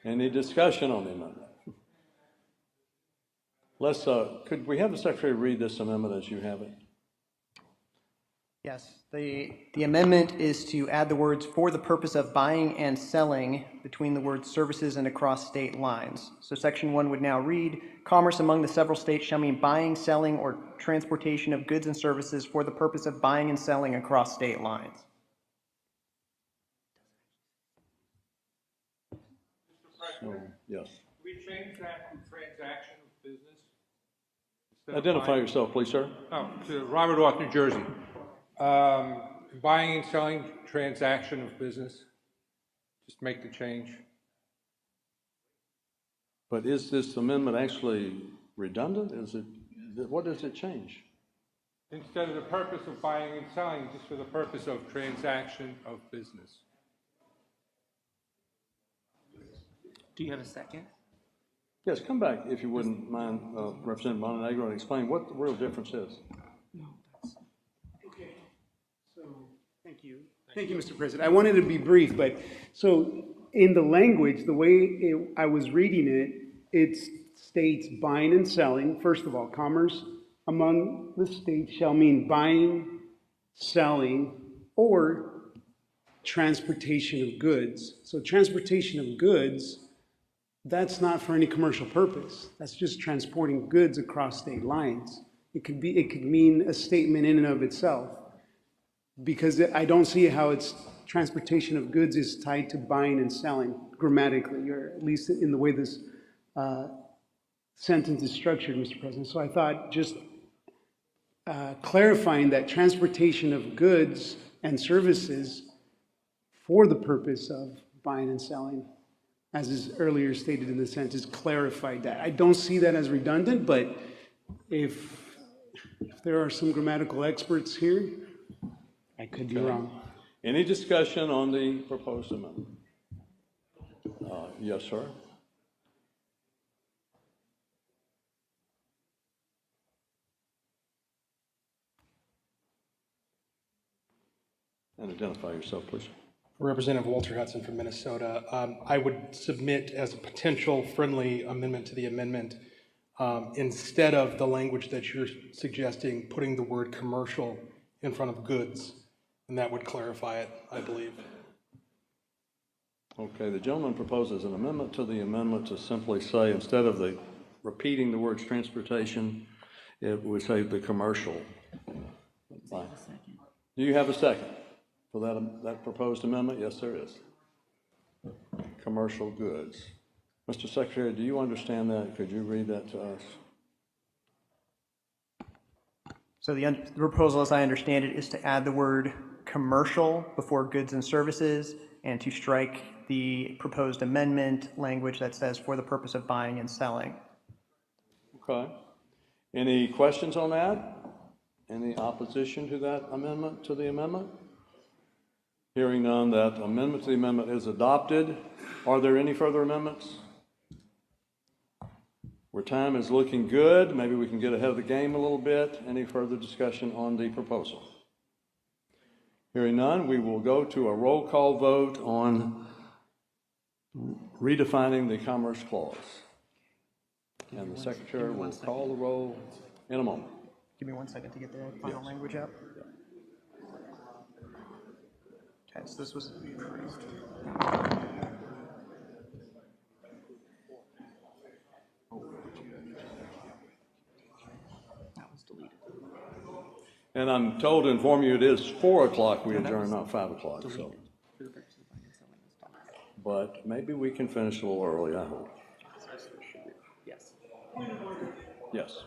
Any discussion on the amendment? Could we have the secretary read this amendment as you have it? Yes, the amendment is to add the words "for the purpose of buying and selling" between the words "services" and "across state lines." So section 1 would now read, commerce among the several states shall mean buying, selling, or transportation of goods and services for the purpose of buying and selling across state lines. So, yes. Can we change that to transaction of business? Identify yourself, please, sir. Oh, to Robert Orth, New Jersey. Buying and selling, transaction of business. Just make the change. But is this amendment actually redundant? What does it change? Instead of the purpose of buying and selling, just for the purpose of transaction of business. Do you have a second? Yes, come back if you wouldn't mind, Representative Montenegro, and explain what the real difference is. Okay, so thank you. Thank you, Mr. President. I wanted to be brief, but so in the language, the way I was reading it, it states buying and selling. First of all, commerce among the states shall mean buying, selling, or transportation of goods. So transportation of goods, that's not for any commercial purpose. That's just transporting goods across state lines. It could mean a statement in and of itself. Because I don't see how it's transportation of goods is tied to buying and selling grammatically, or at least in the way this sentence is structured, Mr. President. So I thought just clarifying that transportation of goods and services for the purpose of buying and selling, as is earlier stated in the sentence, clarified that. I don't see that as redundant, but if there are some grammatical experts here, I could be wrong. Any discussion on the proposed amendment? Yes, sir. And identify yourself, please. Representative Walter Hudson from Minnesota. I would submit as a potential friendly amendment to the amendment, instead of the language that you're suggesting, putting the word commercial in front of goods, and that would clarify it, I believe. Okay, the gentleman proposes an amendment to the amendment to simply say, instead of repeating the words transportation, it would say the commercial. Fine. Do you have a second for that proposed amendment? Yes, there is. Commercial goods. Mr. Secretary, do you understand that? Could you read that to us? So the proposal, as I understand it, is to add the word commercial before goods and services, and to strike the proposed amendment language that says for the purpose of buying and selling. Okay. Any questions on that? Any opposition to that amendment, to the amendment? Hearing none, that amendment to the amendment is adopted. Are there any further amendments? Where time is looking good, maybe we can get ahead of the game a little bit. Any further discussion on the proposal? Hearing none, we will go to a roll call vote on redefining the Commerce Clause. And the Secretary will call the roll in a moment. Give me 1 second to get the final language up. Okay, so this was. And I'm told to inform you it is 4 o'clock we adjourn, not 5 o'clock. So. But maybe we can finish a little early, I hope. Yes. Yes.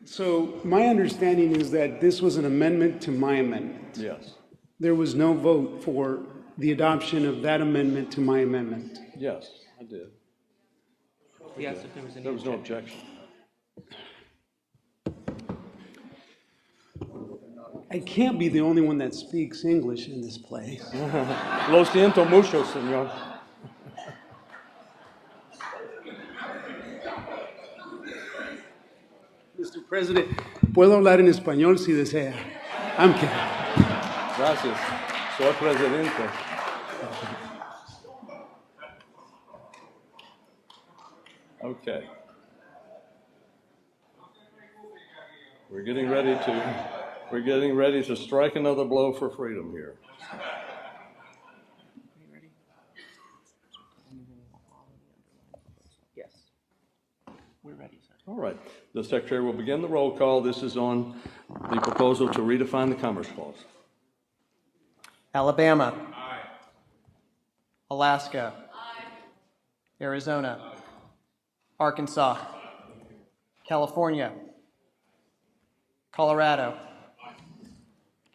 So my understanding is that this was an amendment to my amendment. Yes. There was no vote for the adoption of that amendment to my amendment. Yes, I did. Yes, if there was any There was no objection. I can't be the only one that speaks English in this place. Lo siento mucho, señor. Mr. President, puedo hablar en español si desea. I'm kidding. Gracias. Soy presidente. Okay. We're getting ready to strike another blow for freedom here. Yes. We're ready, sir. All right. The Secretary will begin the roll call. This is on the proposal to redefine the Commerce Clause. Alabama. Aye. Alaska. Aye. Arizona. Arkansas. California. Colorado.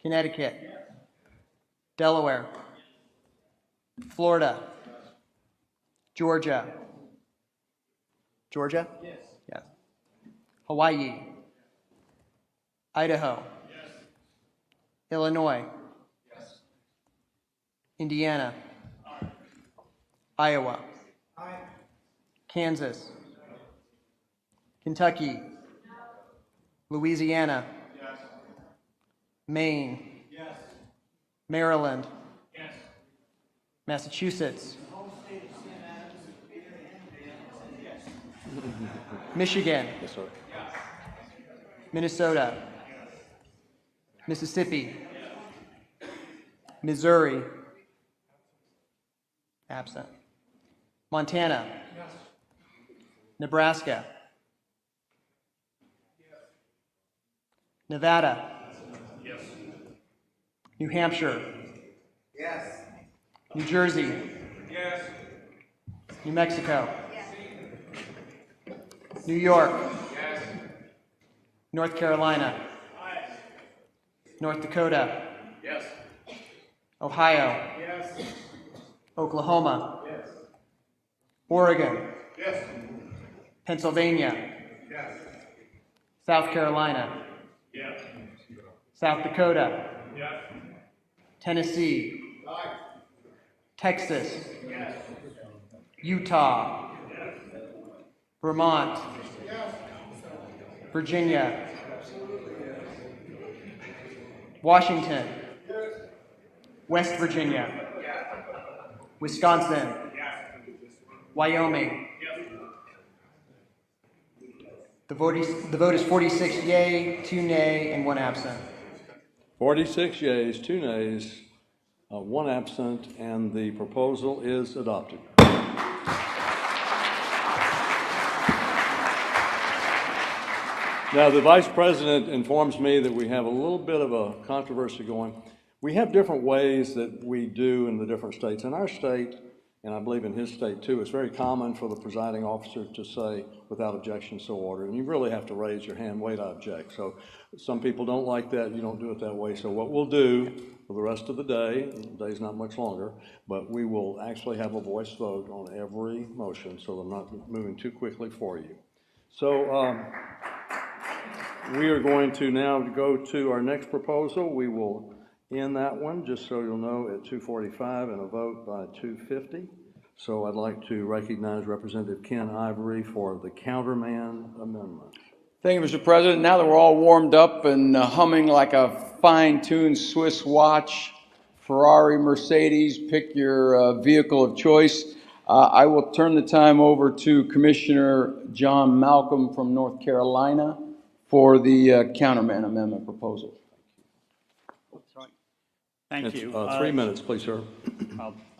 Connecticut. Delaware. Florida. Georgia. Georgia? Yes. Yes. Hawaii. Idaho. Yes. Illinois. Yes. Indiana. Aye. Iowa. Aye. Kansas. Kentucky. Louisiana. Yes. Maine. Yes. Maryland. Yes. Massachusetts. Michigan. Yes, sir. Minnesota. Mississippi. Missouri. Absent. Montana? Yes. Nebraska? Yes. Nevada? Yes. New Hampshire? Yes. New Jersey? Yes. New Mexico? New York? Yes. North Carolina? North Dakota? Yes. Ohio? Yes. Oklahoma? Yes. Oregon? Yes. Pennsylvania? Yes. South Carolina? Yes. South Dakota? Yes. Tennessee? Aye. Texas? Yes. Utah? Yes. Vermont? Yes. Virginia? Washington? West Virginia? Wisconsin? Wyoming? The vote is 46 yea, 2 nay, and 1 absent. 46 yeas, 2 nays, 1 absent, and the proposal is adopted. Now, the Vice President informs me that we have a little bit of a controversy going. We have different ways that we do in the different states. In our state, and I believe in his state too, it's very common for the presiding officer to say, without objection, so ordered. And you really have to raise your hand, wait, I object. So some people don't like that, you don't do it that way. So what we'll do for the rest of the day, the day's not much longer, but we will actually have a voice vote on every motion, so I'm not moving too quickly for you. So we are going to now go to our next proposal. We will end that one, just so you'll know, at 2:45 and a vote by 2:50. So I'd like to recognize Representative Ken Ivory for the Counterman Amendment. Thank you, Mr. President. Now that we're all warmed up and humming like a fine-tuned Swiss watch, Ferrari, Mercedes, pick your vehicle of choice, I will turn the time over to Commissioner John Malcolm from North Carolina for the Counterman Amendment proposal. Thank It's, you. 3 minutes, please, sir.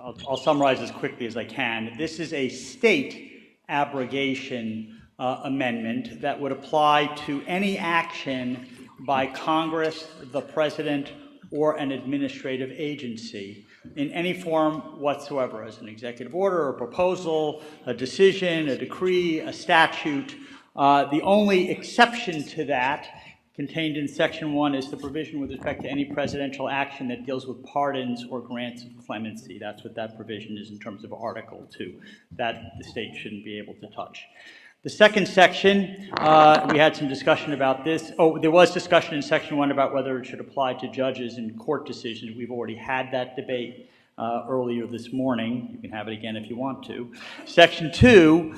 I'll summarize as quickly as I can. This is a state abrogation amendment that would apply to any action by Congress, the President, or an administrative agency in any form whatsoever, as an executive order, a proposal, a decision, a decree, a statute. The only exception to that contained in Section 1 is the provision with respect to any presidential action that deals with pardons or grants of clemency. That's what that provision is in terms of Article 2, that the state shouldn't be able to touch. The second section, we had some discussion about this. Oh, there was discussion in Section 1 about whether it should apply to judges in court decisions. We've already had that debate earlier this morning. You can have it again if you want to. Section 2,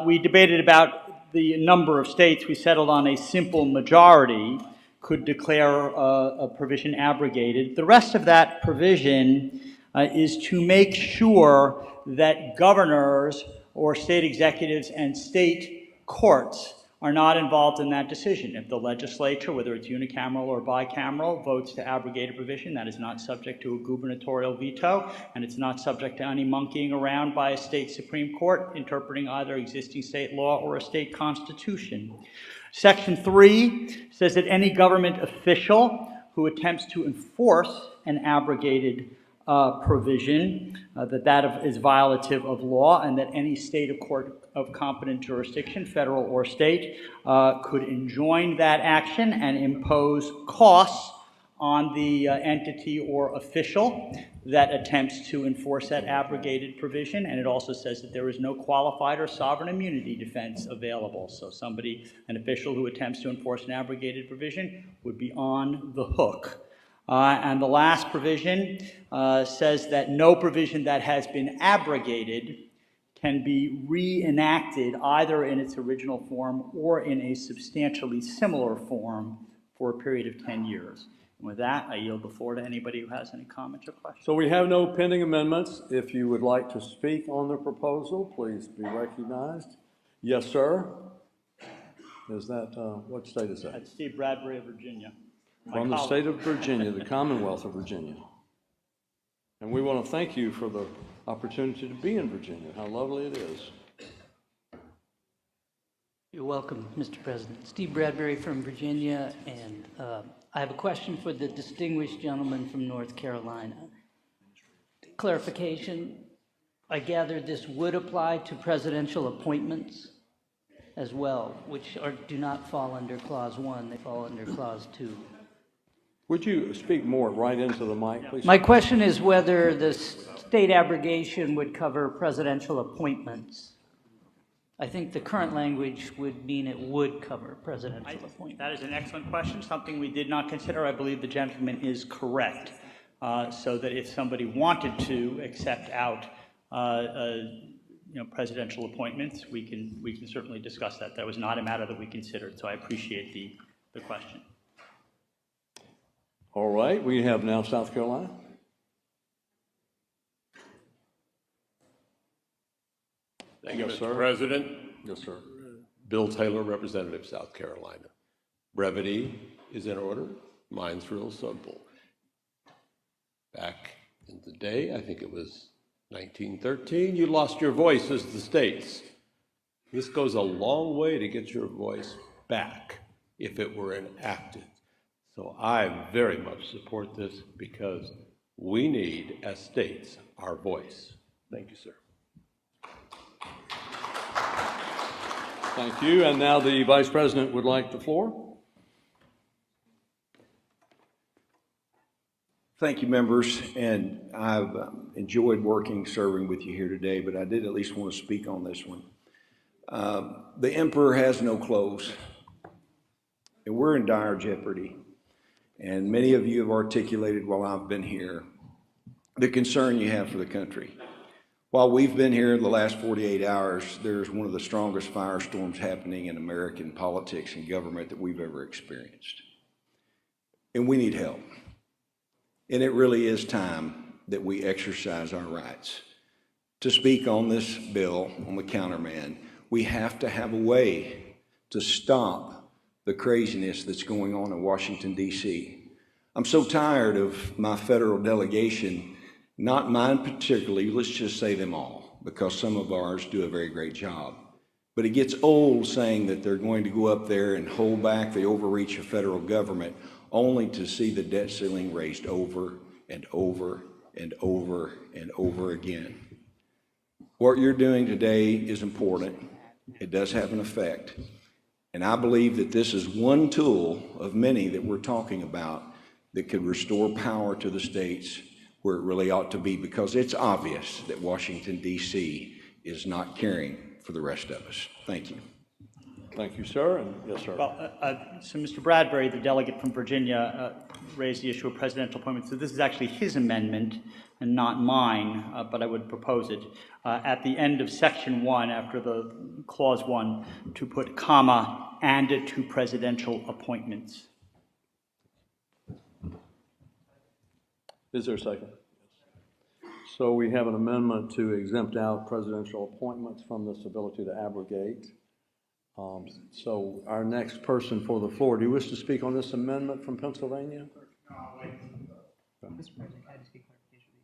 we debated about the number of states. We settled on a simple majority could declare a provision abrogated. The rest of that provision is to make sure that governors or state executives and state courts are not involved in that decision. If the legislature, whether it's unicameral or bicameral, votes to abrogate a provision, that is not subject to a gubernatorial veto, and it's not subject to any monkeying around by a state Supreme Court interpreting either existing state law or a state constitution. Section 3 says that any government official who attempts to enforce an abrogated provision, that is violative of law, and that any state of court of competent jurisdiction, federal or state, could enjoin that action and impose costs on the entity or official that attempts to enforce that abrogated provision. And it also says that there is no qualified or sovereign immunity defense available. So an official who attempts to enforce an abrogated provision would be on the hook. And the last provision says that no provision that has been abrogated can be reenacted either in its original form or in a substantially similar form for a period of 10 years. And with that, I yield the floor to anybody who has any comments or questions. So we have no pending amendments. If you would like to speak on the proposal, please be recognized. Yes, sir. Is that, what state is that? That's Steve Bradbury of Virginia. From the state of Virginia, the Commonwealth of Virginia. And we want to thank you for the opportunity to be in Virginia. How lovely it is. You're welcome, Mr. President. Steve Bradbury from Virginia, and I have a question for the distinguished gentleman from North Carolina. Clarification, I gather this would apply to presidential appointments as well, which do not fall under Clause 1, they fall under Clause 2. Would you speak more right into the mic, please? My question is whether the state abrogation would cover presidential appointments. I think the current language would mean it would cover presidential appointments. That is an excellent question, something we did not consider. I believe the gentleman is correct. So that if somebody wanted to accept out presidential appointments, we can certainly discuss that. That was not a matter that we considered, so I appreciate the question. All right, we have now South Carolina. Thank you, Yes, Mr. sir. President. Yes, sir. Bill Taylor, Representative, South Carolina. Brevity is in order. Mine's real simple. Back in the day, I think it was 1913, you lost your voice as the states. This goes a long way to get your voice back if it were enacted. So I very much support this because we need, as states, our voice. Thank you, sir. Thank you. And now the Vice President would like the floor. Thank you, members, and I've enjoyed serving with you here today, but I did at least want to speak on this one. The emperor has no clothes, and we're in dire jeopardy. And many of you have articulated while I've been here the concern you have for the country. While we've been here in the last 48 hours, there's one of the strongest firestorms happening in American politics and government that we've ever experienced. And we need help. And it really is time that we exercise our rights. To speak on this bill, on the countermand, we have to have a way to stop the craziness that's going on in Washington, D.C. I'm so tired of my federal delegation, not mine particularly, let's just say them all, because some of ours do a very great job. But it gets old saying that they're going to go up there and hold back the overreach of federal government only to see the debt ceiling raised over and over and over and over again. What you're doing today is important. It does have an effect. And I believe that this is one tool of many that we're talking about that could restore power to the states where it really ought to be, because it's obvious that Washington, D.C. is not caring for the rest of us. Thank you. Thank you, sir. And yes, sir. Well, so Mr. Bradbury, the delegate from Virginia, raised the issue of presidential appointments. So this is actually his amendment and not mine, but I would propose it. At the end of section 1, after the clause 1, to put comma, and to presidential appointments. Is there a second? So we have an amendment to exempt out presidential appointments from this ability to abrogate. So our next person for the floor, do you wish to speak on this amendment from Pennsylvania?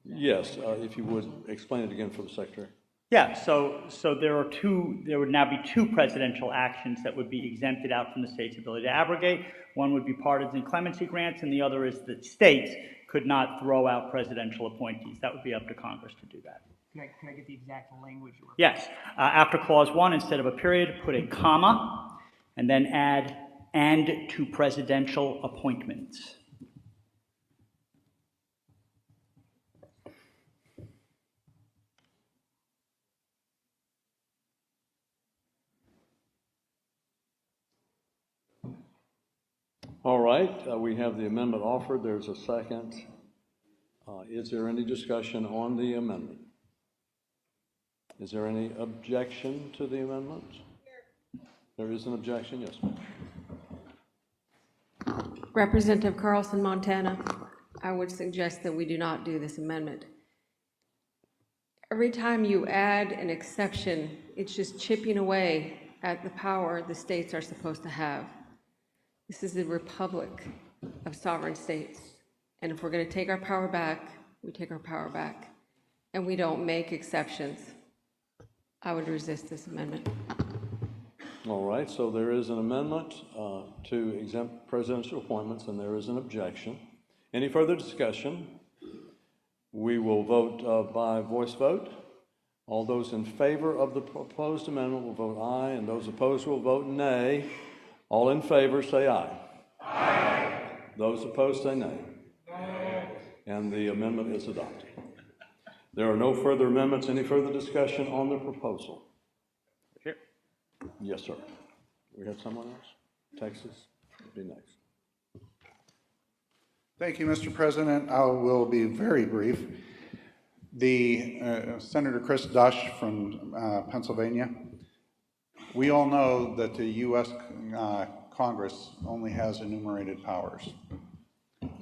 Yes, if you would explain it again for the Secretary. Yeah, so there would now be two presidential actions that would be exempted out from the state's ability to abrogate. One would be partisan clemency grants, and the other is that states could not throw out presidential appointees. That would be up to Congress to do that. Can I get the exact language? Yes, after clause 1, instead of a period, put a comma, and then add and to presidential appointments. All right, we have the amendment offered. There's a second. Is there any discussion on the amendment? Is there any objection to the amendment? There is an objection, yes, ma'am. Representative Carlson, Montana. I would suggest that we do not do this amendment. Every time you add an exception, it's just chipping away at the power the states are supposed to have. This is the republic of sovereign states. And if we're going to take our power back, we take our power back, and we don't make exceptions, I would resist this amendment. All right, so there is an amendment to exempt presidential appointments, and there is an objection. Any further discussion? We will vote by voice vote. All those in favor of the proposed amendment will vote aye, and those opposed will vote nay. All in favor say aye. Aye. Those opposed say nay. Nay. And the amendment is adopted. There are no further amendments. Any further discussion on the proposal? Here. Yes, sir. We have someone else? Texas would be next. Thank you, Mr. President. I will be very brief. The Senator Chris Dush from Pennsylvania. We all know that the U.S. Congress only has enumerated powers,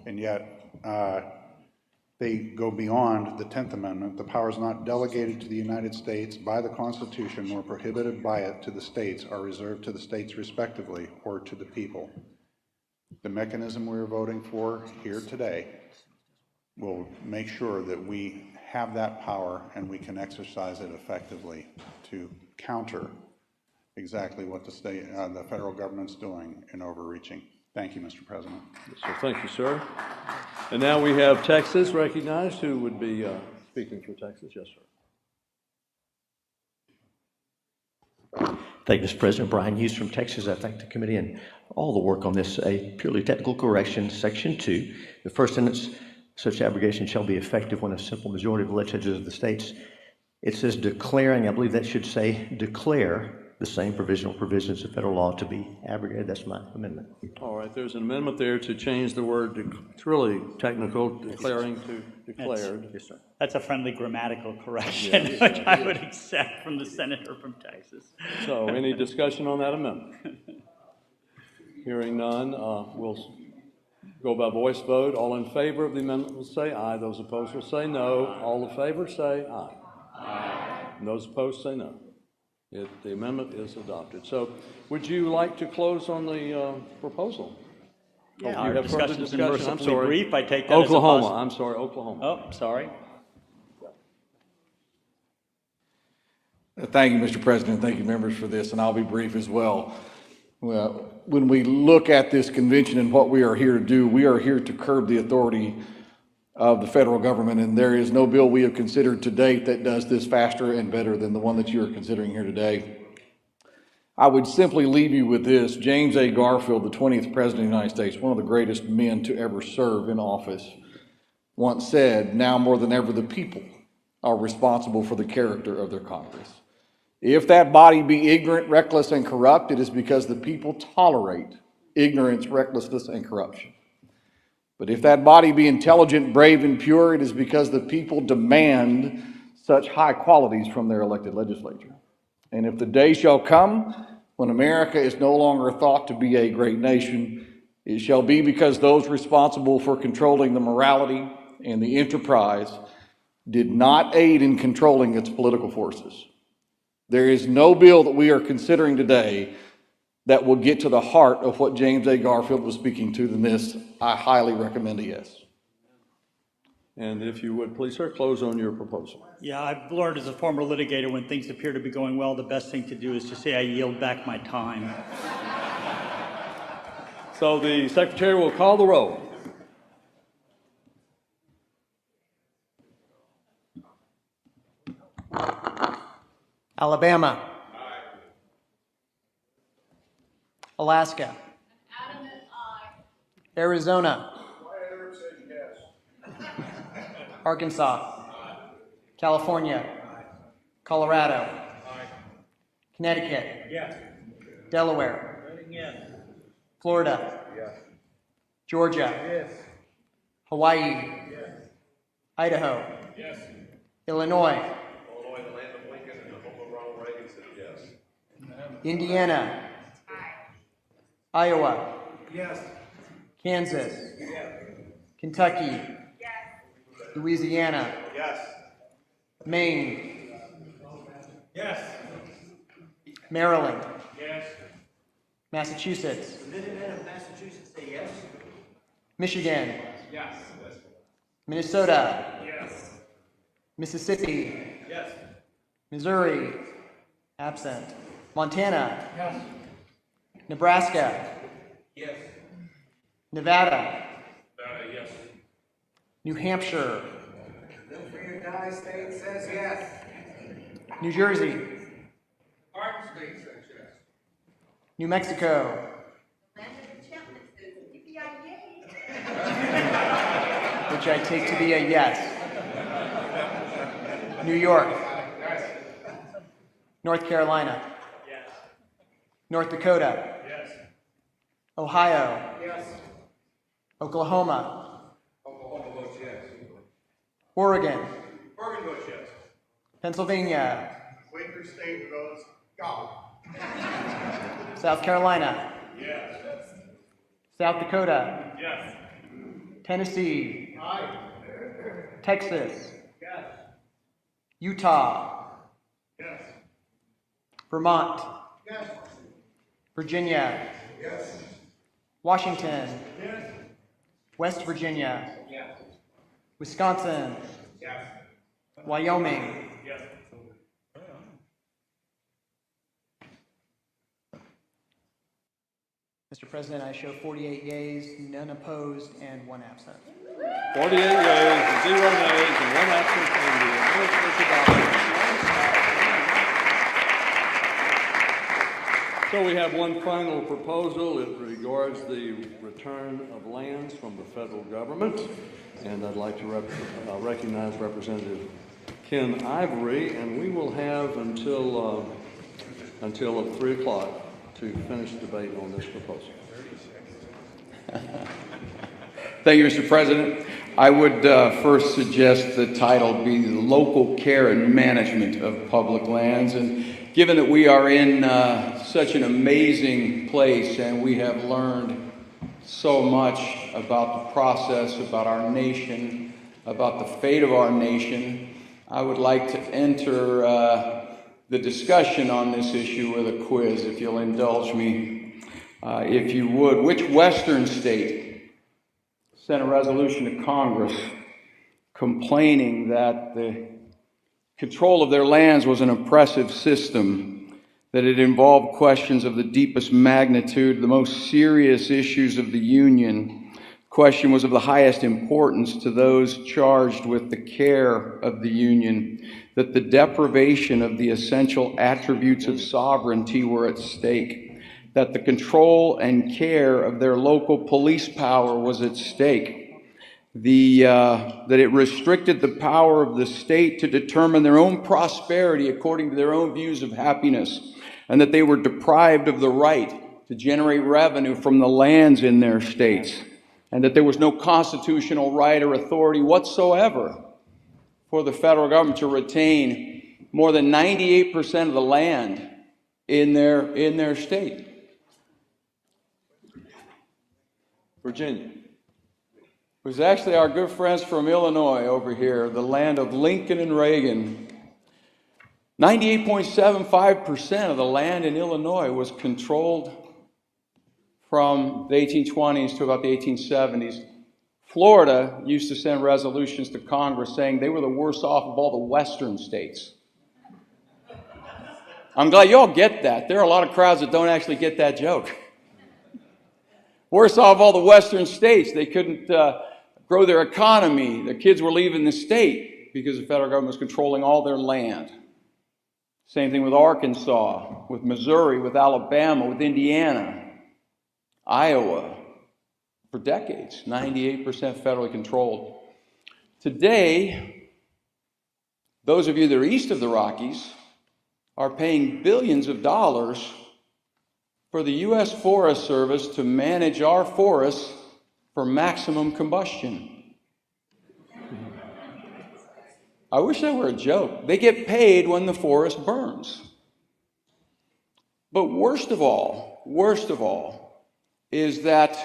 and yet they go beyond the 10th Amendment. The powers not delegated to the United States by the Constitution nor prohibited by it to the states are reserved to the states respectively or to the people. The mechanism we're voting for here today will make sure that we have that power and we can exercise it effectively to counter exactly what the federal government's doing in overreaching. Thank you, Mr. President. So thank you, sir. And now we have Texas recognized. Who would be speaking for Texas? Yes, sir. Thank you, Mr. President. Brian Hughes from Texas. I thank the committee and all the work on this. A purely technical correction, Section 2. The first sentence, such abrogation shall be effective when a simple majority of the legislatures of the states. It says declaring, I believe that should say declare the same provisional provisions of federal law to be abrogated. That's my amendment. All right, there's an amendment there to change the word, it's really technical, declaring to declared. Yes, sir. That's a friendly grammatical correction, Yes, which I would accept from the senator from Texas. So any discussion on that amendment? Hearing none, we'll go by voice vote. All in favor of the amendment will say aye. Those opposed will say no. All in favor say aye. Aye. And those opposed say no. The amendment is adopted. So would you like to close on the proposal? Yeah, you our have further discussion's discussion? I'm mercifully sorry. brief. I take that Oklahoma. as a I'm sorry, Oklahoma. Oh, sorry. Thank you, Mr. President. Thank you, members, for this, and I'll be brief as well. Well, when we look at this convention and what we are here to do, we are here to curb the authority of the federal government, and there is no bill we have considered to date that does this faster and better than the one that you are considering here today. I would simply leave you with this. James A. Garfield, the 20th President of the United States, one of the greatest men to ever serve in office, once said, "Now more than ever the people are responsible for the character of their Congress. If that body be ignorant, reckless, and corrupt, it is because the people tolerate ignorance, recklessness, and corruption. But if that body be intelligent, brave, and pure, it is because the people demand such high qualities from their elected legislature. And if the day shall come when America is no longer thought to be a great nation, it shall be because those responsible for controlling the morality and the enterprise did not aid in controlling its political forces. There is no bill that we are considering today that will get to the heart of what James A. Garfield was speaking to than this. I highly recommend a yes." And if you would, please, sir, close on your proposal. Yeah, I've learned as a former litigator, when things appear to be going well, the best thing to do is to say, I yield back my time. So the secretary will call the roll. Alabama. Alaska. Arizona. Arkansas. California. Colorado. Connecticut. Delaware. Florida. Georgia. Hawaii. Idaho. Illinois. Indiana. Iowa. Kansas. Kentucky. Louisiana. Maine. Maryland. Massachusetts. Michigan. Minnesota. Yes. Mississippi. Yes. Missouri. Absent. Montana. Yes. Nebraska. Yes. Nevada. Yes. New Hampshire. The free or die state says yes. New Jersey. Our state says yes. New Mexico. Which I take to be a yes. New York. Yes. North Carolina. Yes. North Dakota. Yes. Ohio. Yes. Oklahoma. Oklahoma votes yes. Oregon. Oregon votes yes. Pennsylvania. Quaker State votes go. South Carolina. Yes. South Dakota. Yes. Tennessee. Aye. Texas. Yes. Utah. Yes. Vermont. Yes. Virginia. Yes. Washington. Yes. West Virginia. Yes. Wisconsin. Yes. Wyoming. Yes. Mr. President, I show 48 yeas, none opposed, and 1 absent. 48 yeas, 0 nays, and 1 absent, and the amendment is adopted. So we have one final proposal. It regards the return of lands from the federal government, and I'd like to recognize Representative Ken Ivory, and we will have until 3 o'clock to finish debate on this proposal. Thank you, Mr. President. I would first suggest the title be the Local Care and Management of Public Lands. And given that we are in such an amazing place and we have learned so much about the process, about our nation, about the fate of our nation, I would like to enter the discussion on this issue with a quiz, if you'll indulge me, if you would. Which Western state sent a resolution to Congress complaining that the control of their lands was an oppressive system, that it involved questions of the deepest magnitude, the most serious issues of the Union? Question was of the highest importance to those charged with the care of the Union, that the deprivation of the essential attributes of sovereignty were at stake, that the control and care of their local police power was at stake, that it restricted the power of the state to determine their own prosperity according to their own views of happiness, and that they were deprived of the right to generate revenue from the lands in their states, and that there was no constitutional right or authority whatsoever for the federal government to retain more than 98% of the land in their state. Virginia. It was actually our good friends from Illinois over here, the land of Lincoln and Reagan. 98.75% of the land in Illinois was controlled from the 1820s to about the 1870s. Florida used to send resolutions to Congress saying they were the worst off of all the western states. I'm glad you all get that. There are a lot of crowds that don't actually get that joke. Worse off all the western states. They couldn't grow their economy. Their kids were leaving the state because the federal government was controlling all their land. Same thing with Arkansas, with Missouri, with Alabama, with Indiana, Iowa. For decades, 98% federally controlled. Today, those of you that are east of the Rockies are paying billions of dollars for the U.S. Forest Service to manage our forests for maximum combustion. I wish that were a joke. They get paid when the forest burns. But worst of all is that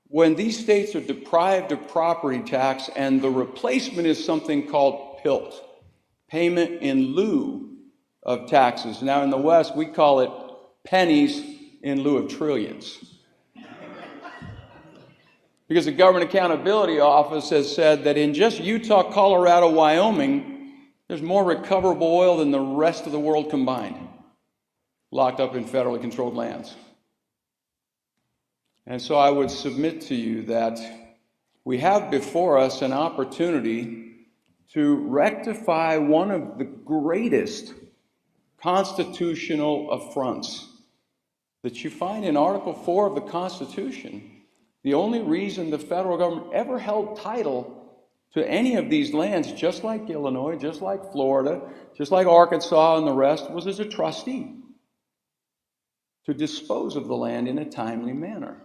when these states are deprived of property tax and the replacement is something called PILT, payment in lieu of taxes. Now in the West, we call it pennies in lieu of trillions. Because the Government Accountability Office has said that in just Utah, Colorado, Wyoming, there's more recoverable oil than the rest of the world combined, locked up in federally controlled lands. And so I would submit to you that we have before us an opportunity to rectify one of the greatest constitutional affronts that you find in Article 4 of the Constitution. The only reason the federal government ever held title to any of these lands, just like Illinois, just like Florida, just like Arkansas and the rest, was as a trustee to dispose of the land in a timely manner.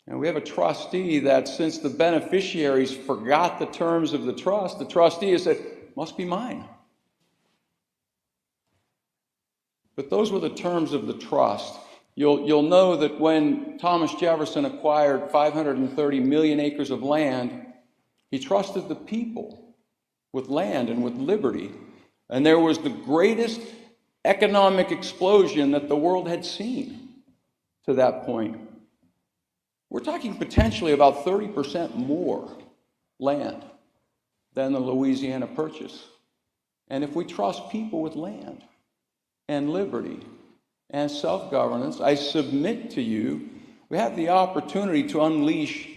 And we have a trustee that, since the beneficiaries forgot the terms of the trustee has said, must be mine. But those were the terms of the trust. You'll know that when Thomas Jefferson acquired 530 million acres of land, he trusted the people with land and with liberty. And there was the greatest economic explosion that the world had seen to that point. We're talking potentially about 30% more land than the Louisiana Purchase. And if we trust people with land and liberty and self-governance, I submit to you, we have the opportunity to unleash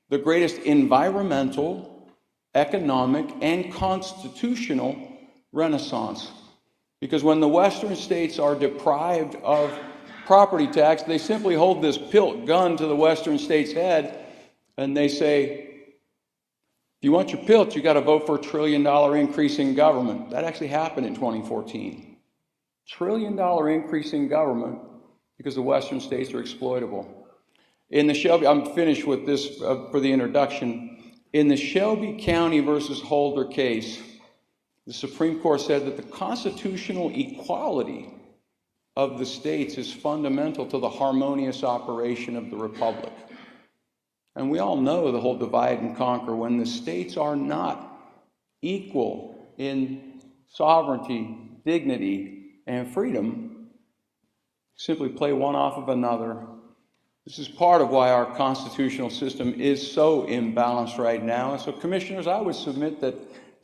the greatest environmental, economic, and constitutional renaissance. Because when the Western states are deprived of property tax, they simply hold this pilt gun to the Western states' head, and they say, if you want your pilt, you got to vote for a $1 trillion increase in government. That actually happened in 2014. $1 trillion increase in government because the Western states are exploitable. In the Shelby, I'm finished with this for the introduction. In the Shelby County versus Holder case, the Supreme Court said that the constitutional equality of the states is fundamental to the harmonious operation of the republic. And we all know the whole divide and conquer. When the states are not equal in sovereignty, dignity, and freedom, simply play one off of another. This is part of why our constitutional system is so imbalanced right now. And so, commissioners, I would submit that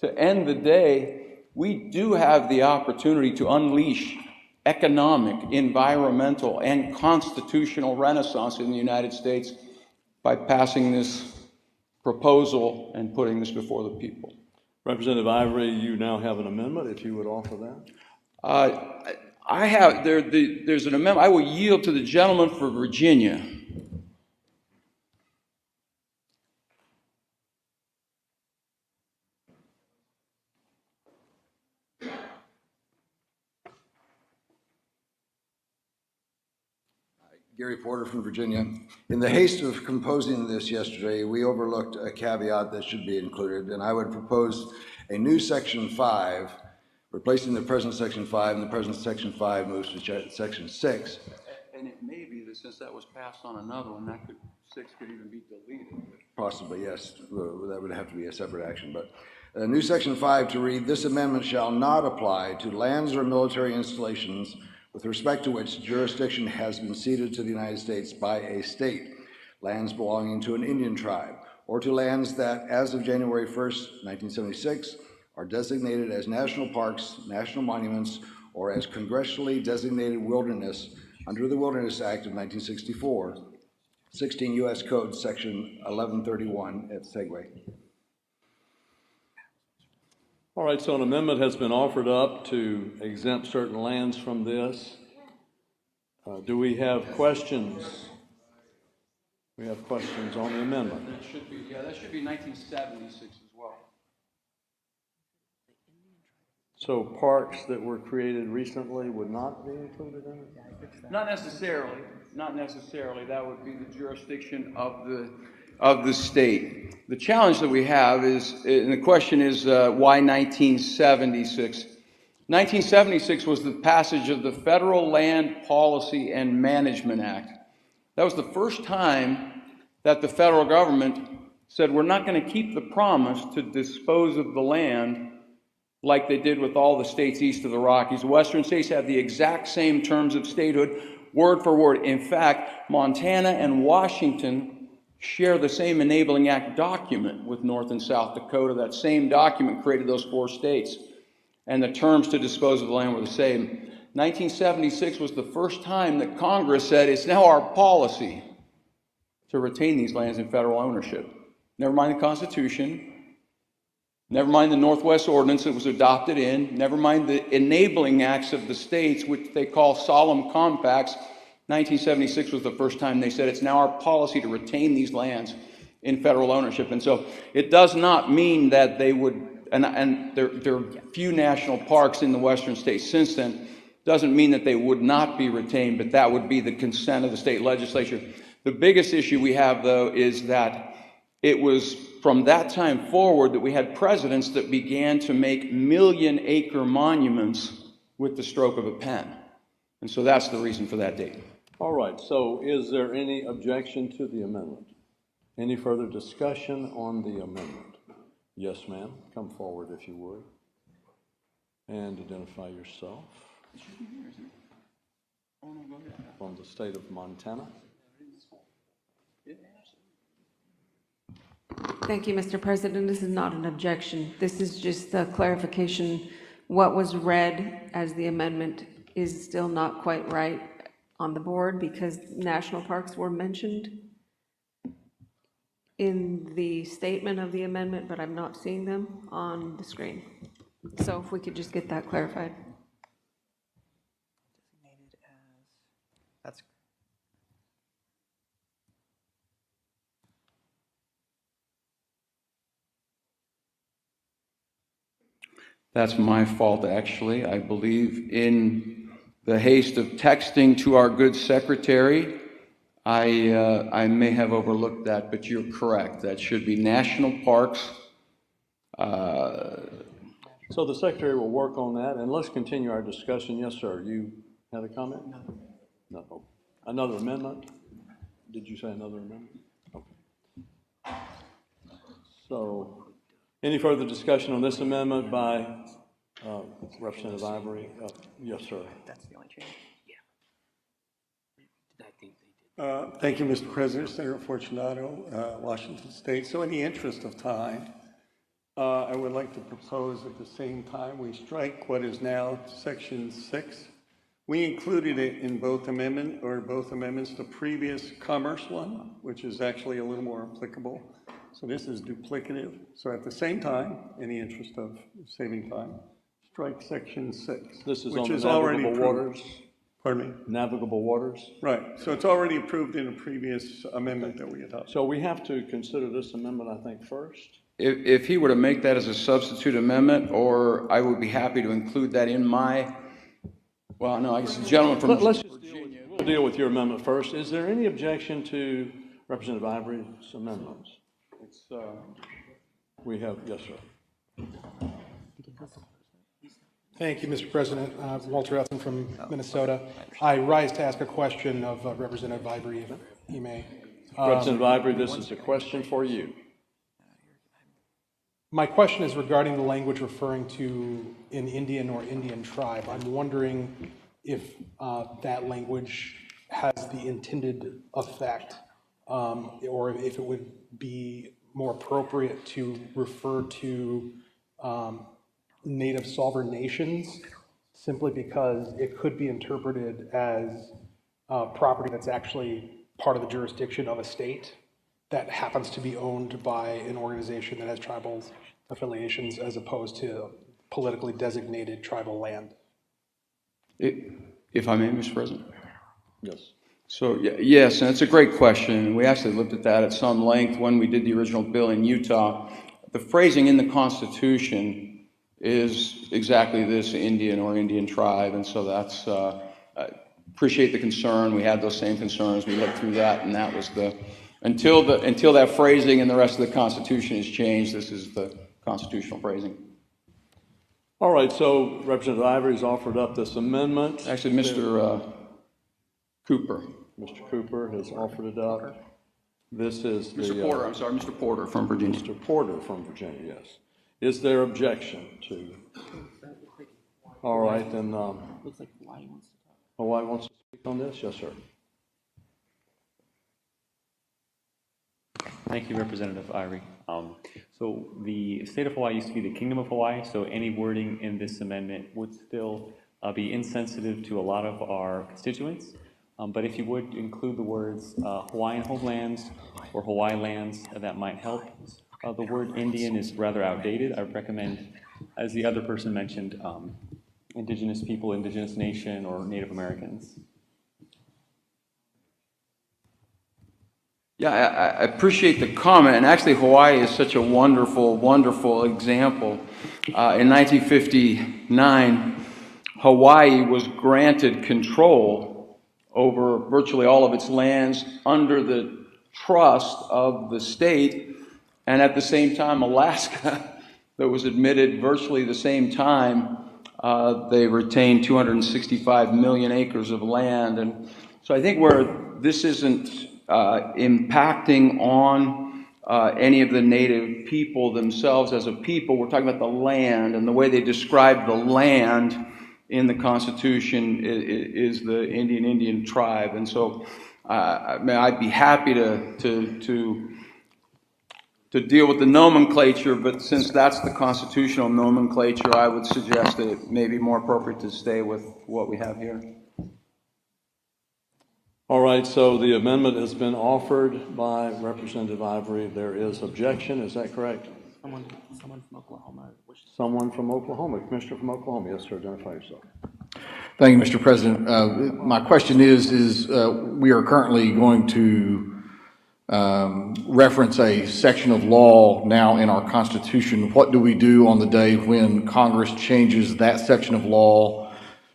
to end the day, we do have the opportunity to unleash economic, environmental, and constitutional renaissance in the United States by passing this proposal and putting this before the people. Representative Ivory, you now have an amendment, if you would offer that. I have, there's an amendment. I will yield to the gentleman for Virginia. Gary Porter from Virginia. In the haste of composing this yesterday, we overlooked a caveat that should be included, and I would propose a new Section 5, replacing the present Section 5, and the present Section 5 moves to Section 6. And it may be that since that was passed on another one, that 6 could even be deleted. Possibly, yes. That would have to be a separate action. But a new Section 5 to read, this amendment shall not apply to lands or military installations with respect to which jurisdiction has been ceded to the United States by a state, lands belonging to an Indian tribe, or to lands that, as of January 1st, 1976, are designated as national parks, national monuments, or as congressionally designated wilderness under the Wilderness Act of 1964, 16 U.S. Code, Section 1131 et segue. All right, so an amendment has been offered up to exempt certain lands from this. Do we have questions? We have questions on the amendment. That should be 1976 as well. So parks that were created recently would not be included in it? Not necessarily. Not necessarily. That would be the jurisdiction of the state. The challenge that we have is, and the question is, why 1976? 1976 was the passage of the Federal Land Policy and Management Act. That was the first time that the federal government said, we're not going to keep the promise to dispose of the land like they did with all the states east of the Rockies. The Western states have the exact same terms of statehood, word for word. In fact, Montana and Washington share the same Enabling Act document with North and South Dakota. That same document created those 4 states, and the terms to dispose of the land were the same. 1976 was the first time that Congress said it's now our policy to retain these lands in federal ownership. Never mind the Constitution, never mind the Northwest Ordinance that was adopted in, never mind the enabling acts of the states, which they call solemn compacts. 1976 was the first time they said it's now our policy to retain these lands in federal ownership. And so it does not mean that they would, and there are few national parks in the western states since then, doesn't mean that they would not be retained, but that would be the consent of the state legislature. The biggest issue we have, though, is that it was from that time forward that we had presidents that began to make million-acre monuments with the stroke of a pen. And so that's the reason for that date. All right, so is there any objection to the amendment? Any further discussion on the amendment? Yes, ma'am. Come forward if you would. And identify yourself. From the state of Montana. Thank you, Mr. President. This is not an objection. This is just a clarification. What was read as the amendment is still not quite right on the board because national parks were mentioned in the statement of the amendment, but I'm not seeing them on the screen. So if we could just get that clarified. That's That's my fault, actually. I believe in the haste of texting to our good secretary, I may have overlooked that, but you're correct. That should be national parks. So the secretary will work on that, and let's continue our discussion. Yes, sir. You had a comment? No. Another amendment? Did you say another amendment? Okay. So, any further discussion on this amendment by Representative Ivory? Yes, sir. That's the only change. Thank you, Mr. President. Senator Fortunato, Washington State. So in the interest of time, I would like to propose at the same time we strike what is now Section 6. We included it in both amendments, the previous commerce one, which is actually a little more applicable. So this is duplicative. So at the same time, in the interest of saving time, strike Section 6. This is which on is the already navigable approved. waters? Pardon me? Navigable waters? Right. So it's already approved in a previous amendment that we adopted. So we have to consider this amendment, I think, first. If he were to make that as a substitute amendment, or I would be happy to include that in my, well, no, I guess the gentleman from Virginia. We'll deal with your amendment first. Is there any objection to Representative Ivory's amendments? We have, yes, sir. Thank you, Mr. President. Walter Hudson from Minnesota. I rise to ask a question of Representative Ivory, if he may. Representative Ivory, this is a question for you. My question is regarding the language referring to an Indian or Indian tribe. I'm wondering if that language has the intended effect, or if it would be more appropriate to refer to native sovereign nations, simply because it could be interpreted as property that's actually part of the jurisdiction of a state that happens to be owned by an organization that has tribal affiliations as opposed to politically designated tribal land. If I may, Mr. President? Yes. So, yes, and it's a great question. We actually looked at that at some length when we did the original bill in Utah. The phrasing in the Constitution is exactly this, Indian or Indian tribe, and so that's, appreciate the concern. We had those same concerns. We looked through that, and that was until that phrasing and the rest of the Constitution is changed, this is the constitutional phrasing. All right, so Representative Ivory has offered up this amendment. Actually, Mr. Cooper. Mr. Cooper has offered it up. This is Mr. Porter, I'm sorry, Mr. Porter from Virginia. Mr. Porter from Virginia, yes. Is there objection to? All right, then. Looks like Hawaii wants to talk. Hawaii wants to speak on this? Yes, sir. Thank you, Representative Irie. So the state of Hawaii used to be the Kingdom of Hawaii, so any wording in this amendment would still be insensitive to a lot of our constituents. But if you would include the words Hawaiian homelands or Hawaii lands, that might help. The word Indian is rather outdated. I would recommend, as the other person mentioned, indigenous people, indigenous nation, or Native Americans. Yeah, I appreciate the comment, and actually Hawaii is such a wonderful, wonderful example. In 1959, Hawaii was granted control over virtually all of its lands under the trust of the state, and at the same time, Alaska, that was admitted virtually the same time, they retained 265 million acres of land. And so I think where this isn't impacting on any of the native people themselves as a people, we're talking about the land, and the way they describe the land in the Constitution is the Indian tribe. And so I'd be happy to deal with the nomenclature, but since that's the constitutional nomenclature, I would suggest that it may be more appropriate to stay with what we have here. All right, so the amendment has been offered by Representative Ivory. There is objection, is that correct? Someone from Oklahoma. Someone from Oklahoma, Commissioner from Oklahoma. Yes, sir, identify yourself. Thank you, Mr. President. My question is we are currently going to reference a section of law now in our Constitution. What do we do on the day when Congress changes that section of law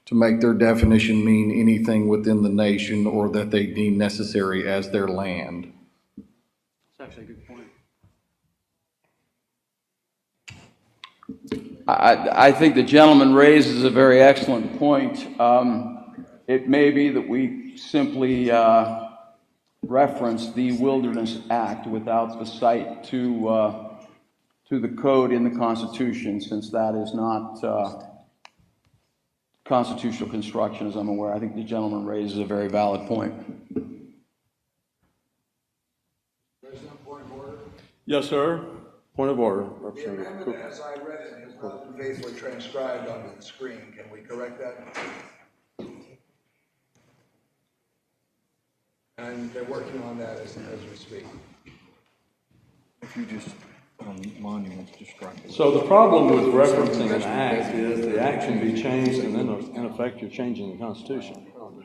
to make their definition mean anything within the nation or that they deem necessary as their land? That's actually a good point. I think the gentleman raises a very excellent point. It may be that we simply reference the Wilderness Act without the cite to the code in the Constitution, since that is not constitutional construction, as I'm aware. I think the gentleman raises a very valid point. President, point of order. Yes, sir. Point of order, The Representative amendment, Cooper. as I read it, has not been faithfully transcribed onto the screen. Can we correct that? And they're working on that as we speak. If you just, on monuments, just strike it. So the problem with referencing an act is the act can be changed, and then in effect you're changing the Constitution. Problem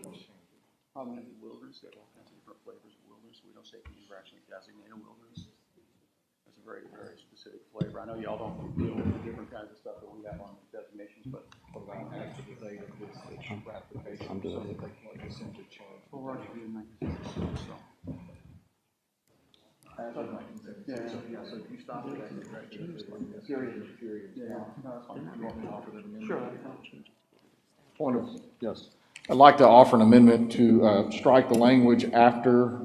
with wilderness, they have all kinds of different flavors of wilderness. We don't say we're actually designated wilderness. It's a very, very specific flavor. I know y'all don't deal with different kinds of stuff that we have on designations, but what about after the date of this ratification? I'm doing it. Well, we're already doing 1966, so. Yeah, so if you stop it, period. Yeah, no, that's fine. Sure. Point of, yes. I'd like to offer an amendment to strike the language after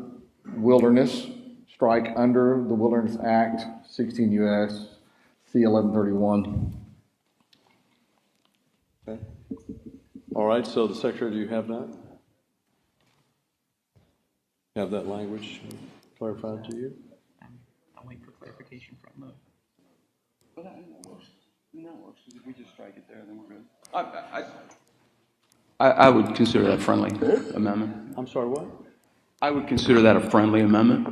wilderness, strike under the Wilderness Act, 16 U.S. C 1131. Okay. All right, so the Secretary, do you have that? Have that language clarified to you? I'm waiting for clarification from the. But that works. That works. If we just strike it there, then we're good. I would consider that a friendly amendment. I'm sorry, what? I would consider that a friendly amendment.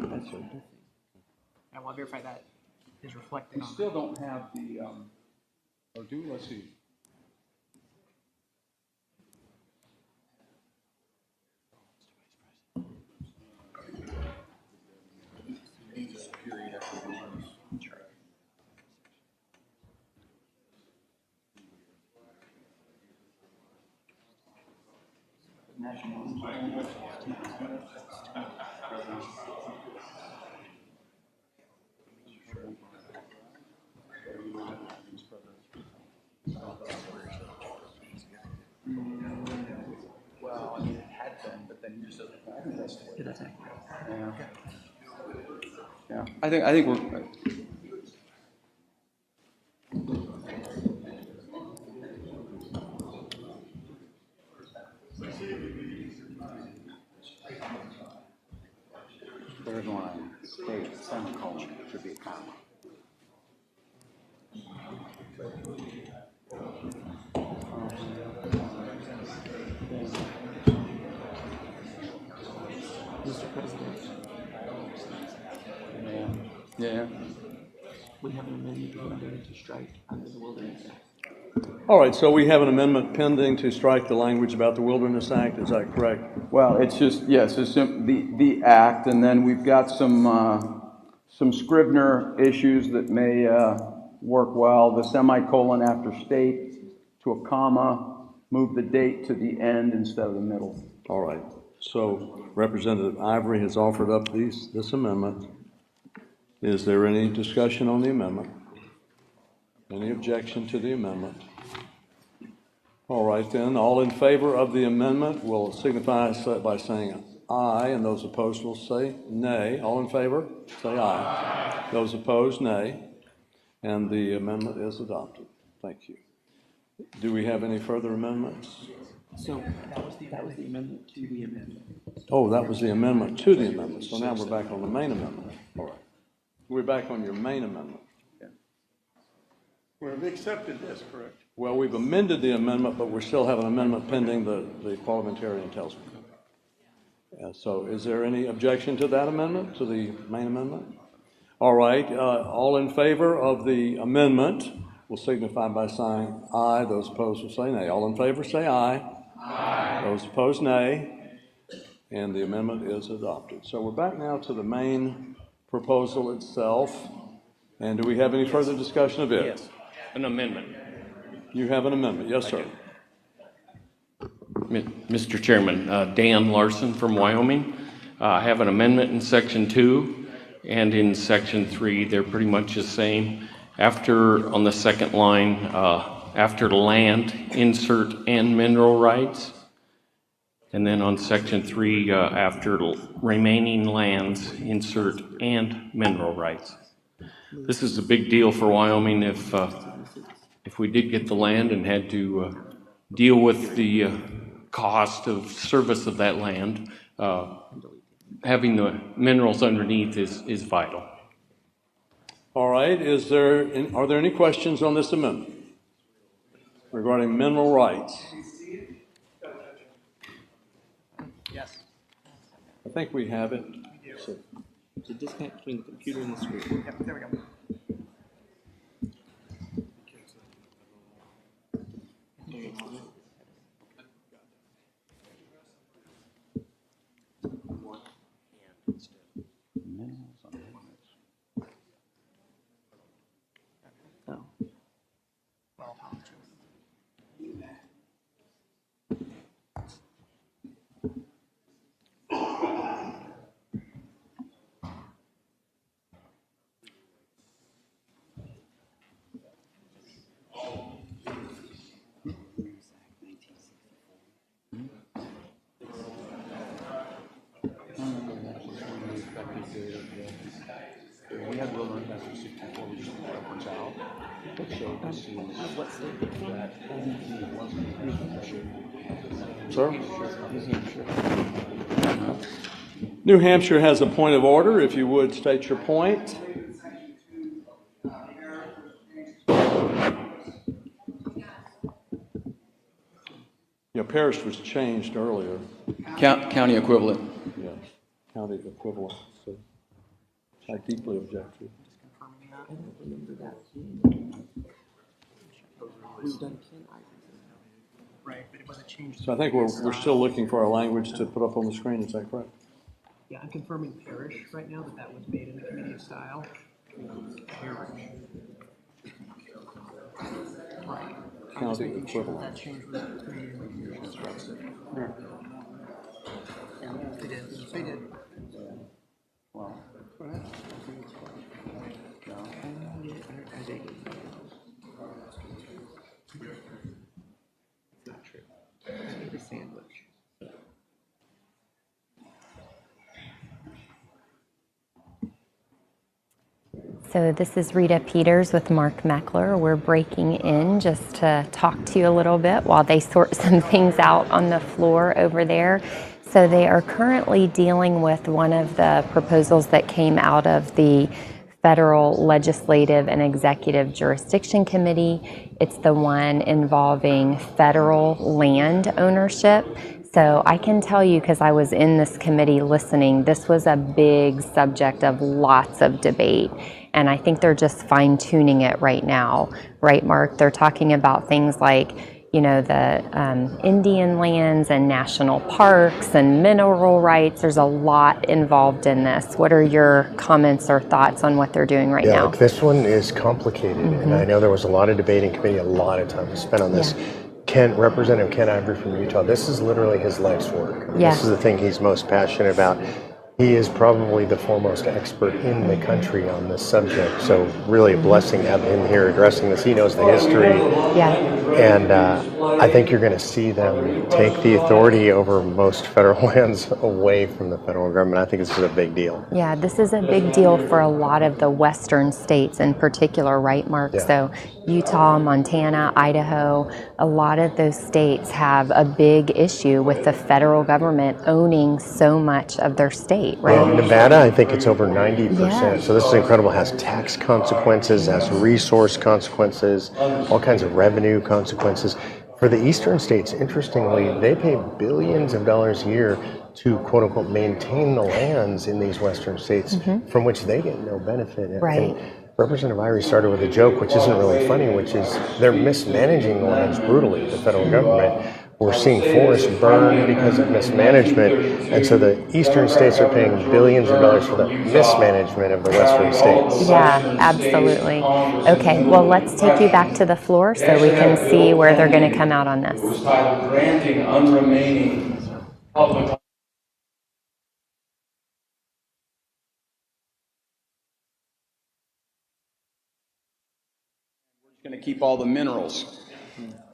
I want to verify that is reflected on. We still don't have the, or do, let's see. Well, I mean, it had been, but then you just said, I think that's the way. That's accurate. Yeah. I think we're. Third line, state, semicolon, should be a comma. Mr. President, Yeah. we have an amendment pending to strike under the Wilderness Act. All right, so we have an amendment pending to strike the language about the Wilderness Act, is that correct? Well, it's just, yes, it's the act, and then we've got some Scrivener issues that may work well. The semicolon after state to a comma, move the date to the end instead of the middle. All right, so Representative Ivory has offered up this amendment. Is there any discussion on the amendment? Any objection to the amendment? All right then, all in favor of the amendment will signify by saying aye, and those opposed will say nay. All in favor, say aye. Those opposed, nay. And the amendment is adopted. Thank you. Do we have any further amendments? So that was the amendment to the amendment. Oh, that was the amendment to the amendment. So now we're back on the main amendment. All right. We're back on your main amendment. We've accepted this, correct? Well, we've amended the amendment, but we still have an amendment pending, the parliamentarian tells me. So is there any objection to that amendment, to the main amendment? All right, all in favor of the amendment will signify by saying aye. Those opposed will say nay. All in favor say aye. Aye. Those opposed, nay. And the amendment is adopted. So we're back now to the main proposal itself. And do we have any further discussion of it? Yes, an amendment. You have an amendment. Yes, sir. Mr. Chairman, Dan Larson from Wyoming. I have an amendment in Section 2 and in Section 3. They're pretty much the same. After, on the second line, after land, insert and mineral rights. And then on Section 3, after remaining lands, insert and mineral rights. This is a big deal for Wyoming if we did get the land and had to deal with the cost of service of that land, having the minerals underneath is vital. All right, are there any questions on this amendment regarding mineral rights? Yes. I think we have it. So, It's a disconnect between the computer and the screen. Yep, there we go. We had Wilderness Act of 64, we just reference out. So this is What state? that wasn't New Hampshire. Sir? New Hampshire has a point of order. If you would state your point. Your parish was changed earlier. County equivalent. Yes, county equivalent. So I deeply object to it. I don't remember that. We've done Ken Ivory. Right, but it wasn't changed. So I think we're still looking for our language to put up on the screen. Is that correct? Yeah, I'm confirming parish right now, that was made in the committee of style. Parish. Right. I'm just County making sure equivalent. that change was made in the committee of style. Yeah, they did, they did. Well, Not true. It's a sandwich. So this is Rita Peters with Mark Meckler. We're breaking in just to talk to you a little bit while they sort some things out on the floor over there. So they are currently dealing with one of the proposals that came out of the Federal Legislative and Executive Jurisdiction Committee. It's the one involving federal land ownership. So I can tell you, because I was in this committee listening, this was a big subject of lots of debate. And I think they're just fine-tuning it right now. Right, Mark? They're talking about things like, you know, the Indian lands and national parks and mineral rights. There's a lot involved in this. What are your comments or thoughts on what they're doing right now? Look, this one is complicated, and I know there was a lot of debate in committee, a lot of time was spent on this. Representative Ken Ivory from Utah, this is literally his life's work. This is the thing he's most passionate about. He is probably the foremost expert in the country on this subject, so really a blessing to have him here addressing this. He knows the history, and I think you're going to see them take the authority over most federal lands away from the federal government. I think this is a big deal. Yeah, this is a big deal for a lot of the western states in particular, right, Mark? So Utah, Montana, Idaho, a lot of those states have a big issue with the federal government owning so much of their state, right? Well, Nevada, I think it's over 90%. So this is incredible. It has tax consequences, has resource consequences, all kinds of revenue consequences. For the eastern states, interestingly, they pay billions of dollars a year to, quote unquote, maintain the lands in these western states from which they get no benefit. Right. And Representative Ivory started with a joke, which isn't really funny, which is they're mismanaging the lands brutally, the federal government. We're seeing forests burn because of mismanagement, and so the eastern states are paying billions of dollars for the mismanagement of the western states. Yeah, absolutely. Okay, well, let's take you back to the floor so we can see where they're going to come out on this. It was titled Granting Unremaining Public. We're going to keep all the minerals.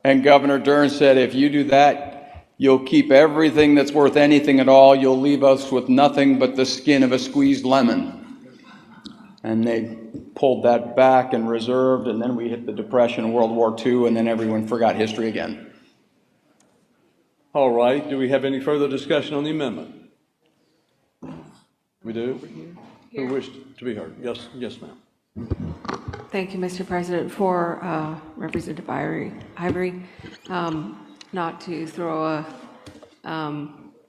And Governor Dern said, if you do that, you'll keep everything that's worth anything at all. You'll leave us with nothing but the skin of a squeezed lemon. And they pulled that back and reserved, and then we hit the Depression, World War II, and then everyone forgot history again. All right, do we have any further discussion on the amendment? We do? Who wished to be heard? Yes, yes, ma'am. Thank you, Mr. President. For Representative Ivory, not to throw a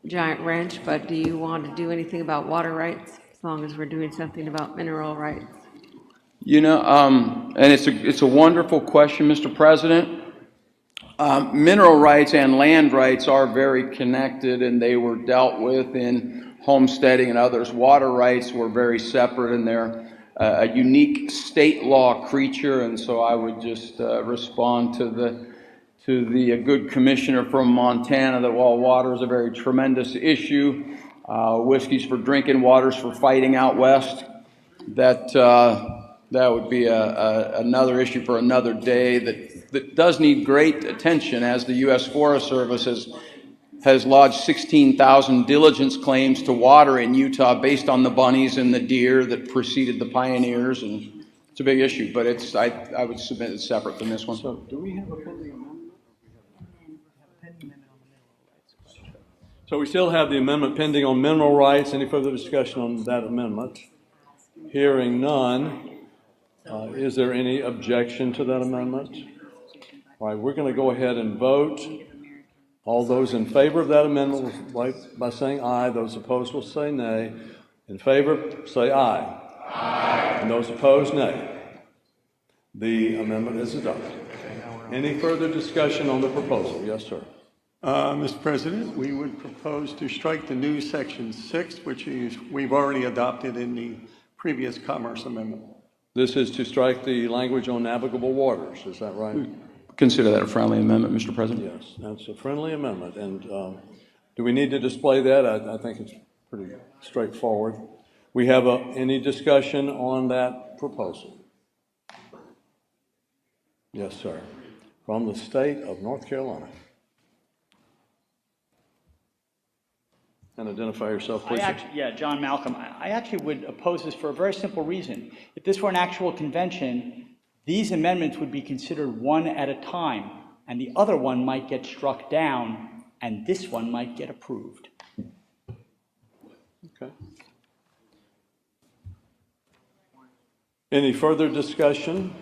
giant wrench, but do you want to do anything about water rights, as long as we're doing something about mineral rights? You know, and it's a wonderful question, Mr. President. Mineral rights and land rights are very connected, and they were dealt with in homesteading and others. Water rights were very separate, and they're a unique state law creature, and so I would just respond to the good commissioner from Montana that while water is a very tremendous issue, whiskey's for drinking, water's for fighting out west, that would be another issue for another day that does need great attention, as the U.S. Forest Service has lodged 16,000 diligence claims to water in Utah based on the bunnies and the deer that preceded the pioneers, and it's a big issue, but I would submit it's separate from this one. So, do we have a pending amendment? So we still have the amendment pending on mineral rights. Any further discussion on that amendment? Hearing none, is there any objection to that amendment? All right, we're going to go ahead and vote. All those in favor of that amendment will vote by saying aye. Those opposed will say nay. In favor, say aye. Aye. And those opposed, nay. The amendment is adopted. Any further discussion on the proposal? Yes, sir. Mr. President, we would propose to strike the new Section 6, which we've already adopted in the previous Commerce Amendment. This is to strike the language on navigable waters. Is that right? Consider that a friendly amendment, Mr. President. Yes, that's a friendly amendment. And do we need to display that? I think it's pretty straightforward. We have any discussion on that proposal? Yes, sir. From the state of North Carolina. And identify yourself, please. John Malcolm. I actually would oppose this for a very simple reason. If this were an actual convention, these amendments would be considered one at a time, and the other one might get struck down, and this one might get approved. Any further discussion?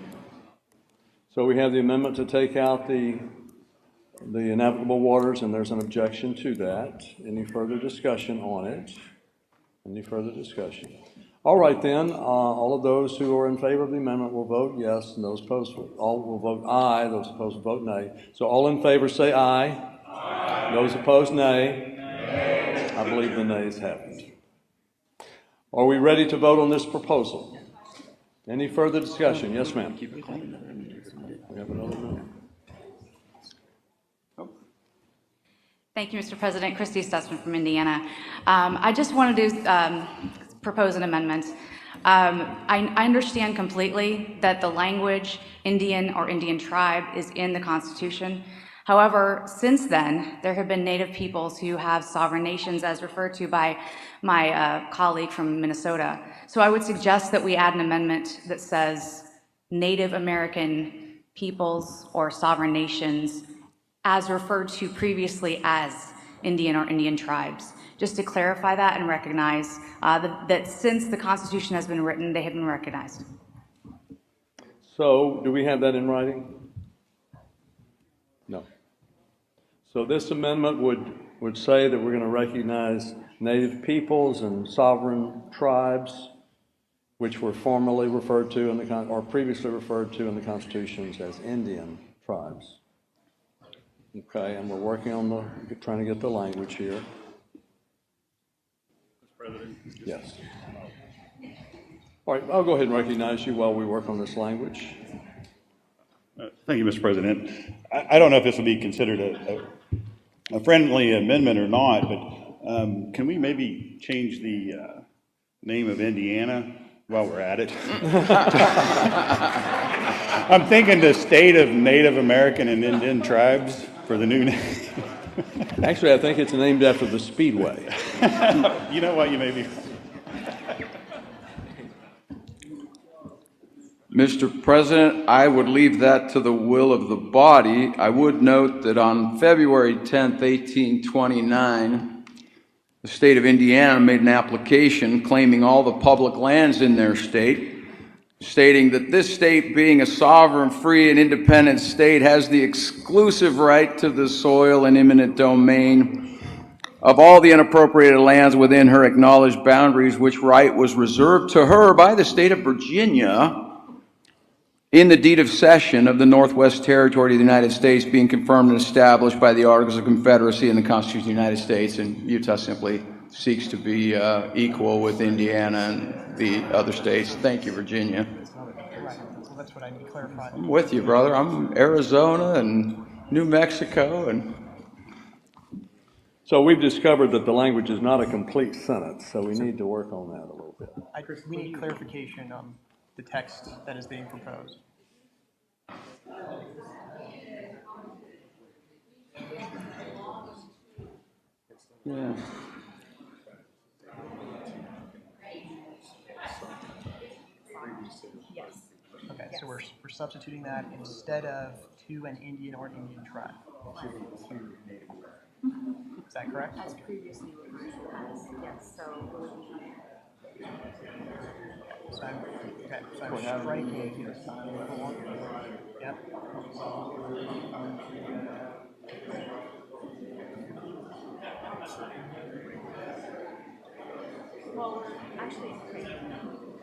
So we have the amendment to take out the navigable waters, and there's an objection to that. Any further discussion on it? Any further discussion? All right then, all of those who are in favor of the amendment will vote yes, and those opposed, all will vote aye, those opposed will vote nay. So all in favor say aye. Aye. Those opposed, nay. Nay. I believe the nays have it. Are we ready to vote on this proposal? Any further discussion? Yes, ma'am. We have another minute. Thank you, Mr. President. Christy Stutzman from Indiana. I just wanted to propose an amendment. I understand completely that the language Indian or Indian tribe is in the Constitution. However, since then, there have been Native peoples who have sovereign nations, as referred to by my colleague from Minnesota. So I would suggest that we add an amendment that says Native American peoples or sovereign nations as referred to previously as Indian or Indian tribes, just to clarify that and recognize that since the Constitution has been written, they have been recognized. So, do we have that in writing? No. So this amendment would say that we're going to recognize Native peoples and sovereign tribes, which were formerly referred to or previously referred to in the constitutions as Indian tribes. Okay, and we're working on trying to get the language here. Mr. President? Yes. All right, I'll go ahead and recognize you while we work on this language. Thank you, Mr. President. I don't know if this will be considered a friendly amendment or not, but can we maybe change the name of Indiana while we're at it? I'm thinking the state of Native American and Indian tribes for the new name. Actually, I think it's named after the Speedway. You know what, you may be. Mr. President, I would leave that to the will of the body. I would note that on February 10th, 1829, the state of Indiana made an application claiming all the public lands in their state, stating that this state, being a sovereign, free, and independent state, has the exclusive right to the soil and eminent domain of all the unappropriated lands within her acknowledged boundaries, which right was reserved to her by the state of Virginia in the deed of cession of the Northwest Territory of the United States, being confirmed and established by the Articles of Confederacy and the Constitution of the United States. And Utah simply seeks to be equal with Indiana and the other states. Thank you, Virginia. So that's what I need to clarify. I'm with you, brother. I'm Arizona and New Mexico and. So we've discovered that the language is not a complete sentence, so we need to work on that a little bit. We need clarification on the text that is being proposed. Yeah. Yes. Okay, so we're substituting that instead of to an Indian or Indian tribe. Is that correct? As previously referred to as, yes, so. So I'm striking. Yep. Well, we're actually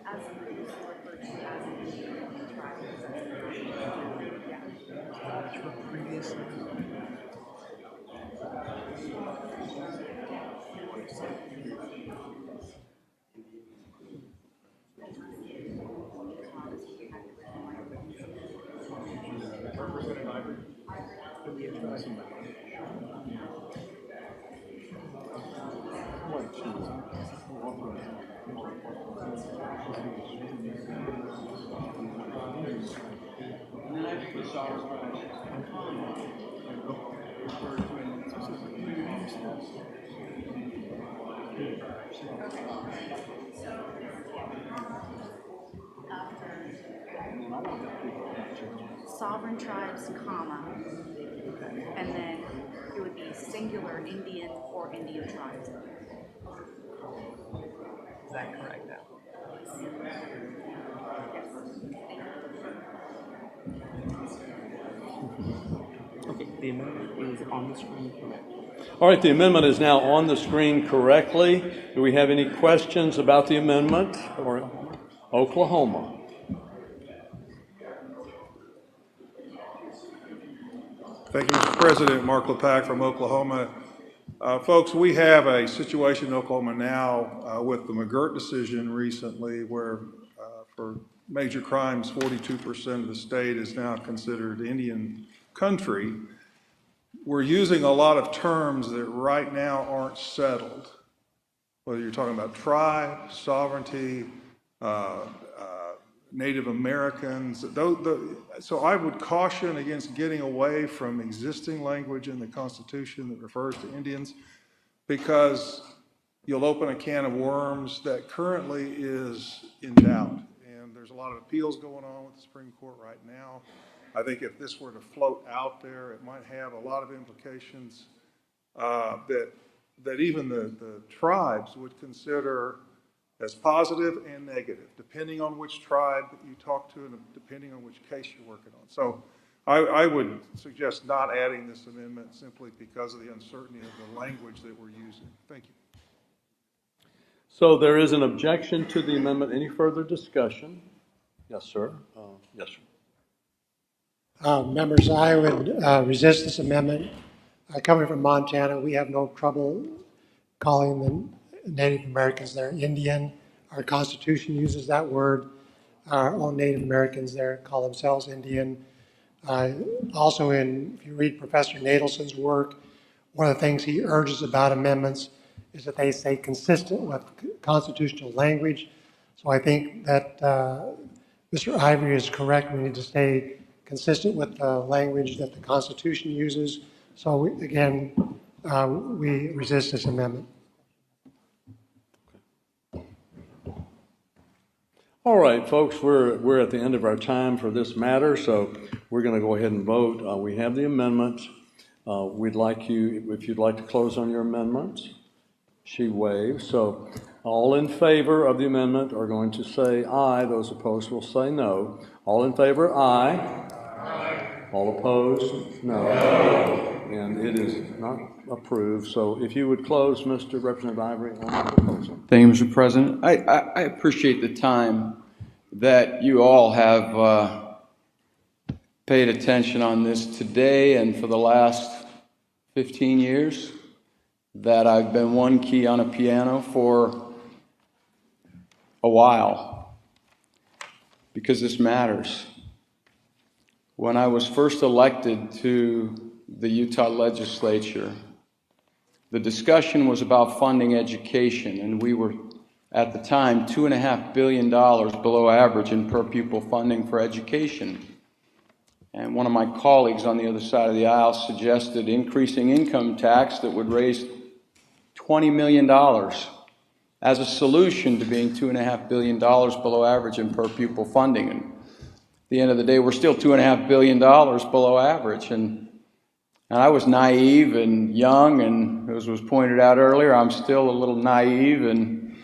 as previously referred to as an Indian tribe. Yeah. Previously. Sovereign tribes, comma, and then it would be singular Indian or Indian tribes. Is that correct now? Yes. the amendment is on the screen correctly. All right, the amendment is now on the screen correctly. Do we have any questions about the amendment? Or Oklahoma. Thank you, Mr. President. Mark Lepak from Oklahoma. Folks, we have a situation in Oklahoma now with the McGirt decision recently where for major crimes, 42% of the state is now considered Indian country. We're using a lot of terms that right now aren't settled, whether you're talking about tribe, sovereignty, Native Americans. So I would caution against getting away from existing language in the Constitution that refers to Indians, because you'll open a can of worms that currently is in doubt. And there's a lot of appeals going on with the Supreme Court right now. I think if this were to float out there, it might have a lot of implications that even the tribes would consider as positive and negative, depending on which tribe that you talk to and depending on which case you're working on. So I would suggest not adding this amendment simply because of the uncertainty of the language that we're using. Thank you. So there is an objection to the amendment. Any further discussion? Yes, sir. Yes, sir. Members, I would resist this amendment. Coming from Montana, we have no trouble calling the Native Americans there Indian. Our Constitution uses that word. Our own Native Americans there call themselves Indian. Also, if you read Professor Nadelson's work, one of the things he urges about amendments is that they stay consistent with constitutional language. So I think that Mr. Ivory is correct. We need to stay consistent with the language that the Constitution uses. So we resist this amendment. All right, folks, we're at the end of our time for this matter, so we're going to go ahead and vote. We have the amendment. We'd like you, if you'd like to close on your amendment. She waves. So all in favor of the amendment are going to say aye. Those opposed will say no. All in favor, aye. Aye. All opposed, no. And it is not approved. So if you would close, Mr. Representative Ivory, on the proposal. Thank you, Mr. President. I appreciate the time that you all have paid attention on this today and for the last 15 years that I've been one key on a piano for a while, because this matters. When I was first elected to the Utah legislature, the discussion was about funding education, and we were, at the time, $2.5 billion below average in per pupil funding for education. And one of my colleagues on the other side of the aisle suggested increasing income tax that would raise $20 million as a solution to being $2.5 billion below average in per pupil funding. And at the end of the day, we're still $2.5 billion below average. And I was naive and young, and as was pointed out earlier, I'm still a little naive and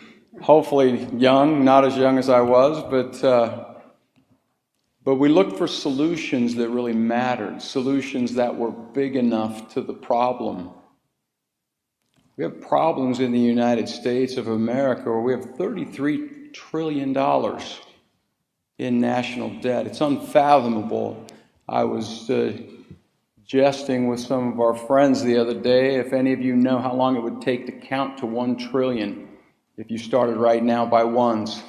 hopefully young, not as young as I was, but we looked for solutions that really mattered, solutions that were big enough to the problem. We have problems in the United States of America where we have $33 trillion in national debt. It's unfathomable. I was jesting with some of our friends the other day. If any of you know how long it would take to count to 1 trillion if you started right now by ones,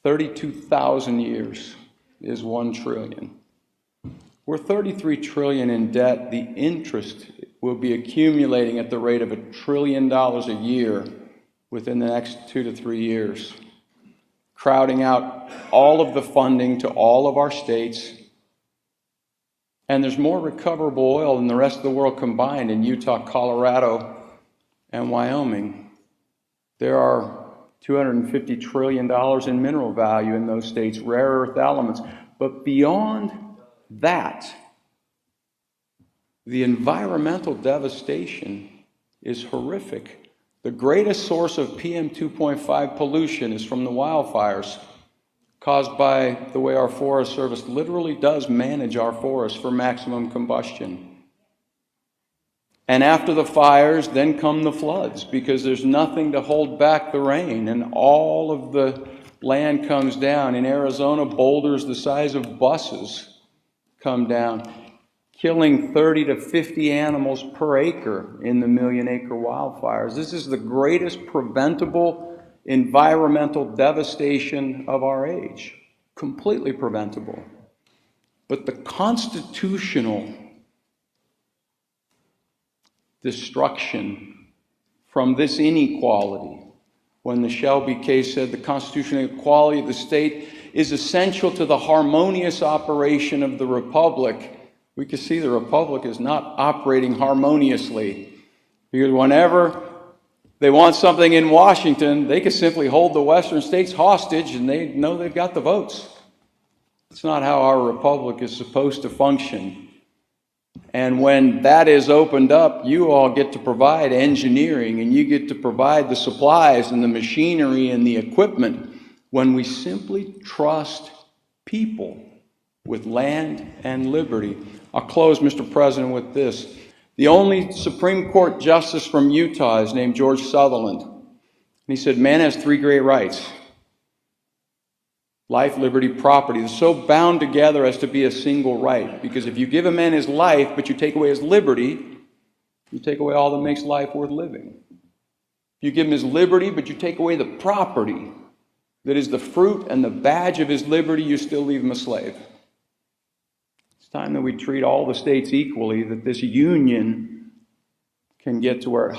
32,000 years is 1 trillion. We're 33 trillion in debt. The interest will be accumulating at the rate of $1 trillion a year within the next 2 to 3 years, crowding out all of the funding to all of our states. And there's more recoverable oil than the rest of the world combined in Utah, Colorado, and Wyoming. There are $250 trillion in mineral value in those states, rare earth elements. But beyond that, the environmental devastation is horrific. The greatest source of PM 2.5 pollution is from the wildfires. caused by the way our Forest Service literally does manage our forests for maximum combustion. And after the fires, then come the floods, because there's nothing to hold back the rain, and all of the land comes down. In Arizona, boulders the size of buses come down, killing 30 to 50 animals per acre in the million-acre wildfires. This is the greatest preventable environmental devastation of our age, completely preventable. But the constitutional destruction from this inequality, when the Shelby case said the constitutional equality of the state is essential to the harmonious operation of the republic, we can see the republic is not operating harmoniously, because whenever they want something in Washington, they can simply hold the western states hostage and they know they've got the votes. It's not how our republic is supposed to function. And when that is opened up, you all get to provide engineering, and you get to provide the supplies and the machinery and the equipment, when we simply trust people with land and liberty. I'll close, Mr. President, with this. The only Supreme Court justice from Utah is named George Sutherland. And he said, man has three great rights: life, liberty, property. They're so bound together as to be a single right. Because if you give a man his life, but you take away his liberty, you take away all that makes life worth living. If you give him his liberty, but you take away the property that is the fruit and the badge of his liberty, you still leave him a slave. It's time that we treat all the states equally, that this union can get to where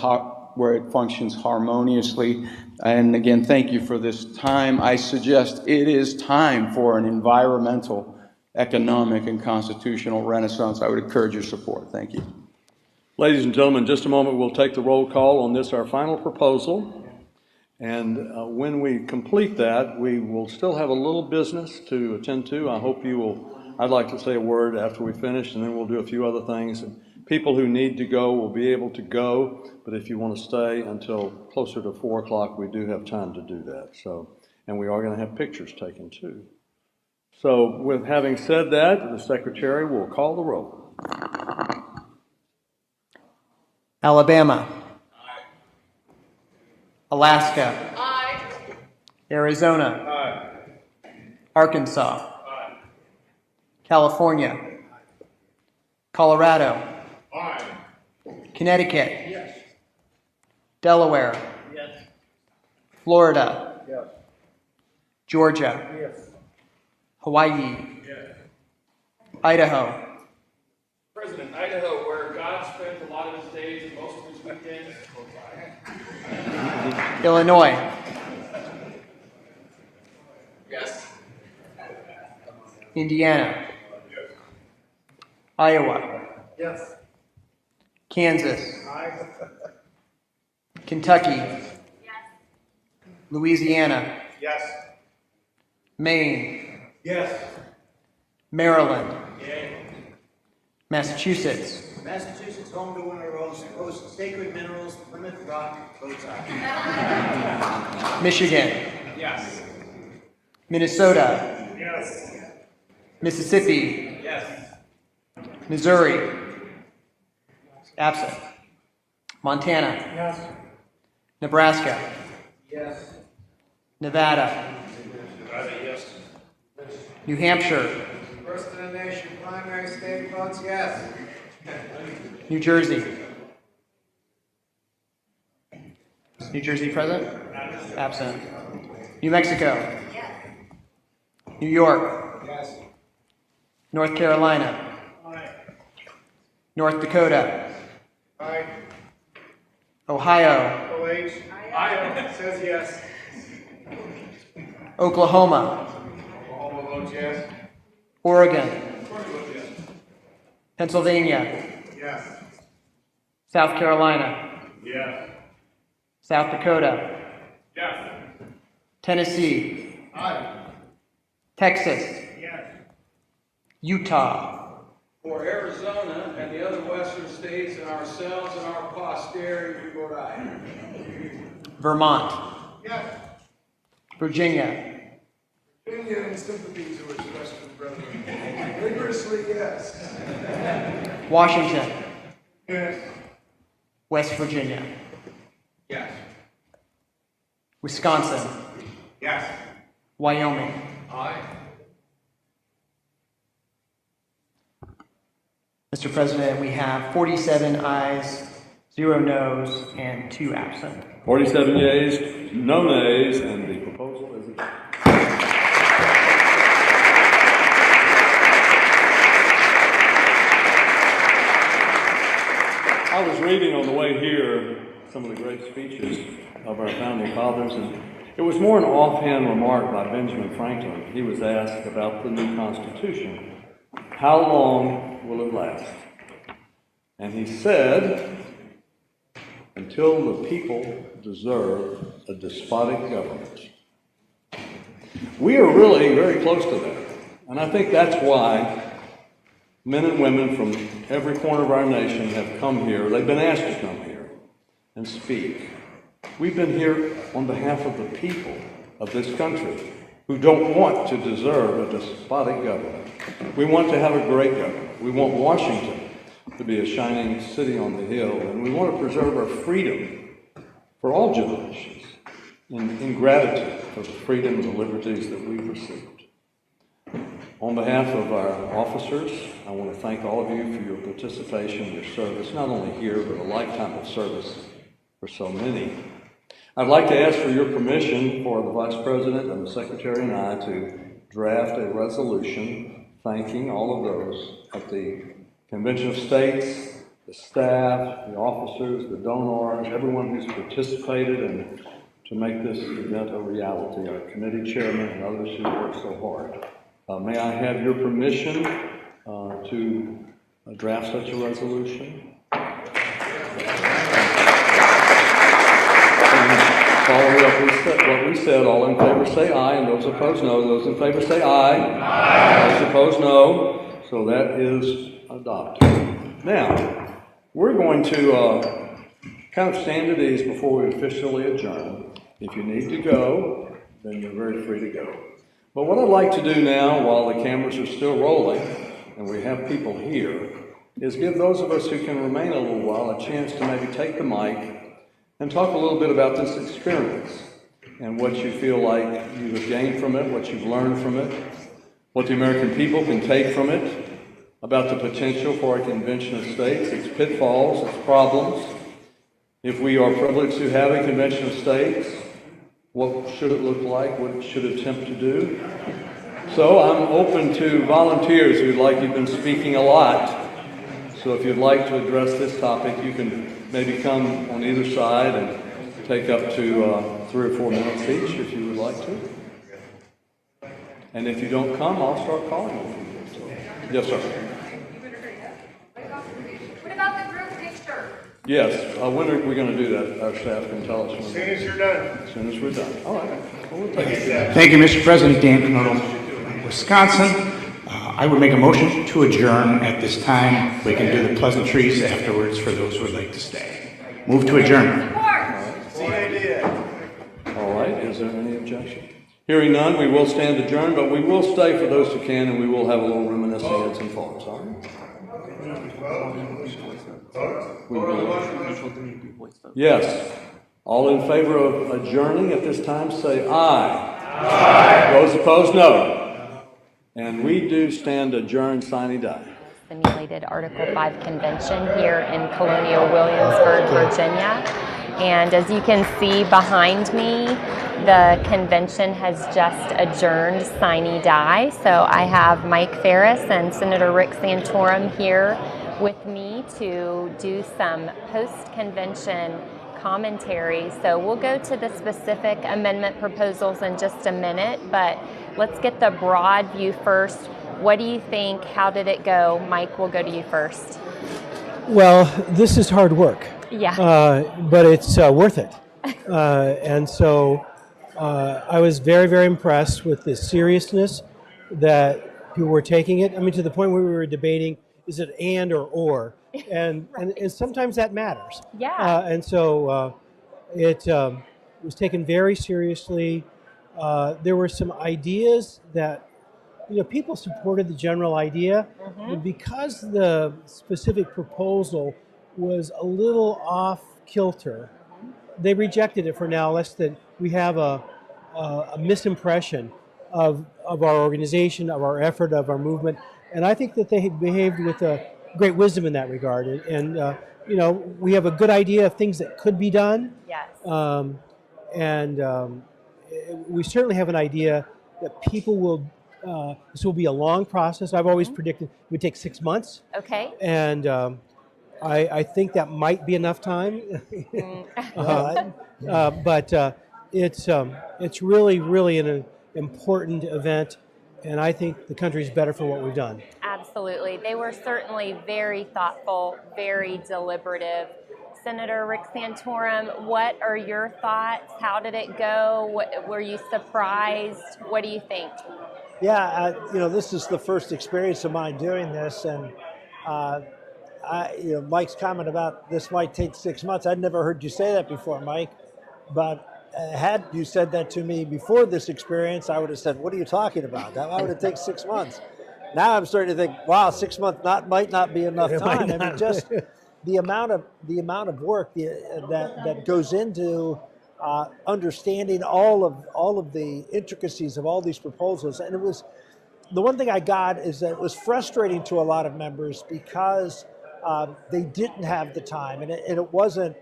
it functions harmoniously. And again, thank you for this time. I suggest it is time for an environmental, economic, and constitutional renaissance. I would encourage your support. Thank you. Ladies and gentlemen, in just a moment we'll take the roll call on this, our final proposal. And when we complete that, we will still have a little business to attend to. I hope you will. I'd like to say a word after we finish, and then we'll do a few other things. And people who need to go will be able to go, but if you want to stay until closer to 4 o'clock, we do have time to do that. So, and we are going to have pictures taken too. So with having said that, the secretary will call the roll. Alabama. Aye. Alaska. Aye. Arizona. Aye. Arkansas. Aye. California. Aye. Colorado. Aye. Connecticut. Yes. Delaware. Yes. Florida. Yes. Georgia. Yes. Hawaii. Yes. Idaho. President, Idaho, where God spends a lot of his days and most of his weekends. Illinois. Yes. Indiana. Yes. Iowa. Yes. Kansas. Aye. Kentucky. Yes. Louisiana. Yes. Maine. Yes. Maryland. Yay. Massachusetts. Massachusetts, home to one of our most sacred minerals, Plymouth Rock, both sides. Michigan. Yes. Minnesota. Yes. Mississippi. Yes. Missouri. Absent. Montana. Yes. Nebraska. Yes. Nevada. Yes. New Hampshire. First in the nation, primary state votes yes. New Jersey. New Jersey present? Absent. New Mexico. New York. Yes. North Carolina. Aye. North Dakota. Aye. Ohio. OH. Iowa says yes. Oklahoma. Oklahoma votes yes. Oregon. Pennsylvania. Yes. South Carolina. Yes. South Dakota. Yes. Tennessee. Aye. Texas. Yes. Utah. For Arizona and the other western states and ourselves and our posterity, we vote aye. Vermont. Yes. Virginia. Any sympathies or expressed for the brethren? Vigorously, yes. Washington, Yes. West Virginia, Yes. Wisconsin, Yes. Wyoming, Aye. Mr. President, we have 47 ayes, 0 noes, and 2 absent. 47 yeas, no nays, and the proposal is adopted. I was reading on the way here some of the great speeches of our founding fathers, and it was more an offhand remark by Benjamin Franklin. He was asked about the new Constitution, how long will it last? And he said, until the people deserve a despotic government. We are really very close to that. And I think that's why men and women from every corner of our nation have come here. They've been asked to come here and speak. We've been here on behalf of the people of this country who don't want to deserve a despotic government. We want to have a great government. We want Washington to be a shining city on the hill, and we want to preserve our freedom for all generations in gratitude for the freedom and the liberties that we've received. On behalf of our officers, I want to thank all of you for your participation, your service, not only here, but a lifetime of service for so many. I'd like to ask for your permission for the Vice President and the Secretary and I to draft a resolution thanking all of those at the Convention of States, the staff, the officers, the donors, everyone who's participated and to make this event a reality, our committee chairman and others who worked so hard. May I have your permission to draft such a resolution? Following up what we said, all in favor say aye, and those opposed no. Those in favor say aye. Aye. Those opposed no. So that is adopted. Now, we're going to kind of stand at ease before we officially adjourn. If you need to go, then you're very free to go. But what I'd like to do now, while the cameras are still rolling, and we have people here, is give those of us who can remain a little while a chance to maybe take the mic and talk a little bit about this experience and what you feel like you have gained from it, what you've learned from it, what the American people can take from it, about the potential for a convention of states, its pitfalls, its problems. If we are privileged to have a convention of states, what should it look like? What should it attempt to do? So I'm open to volunteers who'd like, you've been speaking a lot. So if you'd like to address this topic, you can maybe come on either side and take up to 3 or 4 minutes each if you would like to. And if you don't come, I'll start calling you. So, yes, sir. What about the group picture? Yes, when are we going to do that? Our staff can tell us when. As soon as you're done. As soon as we're done. All right. Well, we'll take it. Thank you, Mr. President. Dan Knodel, Wisconsin. I would make a motion to adjourn at this time. We can do the pleasantries afterwards for those who would like to stay. Move to adjourn. All right. Is there any objection? Hearing none, we will stand adjourned, but we will stay for those who can, and we will have a little reminiscing and some thoughts. All right? Yes. All in favor of adjourning at this time, say aye. Aye. Those opposed, no. And we do stand adjourned, sine die. Simulated Article 5 convention here in Colonial Williamsburg, Virginia. And as you can see behind me, the convention has just adjourned sine die. So I have Mike Farris and Senator Rick Santorum here with me to do some post-convention commentary. So we'll go to the specific amendment proposals in just a minute, but let's get the broad view first. What do you think? How did it go? Mike, we'll go to you first. Well, this is hard work. Yeah. But it's worth it. And so I was very, very impressed with the seriousness that people were taking it. I mean, to the point where we were debating, is it and or? And sometimes that matters. Yeah. And so it was taken very seriously. there were some ideas that, people supported the general idea, but because the specific proposal was a little off kilter, they rejected it for now, lest that we have a misimpression of our organization, of our effort, of our movement. And I think that they had behaved with great wisdom in that regard. And we have a good idea of things that could be done. Yes. We certainly have an idea that people will, this will be a long process. I've always predicted it would take 6 months. Okay. And I think that might be enough time. But it's really, really an important event. And I think the country's better for what we've done. Absolutely. They were certainly very thoughtful, very deliberative. Senator Rick Santorum, what are your thoughts? How did it go? Were you surprised? What do you think? Yeah, this is the first experience of mine doing this, and Mike's comment about this might take 6 months. I'd never heard you say that before, Mike, but had you said that to me before this experience, I would have said, what are you talking about? Why would it take 6 months? Now I'm starting to think, wow, 6 months might not be enough time. I mean, just the amount of work that goes into understanding all of the intricacies of all these proposals. And it was, the one thing I got is that it was frustrating to a lot of members because they didn't have the time, and it wasn't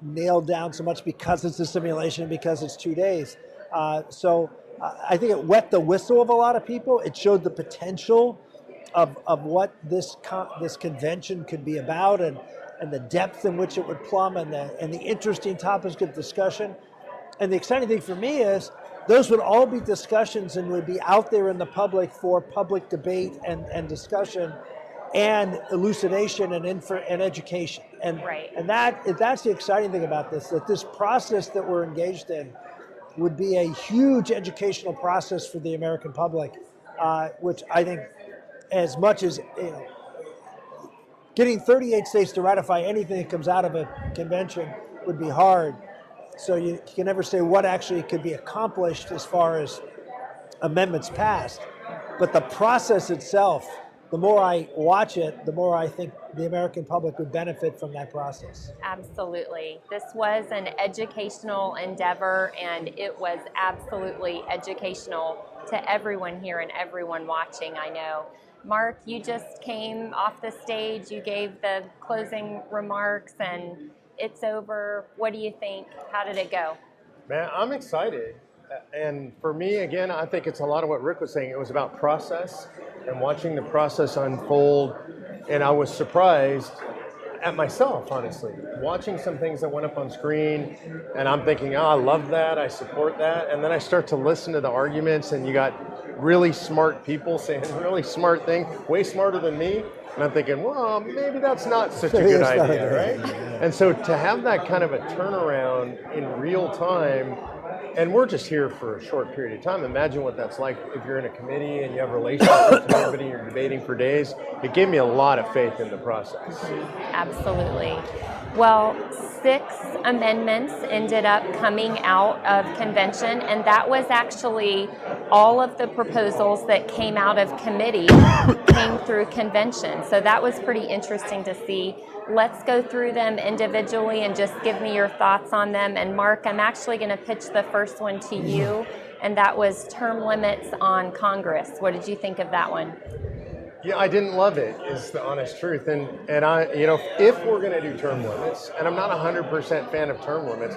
nailed down so much because it's a simulation, because it's 2 days. So I think it wet the whistle of a lot of people. It showed the potential of what this convention could be about, and the depth in which it would plumb, and the interesting topics of discussion. And the exciting thing for me is those would all be discussions and would be out there in the public for public debate and discussion and elucidation and education. And that's the exciting thing about this, that this process that we're engaged in would be a huge educational process for the American public, which I think, as much as getting 38 states to ratify anything that comes out of a convention would be hard. So you can never say what actually could be accomplished as far as amendments passed. But the process itself, the more I watch it, the more I think the American public would benefit from that process. Absolutely. This was an educational endeavor, and it was absolutely educational to everyone here and everyone watching, I know. Mark, you just came off the stage, you gave the closing remarks, and it's over. What do you think? How did it go? Man, I'm excited. And for me, again, I think it's a lot of what Rick was saying. It was about process and watching the process unfold. And I was surprised at myself, honestly, watching some things that went up on screen. And I'm thinking, I love that. I support that. And then I start to listen to the arguments, and you got really smart people saying really smart things, way smarter than me. And I'm thinking, well, maybe that's not such a good idea, right? And so to have that kind of a turnaround in real time, and we're just here for a short period of time. Imagine what that's like if you're in a committee and you have relationships with everybody and you're debating for days. It gave me a lot of faith in the process. Absolutely. Well, 6 amendments ended up coming out of convention, and that was actually all of the proposals that came out of committee came through convention. So that was pretty interesting to see. Let's go through them individually and just give me your thoughts on them. And Mark, I'm actually going to pitch the first one to you, and that was term limits on Congress. What did you think of that one? Yeah, I didn't love it, is the honest truth. And I, if we're going to do term limits, and I'm not 100% fan of term limits,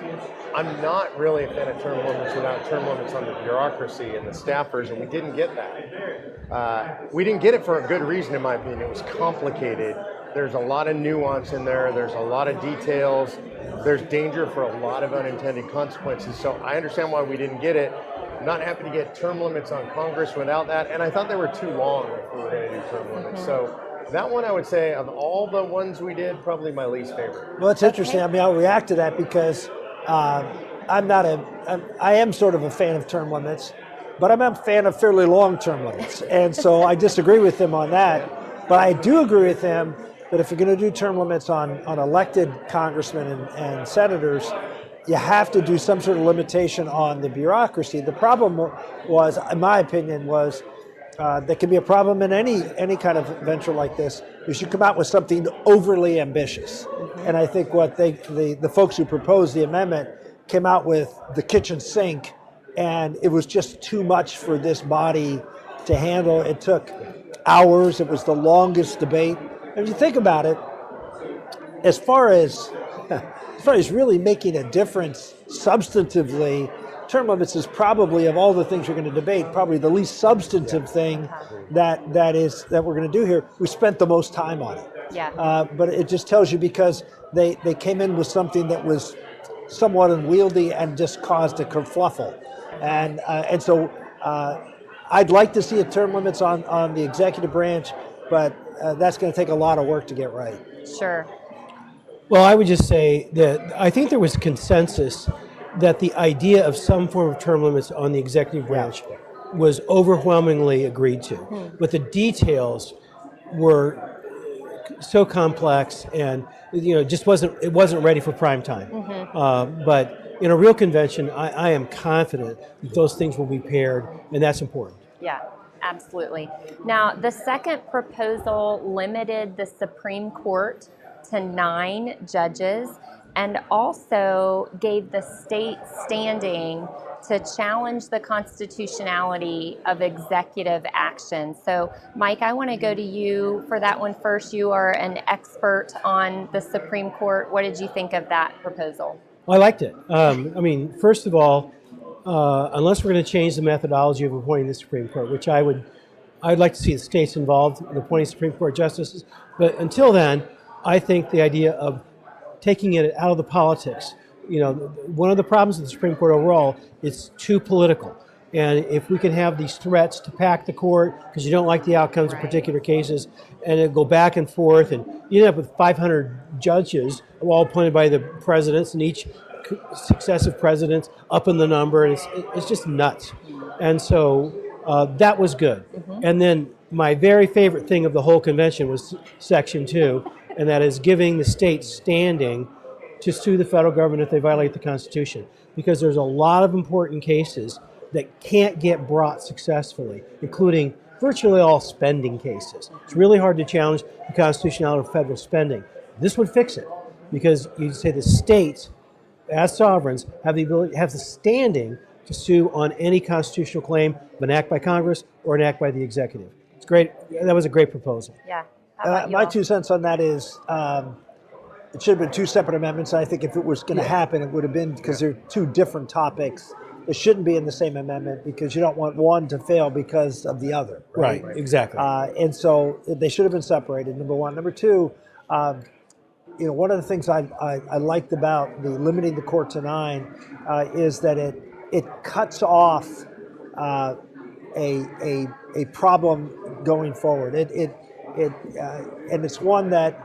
I'm not really a fan of term limits without term limits on the bureaucracy and the staffers, and we didn't get that. We didn't get it for a good reason, in my opinion. It was complicated. There's a lot of nuance in there. There's a lot of details. There's danger for a lot of unintended consequences. So I understand why we didn't get it. I'm not happy to get term limits on Congress without that. And I thought they were too long if we were going to do term limits. So that one, I would say, of all the ones we did, probably my least favorite. Well, it's interesting. I mean, I'll react to that because I am sort of a fan of term limits, but I'm a fan of fairly long term limits. And so I disagree with him on that. But I do agree with him that if you're going to do term limits on elected congressmen and senators, you have to do some sort of limitation on the bureaucracy. The problem was, in my opinion, was that can be a problem in any kind of venture like this. You should come out with something overly ambitious. And I think what the folks who proposed the amendment came out with the kitchen sink, and it was just too much for this body to handle. It took hours. It was the longest debate. And if you think about it, as far as really making a difference substantively, term limits is probably, of all the things you're going to debate, probably the least substantive thing that we're going to do here. We spent the most time on it. Yeah. But it just tells you, because they came in with something that was somewhat unwieldy and just caused a kerfluffle. And so I'd like to see a term limits on the executive branch, but that's going to take a lot of work to get right. Sure. Well, I would just say that I think there was consensus that the idea of some form of term limits on the executive branch was overwhelmingly agreed to. But the details were so complex, and just wasn't ready for prime time. But in a real convention, I am confident that those things will be paired, and that's important. Yeah, absolutely. Now, the second proposal limited the Supreme Court to 9 judges, and also gave the state standing to challenge the constitutionality of executive action. So, Mike, I want to go to you for that one first. You are an expert on the Supreme Court. What did you think of that proposal? Well, I liked it. First of all, unless we're going to change the methodology of appointing the Supreme Court, which I'd like to see the states involved in appointing Supreme Court justices. But until then, I think the idea of taking it out of the politics, one of the problems with the Supreme Court overall, it's too political. And if we can have these threats to pack the court because you don't like the outcomes of particular cases, and it go back and forth, and you end up with 500 judges, all appointed by the presidents, and each successive presidents up in the number, and it's just nuts. And so that was good. And then my very favorite thing of the whole convention was Section 2, and that is giving the states standing to sue the federal government if they violate the Constitution. Because there's a lot of important cases that can't get brought successfully, including virtually all spending cases. It's really hard to challenge the constitutionality of federal spending. This would fix it, because you say the states, as sovereigns, have the standing to sue on any constitutional claim of an act by Congress or an act by the executive. It's great. That was a great proposal. Yeah. How about you My all? 2 cents on that is it should have been 2 separate amendments. I think if it was going to happen, it would have been, because they're 2 different topics. It shouldn't be in the same amendment, because you don't want one to fail because of the other. Right, exactly. And so they should have been separated, number one. Number two, one of the things I liked about the limiting the court to 9 is that it cuts off a problem going forward. And it's one that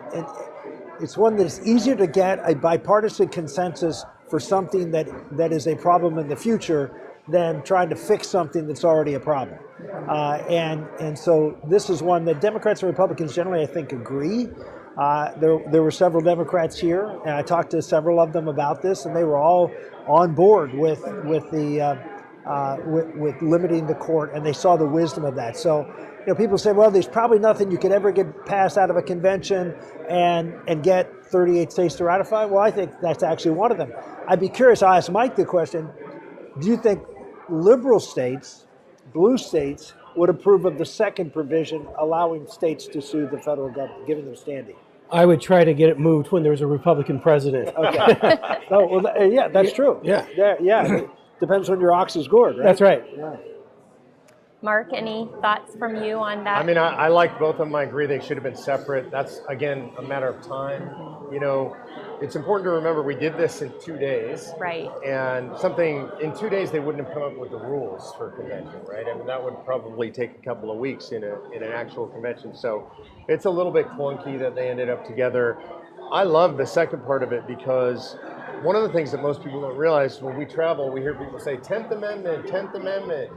is easier to get a bipartisan consensus for something that is a problem in the future than trying to fix something that's already a problem. And so this is one that Democrats and Republicans generally, I think, agree. There were several Democrats here, and I talked to several of them about this, and they were all on board with limiting the court, and they saw the wisdom of that. So, people say, well, there's probably nothing you could ever get passed out of a convention and get 38 states to ratify. Well, I think that's actually one of them. I'd be curious, I'll ask Mike the question, do you think liberal states, blue states, would approve of the second provision allowing states to sue the federal government, giving them standing? I would try to get it moved when there was a Republican president. Okay. Yeah, that's true. Yeah. It depends when your ox is gored, right? That's right. Yeah. Mark, any thoughts from you on that? I mean, I like both of them. I agree they should have been separate. That's, again, a matter of time. It's important to remember we did this in 2 days. Right. And in 2 days, they wouldn't have come up with the rules for a convention, right? I mean, that would probably take a couple of weeks in an actual convention. So it's a little bit clunky that they ended up together. I love the second part of it, because one of the things that most people don't realize, when we travel, we hear people say 10th Amendment, 10th Amendment.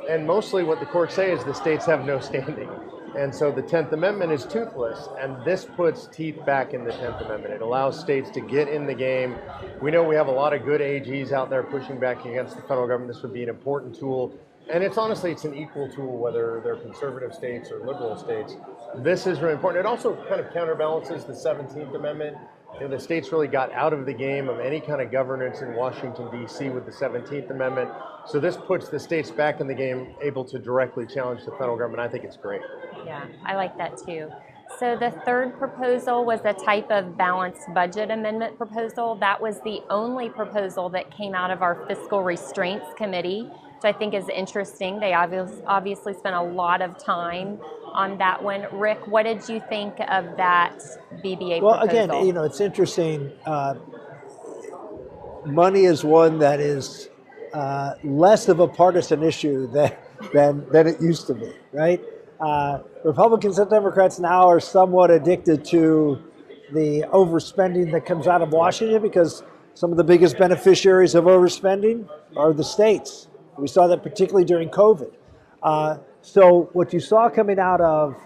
And mostly what the courts say is the states have no standing. And so the 10th Amendment is toothless, and this puts teeth back in the 10th Amendment. It allows states to get in the game. We know we have a lot of good AGs out there pushing back against the federal government. This would be an important tool. And it's honestly, it's an equal tool, whether they're conservative states or liberal states. This is really important. It also kind of counterbalances the 17th Amendment. You know, the states really got out of the game of any kind of governance in Washington, D.C. with the 17th Amendment. So this puts the states back in the game, able to directly challenge the federal government. I think it's great. Yeah, I like that too. So the third proposal was a type of balanced budget amendment proposal. That was the only proposal that came out of our Fiscal Restraints Committee, which I think is interesting. They obviously spent a lot of time on that one. Rick, what did you think of that BBA Well, proposal? again, you know, it's interesting. Money is one that is less of a partisan issue than it used to be, right? Republicans and Democrats now are somewhat addicted to the overspending that comes out of Washington because some of the biggest beneficiaries of overspending are the states. We saw that particularly during COVID. So what you saw coming out of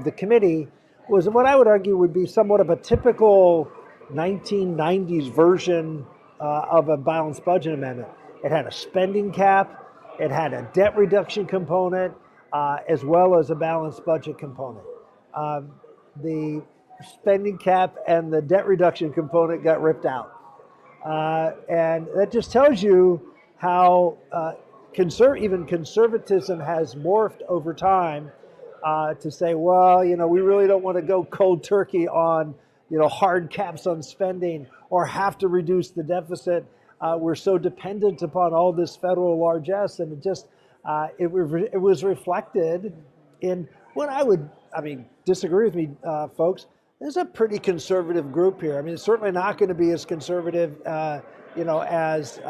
the committee was what I would argue would be somewhat of a typical 1990s version of a balanced budget amendment. It had a spending cap, it had a debt reduction component, as well as a balanced budget component. The spending cap and the debt reduction component got ripped out. And that just tells you how even conservatism has morphed over time to say, well, you know, we really don't want to go cold turkey on, you know, hard caps on spending or have to reduce the deficit. We're so dependent upon all this federal largesse, and it just it was reflected in what disagree with me, folks. There's a pretty conservative group here. I mean, it's certainly not going to be as conservative, as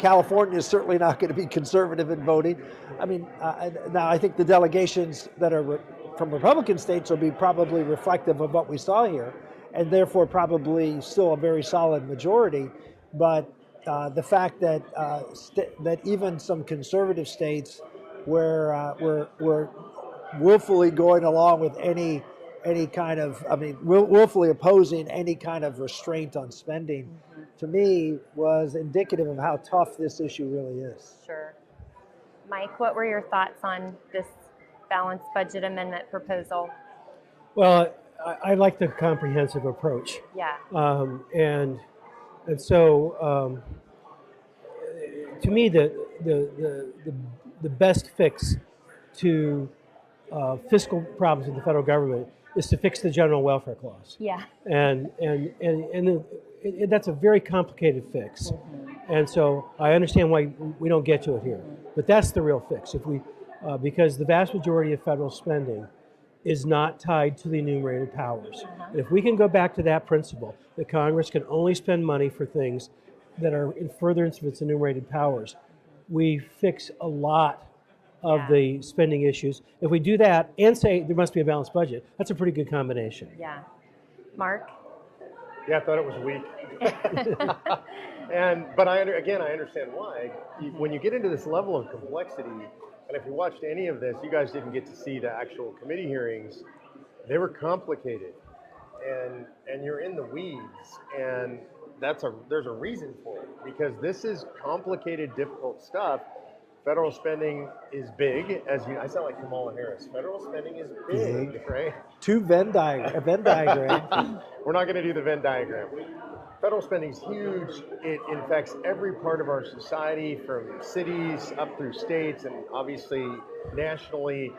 California is certainly not going to be conservative in voting. I mean, now I think the delegations that are from Republican states will be probably reflective of what we saw here, and therefore probably still a very solid majority. But the fact that that even some conservative states were willfully going along with any kind of, willfully opposing any kind of restraint on spending, to me was indicative of how tough this issue really is. Sure. Mike, what were your thoughts on this balanced budget amendment proposal? Well, I like the comprehensive approach. Yeah. And so, to me, the best fix to fiscal problems in the federal government is to fix the general welfare clause. Yeah. And that's a very complicated fix. And so I understand why we don't get to it here, but that's the real fix. If we, because the vast majority of federal spending is not tied to the enumerated powers. And if we can go back to that principle, that Congress can only spend money for things that are in furtherance of its enumerated powers, we fix a lot of the spending issues. If we do that and say there must be a balanced budget, that's a pretty good combination. Yeah. Mark? Yeah, I thought it was weak. But I understand why. When you get into this level of complexity, and if you watched any of this, you guys didn't get to see the actual committee hearings. They were complicated, and you're in the weeds, and there's a reason for it, because this is complicated, difficult stuff. Federal spending is big, I sound like Kamala Harris. Federal spending is big, right? A Venn diagram. We're not going to do the Venn diagram. Federal spending is huge. It affects every part of our society, from cities up through states and obviously nationally.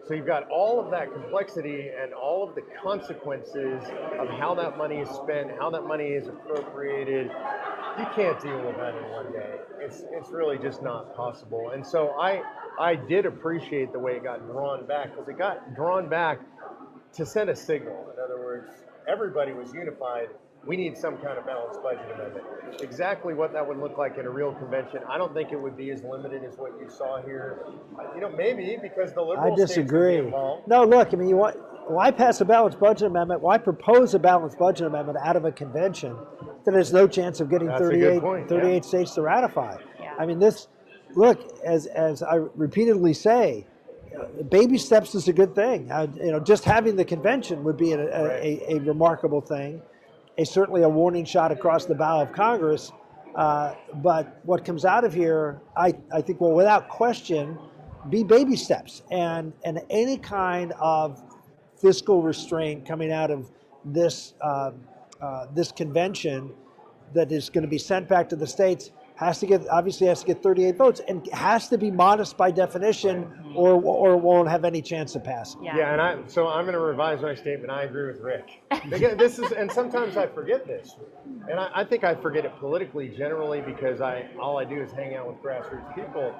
So you've got all of that complexity and all of the consequences of how that money is spent, how that money is appropriated. You can't deal with that in one day. It's really just not possible. And so I did appreciate the way it got drawn back, because it got drawn back to send a signal. In other words, everybody was unified. We need some kind of balanced budget amendment. Exactly what that would look like in a real convention, I don't think it would be as limited as what you saw here. Maybe because the liberal I disagree. states would be involved. No, look, why pass a balanced budget amendment? Why propose a balanced budget amendment out of a convention that has no chance of getting 38 states to ratify? Yeah. I mean, as I repeatedly say, baby steps is a good thing. Just having the convention would be a remarkable thing. Certainly a warning shot across the bow of Congress. But what comes out of here, I think, will without question be baby steps, and any kind of fiscal restraint coming out of this this convention that is going to be sent back to the states obviously has to get 38 votes, and has to be modest by definition, or won't have any chance of passing. Yeah, so I'm going to revise my statement. I agree with Rick. This is, and sometimes I forget this, and I think I forget it politically generally because all I do is hang out with grassroots people.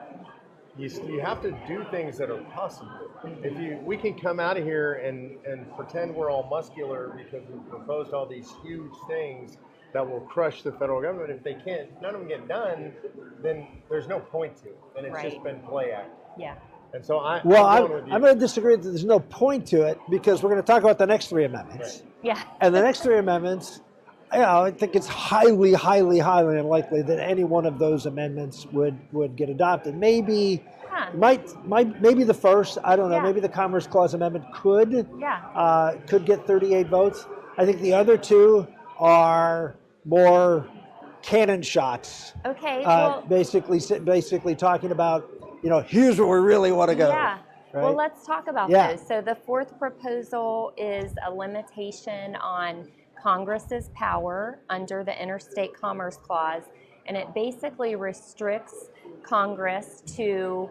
You have to do things that are possible. We can come out of here and pretend we're all muscular because we've proposed all these huge things that will crush the federal government. If they can't, none of them get done, then there's no point to it, and it's just been play act. Yeah. And so I'm going to disagree that there's no point to it, because we're going to talk about the next 3 amendments. Yeah. And the next 3 amendments, I think it's highly, highly, highly unlikely that any one of those amendments would get adopted. Maybe maybe the first, I don't know, maybe the Commerce Clause amendment could get 38 votes. I think the other 2 are more cannon shots. Okay. Well, basically talking about, here's where we really want to go. Yeah. Right? Well, let's talk about those. So the 4th proposal is a limitation on Congress's power under the Interstate Commerce Clause, and it basically restricts Congress to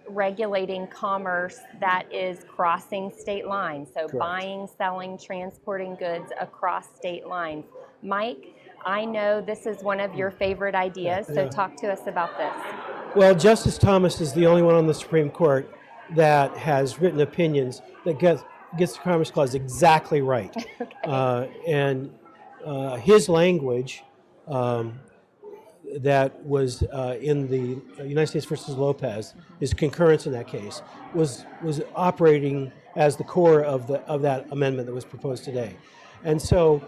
regulating commerce that is crossing state lines. So Correct. Buying, selling, transporting goods across state lines. Mike, I know this is one of your favorite ideas, so talk to us about this. Well, Justice Thomas is the only one on the Supreme Court that has written opinions that gets the Commerce Clause exactly right. And his language that was in the United States versus Lopez, his concurrence in that case, was operating as the core of that amendment that was proposed today. And so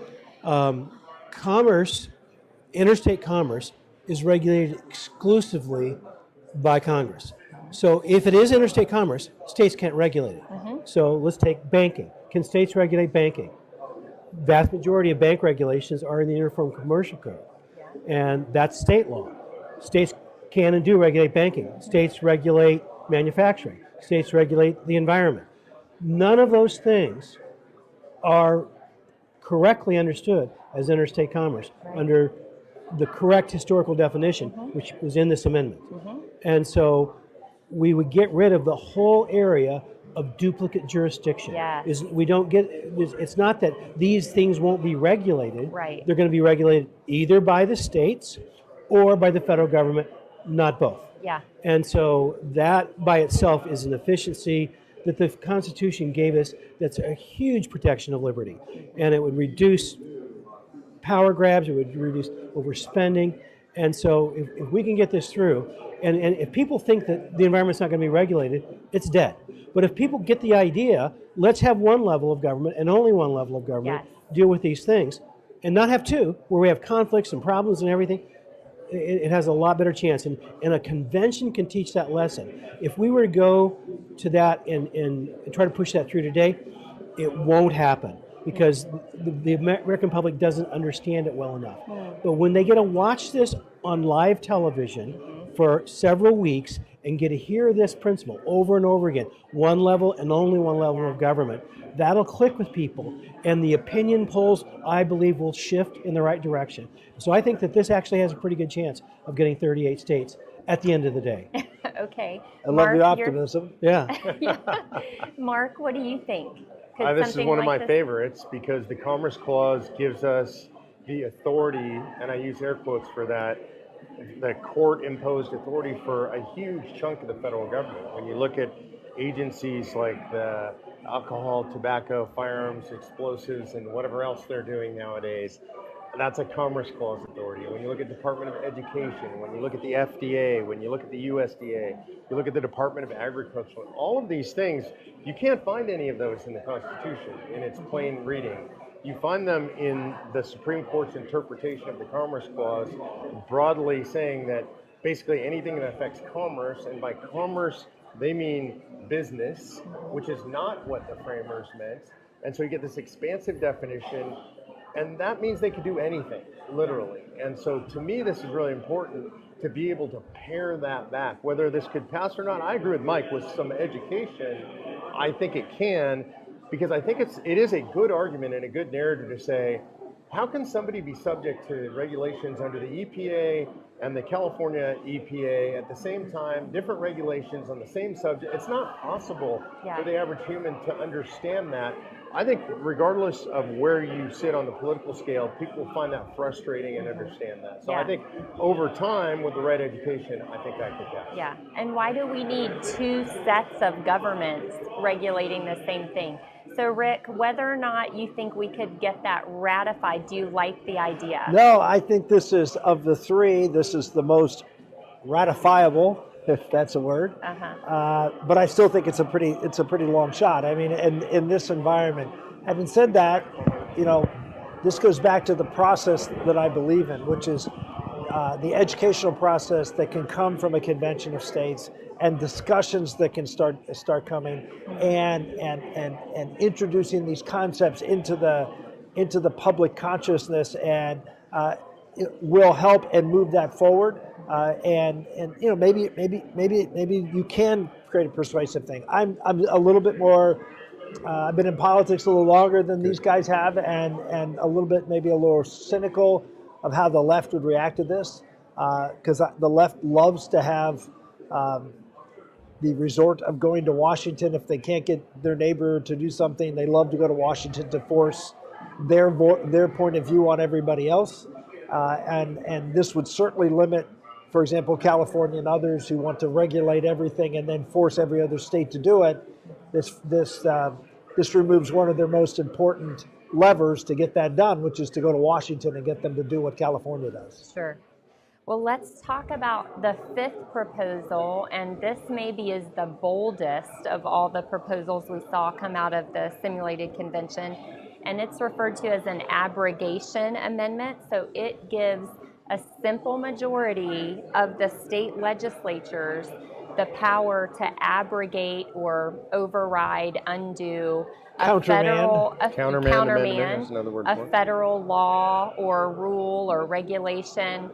interstate commerce is regulated exclusively by Congress. So if it is interstate commerce, states can't regulate it. So let's take banking. Can states regulate banking? Vast majority of bank regulations are in the Uniform Commercial Code, and that's state law. States can and do regulate banking. States regulate manufacturing. States regulate the environment. None of those things are correctly understood as interstate commerce under the correct historical definition, which was in this amendment. And so we would get rid of the whole area of duplicate jurisdiction. It's not that these things won't be regulated. Right. They're going to be regulated either by the states or by the federal government, not both. Yeah. And so that by itself is an efficiency that the Constitution gave us that's a huge protection of liberty. And it would reduce power grabs, it would reduce overspending. And so if we can get this through, and if people think that the environment's not going to be regulated, it's dead. But if people get the idea, let's have one level of government and only one level of government deal with these things, and not have 2, where we have conflicts and problems and everything, it has a lot better chance. And a convention can teach that lesson. If we were to go to that and try to push that through today, it won't happen, because the American public doesn't understand it well enough. But when they get to watch this on live television for several weeks and get to hear this principle over and over again, one level and only one level of government, that'll click with people, and the opinion polls, I believe, will shift in the right direction. So I think that this actually has a pretty good chance of getting 38 states at the end of the day. Okay. I love your optimism. Yeah. Mark, what do you think? This is one of my favorites, because the Commerce Clause gives us the authority, and I use air quotes for that, the court-imposed authority for a huge chunk of the federal government. When you look at agencies like the alcohol, tobacco, firearms, explosives, and whatever else they're doing nowadays, that's a Commerce Clause authority. When you look at Department of Education, when you look at the FDA, when you look at the USDA, you look at the Department of Agriculture, all of these things, you can't find any of those in the Constitution in its plain reading. You find them in the Supreme Court's interpretation of the Commerce Clause, broadly saying that basically anything that affects commerce, and by commerce they mean business, which is not what the framers meant. And so you get this expansive definition, and that means they could do anything, literally. And so to me, this is really important to be able to pare that back. Whether this could pass or not, I agree with Mike, with some education, I think it can, because I think it is a good argument and a good narrative to say, how can somebody be subject to regulations under the EPA and the California EPA at the same time, different regulations on the same subject? It's not possible for the average human to understand that. I think regardless of where you sit on the political scale, people find that frustrating and understand that. So I think over time, with the right education, I think that could pass. Yeah, and why do we need two sets of governments regulating the same thing? So Rick, whether or not you think we could get that ratified, do you like the idea? No, I think this is, of the three, this is the most ratifiable, if that's a word. But I still think it's a pretty long shot. I mean, in this environment. Having said that, you know, this goes back to the process that I believe in, which is the educational process that can come from a convention of states, and discussions that can start coming, and introducing these concepts into the public consciousness, and it will help and move that forward. And you know, maybe you can create a persuasive thing. I'm a little bit more. I've been in politics a little longer than these guys have, and a little bit, maybe a little cynical of how the left would react to this, because the left loves to have the resort of going to Washington if they can't get their neighbor to do something. They love to go to Washington to force their point of view on everybody else, and this would certainly limit, for example, California and others who want to regulate everything and then force every other state to do it. This removes one of their most important levers to get that done, which is to go to Washington and get them to do what California does. Sure. Well, let's talk about the fifth proposal, and this maybe is the boldest of all the proposals we saw come out of the simulated convention, and it's referred to as an abrogation amendment. So it gives a simple majority of the state legislatures the power to abrogate or override, undo a federal federal law or rule or regulation.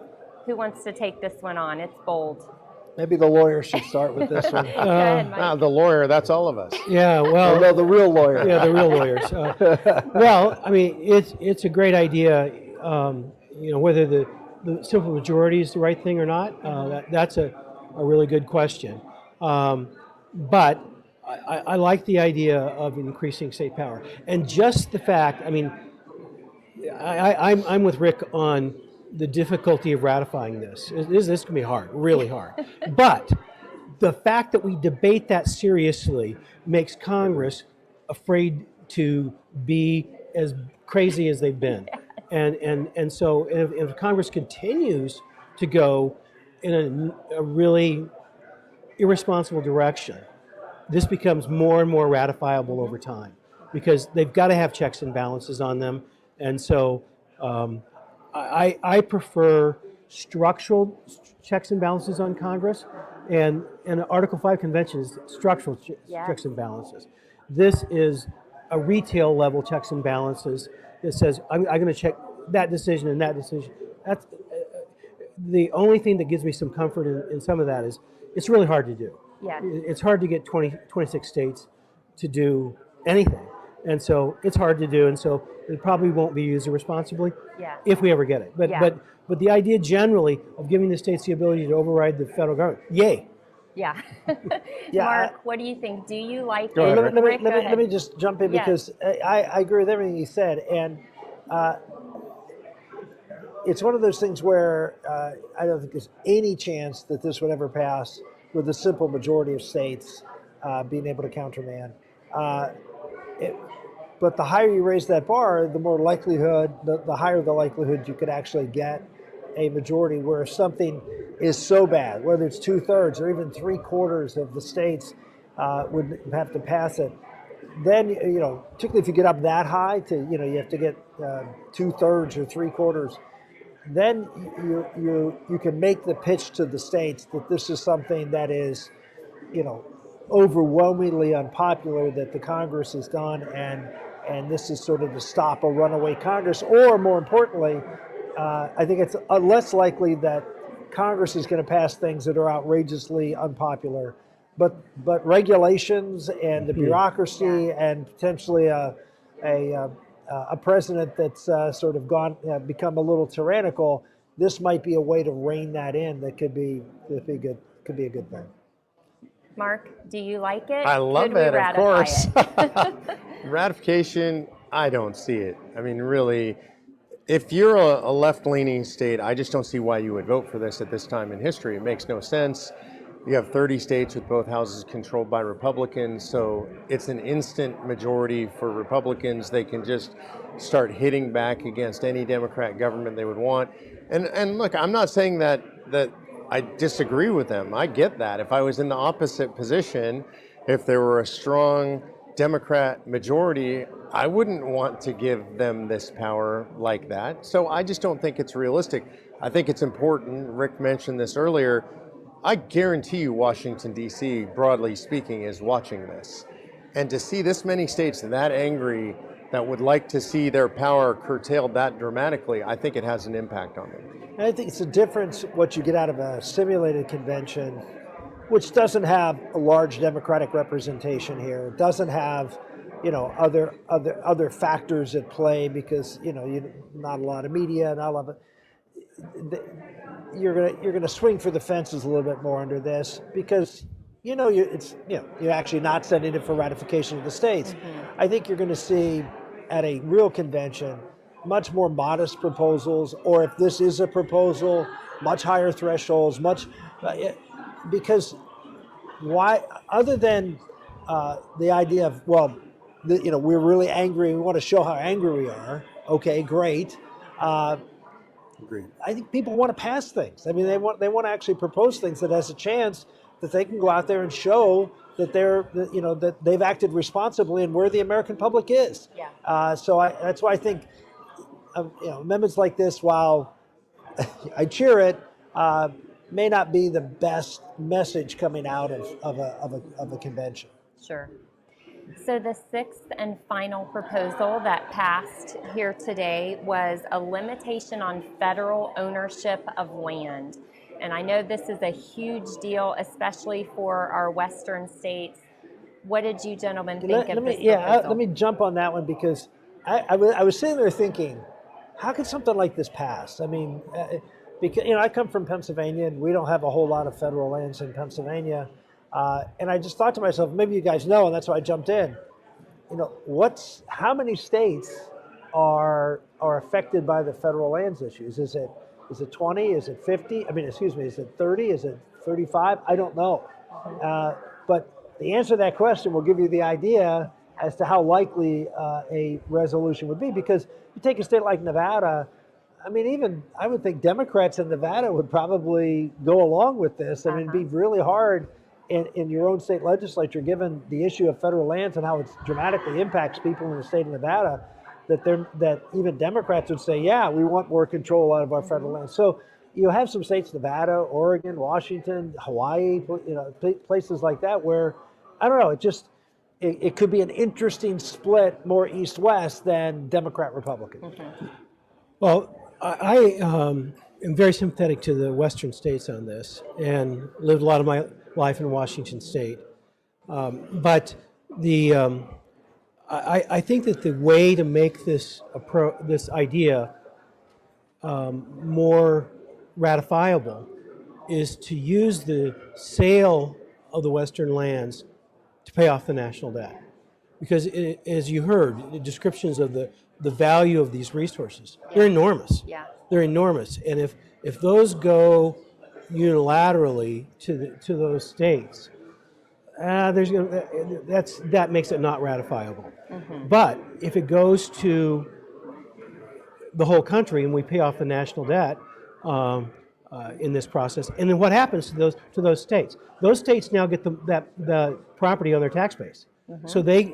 Who wants to take this one on? It's bold. Maybe the lawyer should start with this one. Go ahead, Mike. The lawyer, that's all of us. Yeah, well, no, the real lawyer. Yeah, the real lawyers. Well, I mean, it's a great idea. You know, whether the simple majority is the right thing or not, that's a really good question. But I like the idea of increasing state power, and just the fact. I mean, I'm with Rick on the difficulty of ratifying this. This can be hard, really hard. But the fact that we debate that seriously makes Congress afraid to be as crazy as they've been. And so if Congress continues to go in a really irresponsible direction, this becomes more and more ratifiable over time, because they've got to have checks and balances on them. And so I prefer structural checks and balances on Congress, and Article 5 convention is structural checks and balances. This is a retail level checks and balances that says, I'm going to check that decision and that decision. That's the only thing that gives me some comfort in some of that is it's really hard to do. Yeah. It's hard to get 26 states to do anything. And so it's hard to do, and so it probably won't be used irresponsibly if we ever get it. But the idea generally of giving the states the ability to override the federal government, yay. Yeah. Yeah, Mark, what do you think? Do you like it? Let me just jump in, because I agree with everything you said, and it's one of those things where I don't think there's any chance that this would ever pass with a simple majority of states being able to countermand. But the higher you raise that bar, the more likelihood, the higher the likelihood you could actually get a majority where something is so bad, whether it's 2/3 or even 3/4 of the states would have to pass it. Then, you know, particularly if you get up that high to, you know, you have to get 2/3 or 3/4. Then you can make the pitch to the states that this is something that is, you know, overwhelmingly unpopular that the Congress has done, and this is sort of to stop a runaway Congress, or more importantly, I think it's less likely that Congress is going to pass things that are outrageously unpopular, but regulations and the bureaucracy and potentially a president that's sort of become a little tyrannical. This might be a way to rein that in. That could be good. Could be a good thing. Mark, do you like it? I love Could we it, of ratify course. it? Ratification, I don't see it. I mean, really, if you're a left-leaning state, I just don't see why you would vote for this at this time in history. It makes no sense. You have 30 states with both houses controlled by Republicans, so it's an instant majority for Republicans. They can just start hitting back against any Democrat government they would want. And look, I'm not saying that I disagree with them. I get that. If I was in the opposite position, if there were a strong Democrat majority, I wouldn't want to give them this power like that. So I just don't think it's realistic. I think it's important. Rick mentioned this earlier. I guarantee you Washington, D.C., broadly speaking, is watching this. And to see this many states that angry, that would like to see their power curtailed that dramatically, I think it has an impact on them. And I think it's a difference what you get out of a simulated convention, which doesn't have a large Democratic representation here. It doesn't have, other factors at play because not a lot of media, not a lot of. You're gonna swing for the fences a little bit more under this because you're actually not sending it for ratification of the states. Mm-hmm. I think you're going to see at a real convention much more modest proposals, or if this is a proposal, much higher thresholds, because why, other than the idea of, we're really angry, we want to show how angry we are. Okay, great. Agreed. I think people want to pass things. I mean, they want to actually propose things that has a chance that they can go out there and show that that they've acted responsibly and where the American public is. Yeah. That's why I think amendments like this, while I cheer it, may not be the best message coming out of a convention. Sure. So the sixth and final proposal that passed here today was a limitation on federal ownership of land. And I know this is a huge deal, especially for our western states. What did you gentlemen think of this proposal? Let me jump on that one because I was sitting there thinking, how could something like this pass? I mean, because I come from Pennsylvania and we don't have a whole lot of federal lands in Pennsylvania. And I just thought to myself, maybe you guys know, and that's why I jumped in. How many states are affected by the federal lands issues? Is it 20? Is it 50? Is it 30? Is it 35? I don't know. But the answer to that question will give you the idea as to how likely a resolution would be. Because you take a state like Nevada, I would think Democrats in Nevada would probably go along with this. It'd be really hard in your own state legislature, given the issue of federal lands and how it dramatically impacts people in the state of Nevada, that even Democrats would say, yeah, we want more control out of our federal lands. So you have some states, Nevada, Oregon, Washington, Hawaii, places like that where, I don't know, it could be an interesting split, more east-west than Democrat-Republican. Okay. Well, I am very sympathetic to the western states on this and lived a lot of my life in Washington State. But I think that the way to make this idea more ratifiable is to use the sale of the western lands to pay off the national debt. Because as you heard, the descriptions of the value of these resources, they're enormous. Yeah. They're enormous. And if those go unilaterally to those states, that makes it not ratifiable. Mm-hmm. But if it goes to the whole country and we pay off the national debt in this process, and then what happens to those states? Those states now get the property on their tax base. Mm-hmm. So they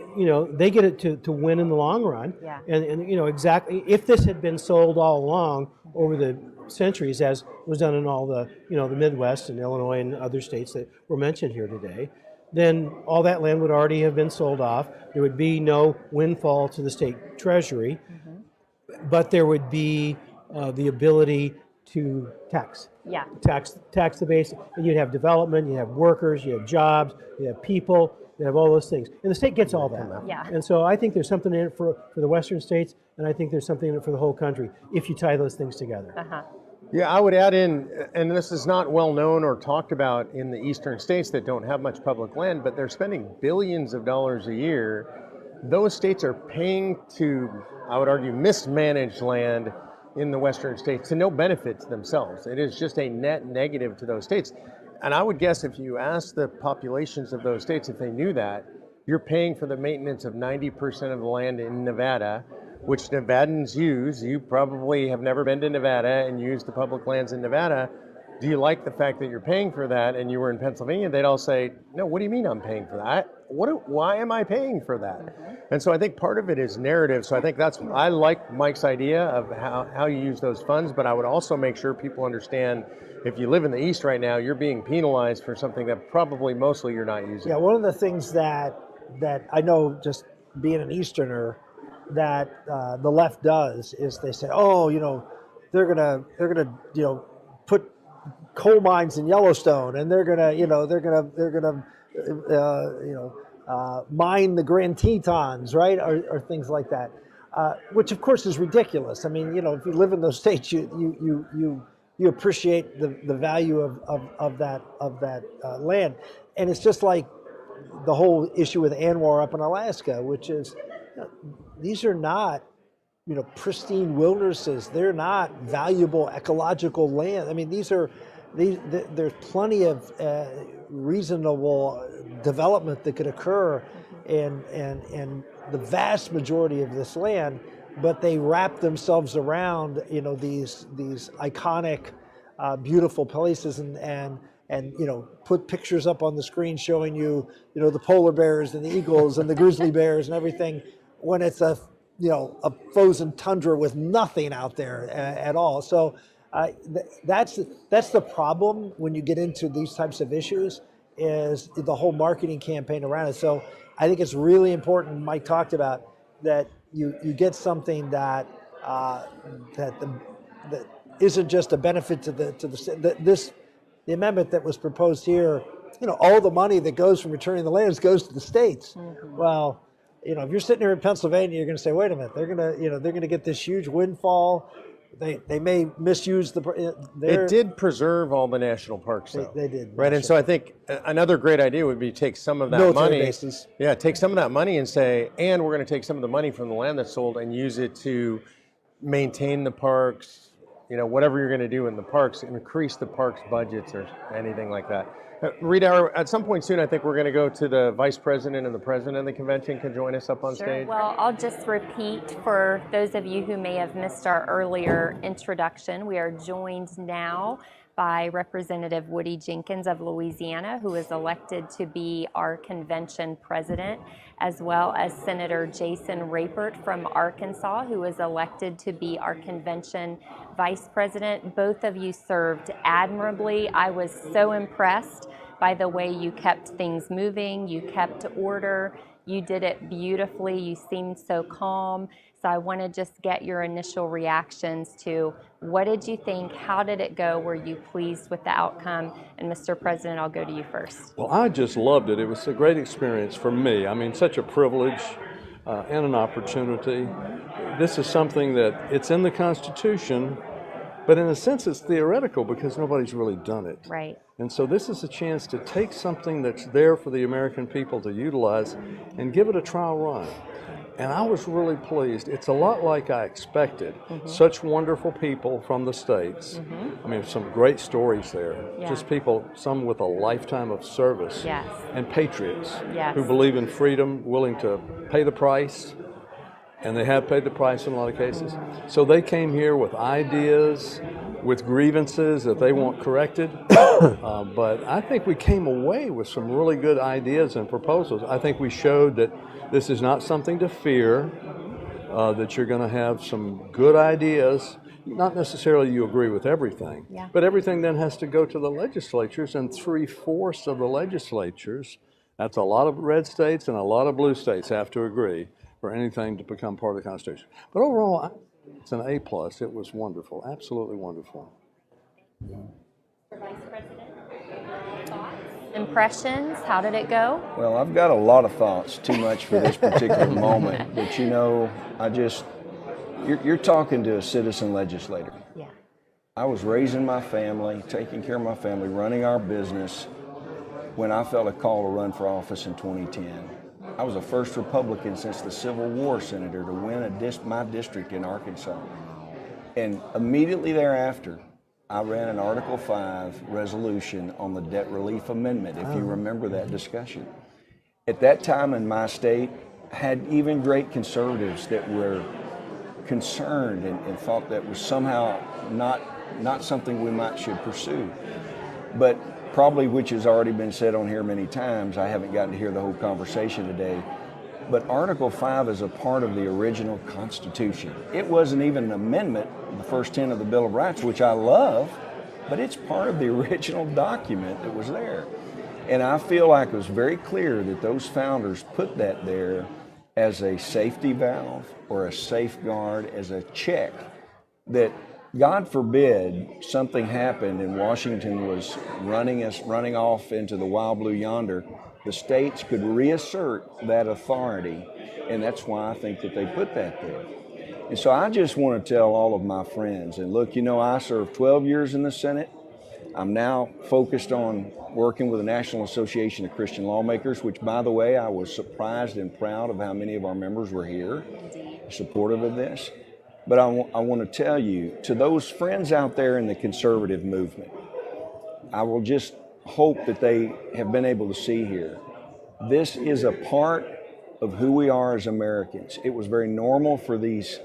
get it to win in the long run. Yeah. And exactly, if this had been sold all along over the centuries, as was done in all the the Midwest and Illinois and other states that were mentioned here today, then all that land would already have been sold off. There would be no windfall to the state treasury, but there would be the ability to tax. Yeah. Tax the base, and you'd have development, you'd have workers, you have jobs, you have people, you have all those things. And the state gets all that. Yeah. And so I think there's something in it for the western states, and I think there's something in it for the whole country if you tie those things together. Yeah, I would add in, and this is not well known or talked about in the eastern states that don't have much public land, but they're spending billions of dollars a year. Those states are paying to, I would argue, mismanaged land in the western states to no benefit to themselves. It is just a net negative to those states. And I would guess if you ask the populations of those states if they knew that, you're paying for the maintenance of 90% of the land in Nevada, which Nevadans use. You probably have never been to Nevada and used the public lands in Nevada. Do you like the fact that you're paying for that? And you were in Pennsylvania, they'd all say, no, what do you mean I'm paying for that? Why am I paying for that? And so I think part of it is narrative. So I think I like Mike's idea of how you use those funds, but I would also make sure people understand if you live in the East right now, you're being penalized for something that probably mostly you're not using. Yeah, one of the things that I know, just being an Easterner, that the left does is they say, oh, they're gonna put coal mines in Yellowstone, and they're gonna mine the Grand Tetons, right, or things like that, which of course is ridiculous. I mean, if you live in those states, you appreciate the value of that land, and it's just like the whole issue with ANWR up in Alaska, which is these are not pristine wildernesses. They're not valuable ecological land. I mean, there's plenty of reasonable development that could occur in the vast majority of this land, but they wrap themselves around these iconic, beautiful places and put pictures up on the screen showing the polar bears and the eagles and the grizzly bears and everything, when it's a frozen tundra with nothing out there at all. So that's the problem when you get into these types of issues, is the whole marketing campaign around it. So I think it's really important, Mike talked about, that you get something that isn't just a benefit to the amendment that was proposed here. All the money that goes from returning the lands goes to the states. Well, if you're sitting here in Pennsylvania, you're going to say, wait a minute, they're going to get this huge windfall. They may misuse It did preserve all the national parks, though. They did. Right, and so I think another great idea would be take some of that money. Bases. Yeah, take some of that money and say, and we're going to take some of the money from the land that's sold and use it to maintain the parks, whatever you're going to do in the parks, increase the parks budgets or anything like that. Rita, at some point soon, I think we're going to go to the vice president and the president of the convention can join us up on stage. Well, I'll just repeat for those of you who may have missed our earlier introduction. We are joined now by Representative Woody Jenkins of Louisiana, who is elected to be our convention president, as well as Senator Jason Rapert from Arkansas, who is elected to be our convention vice president. Both of you served admirably. I was so impressed by the way you kept things moving, you kept order, you did it beautifully, you seemed so calm. So I want to just get your initial reactions to what did you think, how did it go, were you pleased with the outcome? And Mr. President, I'll go to you first. Well, I just loved it. It was a great experience for me. I mean, such a privilege and an opportunity. This is something that it's in the Constitution, but in a sense it's theoretical because nobody's really done it. Right. And so this is a chance to take something that's there for the American people to utilize and give it a trial run. And I was really pleased. It's a lot like I expected. Such wonderful people from the states. I mean, some great stories there. Yeah. Just people, some with a lifetime of service. Yes. And patriots Yes. who believe in freedom, willing to pay the price. And they have paid the price in a lot of cases. So they came here with ideas, with grievances that they want corrected. But I think we came away with some really good ideas and proposals. I think we showed that this is not something to fear, that you're going to have some good ideas. Not necessarily you agree with everything, but everything then has to go to the legislatures, and 3/4 of the legislatures That's a lot of red states and a lot of blue states have to agree for anything to become part of the Constitution. But overall, it's an A+. It was wonderful, absolutely wonderful. Vice President, thoughts, impressions, how did it go? Well, I've got a lot of thoughts, too much for this particular moment, but you know, you're talking to a citizen legislator. Yeah. I was raising my family, taking care of my family, running our business when I felt a call to run for office in 2010. I was the first Republican since the Civil War senator to win my district in Arkansas. And immediately thereafter, I ran an Article 5 resolution on the debt relief amendment, if you remember that discussion. At that time in my state, had even great conservatives that were concerned and thought that was somehow not something we should pursue. But probably, which has already been said on here many times, I haven't gotten to hear the whole conversation today, but Article 5 is a part of the original Constitution. It wasn't even an amendment, the first 10 of the Bill of Rights, which I love, but it's part of the original document that was there. And I feel like it was very clear that those founders put that there as a safety valve or a safeguard, as a check that, God forbid, something happened and Washington was running off into the wild blue yonder, the states could reassert that authority, and that's why I think that they put that there. And so I just want to tell all of my friends, and look, you know, I served 12 years in the Senate. I'm now focused on working with the National Association of Christian Lawmakers, which, by the way, I was surprised and proud of how many of our members were here, supportive of this. But I want to tell you, to those friends out there in the conservative movement, I will just hope that they have been able to see here. This is a part of who we are as Americans. It was very normal for these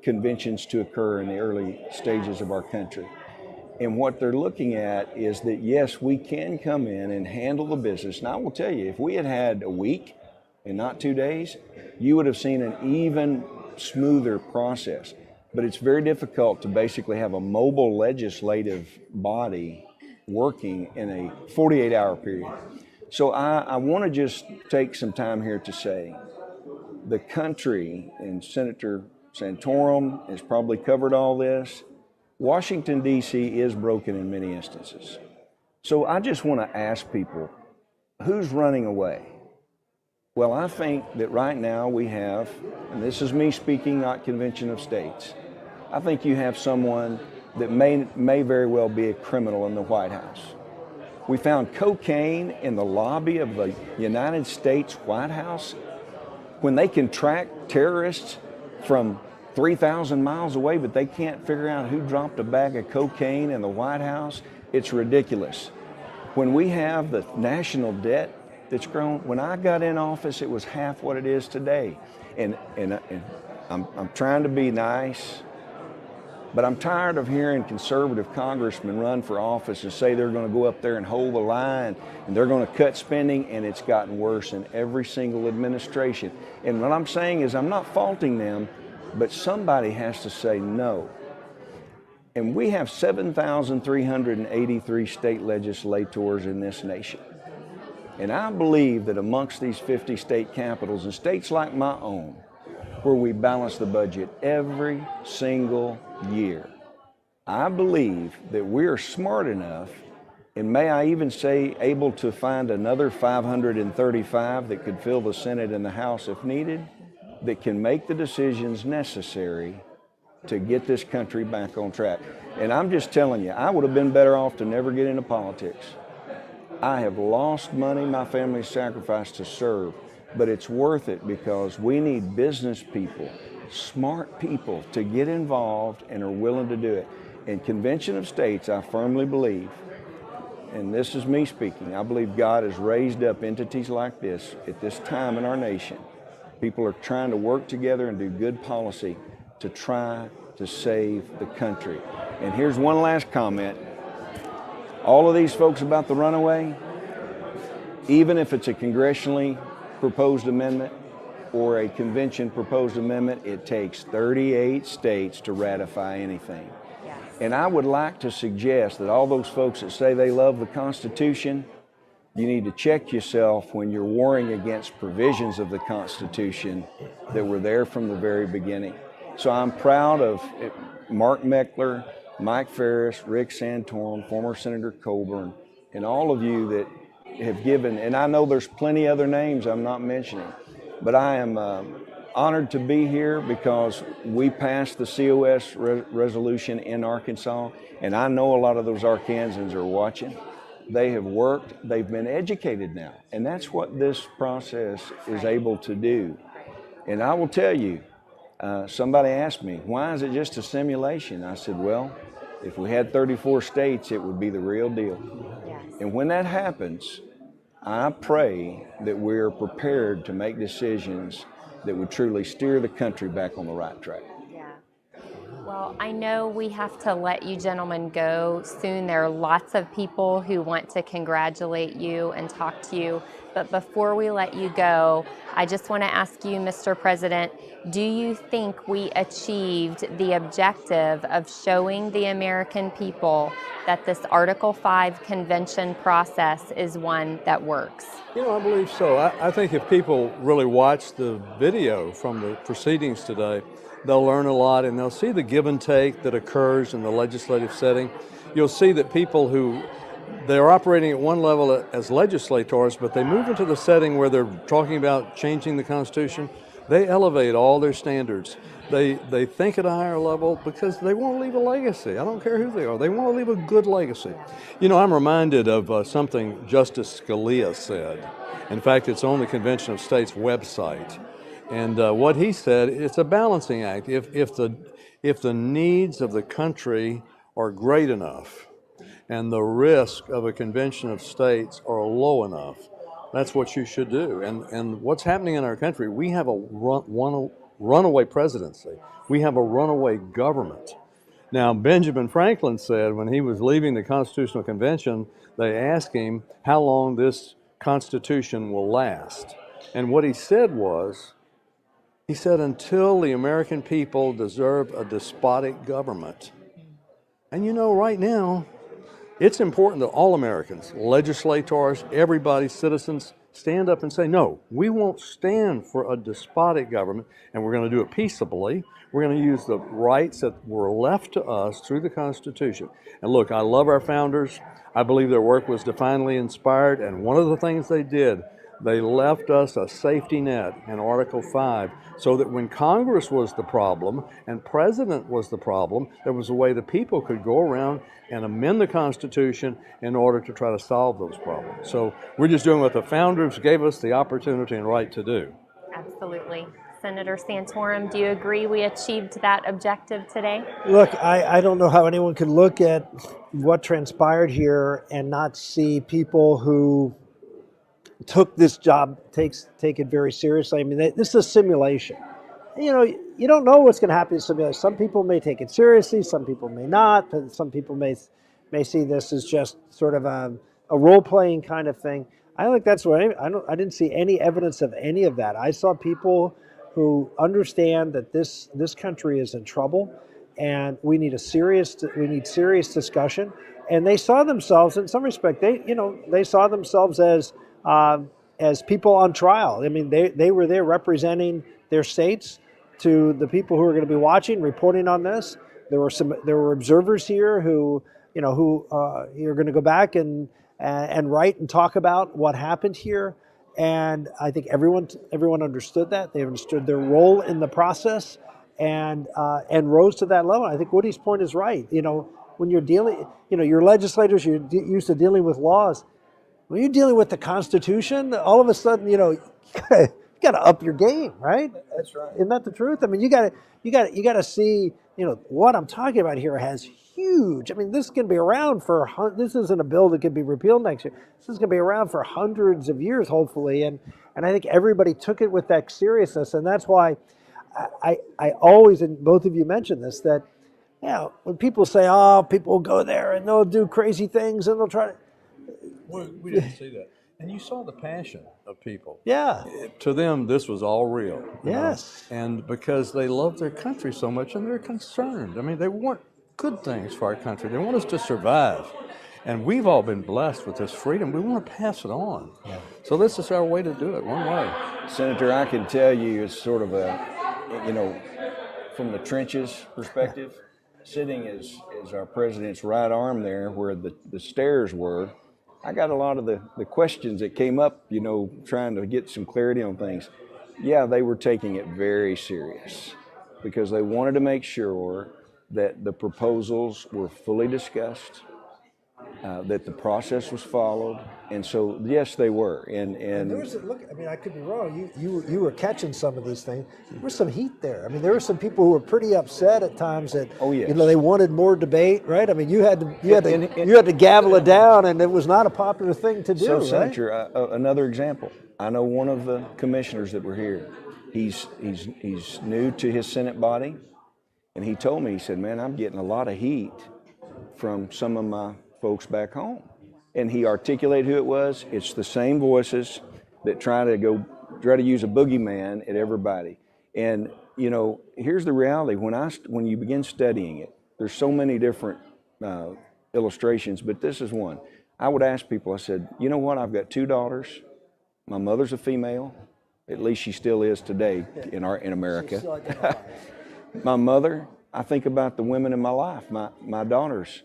conventions to occur in the early stages of our country. And what they're looking at is that, yes, we can come in and handle the business. And I will tell you, if we had had a week and not 2 days, you would have seen an even smoother process. But it's very difficult to basically have a mobile legislative body working in a 48-hour period. So I want to just take some time here to say the country, and Senator Santorum has probably covered all this, Washington, D.C. is broken in many instances. So I just want to ask people, who's running away? Well, I think that right now we have, and this is me speaking, not Convention of States, I think you have someone that may very well be a criminal in the White House. We found cocaine in the lobby of the United States White House. When they can track terrorists from 3,000 miles away, but they can't figure out who dropped a bag of cocaine in the White House, it's ridiculous. When we have the national debt that's grown, when I got in office, it was half what it is today. And I'm trying to be nice, but I'm tired of hearing conservative congressmen run for office and say they're going to go up there and hold the line and they're going to cut spending, and it's gotten worse in every single administration. And what I'm saying is, I'm not faulting them, but somebody has to say no. And we have 7,383 state legislators in this nation. And I believe that amongst these 50 state capitals and states like my own, where we balance the budget every single year, I believe that we're smart enough, and may I even say able to find another 535 that could fill the Senate and the House if needed, that can make the decisions necessary to get this country back on track. And I'm just telling you, I would have been better off to never get into politics. I have lost money my family sacrificed to serve, but it's worth it because we need business people, smart people to get involved and are willing to do it. In Convention of States, I firmly believe, and this is me speaking, I believe God has raised up entities like this at this time in our nation. People are trying to work together and do good policy to try to save the country. And here's one last comment. All of these folks about the runaway, even if it's a congressionally proposed amendment or a convention proposed amendment, it takes 38 states to ratify anything. And I would like to suggest that all those folks that say they love the Constitution, you need to check yourself when you're warring against provisions of the Constitution that were there from the very beginning. So I'm proud of Mark Meckler, Mike Ferris, Rick Santorum, former Senator Coburn, and all of you that have given, and I know there's plenty other names I'm not mentioning, but I am honored to be here because we passed the COS resolution in Arkansas, and I know a lot of those Arkansans are watching. They have worked, they've been educated now, and that's what this process is able to do. And I will tell you, somebody asked me, why is it just a simulation? I said, well, if we had 34 states, it would be the real deal. Yes. And when that happens, I pray that we're prepared to make decisions that would truly steer the country back on the right track. Well, I know we have to let you gentlemen go soon. There are lots of people who want to congratulate you and talk to you. But before we let you go, I just want to ask you, Mr. President, do you think we achieved the objective of showing the American people that this Article 5 convention process is one that works? You know, I believe so. I think if people really watch the video from the proceedings today, they'll learn a lot and they'll see the give and take that occurs in the legislative setting. You'll see that people who, they're operating at one level as legislators, but they move into the setting where they're talking about changing the Constitution. They elevate all their standards. They think at a higher level because they want to leave a legacy. I don't care who they are. They want to leave a good legacy. You know, I'm reminded of something Justice Scalia said. In fact, it's on the Convention of States website. And what he said, it's a balancing act. If the needs of the country are great enough and the risk of a convention of states are low enough, that's what you should do. And what's happening in our country, we have a runaway presidency. We have a runaway government. Now, Benjamin Franklin said when he was leaving the Constitutional Convention, they asked him how long this Constitution will last. And what he said was, he said, until the American people deserve a despotic government. And you know, right now, it's important that all Americans, legislators, everybody, citizens, stand up and say, no, we won't stand for a despotic government, and we're going to do it peaceably. We're going to use the rights that were left to us through the Constitution. And look, I love our founders. I believe their work was divinely inspired, and one of the things they did, they left us a safety net in Article 5 so that when Congress was the problem and President was the problem, there was a way the people could go around and amend the Constitution in order to try to solve those problems. So we're just doing what the founders gave us the opportunity and right to do. Absolutely. Senator Santorum, do you agree we achieved that objective today? Look, I don't know how anyone could look at what transpired here and not see people who took this job, take it very seriously. I mean, this is a simulation. You know, you don't know what's going to happen in simulation. Some people may take it seriously, some people may not. Some people may see this as just sort of a role-playing kind of thing. I think that's what I didn't see any evidence of any of that. I saw people who understand that this country is in trouble, and we need serious discussion. And they saw themselves, in some respect, they saw themselves as people on trial. I mean, they were there representing their states to the people who are going to be watching, reporting on this. There were observers here who are going to go back and write and talk about what happened here. And I think everyone understood that. They understood their role in the process and rose to that level. I think Woody's point is right. You know, when you're dealing, your legislators, you're used to dealing with laws. When you're dealing with the Constitution, all of a sudden, you got to up your game, right? That's right. Isn't that the truth? I mean, you got to see, what I'm talking about here has huge. I mean, this can be around for. This isn't a bill that could be repealed next year. This is going to be around for hundreds of years, hopefully. And I think everybody took it with that seriousness, and that's why I always, and both of you mentioned this, that when people say, "Oh, people will go there and they'll do crazy things and they'll try to." We didn't see that. And you saw the passion of people. Yeah. To them, this was all real. Yes. And because they love their country so much and they're concerned. I mean, they want good things for our country. They want us to survive. And we've all been blessed with this freedom. We want to pass it on. So this is our way to do it, one way. Senator, I can tell you it's sort of a, from the trenches perspective, sitting as our president's right arm there where the stairs were, I got a lot of the questions that came up, trying to get some clarity on things. Yeah, they were taking it very serious because they wanted to make sure that the proposals were fully discussed, that the process was followed, and so yes, they were. And there was I could be wrong. You were catching some of these things. There was some heat there. I mean, there were some people who were pretty upset at times that they wanted more debate, right? I mean, you had to gavel it down, and it was not a popular thing to do. So, right? Senator, another example. I know one of the commissioners that were here. He's new to his Senate body, and he told me, he said, "Man, I'm getting a lot of heat from some of my folks back home." And he articulated who it was. It's the same voices that try to use a boogeyman at everybody. And here's the reality: when you begin studying it, there's so many different illustrations, but this is one. I would ask people. I said, "You know what? I've got 2 daughters. My mother's a female. At least she still is today in America. My mother. I think about the women in my life. My daughters.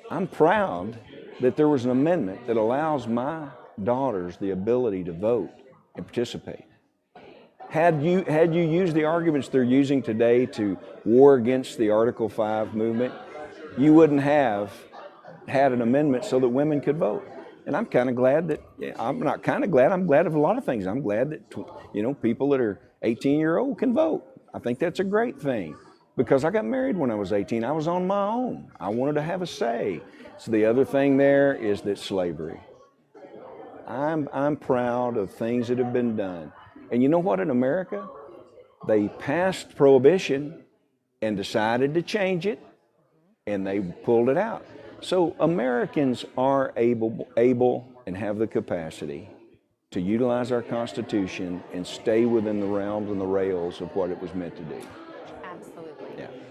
I'm proud that there was an amendment that allows my daughters the ability to vote and participate. Had you used the arguments they're using today to war against the Article 5 movement, you wouldn't have had an amendment so that women could vote. And I'm kind of glad that, I'm not kind of glad, I'm glad of a lot of things. I'm glad that, people that are 18-year-old can vote. I think that's a great thing. Because I got married when I was 18. I was on my own. I wanted to have a say. So the other thing there is that slavery. I'm proud of things that have been done. And you know what, in America? They passed prohibition and decided to change it, and they pulled it out. So Americans are able and have the capacity to utilize our Constitution and stay within the realms and the rails of what it was meant to do.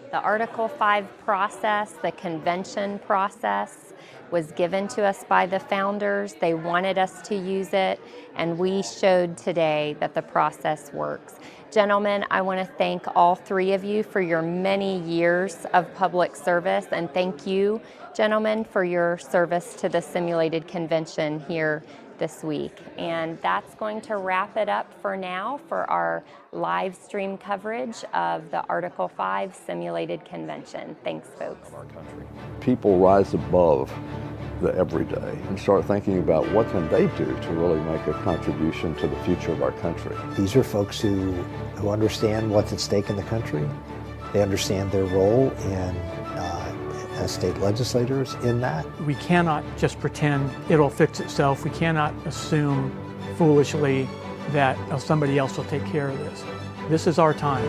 The Article 5 process, the convention process, was given to us by the founders. They wanted us to use it, and we showed today that the process works. Gentlemen, I want to thank all 3 of you for your many years of public service, and thank you, gentlemen, for your service to the simulated convention here this week. And that's going to wrap it up for now for our live stream coverage of the Article 5 simulated convention. Thanks, folks. People rise above the everyday and start thinking about what can they do to really make a contribution to the future of our country. These are folks who understand what's at stake in the country. They understand their role as state legislators in that. We cannot just pretend it'll fix itself. We cannot assume foolishly that somebody else will take care of this. This is our time.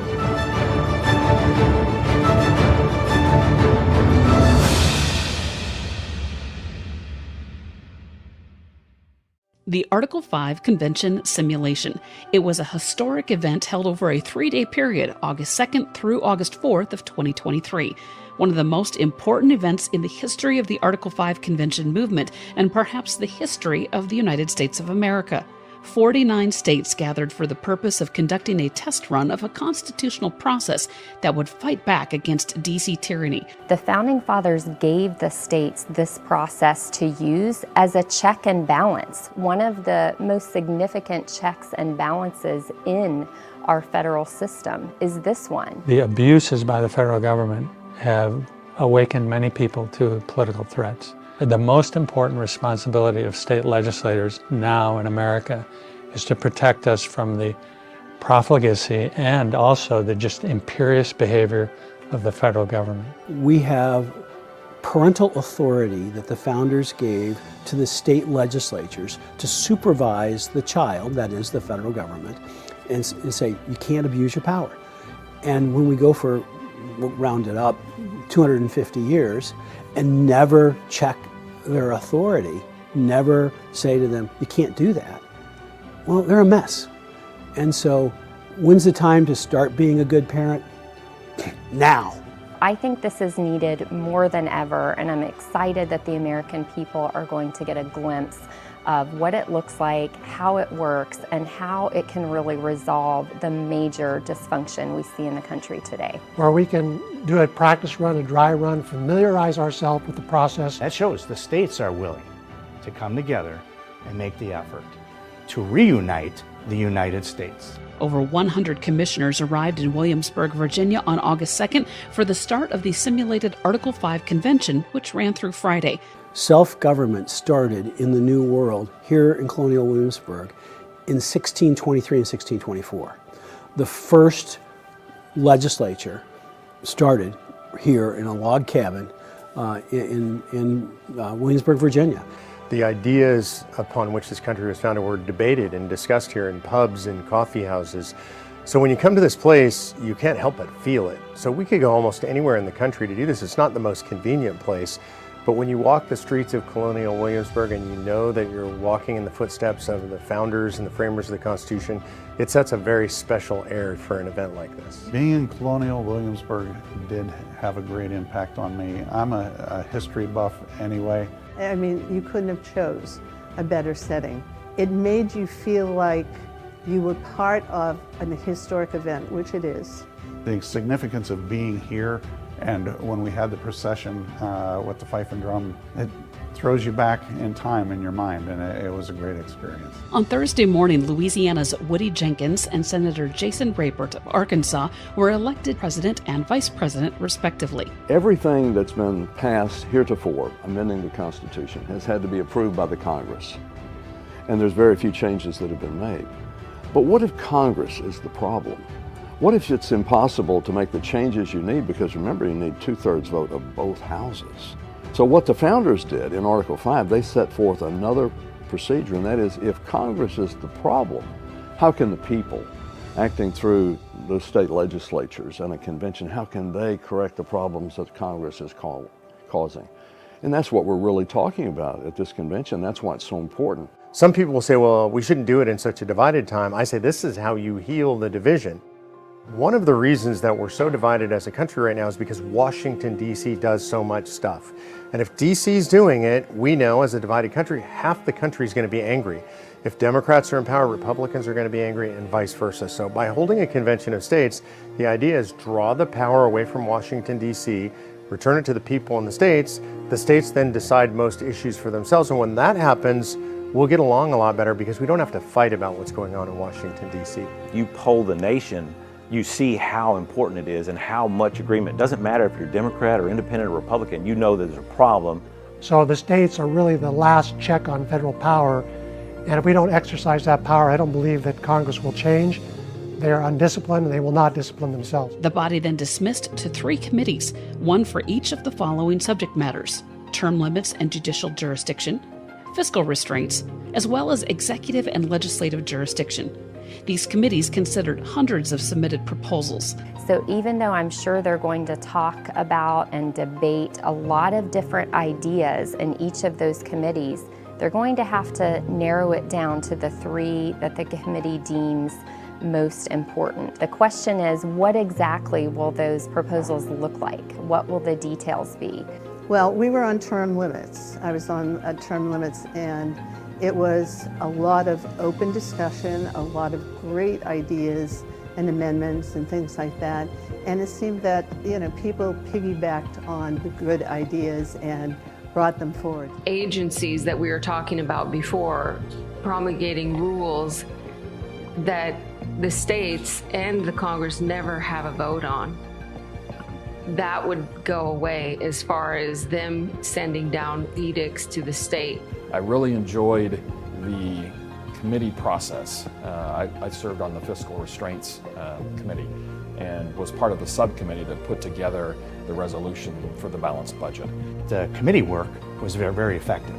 The Article 5 Convention Simulation. It was a historic event held over a 3-day period, August 2nd through August 4th of 2023. One of the most important events in the history of the Article 5 Convention movement and perhaps the history of the United States of America. 49 states gathered for the purpose of conducting a test run of a constitutional process that would fight back against DC tyranny. The Founding Fathers gave the states this process to use as a check and balance. One of the most significant checks and balances in our federal system is this one. The abuses by the federal government have awakened many people to political threats. The most important responsibility of state legislators now in America is to protect us from the profligacy and also the just imperious behavior of the federal government. We have parental authority that the founders gave to the state legislatures to supervise the child, that is the federal government, and say, you can't abuse your power. And when we go for, we'll round it up, 250 years, and never check their authority, never say to them, you can't do that, well, they're a mess. And so, when's the time to start being a good parent? Now. I think this is needed more than ever, and I'm excited that the American people are going to get a glimpse of what it looks like, how it works, and how it can really resolve the major dysfunction we see in the country today. Where we can do a practice run, a dry run, familiarize ourselves with the process. That shows the states are willing to come together and make the effort to reunite the United States. Over 100 commissioners arrived in Williamsburg, Virginia on August 2nd for the start of the simulated Article 5 convention, which ran through Friday. Self-government started in the New World here in colonial Williamsburg in 1623 and 1624. The first legislature started here in a log cabin in Williamsburg, Virginia. The ideas upon which this country was founded were debated and discussed here in pubs and coffee houses. So when you come to this place, you can't help but feel it. So we could go almost anywhere in the country to do this. It's not the most convenient place, but when you walk the streets of colonial Williamsburg and you know that you're walking in the footsteps of the founders and the framers of the Constitution, it sets a very special air for an event like this. Being in colonial Williamsburg did have a great impact on me. I'm a history buff anyway. I mean, you couldn't have chose a better setting. It made you feel like you were part of a historic event, which it is. The significance of being here, and when we had the procession with the fife and drum, it throws you back in time in your mind, and it was a great experience. On Thursday morning, Louisiana's Woody Jenkins and Senator Jason Rapert of Arkansas were elected president and vice president, respectively. Everything that's been passed heretofore, amending the Constitution, has had to be approved by the Congress. And there's very few changes that have been made. But what if Congress is the problem? What if it's impossible to make the changes you need? Because remember, you need 2/3 vote of both houses. So what the founders did in Article 5, they set forth another procedure, and that is, if Congress is the problem, how can the people, acting through the state legislatures and a convention, how can they correct the problems that Congress is causing? And that's what we're really talking about at this convention. That's why it's so important. Some people will say, well, we shouldn't do it in such a divided time. I say this is how you heal the division. One of the reasons that we're so divided as a country right now is because Washington, D.C. does so much stuff. And if D.C.'s doing it, we know as a divided country, half the country is going to be angry. If Democrats are in power, Republicans are going to be angry, and vice versa. So by holding a convention of states, the idea is draw the power away from Washington, D.C., return it to the people in the states then decide most issues for themselves. And when that happens, we'll get along a lot better because we don't have to fight about what's going on in Washington, D.C. You poll the nation, you see how important it is and how much agreement. It doesn't matter if you're Democrat or Independent or Republican, you know there's a problem. So the states are really the last check on federal power, and if we don't exercise that power, I don't believe that Congress will change. They are undisciplined and they will not discipline themselves. The body then dismissed to 3 committees, one for each of the following subject matters: term limits and judicial jurisdiction, fiscal restraints, as well as executive and legislative jurisdiction. These committees considered hundreds of submitted proposals. So even though I'm sure they're going to talk about and debate a lot of different ideas in each of those committees, they're going to have to narrow it down to the 3 that the committee deems most important. The question is, what exactly will those proposals look like? What will the details be? Well, we were on term limits. I was on term limits, and it was a lot of open discussion, a lot of great ideas and amendments and things like that. And it seemed that, people piggybacked on the good ideas and brought them forward. Agencies that we were talking about before, promulgating rules that the states and the Congress never have a vote on, that would go away as far as them sending down edicts to the state. I really enjoyed the committee process. I served on the Fiscal Restraints Committee and was part of the subcommittee that put together the resolution for the balanced budget. The committee work was very, very effective.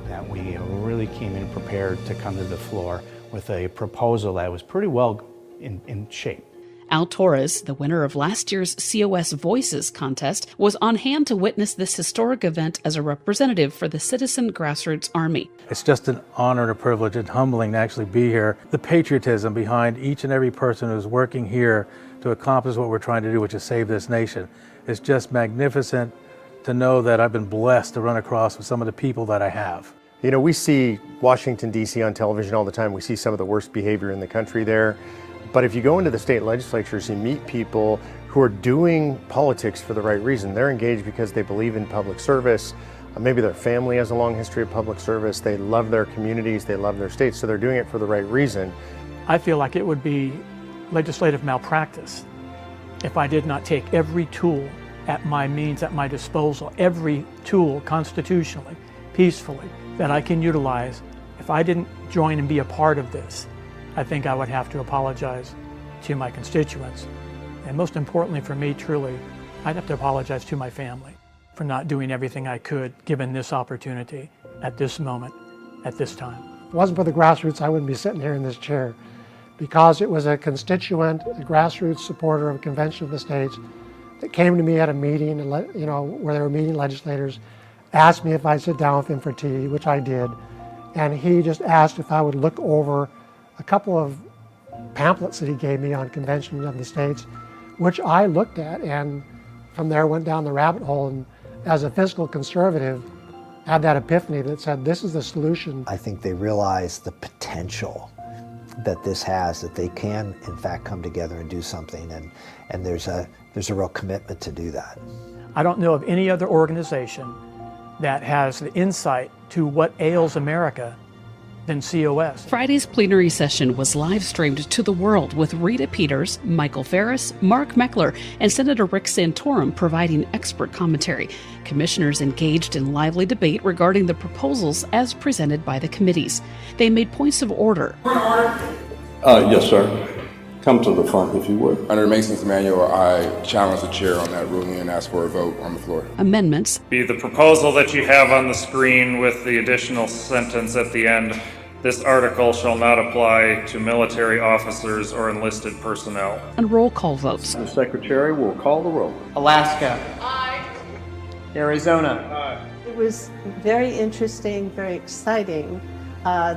That we really came in prepared to come to the floor with a proposal that was pretty well in shape. Al Torres, the winner of last year's COS Voices contest, was on hand to witness this historic event as a representative for the Citizen Grassroots Army. It's just an honor and a privilege and humbling to actually be here. The patriotism behind each and every person who's working here to accomplish what we're trying to do, which is save this nation. it's just magnificent to know that I've been blessed to run across with some of the people that I have. You know, we see Washington, D.C. on television all the time. We see some of the worst behavior in the country there. But if you go into the state legislatures, you meet people who are doing politics for the right reason. They're engaged because they believe in public service. Maybe their family has a long history of public service. They love their communities. They love their states. So they're doing it for the right reason. I feel like it would be legislative malpractice if I did not take every tool at my means, at my disposal, every tool constitutionally, peacefully, that I can utilize. If I didn't join and be a part of this, I think I would have to apologize to my constituents. And most importantly for me, truly, I'd have to apologize to my family for not doing everything I could given this opportunity at this moment, at this time. If it wasn't for the grassroots, I wouldn't be sitting here in this chair, because it was a constituent, a grassroots supporter of a convention of the states that came to me at a meeting, you know, where they were meeting legislators, asked me if I'd sit down with him for tea, which I did, and he just asked if I would look over a couple of pamphlets that he gave me on convention of the states, which I looked at, and from there went down the rabbit hole, and as a fiscal conservative, had that epiphany that said, this is the solution. I think they realize the potential that this has, that they can in fact come together and do something, and there's a real commitment to do that. I don't know of any other organization that has the insight to what ails America than COS. Friday's plenary session was live streamed to the world with Rita Peters, Michael Ferris, Mark Meckler, and Senator Rick Santorum providing expert commentary. Commissioners engaged in lively debate regarding the proposals as presented by the committees. They made points of order. Yes, sir. Come to the front if you would. Under Mason's manual, I challenge the chair on that ruling and ask for a vote on the floor. Amendments. Be the proposal that you have on the screen with the additional sentence at the end. This article shall not apply to military officers or enlisted personnel. And roll call votes. The secretary will call the roll. Alaska. Aye. Arizona. Aye. It was very interesting, very exciting.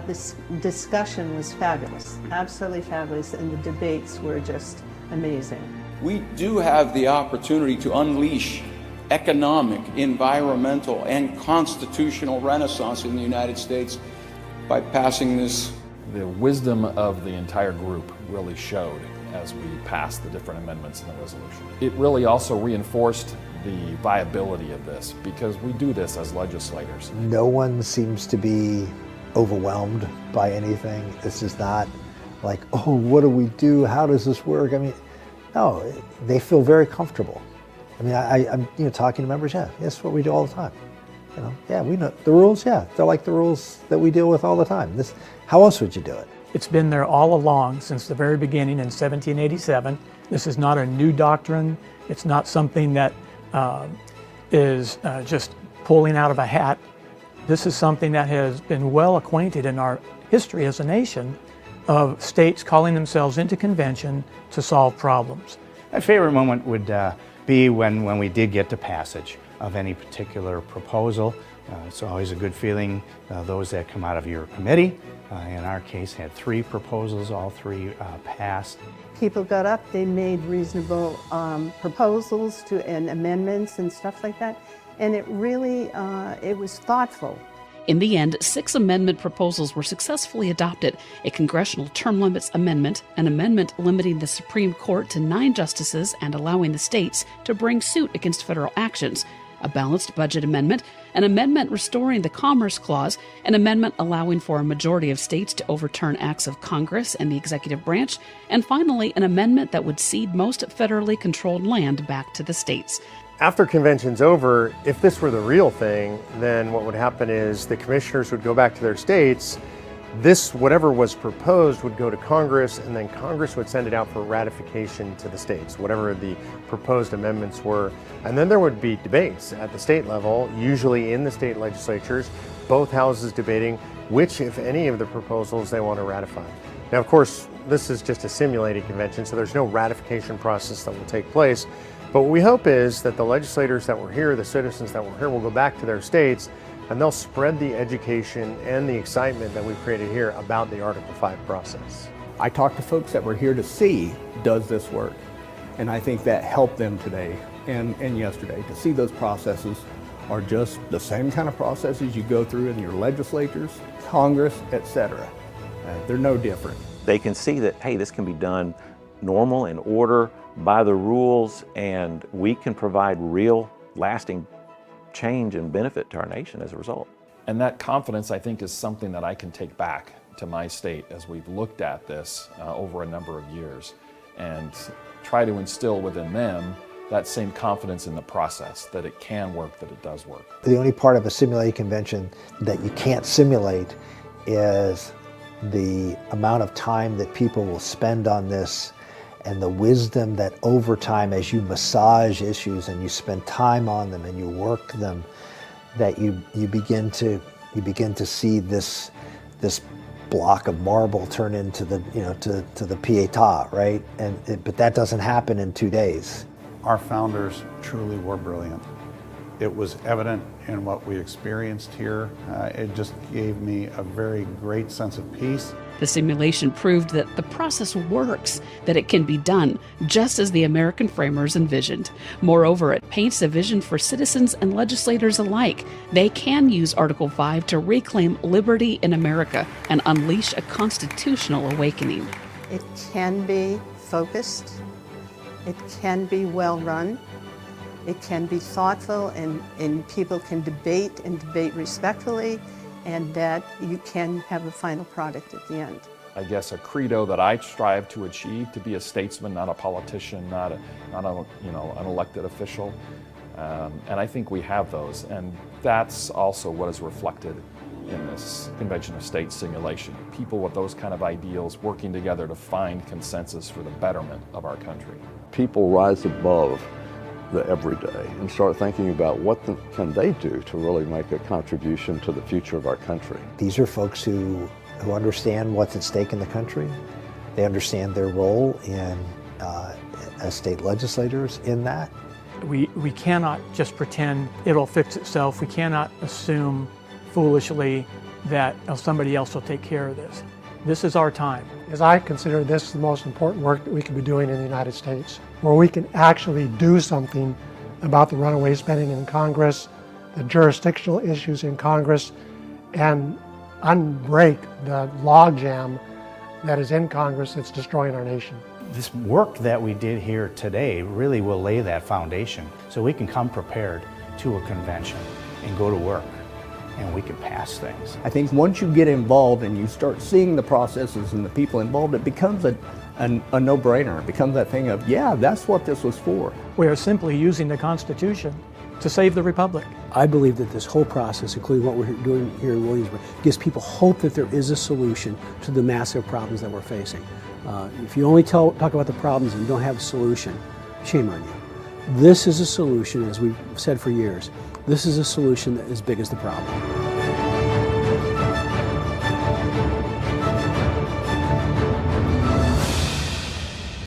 This discussion was fabulous, absolutely fabulous, and the debates were just amazing. We do have the opportunity to unleash economic, environmental, and constitutional renaissance in the United States by passing this. The wisdom of the entire group really showed as we passed the different amendments in the resolution. It really also reinforced the viability of this, because we do this as legislators. No one seems to be overwhelmed by anything. This is not like, oh, what do we do? How does this work? I mean, no, they feel very comfortable. I mean, I'm talking to members, yeah, that's what we do all the time. Yeah, we know the rules, yeah, they're like the rules that we deal with all the time. How else would you do it? It's been there all along since the very beginning in 1787. This is not a new doctrine. It's not something that is just pulling out of a hat. This is something that has been well acquainted in our history as a nation of states calling themselves into convention to solve problems. My favorite moment would be when we did get to passage of any particular proposal. It's always a good feeling, those that come out of your committee. In our case, had 3 proposals, all 3 passed. People got up, they made reasonable proposals and amendments and stuff like that. And it really, it was thoughtful. In the end, 6 amendment proposals were successfully adopted: a congressional term limits amendment, an amendment limiting the Supreme Court to 9 justices and allowing the states to bring suit against federal actions, a balanced budget amendment, an amendment restoring the Commerce Clause, an amendment allowing for a majority of states to overturn acts of Congress and the executive branch, and finally, an amendment that would cede most federally controlled land back to the states. After convention's over, if this were the real thing, then what would happen is the commissioners would go back to their states. Whatever was proposed would go to Congress, and then Congress would send it out for ratification to the states, whatever the proposed amendments were. And then there would be debates at the state level, usually in the state legislatures, both houses debating which, if any, of the proposals they want to ratify. Now, of course, this is just a simulated convention, so there's no ratification process that will take place. But what we hope is that the legislators that were here, the citizens that were here, will go back to their states and they'll spread the education and the excitement that we've created here about the Article 5 process. I talked to folks that were here to see, does this work? And I think that helped them today and yesterday, to see those processes are just the same kind of processes you go through in your legislatures, Congress, etc. They're no different. They can see that, hey, this can be done normal, in order, by the rules, and we can provide real, lasting change and benefit to our nation as a result. And that confidence, I think, is something that I can take back to my state as we've looked at this over a number of years, and try to instill within them that same confidence in the process, that it can work, that it does work. The only part of a simulated convention that you can't simulate is the amount of time that people will spend on this, and the wisdom that over time, as you massage issues and you spend time on them and you work them, that you begin to see this block of marble turn into the to the Pietà, right? But that doesn't happen in 2 days. Our founders truly were brilliant. It was evident in what we experienced here. It just gave me a very great sense of peace. The simulation proved that the process works, that it can be done, just as the American framers envisioned. Moreover, it paints a vision for citizens and legislators alike. They can use Article 5 to reclaim liberty in America and unleash a constitutional awakening. It can be focused. It can be well run. It can be thoughtful, and people can debate and debate respectfully, and that you can have a final product at the end. I guess a credo that I strive to achieve, to be a statesman, not a politician, not an elected official. And I think we have those, and that's also what is reflected in this Convention of States simulation. People with those kind of ideals working together to find consensus for the betterment of our country. People rise above the everyday and start thinking about what can they do to really make a contribution to the future of our country. These are folks who understand what's at stake in the country. They understand their role as state legislators in that. We cannot just pretend it'll fix itself. We cannot assume foolishly that somebody else will take care of this. This is our time. As I consider this the most important work that we can be doing in the United States, where we can actually do something about the runaway spending in Congress, the jurisdictional issues in Congress, and unbreak the logjam that is in Congress that's destroying our nation. This work that we did here today really will lay that foundation so we can come prepared to a convention and go to work, and we can pass things. I think once you get involved and you start seeing the processes and the people involved, it becomes a no-brainer. It becomes that thing of, yeah, that's what this was for. We are simply using the Constitution to save the Republic. I believe that this whole process, including what we're doing here in Williamsburg, gives people hope that there is a solution to the massive problems that we're facing. If you only talk about the problems and you don't have a solution, shame on you. This is a solution, as we've said for years, this is a solution that is as big as the problem.